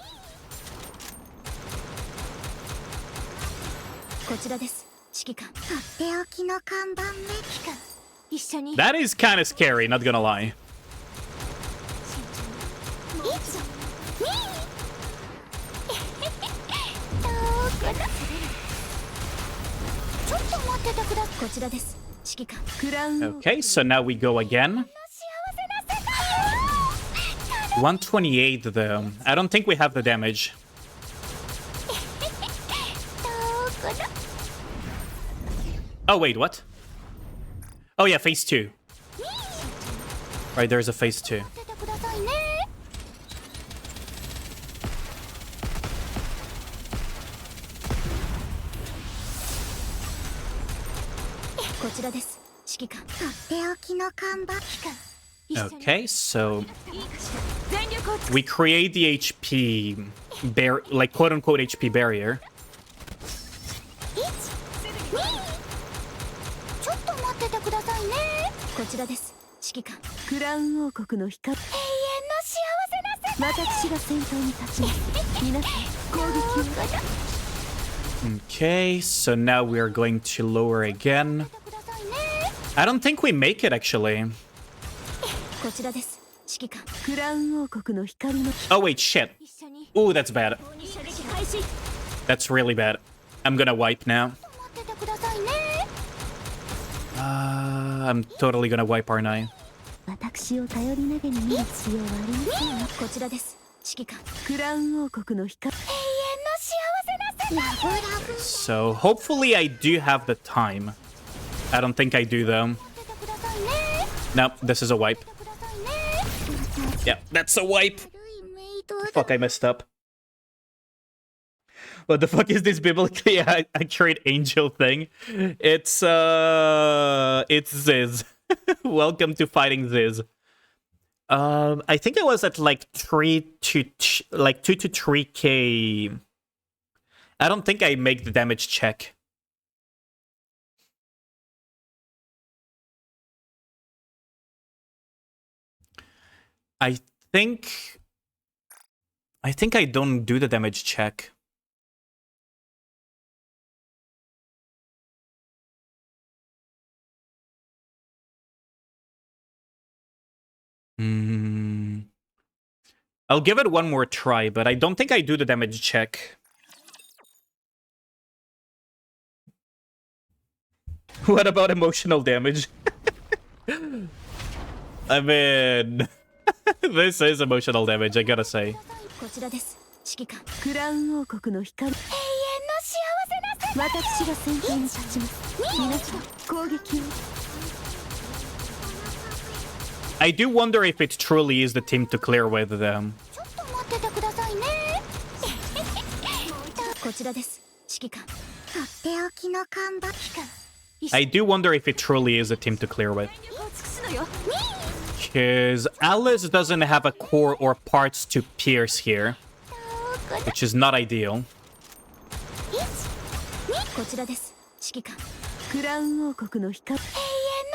こちらです指揮官とっておきの看板メキ君一緒に That is kind of scary, not gonna lie. 1 2遠くのちょっと待っててくださいこちらです指揮官クラウン Okay, so now we go again. 128 though. I don't think we have the damage. Oh, wait, what? Oh, yeah, phase 2. Right, there's a phase 2. こちらです指揮官とっておきの看板 Okay, so we create the HP like quote unquote HP barrier. ちょっと待っててくださいねこちらです指揮官クラウン王国の光永遠の幸せな世界私が先頭に立ちます皆さん攻撃を Okay, so now we are going to lower again. I don't think we make it actually. こちらです指揮官クラウン王国の光の Oh wait, shit. Ooh, that's bad. That's really bad. I'm gonna wipe now. I'm totally gonna wipe R9. 私を頼りなげに見る必要はありませんよこちらです指揮官クラウン王国の光永遠の幸せな世界ラブラブ So hopefully I do have the time. I don't think I do though. Nope, this is a wipe. Yeah, that's a wipe. Fuck, I messed up. What the fuck is this biblically accurate angel thing? It's Ziz. Welcome to fighting Ziz. I think I was at like 2 to 3k. I don't think I make the damage check. I think I don't do the damage check. I'll give it one more try, but I don't think I do the damage check. What about emotional damage? I mean, this is emotional damage, I gotta say. こちらです指揮官クラウン王国の光永遠の幸せな世界私が先頭に立ちます皆さん攻撃を I do wonder if it truly is the team to clear with them. ちょっと待っててくださいねこちらです指揮官とっておきの看板 I do wonder if it truly is a team to clear with. Because Alice doesn't have a core or parts to pierce here, which is not ideal. こちらです指揮官クラウン王国の光永遠の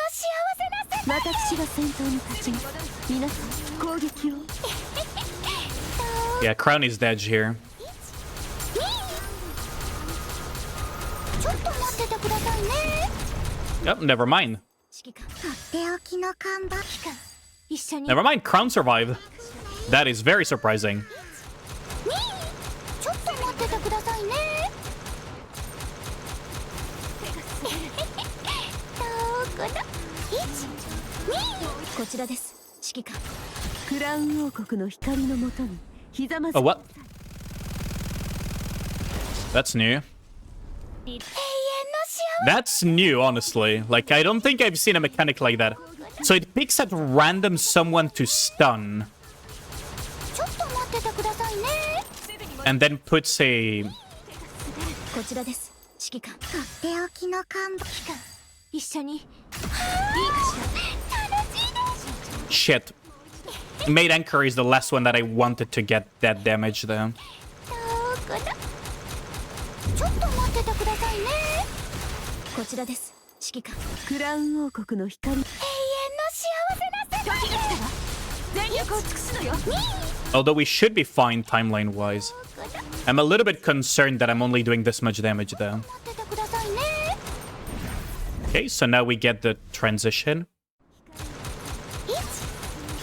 幸せな世界私が先頭に立ちます皆さん攻撃を Yeah, Crown is dead here. Yep, never mind. 指揮官とっておきの看板一緒に Never mind, Crown survived. That is very surprising. ちょっと待っててくださいねどこだこちらです指揮官クラウン王国の光のもとにひざまず Oh, what? That's new. 永遠の幸 That's new, honestly. Like, I don't think I've seen a mechanic like that. So it picks at random someone to stun, せちょっと待っててくださいね and then puts a... こちらです指揮官とっておきの看板一緒にいいかしら楽しいです Shit. Maid Anchor is the last one that I wanted to get that damage, though. どこだちょっと待っててくださいねこちらです指揮官クラウン王国の光永遠の幸せな世界時が来たわ全力を尽くすのよ Although we should be fine timeline-wise. I'm a little bit concerned that I'm only doing this much damage, though. 待っててくださいね Okay, so now we get the transition.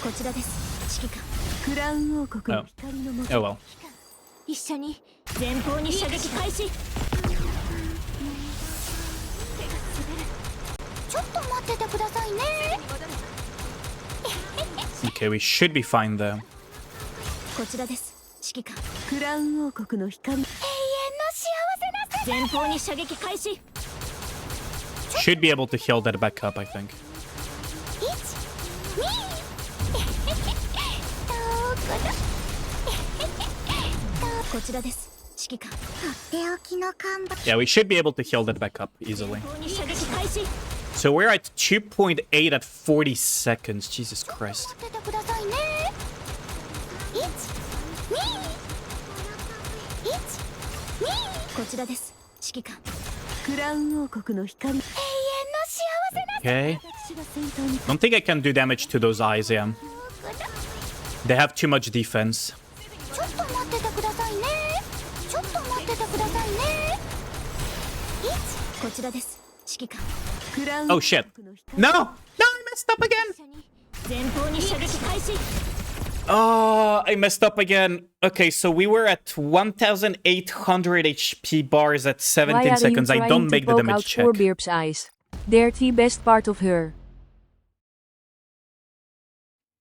こちらです指揮官クラウン王国の光のもと Oh well. 一緒に前方に射撃開始ちょっと待っててくださいね Okay, we should be fine, though. こちらです指揮官クラウン王国の光永遠の幸せな世界前方に射撃開始 Should be able to heal that back up, I think. どこだこちらです指揮官とっておきの看板 Yeah, we should be able to heal that back up easily. 前方に射撃開始 So we're at 2.8 at 40 seconds. Jesus Christ. 待っててくださいねこちらです指揮官クラウン王国の光永遠の幸せな Okay. 私が先頭に Don't think I can do damage to those eyes, yeah. They have too much defense. ちょっと待っててくださいねちょっと待っててくださいねこちらです指揮官クラウン Oh shit. No! No, I messed up again! 前方に射撃開始 Oh, I messed up again. Okay, so we were at 1,800 HP bars at Why 17 are you seconds. I trying don't to make the poke out damage check. poor Beerp's eyes? They're the best part of her.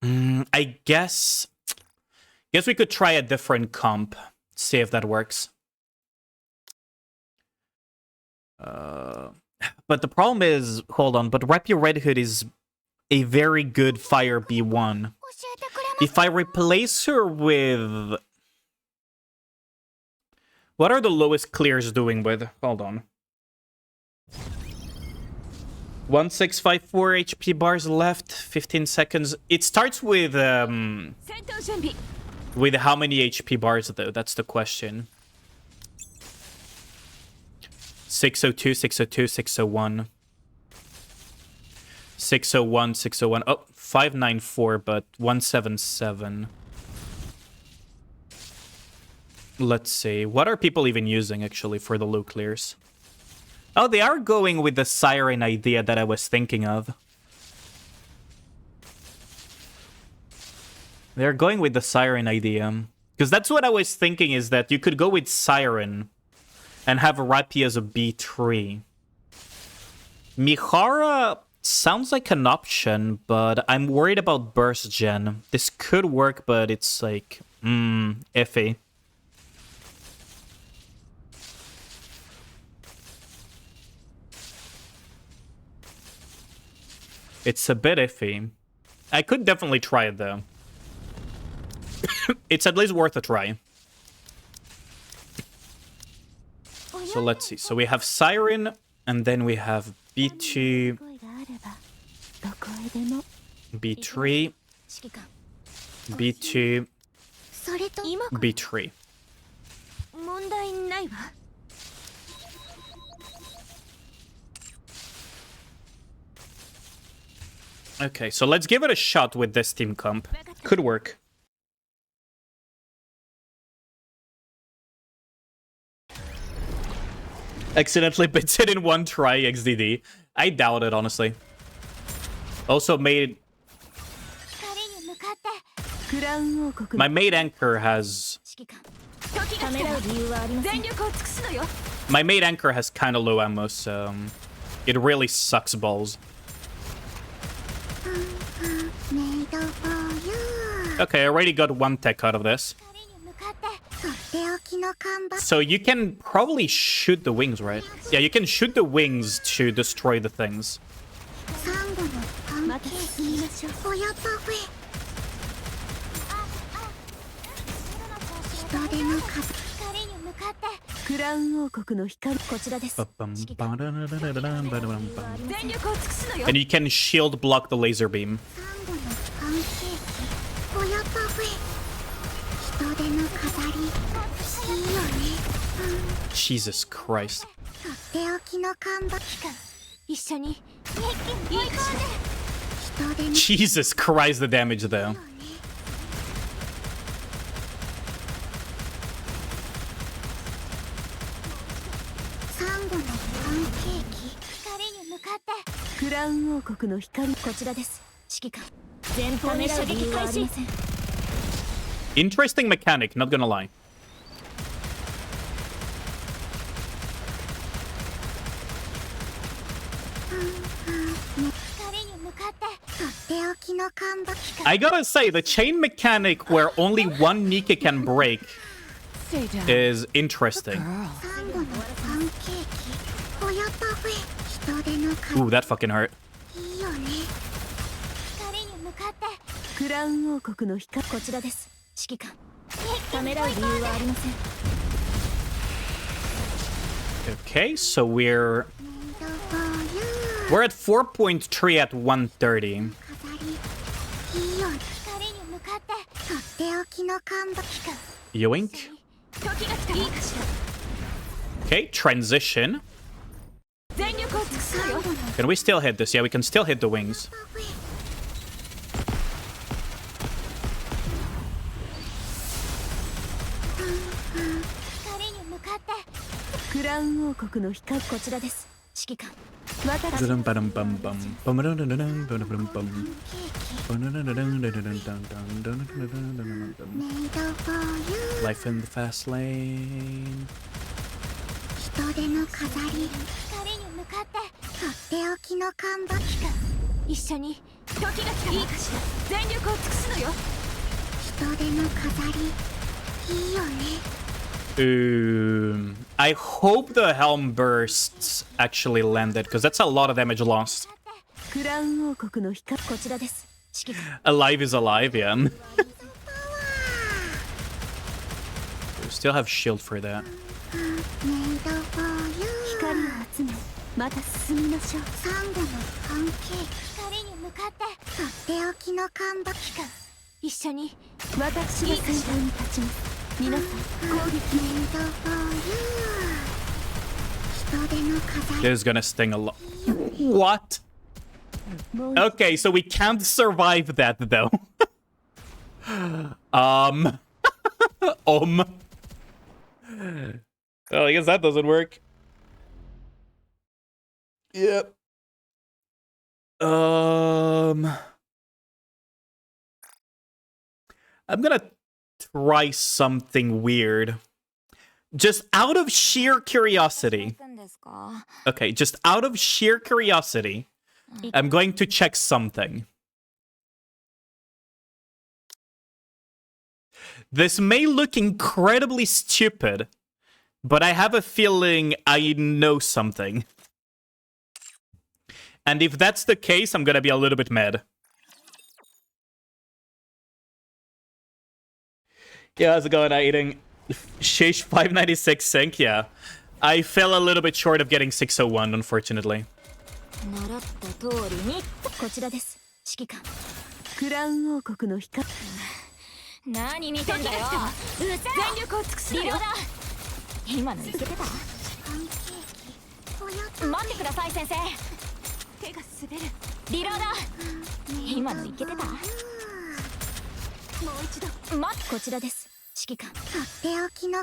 I guess we could try a different comp. See if that works. But the problem is, hold on, but Rappy Red Hood is a very good Fire B1. 教えてくれま If I replace her with... What are the lowest clears doing with? Hold on. 1654 HP bars left, 15 seconds. It starts with 戦闘準備 with how many HP bars though? That's the question. 602, 602, 601. 601, 601. Oh, 594, but 177. Let's see. What are people even using actually for the low clears? Oh, they are going with the siren idea that I was thinking of. They're going with the siren idea. Because that's what I was thinking, is that you could go with siren and have Rappy as a B3. Mihara sounds like an option, but I'm worried about burst gen. This could work, but it's like, iffy. It's a bit iffy. I could definitely try it, though. It's at least worth a try. So let's see. So we have Siren, and then we have B2, 声があればどこへでも B3, 指揮官 B2, それと今 B3. 問題ないわ Okay, so let's give it a shot with this team comp. Could work. Accidentally bits it in one try, XDD. I doubt it, honestly. Also made... My maid anchor has... My maid anchor has kind of low ammo, so... It really sucks balls. Okay, I already got one tech out of this. So you can probably shoot the wings, right? Yeah, you can shoot the wings to destroy the things. And you can shield block the laser beam. Jesus Christ. Jesus Christ, the damage though. Interesting mechanic, not gonna lie. I gotta say, the chain mechanic where only one Nikke can break is interesting. Ooh, that fucking hurt. Okay, so we're at 4.3 at 130. Yoink. Okay, transition. Can we still hit this? Yeah, we can still hit the wings. Life in the fast lane. I hope the helm bursts actually landed, because that's a lot of damage lost. Alive is alive, yeah. We still have shield for that. This is gonna sting a lot. What? Okay, so we can't survive that though. Oh, I guess that doesn't work. Yep. I'm gonna try something weird. Just out of sheer curiosity. Okay, just out of sheer curiosity, I'm going to check something. This may look incredibly stupid, but I have a feeling I know something. And if that's the case, I'm gonna be a little bit mad. Yeah, how's it going, eating? Shish 596 sync, yeah. I fell a little bit short of getting 601, unfortunately.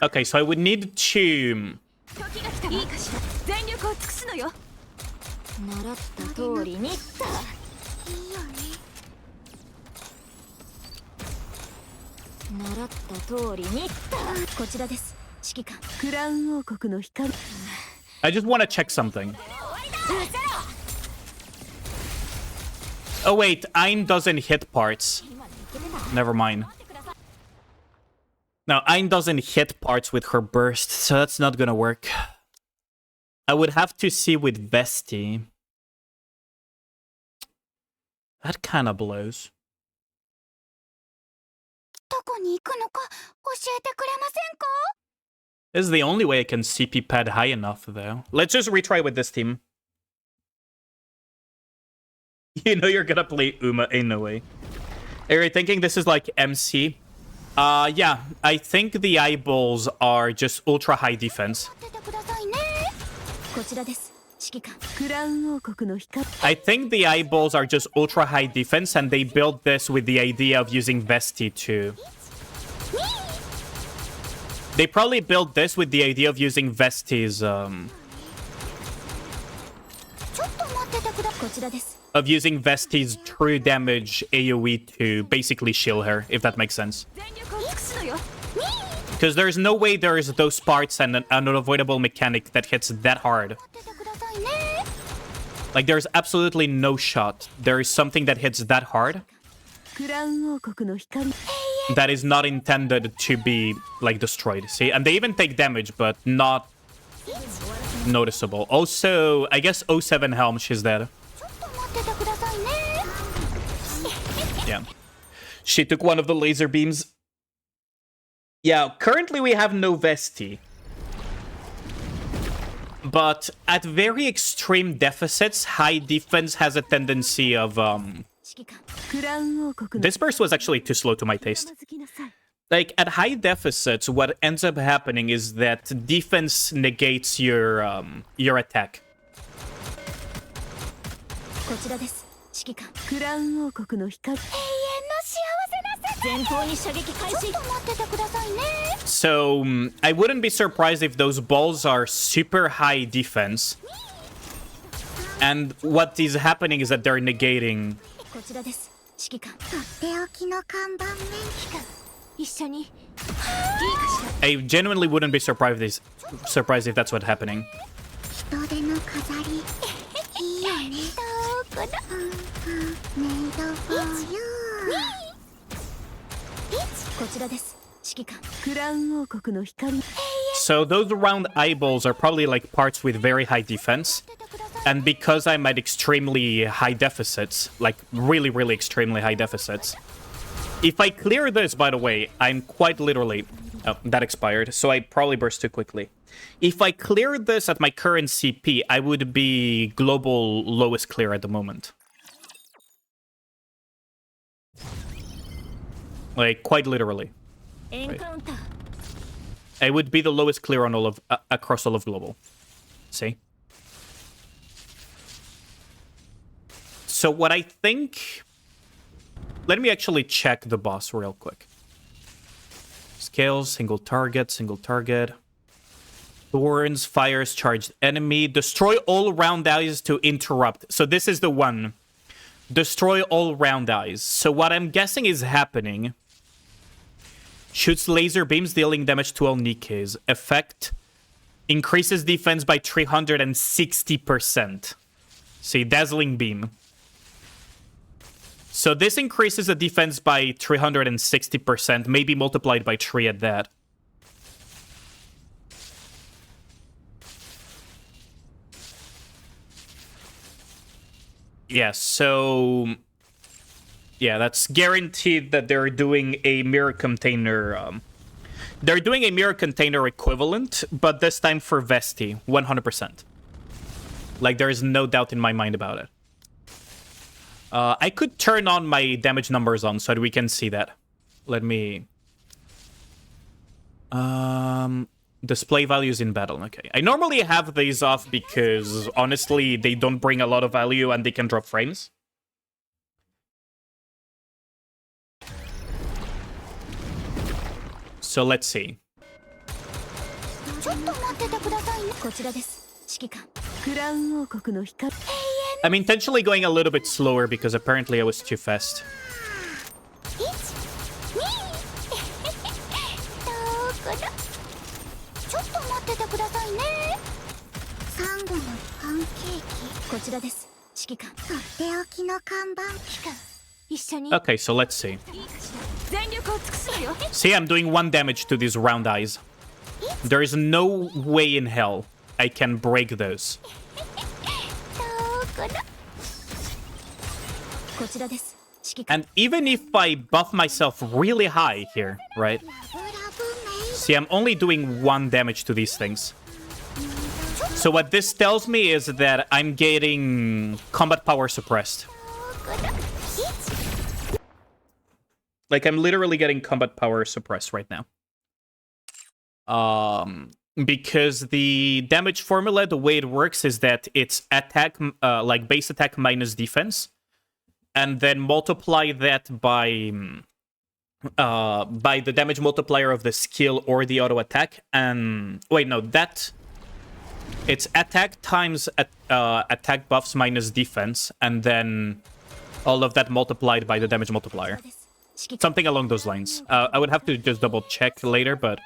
Okay, so I would need to 力を尽くすのよ。習った通りにった。いいよね。習った通りにった。こちらです。指揮官。クラウン王国の光。I just want to check something. Oh wait, Ayn doesn't hit parts. Never mind. No, Ayn doesn't hit parts with her burst, so that's not gonna work. I would have to see with Vesti. That kind of blows. どこに行くのか教えてくれませんか? This is the only way I can CP pad high enough, though. Let's just retry with this team. You know you're gonna play Uma, ain't no way. Are you thinking this is like MC? Yeah, I think the eyeballs are just ultra high defense. I think the eyeballs are just ultra high defense, and they built this with the idea of using Vesti too. They probably built this with the idea of using Vesti's, of using Vesti's true damage AoE to basically shield her, if that makes sense. Because there's no way there's those parts and an unavoidable mechanic that hits that hard. Like, there's absolutely no shot. There is something that hits that hard that is not intended to be, like, destroyed. See? And they even take damage, but not noticeable. Also, I guess 07 Helm, she's dead. Yeah. She took one of the laser beams. Yeah, currently we have no Vesti. But at very extreme deficits, high defense has a tendency of, This burst was actually too slow to my taste. Like, at high deficits, what ends up happening is that defense negates your attack. So, I wouldn't be surprised if those balls are super high defense. And what is happening is that they're negating. I genuinely wouldn't be surprised if that's what's happening. So those round eyeballs are probably like parts with very high defense. And because I'm at extremely high deficits, like really, really extremely high deficits. If I clear this, by the way, I'm quite literally... Oh, that expired, so I probably burst too quickly. If I clear this at my current CP, I would be global lowest clear at the moment. Like, quite literally. Right. I would be the lowest clear on all of across all of global. See? So what I think... Let me actually check the boss real quick. Scales, single target, single target. Thorns, fires, charged enemy. Destroy all round eyes to interrupt. So this is the one. Destroy all round eyes. So what I'm guessing is happening... Shoots laser beams, dealing damage to all Nikkes. Effect increases defense by 360%. See, dazzling beam. So this increases the defense by 360%, maybe multiplied by 3 at that. Yeah, so... Yeah, that's guaranteed that they're doing a mirror container. They're doing a mirror container equivalent, but this time for Vesti, 100%. Like, there is no doubt in my mind about it. I could turn on my damage numbers on so that we can see that. Let me... Display values in battle, okay. I normally have these off because, honestly, they don't bring a lot of value and they can drop frames. So let's see. I'm intentionally going a little bit slower because apparently I was too fast. ちょっと待っててくださいね。サンゴのパンケーキ。こちらです。指揮官。とっておきの看板。指揮官。一緒に。 Okay, so let's see. 全力を尽くすわよ。 See, I'm doing 1 damage to these round eyes. There is no way in hell I can break those. こちらです。 And even if I buff myself really high here, right? See, I'm only doing 1 damage to these things. So what this tells me is that I'm getting combat power suppressed. Like, I'm literally getting combat power suppressed right now. Because the damage formula, the way it works is that it's attack, like base attack minus defense, and then multiply that by the damage multiplier of the skill or the auto attack. And wait, no, that it's attack times attack buffs minus defense, and then all of that multiplied by the damage multiplier. Something along those lines. I would have to just double check later, but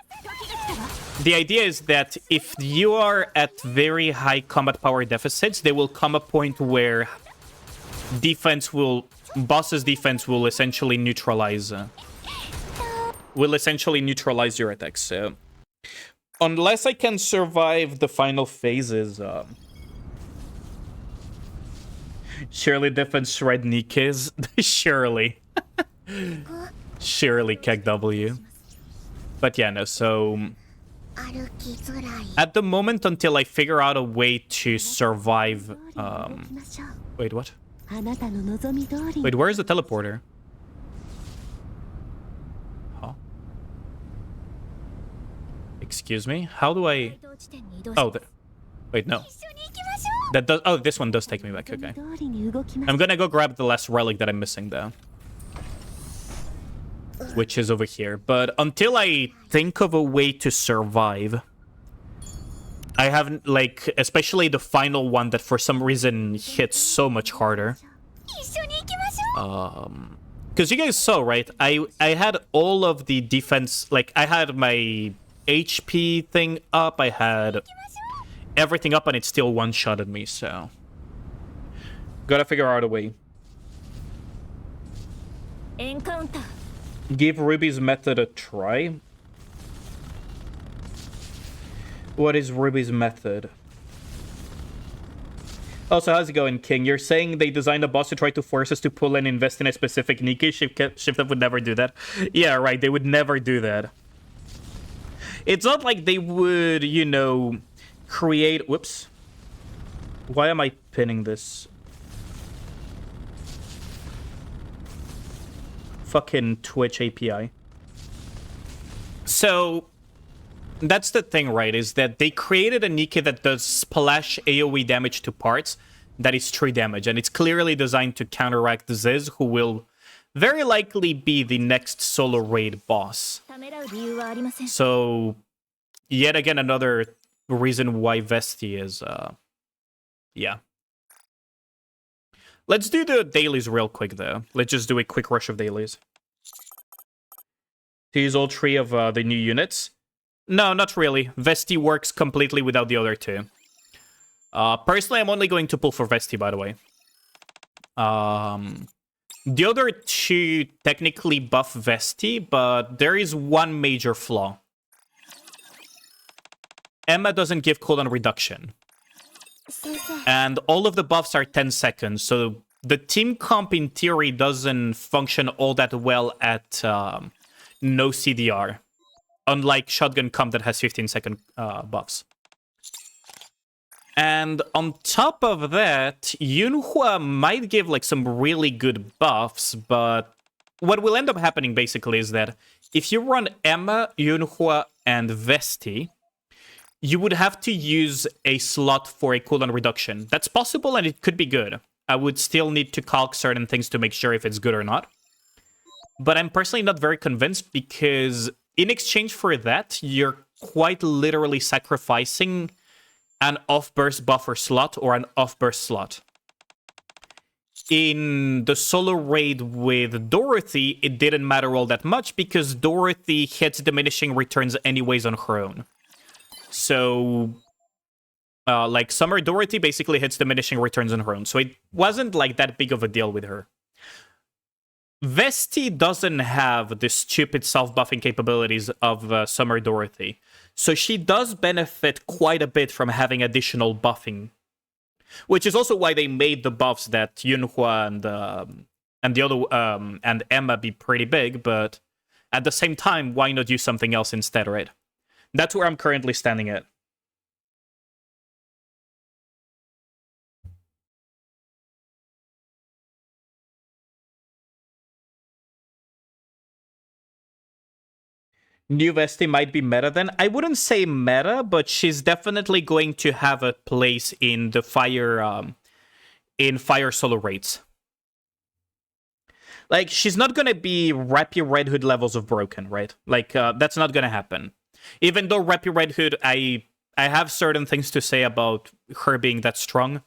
the idea is that if you are at very high combat power deficits, there will come a point where boss's defense will essentially neutralize your attacks. So unless I can survive the final phases, surely defense shred Nikke's. Surely. Surely KW. But yeah, no, so at the moment, until I figure out a way to survive, wait, what? Wait, where is the teleporter? Huh? Excuse me? How do I... Oh, wait, no. That does... Oh, this one does take me back, okay. I'm gonna go grab the last relic that I'm missing, though. Which is over here. But until I think of a way to survive, I haven't, like, especially the final one that for some reason hits so much harder. Because you guys saw, right? I had all of the defense, like, I had my HP thing up, I had everything up, and it still one-shotted me, so... Gotta figure out a way. Encounter. Give Ruby's method a try. What is Ruby's method? Also, how's it going, King? You're saying they designed a boss to try to force us to pull and invest in a specific Nikke? Shift Up would never do that. Yeah, right, they would never do that. It's not like they would, you know, create... Whoops. Why am I pinning this? Fucking Twitch API. So... that's the thing, right? Is that they created a Nikke that does splash AoE damage to parts that is true damage. And it's clearly designed to counteract Ziz, who will very likely be the next solo raid boss. So, yet again, another reason why Vesti is, yeah. Let's do the dailies real quick, though. Let's just do a quick rush of dailies. To use all 3 of the new units. No, not really. Vesti works completely without the other 2. Personally, I'm only going to pull for Vesti, by the way. The other 2 technically buff Vesti, but there is one major flaw. Emma doesn't give cooldown reduction. And all of the buffs are 10 seconds, so the team comp in theory doesn't function all that well at no CDR. Unlike Shotgun Comp that has 15-second buffs. And on top of that, Yunhua might give like some really good buffs, but what will end up happening basically is that if you run Emma, Yunhua, and Vesti, you would have to use a slot for a cooldown reduction. That's possible and it could be good. I would still need to calc certain things to make sure if it's good or not. But I'm personally not very convinced because in exchange for that, you're quite literally sacrificing an off-burst buffer slot or an off-burst slot. In the solo raid with Dorothy, it didn't matter all that much because Dorothy hits diminishing returns anyways on her own. So, like, Summer Dorothy basically hits diminishing returns on her own. So it wasn't, like, that big of a deal with her. Vesti doesn't have the stupid self-buffing capabilities of Summer Dorothy. So she does benefit quite a bit from having additional buffing. Which is also why they made the buffs that Yunhua and the other and Emma be pretty big, but at the same time, why not use something else instead, right? That's where I'm currently standing at. New Vesti might be meta then. I wouldn't say meta, but she's definitely going to have a place in the fire solo raids. Like, she's not gonna be Rappy Red Hood levels of broken, right? Like, that's not gonna happen. Even though Rappy Red Hood, I have certain things to say about her being that strong.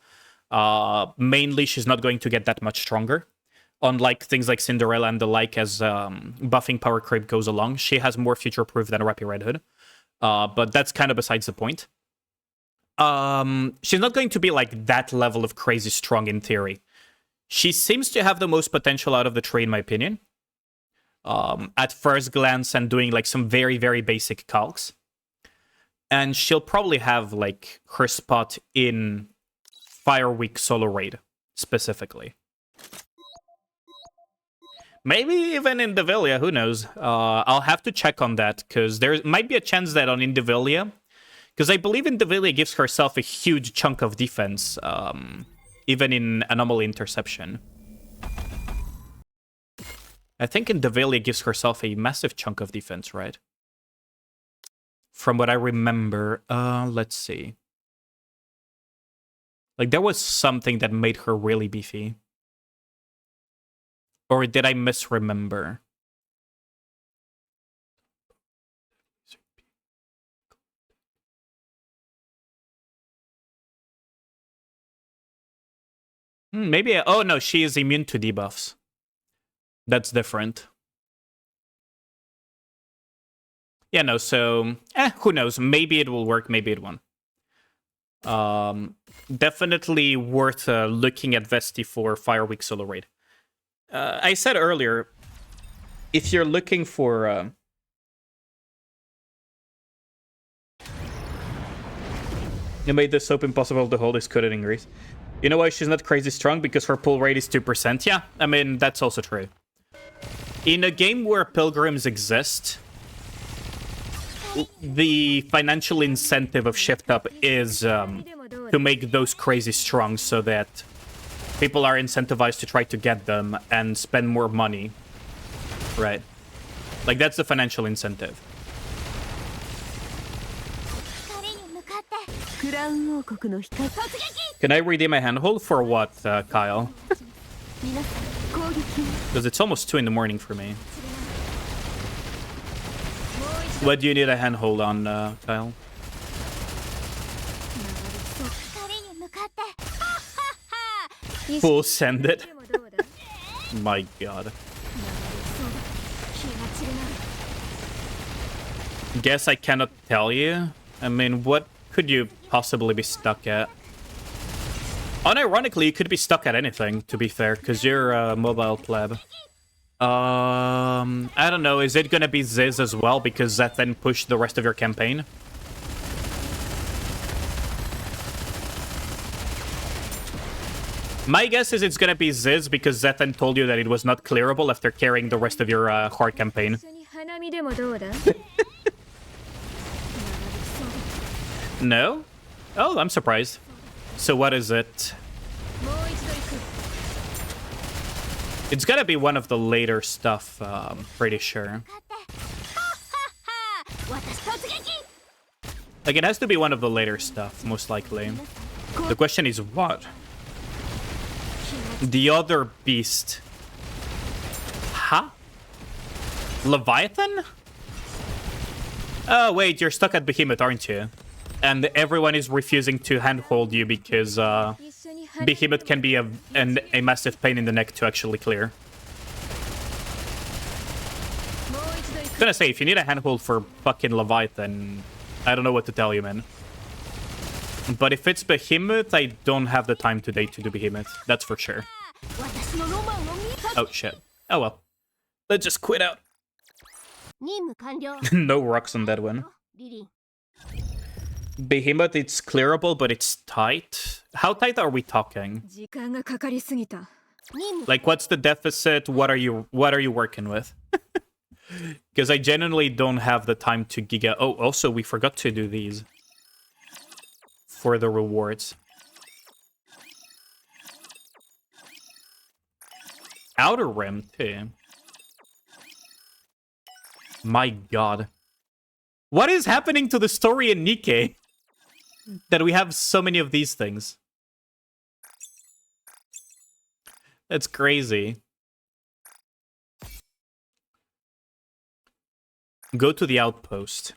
Mainly, she's not going to get that much stronger. Unlike things like Cinderella and the like, as buffing power creep goes along, she has more future-proof than Rappy Red Hood. But that's kind of besides the point. She's not going to be like that level of crazy strong in theory. She seems to have the most potential out of the tree, in my opinion. At first glance and doing like some very, very basic calcs. And she'll probably have like her spot in Fire Week solo raid, specifically. Maybe even in Indivilia, who knows? I'll have to check on that, because there might be a chance that on Indivilia, because I believe Indivilia gives herself a huge chunk of defense, even in Anomaly Interception. I think Indivilia gives herself a massive chunk of defense, right? From what I remember, let's see. Like, there was something that made her really beefy. Or did I misremember? Maybe... oh, no, she is immune to debuffs. That's different. Yeah, no, so... who knows? Maybe it will work, maybe it won't. Definitely worth looking at Vesti for Fire Week solo raid. I said earlier, if you're looking for... you made the soap impossible to hold is coded in Greece. You know why she's not crazy strong? Because her pull rate is 2%. Yeah, I mean, that's also true. In a game where pilgrims exist, the financial incentive of Shift Up is to make those crazy strong so that people are incentivized to try to get them and spend more money. Right. Like, that's the financial incentive. Can I redeem a handhold? For what, Kyle? Because it's almost 2 in the morning for me. What do you need a handhold on, Kyle? Full send it. My god. Guess I cannot tell you. I mean, what could you possibly be stuck at? Unironically, you could be stuck at anything, to be fair, because you're a mobile pleb. I don't know, is it gonna be Ziz as well, because that then pushed the rest of your campaign? My guess is it's gonna be Ziz, because Zethan told you that it was not clearable after carrying the rest of your hard campaign. No? Oh, I'm surprised. So what is it? It's gotta be one of the later stuff, I'm pretty sure. Like, it has to be one of the later stuff, most likely. The question is what? The other beast. Huh? Leviathan? Oh, wait, you're stuck at Behemoth, aren't you? And everyone is refusing to handhold you because Behemoth can be a massive pain in the neck to actually clear. I'm gonna say, if you need a handhold for fucking Leviathan, I don't know what to tell you, man. But if it's Behemoth, I don't have the time today to do Behemoth. That's for sure. Oh, shit. Oh, well. Let's just quit out. No rocks on that one. Behemoth, it's clearable, but it's tight. How tight are we talking? Like, what's the deficit? What are you working with? Because I genuinely don't have the time to giga. Oh, also, we forgot to do these for the rewards. Outer Rim, too. My god. What is happening to the story in Nikke? That we have so many of these things. That's crazy. Go to the outpost.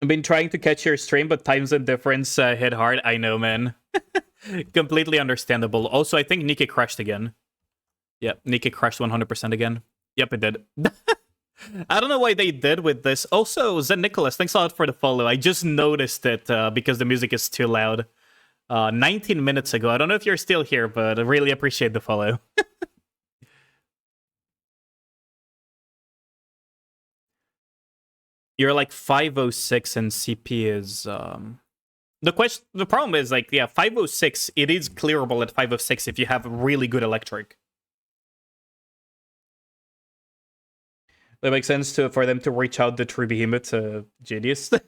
I've been trying to catch your stream, but time zone difference hit hard. I know, man. Completely understandable. Also, I think Nikke crashed again. Yep, Nikke crashed 100% again. Yep, it did. I don't know why they did with this. Also, Zen Nicholas, thanks a lot for the follow. I just noticed it because the music is too loud. 19 minutes ago. I don't know if you're still here, but I really appreciate the follow. You're like 506 and CP is... The problem is, like, yeah, 506, it is clearable at 506 if you have really good electric. That makes sense for them to reach out the true Behemoth to Genius. I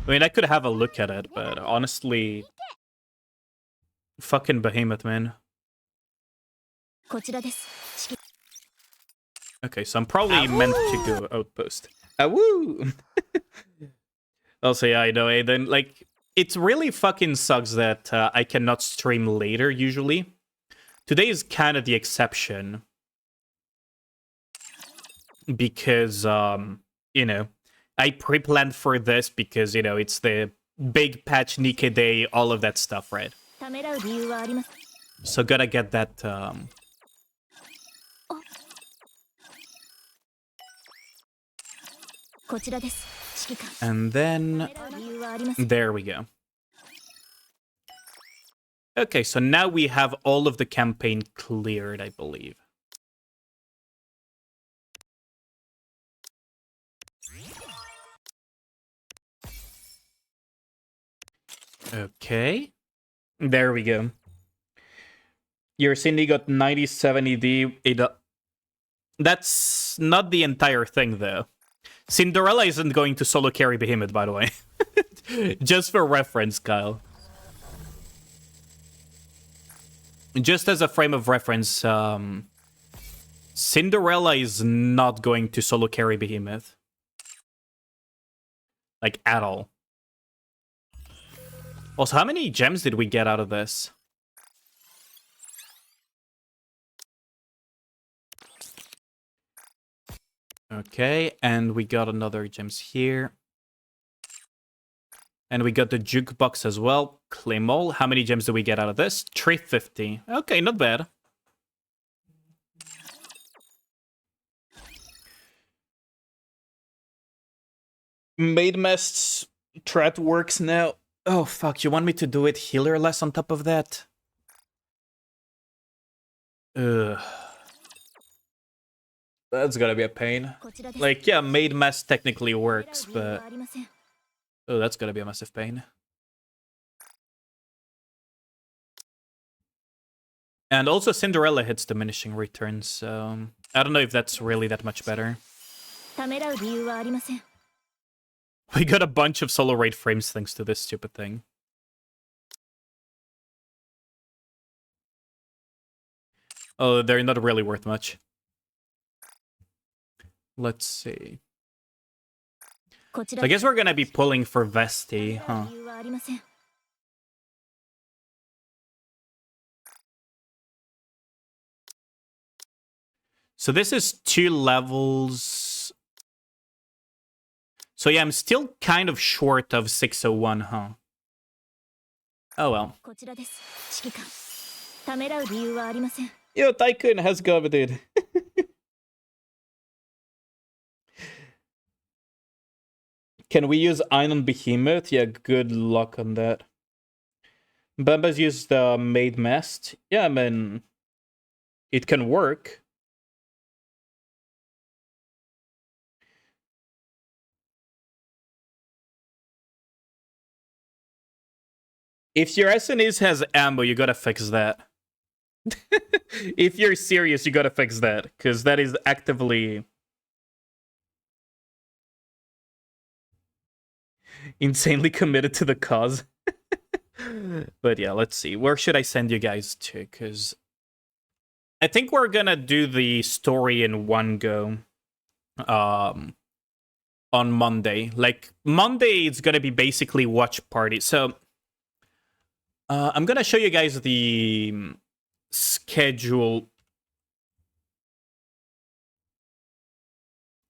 mean, I could have a look at it, but honestly... Fucking Behemoth, man. Okay, so I'm probably meant to go outpost. Woo! Also, yeah, I know, Aiden. Like, it really fucking sucks that I cannot stream later, usually. Today is kind of the exception. Because, you know, I pre-planned for this because, you know, it's the big patch Nikke day, all of that stuff, right? So gotta get that, And then... There we go. Okay, so now we have all of the campaign cleared, I believe. Okay. There we go. Your Cindy got 97 ED. That's not the entire thing, though. Cinderella isn't going to solo carry Behemoth, by the way. Just for reference, Kyle. Just as a frame of reference, Cinderella is not going to solo carry Behemoth. Like, at all. Also, how many gems did we get out of this? Okay, and we got another gems here. And we got the jukebox as well. Claim all. How many gems do we get out of this? 350. Okay, not bad. Maid Mast's strat works now. Oh, fuck. You want me to do it healerless on top of that? Ugh. That's gotta be a pain. Like, yeah, Maid Mast technically works, but... Oh, that's gotta be a massive pain. And also Cinderella hits diminishing returns, so... I don't know if that's really that much better. We got a bunch of solo raid frames thanks to this stupid thing. Oh, they're not really worth much. Let's see. So I guess we're gonna be pulling for Vesti, huh? So this is 2 levels. So yeah, I'm still kind of short of 601, huh? Oh well. こちらです。指揮官。ためらう理由はありません。 Yo, Tycoon has gone, dude. Can we use Iron Behemoth? Yeah, good luck on that. Bamba's used the Maid Mast. Yeah, I mean, it can work. If your SNEs has ammo, you gotta fix that. If you're serious, you gotta fix that, because that is actively insanely committed to the cause. But yeah, let's see. Where should I send you guys to? Because I think we're gonna do the story in one go. On Monday. Like, Monday, it's gonna be basically watch party. So, I'm gonna show you guys the schedule.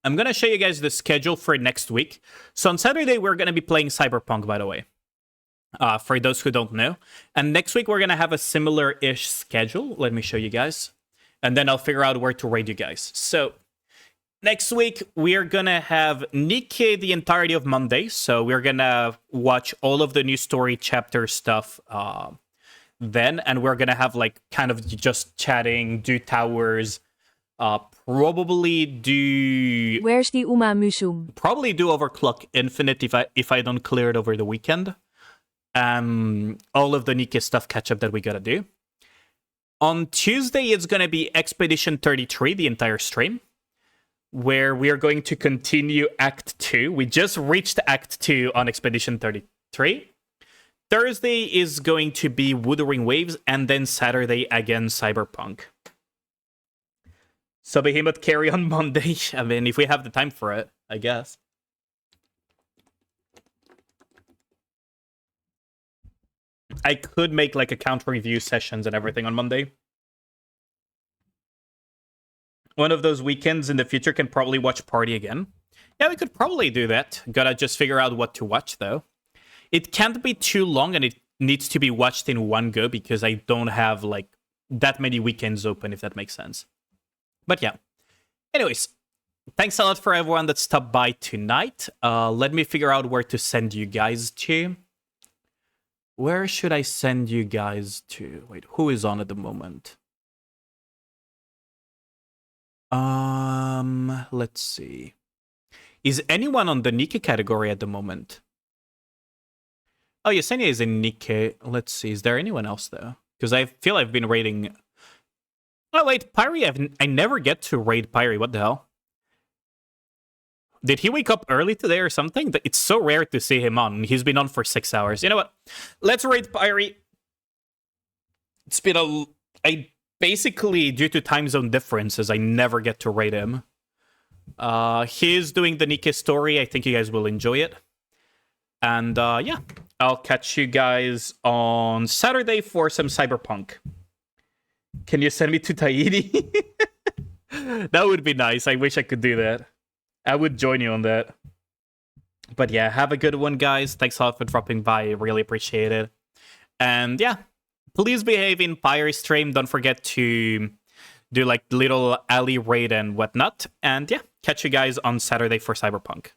I'm gonna show you guys the schedule for next week. So on Saturday, we're gonna be playing Cyberpunk, by the way. For those who don't know. And next week, we're gonna have a similar-ish schedule. Let me show you guys. And then I'll figure out where to raid you guys. So, next week, we're gonna have Nikke the entirety of Monday. So we're gonna watch all of the new story chapter stuff then. And we're gonna have, like, kind of just chatting, do towers, probably do... Where's the Uma Musum? Probably do Overclock Infinite if I don't clear it over the weekend. All of the Nikke stuff catch-up that we gotta do. On Tuesday, it's gonna be Expedition 33, the entire stream, where we are going to continue Act 2. We just reached Act 2 on Expedition 33. Thursday is going to be Wuthering Waves, and then Saturday, again, Cyberpunk. So Behemoth carry on Monday. I mean, if we have the time for it, I guess. I could make like account review sessions and everything on Monday. One of those weekends in the future can probably watch Party again. Yeah, we could probably do that. Gotta just figure out what to watch, though. It can't be too long, and it needs to be watched in one go, because I don't have, like, that many weekends open, if that makes sense. But yeah. Anyways, thanks a lot for everyone that stopped by tonight. Let me figure out where to send you guys to. Where should I send you guys to? Wait, who is on at the moment? Let's see. Is anyone on the Nikke category at the moment? Oh, Yesenia is in Nikke. Let's see. Is there anyone else, though? Because I feel I've been raiding... Oh, wait. Pyrie, I never get to raid Pyrie. What the hell? Did he wake up early today or something? It's so rare to see him on. He's been on for 6 hours. You know what? Let's raid Pyrie. It's been basically, due to time zone differences, I never get to raid him. He's doing the Nikke story. I think you guys will enjoy it. And yeah, I'll catch you guys on Saturday for some Cyberpunk. Can you send me to Tahiti? That would be nice. I wish I could do that. I would join you on that. But yeah, have a good one, guys. Thanks a lot for dropping by. I really appreciate it. And yeah, please behave in Pyre stream. Don't forget to do like little alley raid and whatnot. And yeah, catch you guys on Saturday for Cyberpunk.